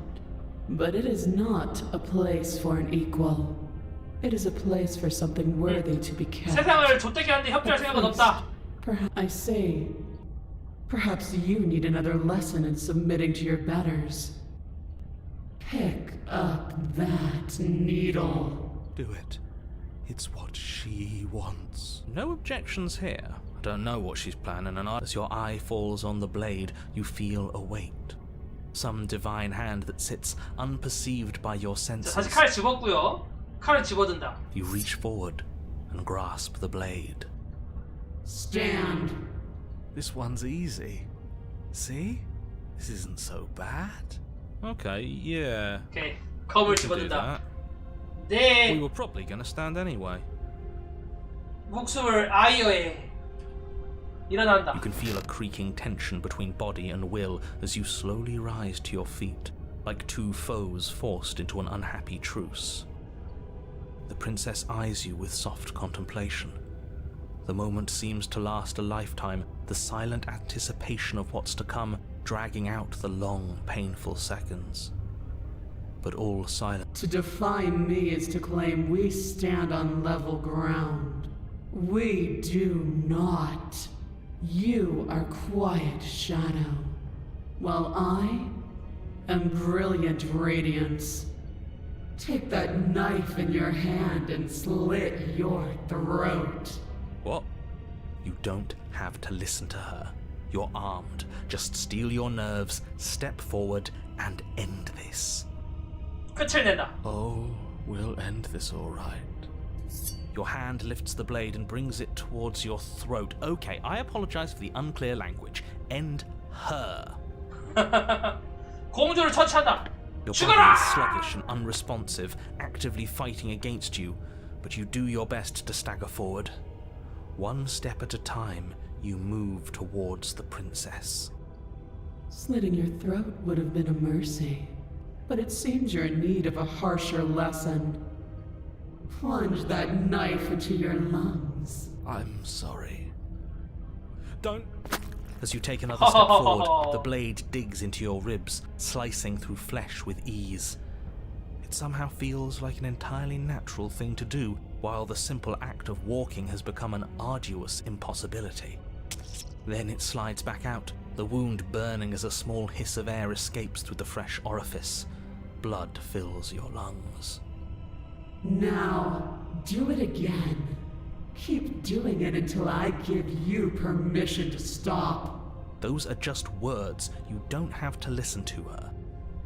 S11: But it is not a place for an equal. It is a place for something worthy to be kept.
S1: 세상을 좆되게 하는데 협조할 생각은 없다.
S11: Perhaps I say, perhaps you need another lesson in submitting to your betters. Pick up that needle.
S9: Do it. It's what she wants. No objections here. I don't know what she's planning, and as your eye falls on the blade, you feel a weight. Some divine hand that sits unperceived by your
S1: 자,
S9: senses.
S1: 다시 칼 집었고요. 칼을 집어든다.
S9: You reach forward and grasp the blade.
S11: Stand.
S9: This one's easy. See? This isn't so bad. Okay, yeah.
S1: 오케이. 검을
S9: We can do
S1: 집어든다.
S9: that.
S1: 내
S9: We were probably gonna stand anyway.
S1: 목숨을 아이어에 일어난다.
S9: You can feel a creaking tension between body and will as you slowly rise to your feet. like two foes forced into an unhappy truce. The princess eyes you with soft contemplation. The moment seems to last a lifetime, the silent anticipation of what's to come dragging out the long, painful seconds. But all silent.
S11: To define me is to claim we stand on level ground. We do not. You are quiet shadow, while I am brilliant radiance. Take that knife in your hand and slit your throat.
S9: What? You don't have to listen to her. You're armed. Just steel your nerves, step forward, and end this.
S1: 끝을 낸다.
S9: Oh, we'll end this all right. Your hand lifts the blade and brings it towards your throat. Okay, I apologize for the unclear language. End her.
S1: 공주를 처치한다.
S9: Your
S1: 죽어라!
S9: body is sluggish and unresponsive, actively fighting against you, but you do your best to stagger forward. One step at a time, you move towards the princess.
S11: Slitting your throat would have been a mercy, but it seems you're in need of a harsher lesson. Plunge that knife into your lungs.
S9: I'm sorry. Don't. As you take another step forward, the blade digs into your ribs, slicing through flesh with ease. It somehow feels like an entirely natural thing to do, while the simple act of walking has become an arduous impossibility. Then it slides back out, the wound burning as a small hiss of air escapes through the fresh orifice. Blood fills your lungs.
S11: Now, do it again. Keep doing it until I give you permission to stop.
S9: Those are just words. You don't have to listen to her.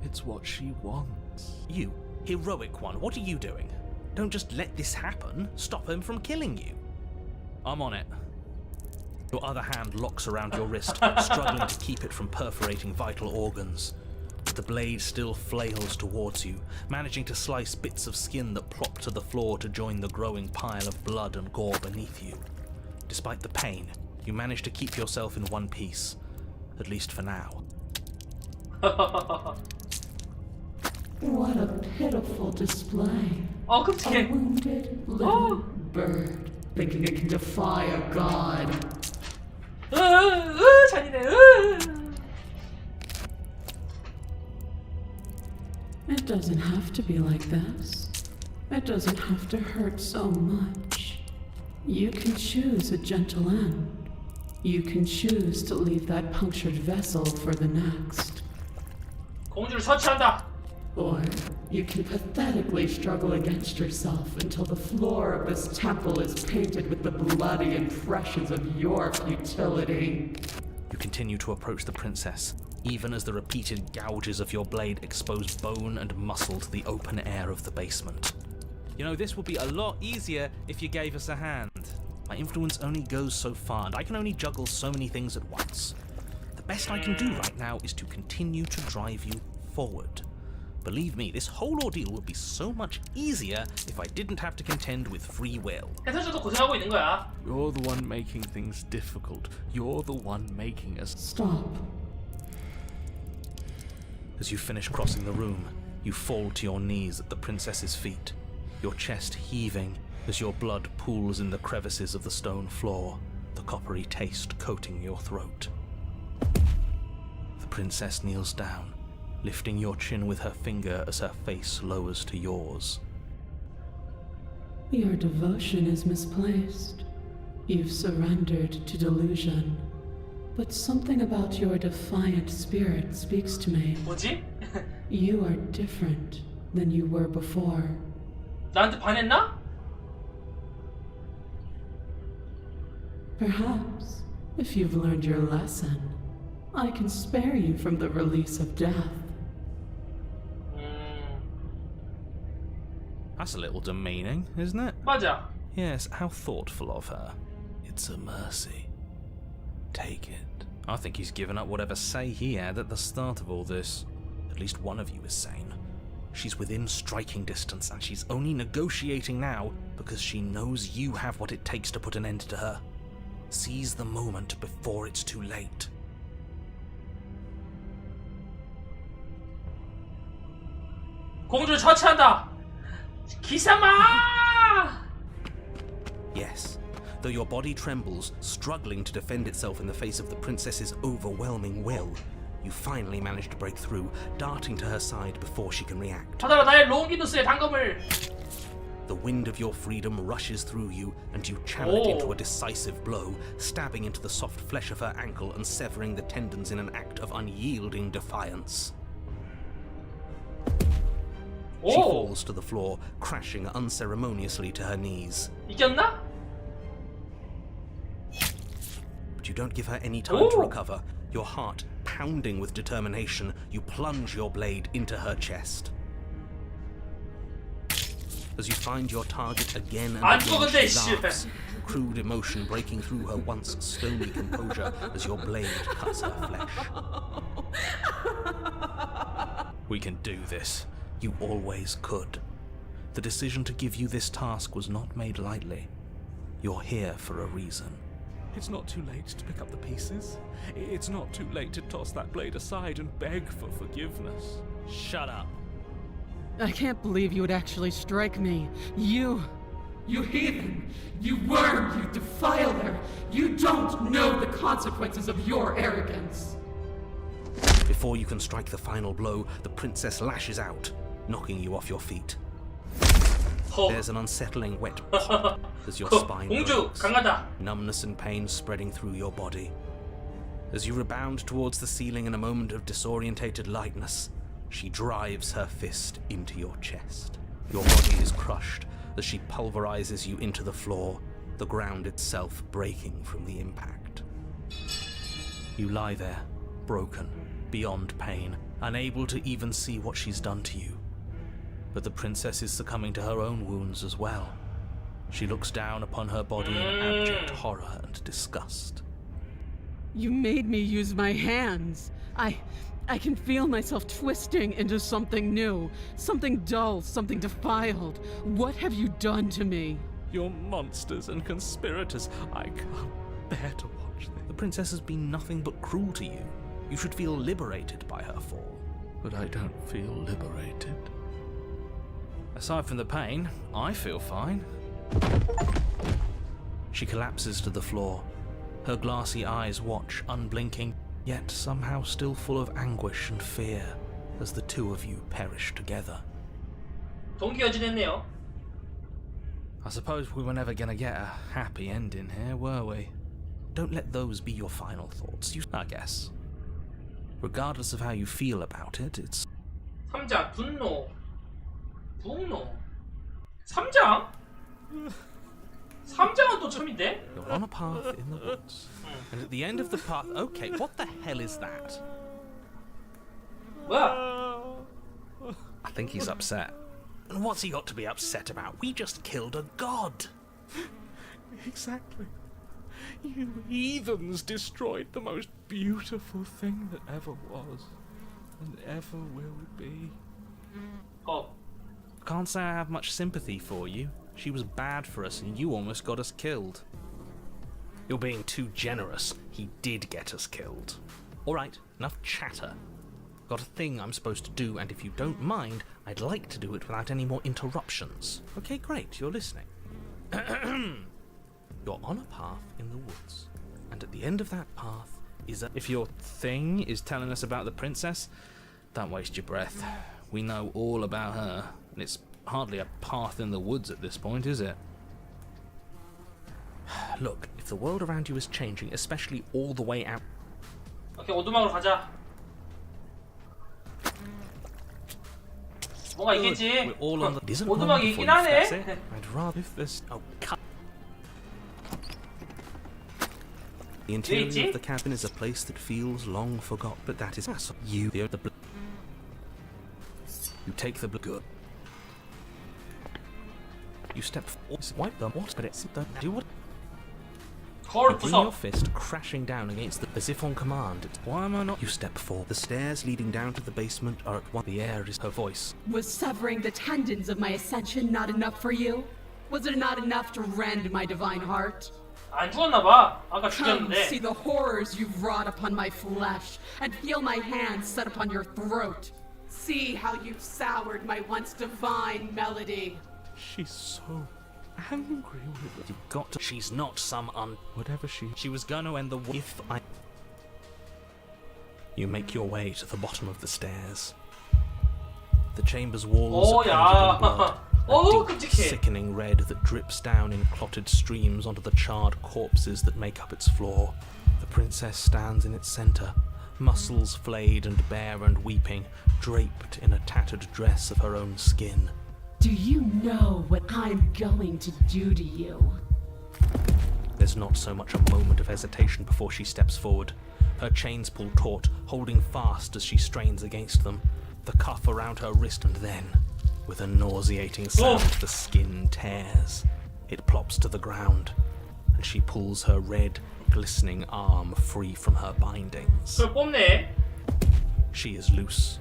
S5: It's what she wants.
S9: You, heroic one, what are you doing? Don't just let this happen. Stop him from killing you. I'm on it. Your other hand locks around your wrist, struggling to keep it from perforating vital organs. The blade still flails towards you, managing to slice bits of skin that plop to the floor to join the growing pile of blood and gore beneath you. Despite the pain, you manage to keep yourself in one piece, at least for now.
S11: What a pitiful display.
S1: Oh,
S11: A wounded little bird, thinking it can defy a god.
S1: 잔인해.
S11: It doesn't have to be like this. It doesn't have to hurt so much. You can choose a gentle end. You can choose to leave that punctured vessel for the next.
S1: 공주를 처치한다.
S11: Or you can pathetically struggle against yourself until the floor of this temple is painted with the bloody impressions of your futility.
S9: You continue to approach the princess, even as the repeated gouges of your blade expose bone and muscle to the open air of the basement. You know, this would be a lot easier if you gave us a hand. My influence only goes so far, and I can only juggle so many things at once. The best I can do right now is to continue to drive you forward. Believe me, this whole ordeal would be so much easier if I didn't have to contend with free will.
S1: 해설자도 고생하고 있는 거야.
S5: You're the one making things difficult. You're the one making us...
S11: Stop.
S9: As you finish crossing the room, you fall to your knees at the princess's feet, your chest heaving as your blood pools in the crevices of the stone floor, the coppery taste coating your throat. The princess kneels down, lifting your chin with her finger as her face lowers to yours.
S11: Your devotion is misplaced. You've surrendered to delusion. But something about your defiant spirit speaks to me.
S1: 뭐지?
S11: You are different than you were before.
S1: 나한테 반했나?
S11: Perhaps, if you've learned your lesson, I can spare you from the release of death.
S9: That's a little demeaning, isn't it?
S1: 맞아.
S9: Yes, how thoughtful of her. It's a mercy. Take it. I think he's given up whatever say he had at the start of all this. At least one of you is sane. She's within striking distance, and she's only negotiating now because she knows you have what it takes to put an end to her. Seize the moment before it's too late.
S1: 공주를 처치한다. 기사마!
S10: Yes. Though your body trembles, struggling to defend itself in the face of the princess's overwhelming will, you finally manage to break through, darting to her side before she can react.
S1: 받아라 나의 롱기누스의 단검을.
S10: The wind of your freedom rushes through you, and you channel it into a decisive blow, stabbing into the soft flesh of her ankle and severing the tendons in an act of unyielding defiance. She falls to the floor, crashing unceremoniously to her knees.
S1: 이겼나?
S10: But you don't give her any time to recover. Your heart pounding with determination, you plunge your blade into her chest. As you find your target again and again, she laughs, crude emotion breaking through her once stony composure as your blade cuts her flesh.
S5: We can do this.
S10: You always could. The decision to give you this task was not made lightly. You're here for a reason.
S8: It's not too late to pick up the pieces. It's not too late to toss that blade aside and beg for forgiveness.
S5: Shut up.
S11: I can't believe you would actually strike me. You
S15: heathen! You worm! You defiler! You don't know the consequences of your arrogance!
S10: Before you can strike the final blow, the princess lashes out, knocking you off your feet. There's an unsettling wet as your spine burns, numbness and pain spreading through your body. As you rebound towards the ceiling in a moment of disorientated lightness, she drives her fist into your chest. Your body is crushed as she pulverizes you into the floor, the ground itself breaking from the impact. You lie there, broken, beyond pain, unable to even see what she's done to you. But the princess is succumbing to her own wounds as well. She looks down upon her body in abject horror and disgust.
S11: You made me use my hands. I can feel myself twisting into something new, something dull, something defiled. What have you done to me?
S8: You're monsters and conspirators. I can't bear to watch this.
S10: The princess has been nothing but cruel to you. You should feel liberated by her fall.
S5: But I don't feel liberated. Aside from the pain, I feel fine.
S10: She collapses to the floor. Her glassy eyes watch, unblinking, yet somehow still full of anguish and fear, as the two of you perish together.
S1: 동기어진했네요.
S5: I suppose we were never gonna get a happy ending here, were we?
S10: Don't let those be your final thoughts, I guess. Regardless of how you feel about it, it's...
S1: 3장 분노. 3장? 3장은 또 처음인데?
S10: You're on a path in the woods. And at the end of the path... Okay, what the hell is that?
S1: 뭐야?
S10: I think he's upset. And what's he got to be upset about? We just killed a god!
S8: Exactly. You heathens destroyed the most beautiful thing that ever was, and ever will be.
S1: Oh.
S10: Can't say I have much sympathy for you. She was bad for us and you almost got us killed. You're being too generous. He did get us killed. Alright, enough chatter. Got a thing I'm supposed to do, and if you don't mind, I'd like to do it without any more interruptions. Okay, great, you're listening. You're on a path in the woods, and at the end of that path is a...
S5: If your thing is telling us about the princess, don't waste your breath. We know all about her, and it's hardly a path in the woods at this point, is it?
S10: Look, if the world around you is changing, especially all the way out...
S1: 오케이, 오두막으로 가자. 뭔가 있겠지.
S10: We're all on the... Isn't
S1: 오두막이 있긴 하네.
S10: I'd rather if this... Oh, cut. The interior of the cabin is a place that feels long forgot, but that is you. You take the good. You step forward, wipe them, what? But it's the do what? You bring your fist crashing down against the as if on command. Why am I not? You step forward. The stairs leading down to the basement are at one. The air is her voice.
S15: Was severing the tendons of my ascension not enough for you? Was it not enough to rend my divine heart?
S1: 안 죽었나봐. 아까
S15: Come
S1: 죽였는데.
S15: see the horrors you've wrought upon my flesh, and feel my hands set upon your throat.
S12: See how you've soured my once divine melody.
S8: She's so angry with it.
S9: You've got to. She's not some
S8: Whatever
S9: She was going to end the. If I. You make your way to the bottom of the stairs. The chamber's walls are coated in blood. A deep, sickening red that drips down in clotted streams onto the charred corpses that make up its floor. The princess stands in its center, muscles flayed and bare and weeping, draped in a tattered dress of her own skin.
S12: Do you know what I'm going to do to you?
S9: There's not so much a moment of hesitation before she steps forward. Her chains pull taut, holding fast as she strains against them. The cuff around her wrist, and then, with a nauseating sound, the skin tears. It plops to the ground, and she pulls her red, glistening arm free from her bindings. She is loose,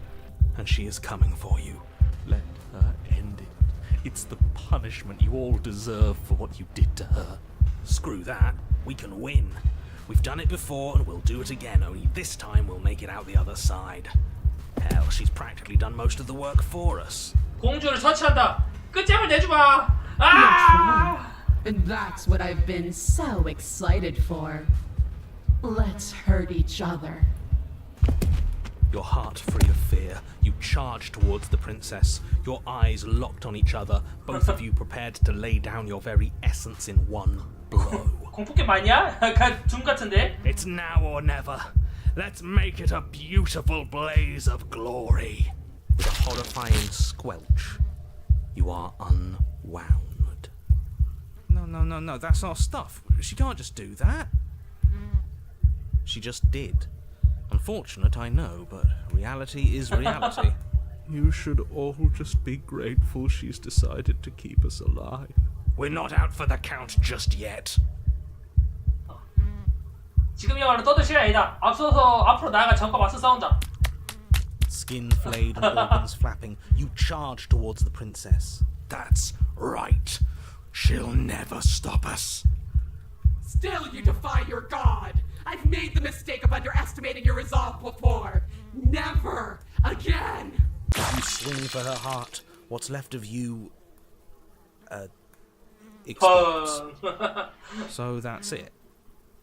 S9: and she is coming for you.
S8: Let her end it. It's the punishment you all deserve for what you did to her.
S9: Screw that. We can win. We've done it before, and we'll do it again, only this time we'll make it out the other side. Hell, she's practically done most of the work for us.
S1: 공주를 처치한다. 끝장을 내주마. 아!
S12: And that's what I've been so excited for. Let's hurt each other.
S9: Your heart free of fear, you charge towards the princess, your eyes locked on each other, both of you prepared to lay down your very essence in one blow.
S1: 공포게임 아니야? 약간 둠 같은데?
S9: It's now or never. Let's make it a beautiful blaze of glory. With a horrifying squelch, you are unwound.
S5: No, that's our stuff. She can't just do that.
S9: She just did. Unfortunate, I know, but reality is reality.
S8: You should all just be grateful she's decided to keep us alive.
S9: We're not out for the count just yet.
S1: 지금이야말로 떠들 시간이 아니다. 앞서서 앞으로 나아가 적과 맞서 싸운다.
S9: Skin flayed and organs flapping, you charge towards the princess. That's right. She'll never stop us.
S12: Still you defy your god. I've made the mistake of underestimating your resolve before. Never again.
S9: You swing for her heart. What's left of you explodes.
S5: So that's it.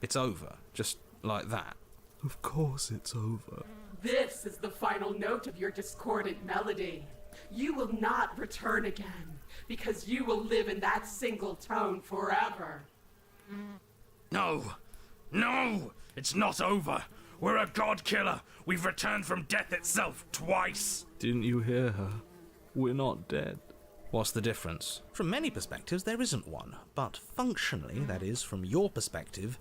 S5: It's over. Just like that.
S8: Of course it's over.
S12: This is the final note of your discordant melody. You will not return again, because you will live in that single tone forever.
S3: No! It's not over! We're a god killer! We've returned from death itself twice!
S8: Didn't you hear her? We're not dead.
S9: What's the difference? From many perspectives, there isn't one. But functionally, that is, from your perspective,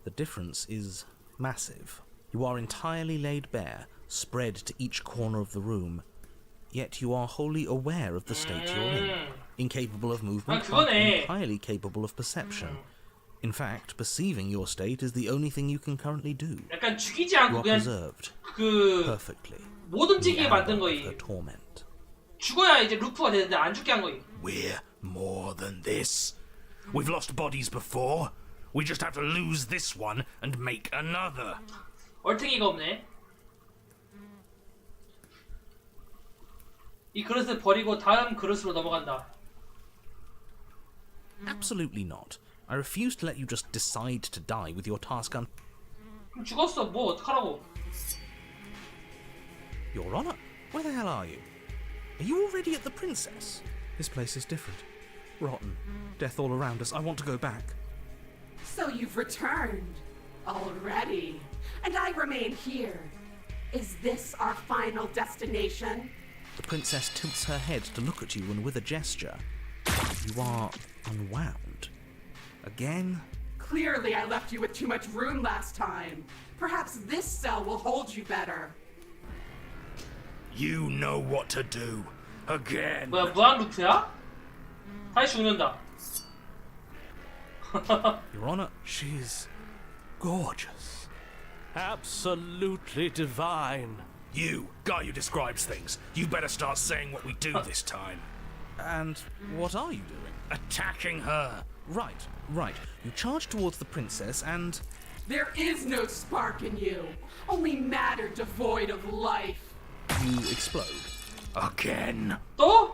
S9: the difference is massive. You are entirely laid bare, spread to each corner of the room, yet you are wholly aware of the state you're in, incapable of movement, but entirely capable of perception. In fact, perceiving your state is the only thing you can currently do.
S1: 약간 죽이지
S9: You
S1: 않고
S9: are
S1: 그냥
S9: preserved perfectly.
S1: 못 움직이게 만든
S9: Her
S1: 거임.
S9: torment.
S1: 죽어야 이제 루프가 되는데 안 죽게 한 거임.
S3: We're more than this. We've lost bodies before. We just have to lose this one and make another.
S1: 얼탱이가 없네. 이 그릇을 버리고 다음 그릇으로 넘어간다.
S9: Absolutely not. I refuse to let you just decide to die with your task un...
S1: 그럼 죽었어. 뭐 어떡하라고.
S9: Your Honor, where the hell are you? Are you already at the princess?
S8: This place is different. Rotten. Death all around us. I want to go back.
S12: So you've returned already, and I remain here. Is this our final destination?
S9: The princess tilts her head to look at you, and with a gesture, you are unwound. Again?
S12: Clearly I left you with too much room last time. Perhaps this cell will hold you better.
S3: You know what to do. Again.
S1: 뭐야 무한 루트야? 다시 죽는다.
S9: Your Honor, she's gorgeous.
S3: Absolutely divine. You, guy who describes things, you better start saying what we do this time.
S9: And what are you doing?
S3: Attacking her.
S9: Right. You charge towards the princess and...
S12: There is no spark in you, only matter devoid of life.
S9: You explode.
S3: Again.
S1: 또?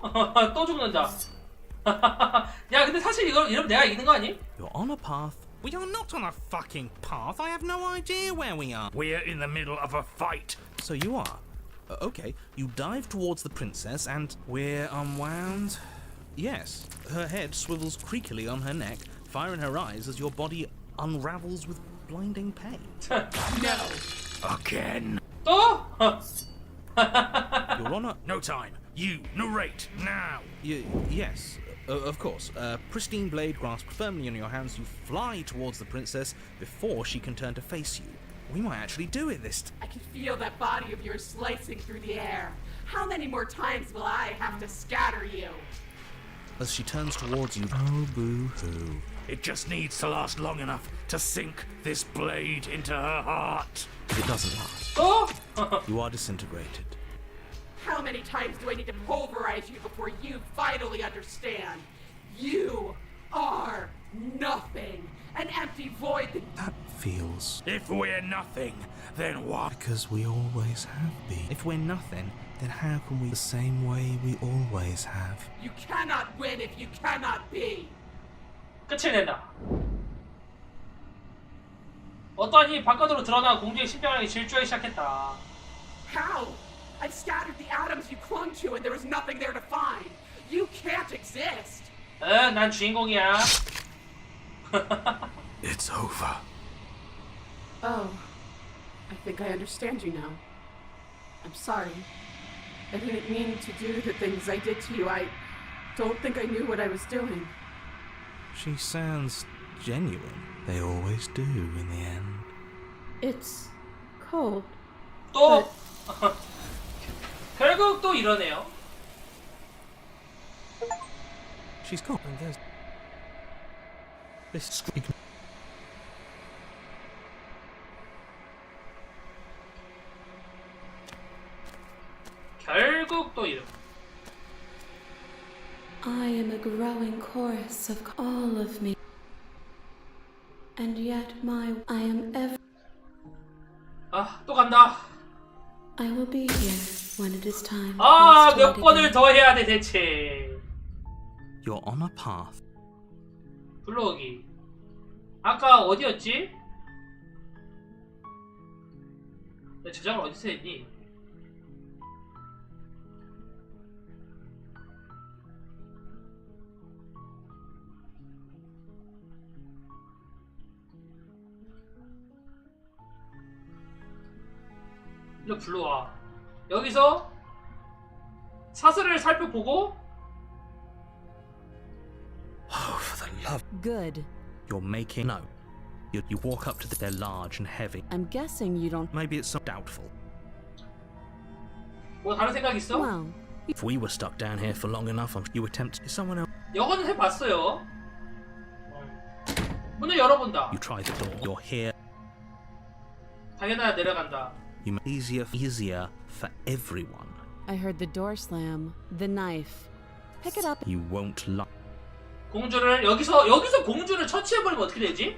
S1: 또 죽는다. 야, 근데 사실 이러면 내가 이기는 거 아니?
S9: You're on a path. We are not on a fucking path. I have no idea where we are.
S3: We're in the middle of a fight.
S9: So you are. Okay, you dive towards the princess and we're unwound. Yes, her head swivels creakily on her neck, fire in her eyes as your body unravels with blinding pain.
S3: No. Again.
S1: 또?
S9: You're on a...
S3: No time. You narrate now.
S9: Yes, of course. Pristine blade grasped firmly in your hands, you fly towards the princess before she can turn to face you. We might actually do it this time.
S15: I can feel that body of yours slicing through the air. How many more times will I have to scatter you?
S9: As she turns towards you, oh boo-hoo.
S3: It just needs to last long enough to sink this blade into her heart.
S9: It doesn't last.
S1: 또?
S9: You are disintegrated.
S15: How many times do I need to pulverize you before you finally understand? You are nothing. An empty void
S9: That feels...
S3: If we're nothing, then what?
S9: Because we always have been. If we're nothing, then how can we the same way we always have?
S15: You cannot win if you cannot be.
S1: 끝을 낸다. 어떠한 힘이 바깥으로 드러나 공중에 신병하게 질주하기 시작했다.
S15: How? I've scattered the atoms you clung to and there was nothing there to find. You can't exist.
S1: 난 주인공이야.
S3: It's over.
S12: Oh, I think I understand you now. I'm sorry. I didn't mean to do the things I did to you. I don't think I knew what I was doing.
S9: She sounds genuine. They always do in the end.
S12: It's cold.
S1: 또 결국 또 이러네요.
S9: She's gone. And there's this squeak.
S1: 결국 또 이러.
S13: I am a growing chorus of all of me. And yet I am ever.
S1: 아, 또 간다.
S13: I will be here when it is time.
S1: 아, 몇 번을 더 해야 돼 대체.
S9: You're on a path.
S1: 불러오기. 아까 어디였지? 내 저장을 어디서 했니? 일로 불러와. 여기서 사슬을 살펴보고.
S9: Oh, for the love.
S11: Good.
S9: You're making no. You walk up to the. They're large and heavy.
S11: I'm guessing you don't.
S9: Maybe it's so doubtful.
S1: 뭐 다른 생각 있어?
S11: Well,
S9: If we were stuck down here for long enough, you attempt someone else.
S1: 영어는 해봤어요. 문을 열어본다.
S9: You try the door. You're here.
S1: 당연하게 내려간다.
S9: You make it easier for everyone.
S11: I heard the door slam. The knife. Pick it up.
S9: You won't lie.
S1: 공주를 여기서 공주를 처치해버리면 어떻게 되지?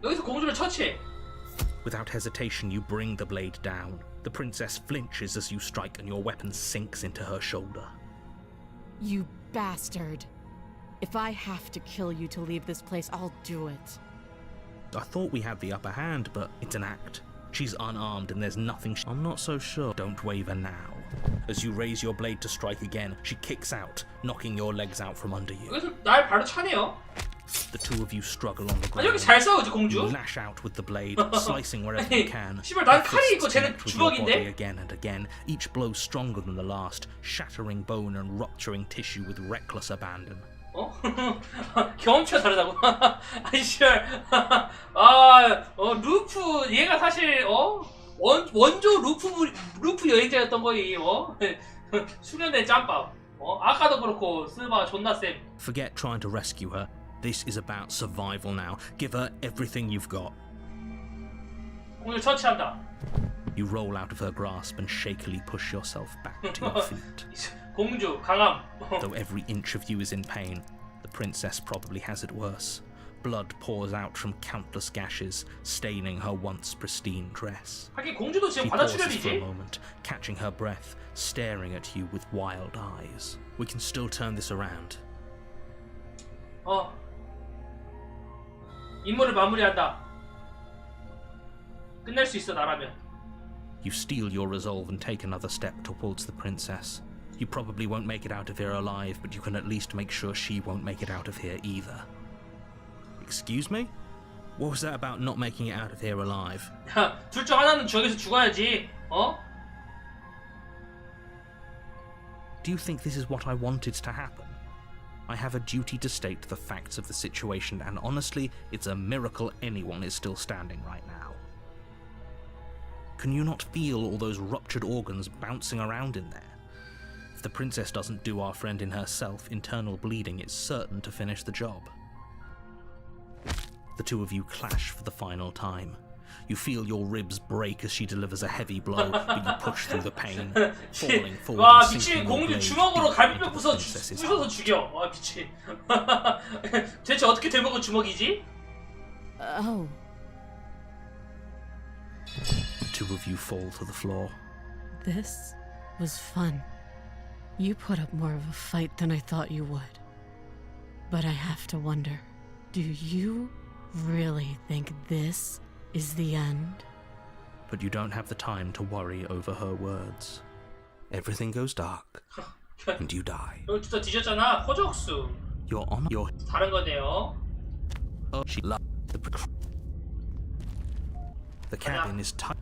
S1: 여기서 공주를 처치해.
S9: Without hesitation, you bring the blade down. The princess flinches as you strike, and your weapon sinks into her shoulder.
S11: You bastard. If I have to kill you to leave this place, I'll do it.
S9: I thought we had the upper hand, but it's an act. She's unarmed and there's nothing. I'm not so sure. Don't waver now. As you raise your blade to strike again, she kicks out, knocking your legs out from under you.
S1: 여기서 날 바로 차네요.
S9: The two of you struggle on the
S1: 아, 여기
S9: ground.
S1: 잘 싸우지 공주?
S9: You lash out with the blade, slicing wherever you can.
S1: 씨발 난
S9: Your
S1: 칼이 있고
S9: fists
S1: 쟤는
S9: connect with your body
S1: 주먹인데?
S9: again and again, each blow stronger than the last, shattering bone and rupturing tissue with reckless abandon.
S1: 어? 경험치가 다르다고? 아니 씨발 루프 얘가 사실 원조 루프 여행자였던 거이 수련된 짬밥 아까도 그렇고 스바 존나 쌤.
S9: Forget trying to rescue her. This is about survival now. Give her everything you've got.
S1: 공주 처치한다.
S9: You roll out of her grasp and shakily push yourself back to your feet.
S1: 공주 강함.
S9: Though every inch of you is in pain, the princess probably has it worse. Blood pours out from countless gashes, staining her once pristine dress.
S1: 하긴 공주도 지금
S9: She
S1: 과다
S9: pauses for a
S1: 출혈이지.
S9: moment, catching her breath, staring at you with wild eyes. We can still turn this around.
S1: 임무를 마무리한다. 끝낼 수 있어 나라면.
S9: You steel your resolve and take another step towards the princess. You probably won't make it out of here alive, but you can at least make sure she won't make it out of here either. Excuse me? What was that about not making it out of here alive?
S1: 야, 둘 중 하나는 저기서 죽어야지.
S9: Do you think this is what I wanted to happen? I have a duty to state the facts of the situation, and honestly, it's a miracle anyone is still standing right now. Can you not feel all those ruptured organs bouncing around in there? If the princess doesn't do our friend in herself, internal bleeding is certain to finish the job. The two of you clash for the final time. You feel your ribs break as she delivers a heavy blow, but you push through the pain, falling forward
S1: 와
S9: and
S1: 미친
S9: sinking your
S1: 공주
S9: blade
S1: 주먹으로
S9: deeper
S1: 갈비뼈
S9: into the
S1: 부숴서
S9: princess's
S1: 부숴서 죽여. 와 미친. 대체 어떻게 되먹은 주먹이지?
S11: Oh.
S9: The two of you fall to the floor.
S11: This was fun. You put up more of a fight than I thought you would. But I have to wonder, do you really think this is the end?
S9: But you don't have the time to worry over her words. Everything goes dark, and you die.
S1: 너 진짜 뒤졌잖아. 호적수.
S9: You're on your...
S1: 다른 거네요.
S9: Oh, she loved the cabin is tight.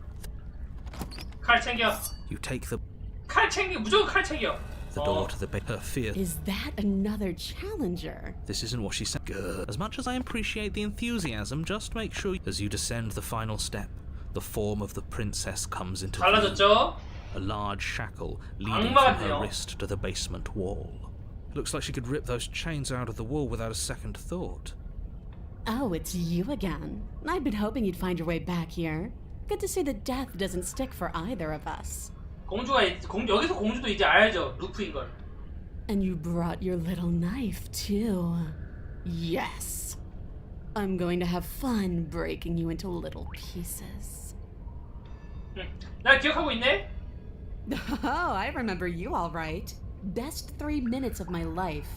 S1: 칼 챙겨.
S9: You take the
S1: 칼 챙겨. 무조건 칼 챙겨.
S9: door to the bed. Her fear.
S11: Is that another challenger?
S9: This isn't what she said. Good. As much as I appreciate the enthusiasm, just make sure as you descend the final step, the form of the princess comes into view.
S1: 달라졌죠?
S9: A large shackle leading from her
S1: 악마같네요.
S9: wrist to the basement wall. Looks like she could rip those chains out of the wall without a second thought.
S11: Oh, it's you again. I've been hoping you'd find your way back here. Good to see that death doesn't stick for either of us.
S1: 여기서 공주도 이제 알죠. 루프인 걸.
S11: And you brought your little knife, too. Yes. I'm going to have fun breaking you into little pieces.
S1: 날 기억하고 있네?
S11: Oh, I remember you all right. Best 3 minutes of my life.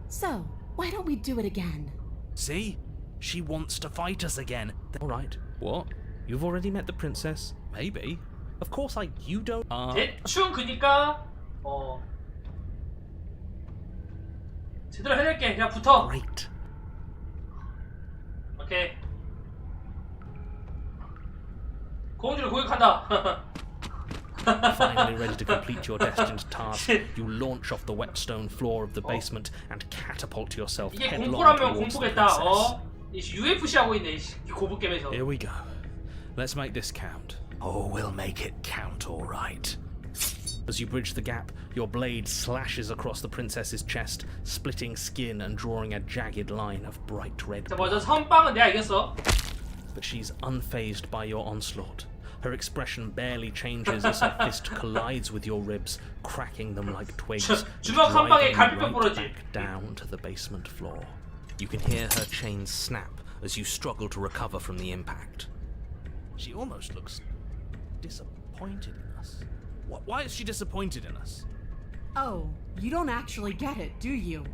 S11: So, why don't we do it again?
S9: See? She wants to fight us again. All right. What? You've already met the princess? Maybe. Of course, you don't.
S1: 대충 그니까 제대로 해낼게. 그냥 붙어.
S9: Great.
S1: 오케이. 공주를 공격한다.
S9: Finally ready to complete your destined task, you launch off the wet stone floor of the basement and catapult yourself
S1: 이게
S9: headlong
S1: 공포라면
S9: towards the
S1: 공포겠다.
S9: princess.
S1: UFC 하고 있네. 이 고부 게임에서.
S9: Here we go. Let's make this count. Oh, we'll make it count, all right. As you bridge the gap, your blade slashes across the princess's chest, splitting skin and drawing a jagged line of bright red
S1: 자, 먼저
S9: blood.
S1: 선빵은 내가 이겼어.
S9: But she's unfazed by your onslaught. Her expression barely changes as her fist collides with your ribs, cracking them like twigs, and
S1: 주먹 한 방에
S9: driving
S1: 갈비뼈
S9: you
S1: 부러지.
S9: right back down to the basement floor. You can hear her chains snap as you struggle to recover from the impact. She almost looks disappointed in us. Why is she disappointed in us?
S11: Oh, you don't actually get it, do you?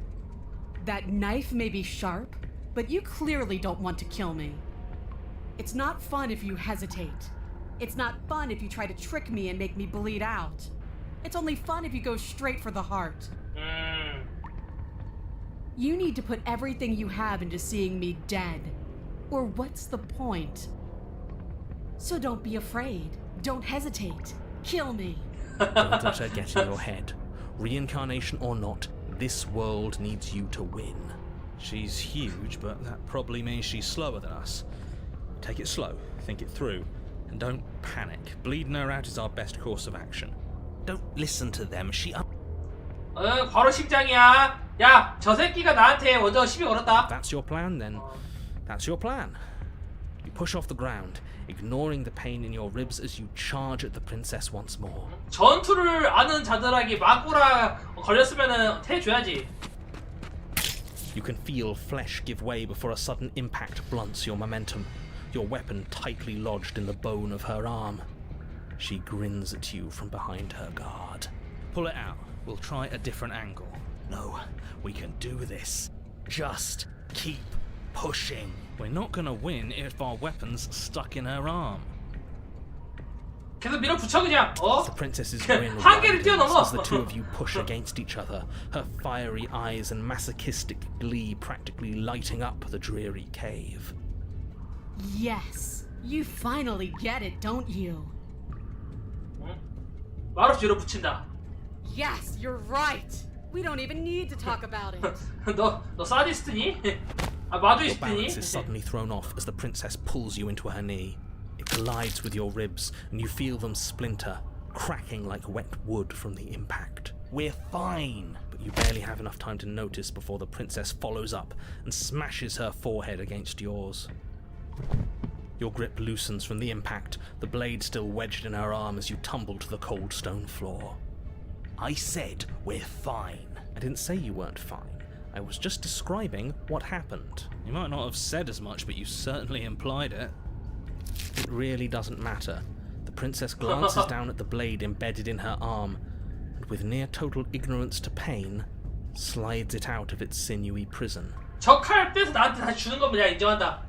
S11: That knife may be sharp, but you clearly don't want to kill me. It's not fun if you hesitate. It's not fun if you try to trick me and make me bleed out. It's only fun if you go straight for the heart. You need to put everything you have into seeing me dead. Or what's the point? So don't be afraid. Don't hesitate. Kill me.
S9: Don't let her get in your head. Reincarnation or not, this world needs you to win. She's huge, but that probably means she's slower than us. Take it slow, think it through, and don't panic. Bleeding her out is our best course of action. Don't listen to them,
S1: 바로 심장이야. 야, 저 새끼가 나한테 먼저 시비 걸었다.
S9: That's your plan, then. That's your plan. You push off the ground, ignoring the pain in your ribs as you charge at the princess once more.
S1: 전투를 아는 자들에게 마구라 걸렸으면은 해줘야지.
S9: You can feel flesh give way before a sudden impact blunts your momentum, your weapon tightly lodged in the bone of her arm. She grins at you from behind her guard.
S5: Pull it out. We'll try a different angle.
S10: No, we can do this. Just keep pushing.
S5: We're not gonna win if our weapon's stuck in her arm.
S1: 계속 밀어붙여 그냥.
S9: The princess's grin
S1: 한계를
S9: widens
S1: 뛰어넘어.
S9: as the two of you push against each other, her fiery eyes and masochistic glee practically lighting up the dreary cave.
S11: Yes, you finally get it, don't you?
S1: 말없이 밀어붙인다.
S12: Yes, you're right. We don't even need to talk about it.
S1: 너 사디스트니? 아
S9: Your
S1: 마조이스트니?
S9: balance is suddenly thrown off as the princess pulls you into her knee. It collides with your ribs, and you feel them splinter, cracking like wet wood from the impact.
S10: We're fine.
S9: But you barely have enough time to notice before the princess follows up and smashes her forehead against yours. Your grip loosens from the impact, the blade still wedged in her arm as you tumble to the cold stone floor.
S10: I said we're fine.
S9: I didn't say you weren't fine. I was just describing what happened.
S5: You might not have said as much, but you certainly implied it.
S9: It really doesn't matter. The princess glances down at the blade embedded in her arm, and with near total ignorance to pain, slides it out of its sinewy prison.
S1: 저 칼 빼서 나한테 다시 주는 건 그냥 인정한다.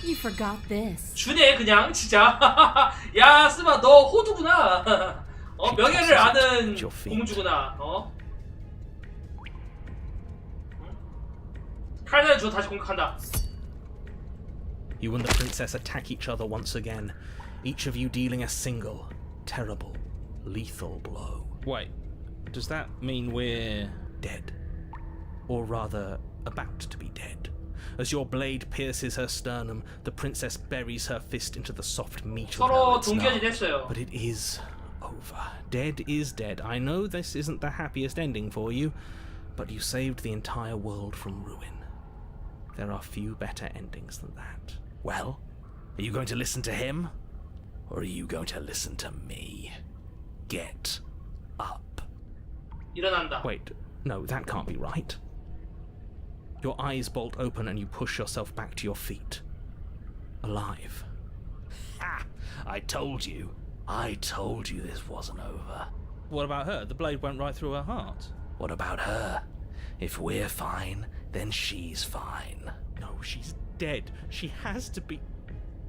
S11: You forgot this.
S1: 주네 그냥 진짜. 야 스마 너 호두구나. 명예를 아는 공주구나. 칼날 주고 다시 공격한다.
S9: You and the princess attack each other once again, each of you dealing a single, terrible, lethal blow.
S5: Wait, does that mean we're
S9: dead? Or rather, about to be dead. As your blade pierces her sternum, the princess buries her fist into the soft meat of her
S1: 서로
S9: lips.
S1: 동견이 됐어요.
S9: But it is over. Dead is dead. I know this isn't the happiest ending for you, but you saved the entire world from ruin. There are few better endings than that.
S10: Well, are you going to listen to him? Or are you going to listen to me? Get up.
S1: 일어난다.
S9: Wait, no, that can't be right. Your eyes bolt open and you push yourself back to your feet. Alive.
S10: Ha! I told you. I told you this wasn't over.
S5: What about her? The blade went right through her heart.
S10: What about her? If we're fine, then she's fine.
S9: No, she's dead. She has to be...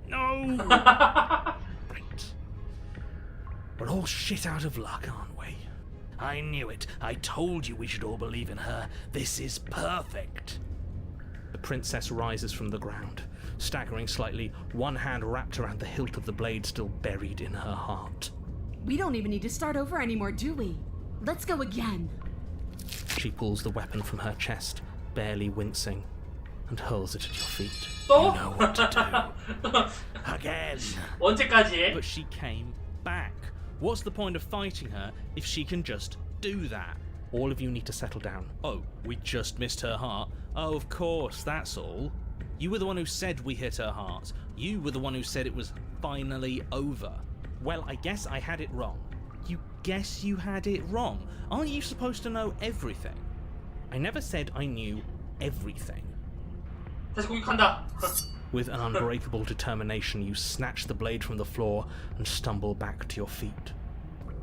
S9: No!
S10: Right.
S9: We're all shit out of luck, aren't we?
S10: I knew it. I told you we should all believe in her. This is perfect.
S9: The princess rises from the ground, staggering slightly, one hand wrapped around the hilt of the blade still buried in her heart.
S11: We don't even need to start over anymore, do we? Let's go again.
S9: She pulls the weapon from her chest, barely wincing, and hurls it at your feet.
S1: 또?
S10: You know what to do. Again.
S1: 언제까지?
S5: But she came back. What's the point of fighting her if she can just do that?
S9: All of you need to settle down.
S5: Oh, we just missed her heart. Oh, of course, that's all. You were the one who said we hit her heart. You were the one who said it was finally over.
S9: Well, I guess I had it wrong. You guess you had it wrong? Aren't you supposed to know everything? I never said I knew everything.
S1: 다시 공격한다.
S9: With an unbreakable determination, you snatch the blade from the floor and stumble back to your feet.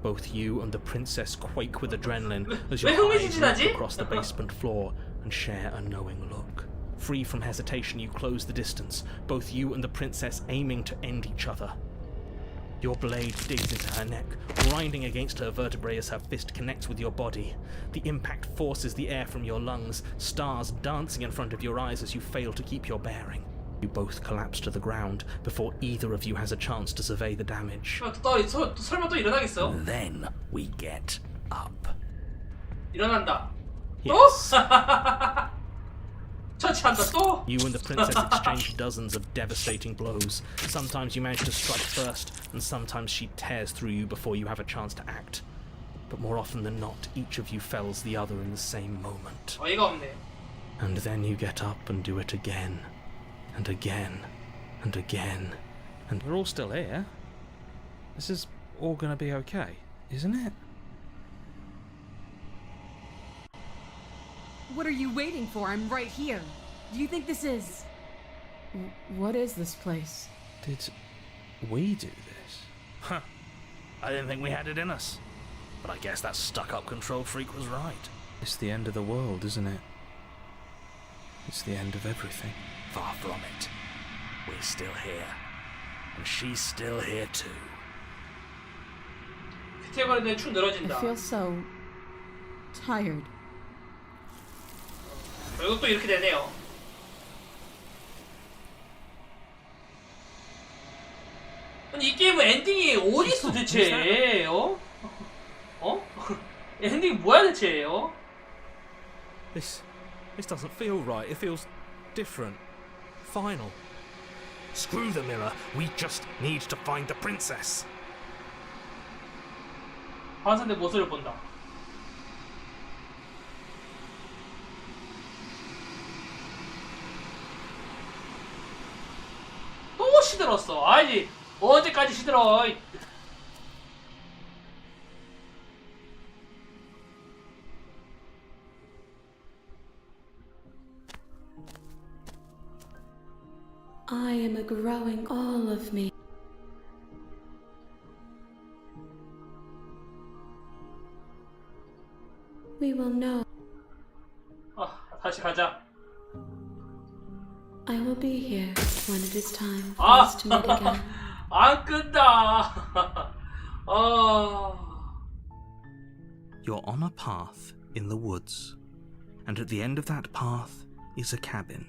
S9: Both you and the princess quake with adrenaline as your eyes look across the basement floor and share a knowing look. Free from hesitation, you close the distance, both you and the princess aiming to end each other. Your blade digs into her neck, grinding against her vertebrae as her fist connects with your body. The impact forces the air from your lungs, stars dancing in front of your eyes as you fail to keep your bearing. You both collapse to the ground before either of you has a chance to survey the damage.
S1: 설마 또 일어나겠어?
S10: Then we get up.
S1: 일어난다.
S9: Yes.
S1: 또? 처치한다 또?
S9: You and the princess exchange dozens of devastating blows. Sometimes you manage to strike first, and sometimes she tears through you before you have a chance to act. But more often than not, each of you fells the other in the same moment.
S1: 어이가 없네.
S9: And then you get up and do it again, and again, and again, and
S5: we're all still here. This is all gonna be okay, isn't it?
S11: What are you waiting for? I'm right here. Do you think this is... What is this place?
S9: Did we do this?
S5: Huh. I didn't think we had it in us. But I guess that stuck-up control freak was right.
S9: It's the end of the world, isn't it? It's the end of everything.
S5: Far from it. We're still here. And she's still here too.
S1: 피트거리는 축
S11: I
S1: 늘어진다.
S11: feel so... tired.
S1: 결국 또 이렇게 되네요. 아니 이 게임은 엔딩이 어디 있어 대체? 어? 엔딩이 뭐야 대체?
S9: This doesn't feel right. It feels different. Final.
S5: Screw the mirror. We just need to find the princess.
S1: 환상대 모습을 본다. 또 시들었어. 아니 언제까지 시들어?
S13: I am a growing all of me. We will know.
S1: 다시 가자.
S13: I will be here when it is time for us to meet again.
S1: 안 끈다.
S9: You're on a path in the woods, and at the end of that path is a cabin.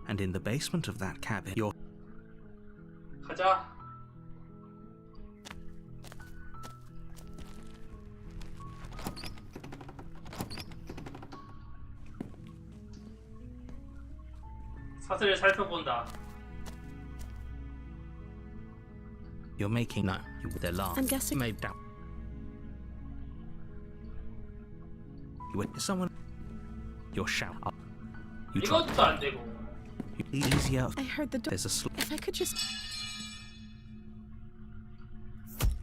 S9: And in the basement of that cabin, you're...
S1: 가자. 사슬을 살펴본다.
S9: You're making... No, they're laughing.
S14: I'm guessing...
S9: Made down. You went to someone... You're shout. You try...
S1: 이것도 안 되고.
S9: Easier.
S14: I heard the door.
S9: There's a slip.
S14: If I could just...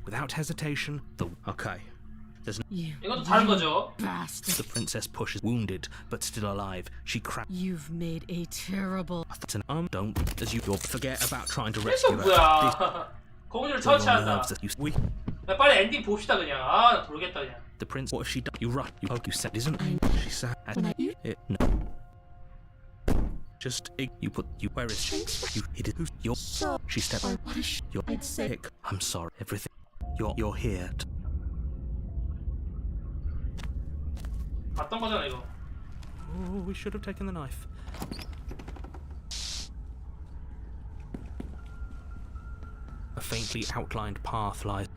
S9: Without hesitation, the... Okay. There's no...
S1: 이것도 다른 거죠.
S11: Bastard.
S9: The princess pushes, wounded, but still alive. She cracks...
S11: You've made a terrible...
S9: It's an arm. Don't, as you'll forget about trying to
S1: 이거
S9: rescue her.
S1: 뭐야? 공주를 처치한다.
S9: We...
S1: 야, 빨리 엔딩 봅시다 그냥. 아, 나 모르겠다 그냥.
S9: The prince... What if she died? You run. You poke. You said, isn't she sad? It, no. Just... You put... You... Where is she? You... It is... You're... She stepped...
S11: What is she?
S9: You're...
S11: I'd say...
S9: Sick. I'm sorry. Everything... You're here to...
S1: 봤던 거잖아 이거.
S9: Oh, we should have taken the knife. A faintly outlined path lies.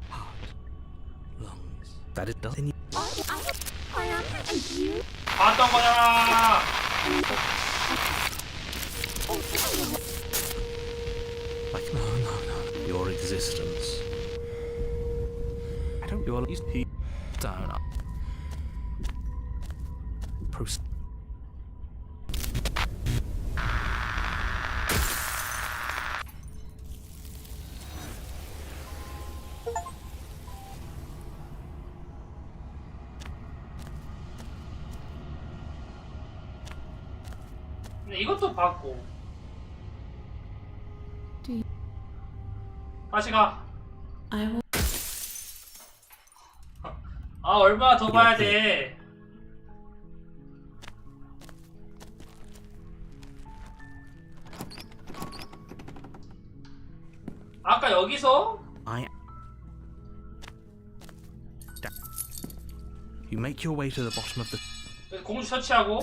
S9: Heart, lungs. That it doesn't.
S1: 봤던 거잖아.
S9: Like no. Your existence. I don't. You're at least he. Down up. Proceed.
S1: 근데 이것도 봤고. 다시 가. 아 얼마나 더 봐야 돼. 아까 여기서
S9: You make your way to the bottom of the.
S1: 공주 처치하고,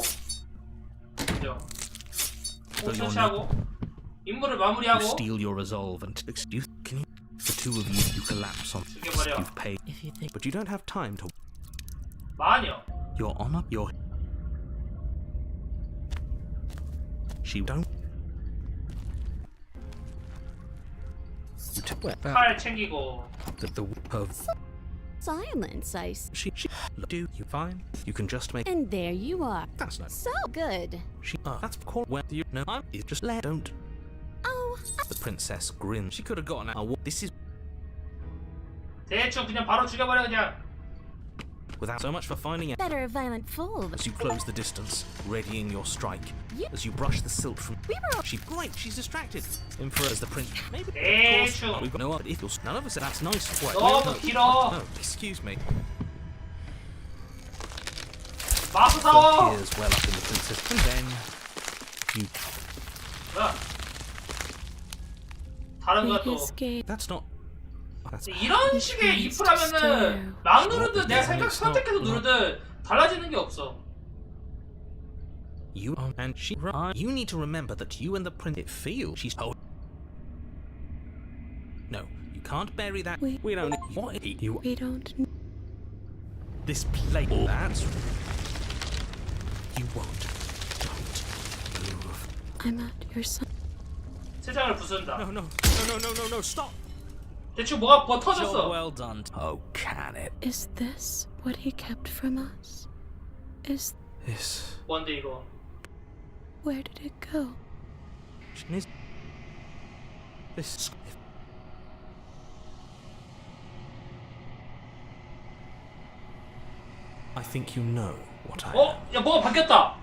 S1: 그죠? 공주 처치하고, 임무를 마무리하고.
S9: You steal your resolve and excuse. Can you? The two of you collapse on.
S1: 죽여버려.
S9: You've paid, but you don't have time to.
S1: 마녀.
S9: You're on up. You're. She don't.
S1: 칼 챙기고.
S9: The of.
S11: Silence, I...
S9: She do you fine? You can just make.
S11: And there you are.
S9: That's not.
S11: So good.
S9: She that's called where you know I'm it just let don't.
S11: Oh.
S9: The princess grinned. She could have gotten out. This is
S1: 대충 그냥 바로 죽여버려 그냥.
S9: without so much for finding out
S11: Better a violent fool.
S9: as you close the distance, readying your strike.
S11: You-
S9: As you brush the silt from
S11: We were-
S9: she's distracted. Infer as the prince. Maybe of
S1: 대충.
S9: course we've got no idea. None of us said that's nice. What?
S1: 너무 길어.
S9: No, excuse me.
S1: 마수
S9: The
S1: 사워.
S9: tears well up in the princess, and then you.
S1: 뭐야? 다른
S13: We
S1: 거야 또.
S13: escape.
S9: That's not. That's
S1: 이런 식의 이프라면은 막 누르든 내가 선택해서 누르든 달라지는 게 없어.
S9: you and she. You need to remember that you and the prince feel she's. Oh. No, you can't bury that.
S13: We
S9: don't. What you?
S13: We don't.
S9: This plate. That's. You won't. Don't move.
S13: I'm at your side.
S1: 세상을 부순다.
S9: No, stop.
S1: 대충 뭐가
S9: Job
S1: 터졌어.
S9: well done. Oh, can it?
S13: Is this what he kept from us? Is
S9: This.
S1: 뭔데 이거?
S13: where did it go?
S9: This. I think you know what I.
S1: 어? 야 뭐가 바뀌었다.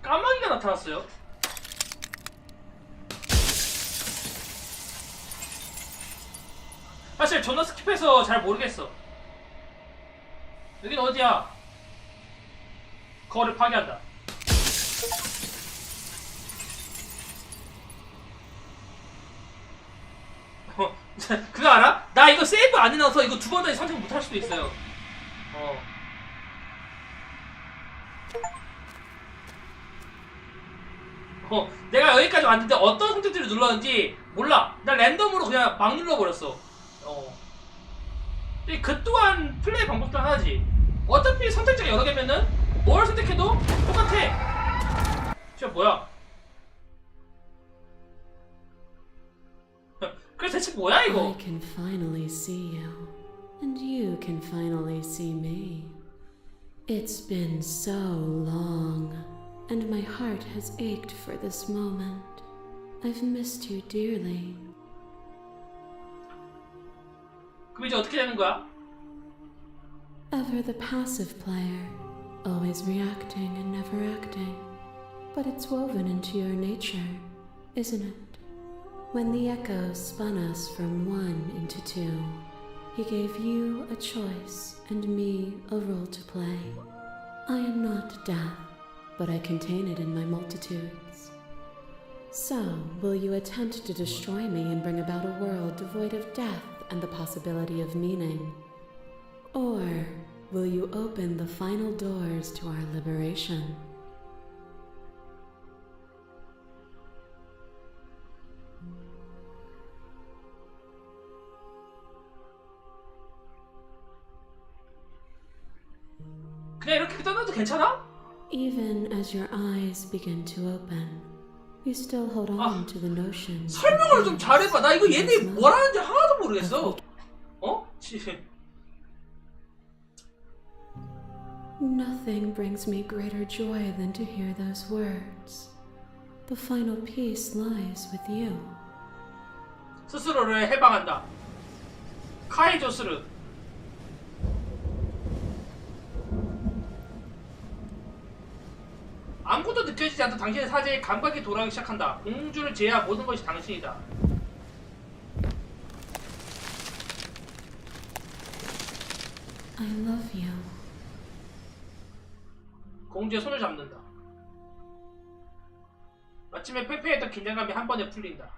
S1: 까마귀가 나타났어요. 사실 존나 스킵해서 잘 모르겠어. 여긴 어디야? 거를 파괴한다. 그거 알아? 나 이거 세이브 안 해놔서 이거 두 번 다시 선택 못 할 수도 있어요. 내가 여기까지 왔는데 어떤 선택들을 눌렀는지 몰라. 나 랜덤으로 그냥 막 눌러버렸어. 근데 그 또한 플레이 방법 중 하나지. 어차피 선택지가 여러 개면은 뭘 선택해도 똑같아. 진짜 뭐야? 그래서 대체 뭐야 이거?
S13: I can finally see you, and you can finally see me. It's been so long, and my heart has ached for this moment. I've missed you dearly.
S1: 그럼 이제 어떻게 되는 거야?
S13: Ever the passive player, always reacting and never acting. But it's woven into your nature, isn't it? When the echo spun us from one into two, he gave you a choice and me a role to play. I am not death, but I contain it in my multitudes. So, will you attempt to destroy me and bring about a world devoid of death and the possibility of meaning? Or will you open the final doors to our liberation?
S1: 그냥 이렇게 떠나도 괜찮아?
S13: Even as your eyes begin to open, you still hold on to the notion.
S1: 설명을 좀 잘해봐. 나 이거 얘네 뭐라는지 하나도 모르겠어. 어?
S13: Nothing brings me greater joy than to hear those words. The final peace lies with you.
S1: 스스로를 해방한다. 카이조스르. 아무것도 느껴지지 않던 당신의 사제에 감각이 돌아오기 시작한다. 공주를 제외한 모든 것이 당신이다.
S13: I love you.
S1: 공주의 손을 잡는다. 아침에 팽팽했던 긴장감이 한 번에 풀린다.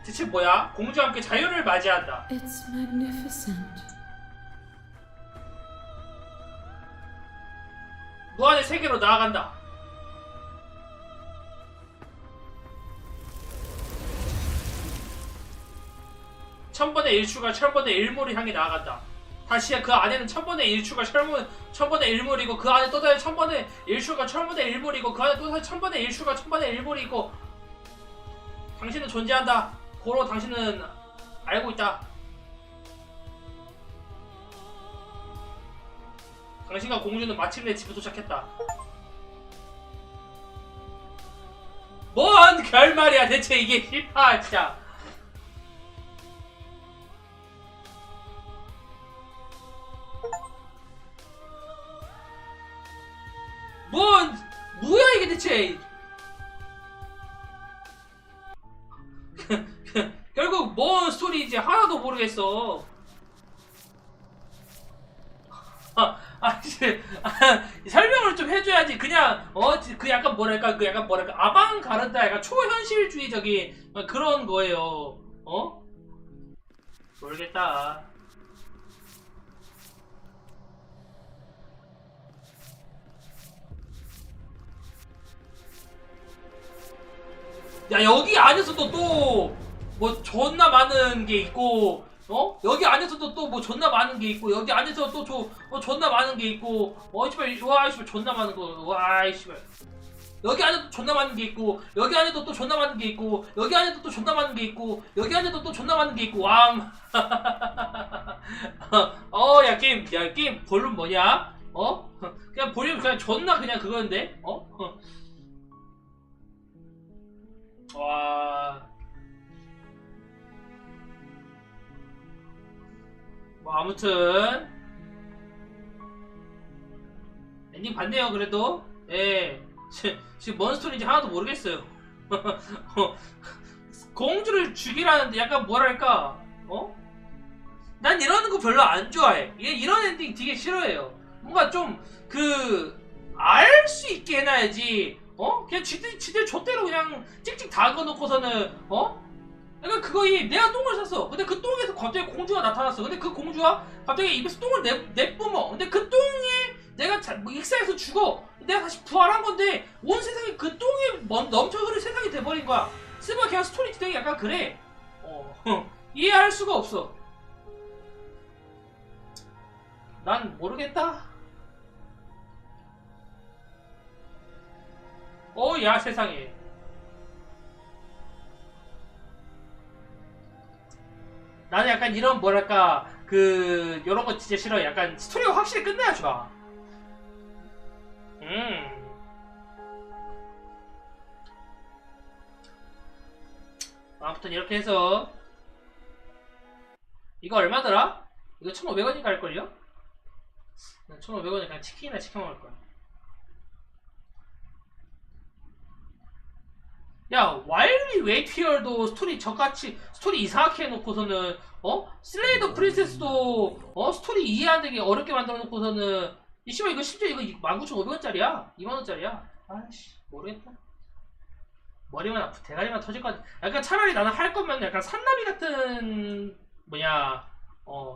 S1: 대체 뭐야? 공주와 함께 자유를 맞이한다.
S13: It's magnificent.
S1: 무한의 세계로 나아간다. 천번의 일출과 천번의 일몰을 향해 나아간다. 다시 그 안에는 천번의 일출과 천번의 일몰이고 그 안에 또다시 천번의 일출과 천번의 일몰이고 그 안에 또다시 천번의 일출과 천번의 일몰이고 당신은 존재한다. 고로 당신은 알고 있다. 당신과 공주는 마침내 집에 도착했다. 뭔 결말이야 대체 이게. 씨발 진짜. 뭐야 이게 대체. 결국 뭔 스토리인지 하나도 모르겠어. 설명을 좀 해줘야지. 그냥 그 약간 뭐랄까 아방가르다 약간 초현실주의적인 그런 거예요. 모르겠다. 야 여기 안에서도 또 뭐 존나 많은 게 있고, 여기 안에서도 또 뭐 존나 많은 게 있고, 여기 안에서 또 존나 많은 게 있고, 씨발, 와, 씨발, 존나 많은 거, 와, 씨발. 여기 안에도 존나 많은 게 있고, 여기 안에도 또 존나 많은 게 있고, 여기 안에도 또 존나 많은 게 있고, 여기 안에도 또 존나 많은 게 있고, 왕. 야, 게임 볼륨 뭐냐? 그냥 볼륨 그냥 존나 그냥 그건데? 와. 뭐 아무튼 엔딩 봤네요. 그래도 예 지금 뭔 스토리인지 하나도 모르겠어요. 공주를 죽이라는데 약간 뭐랄까 난 이러는 거 별로 안 좋아해. 이런 엔딩 되게 싫어해요. 뭔가 좀 알 수 있게 해놔야지. 그냥 지들 좆대로 그냥 찍찍 다그놓고서는 그러니까 그거이 내가 똥을 샀어. 근데 그 똥에서 갑자기 공주가 나타났어. 근데 그 공주가 갑자기 입에서 똥을 내뿜어. 근데 그 똥에 내가 익사해서 죽어. 내가 다시 부활한 건데 온 세상이 그 똥에 넘쳐 흐르는 세상이 돼버린 거야. 쓰면 그냥 스토리 디테일이 약간 그래. 이해할 수가 없어. 난 모르겠다. 야 세상에. 나는 약간 이런 뭐랄까 요런 거 진짜 싫어. 약간 스토리가 확실히 끝내야 좋아. 아무튼 이렇게 해서 이거 얼마더라? 이거 1,500원인가 할걸요? 1,500원에 그냥 치킨이나 시켜 먹을거야. 야, 와일리 웨이티어도 스토리 이상하게 해놓고서는 슬레이더 프린세스도 스토리 이해 안 되게 어렵게 만들어 놓고서는 이씨발 이거 심지어 이거 19,500원짜리야 2만원짜리야. 아이씨 모르겠다. 머리만 아프 대가리만 터질 것 같아. 약간 차라리 나는 할 거면 약간 산나비 같은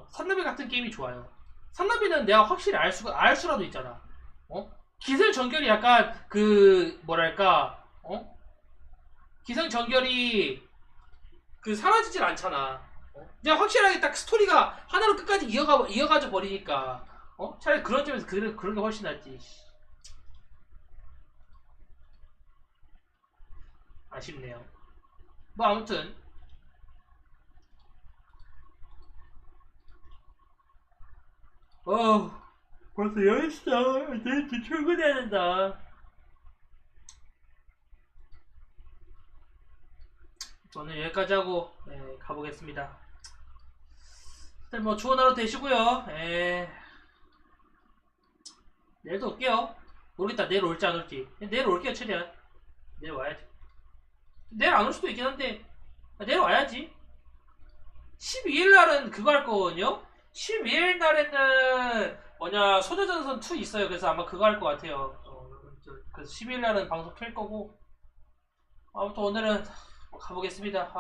S1: 산나비 같은 게임이 좋아요. 산나비는 내가 확실히 알 수라도 있잖아. 기승전결이 약간 뭐랄까 기승전결이 사라지질 않잖아. 그냥 확실하게 딱 스토리가 하나로 끝까지 이어가져 버리니까 차라리 그런 점에서 그런 게 훨씬 낫지. 아쉽네요. 뭐 아무튼 벌써 10시다. 내일 출근해야 된다. 오늘 여기까지 하고 가보겠습니다. 일단 뭐 좋은 하루 되시고요. 내일도 올게요. 모르겠다. 내일 올지 안 올지. 내일 올게요. 최대한 내일 와야지. 내일 안 올 수도 있긴 한데 내일 와야지. 12일날은 그거 할 거거든요. 12일날에는 소녀전선 2 있어요. 그래서 아마 그거 할 것 같아요. 그래서 12일날은 방송 켤 거고. 아무튼 오늘은 가보겠습니다.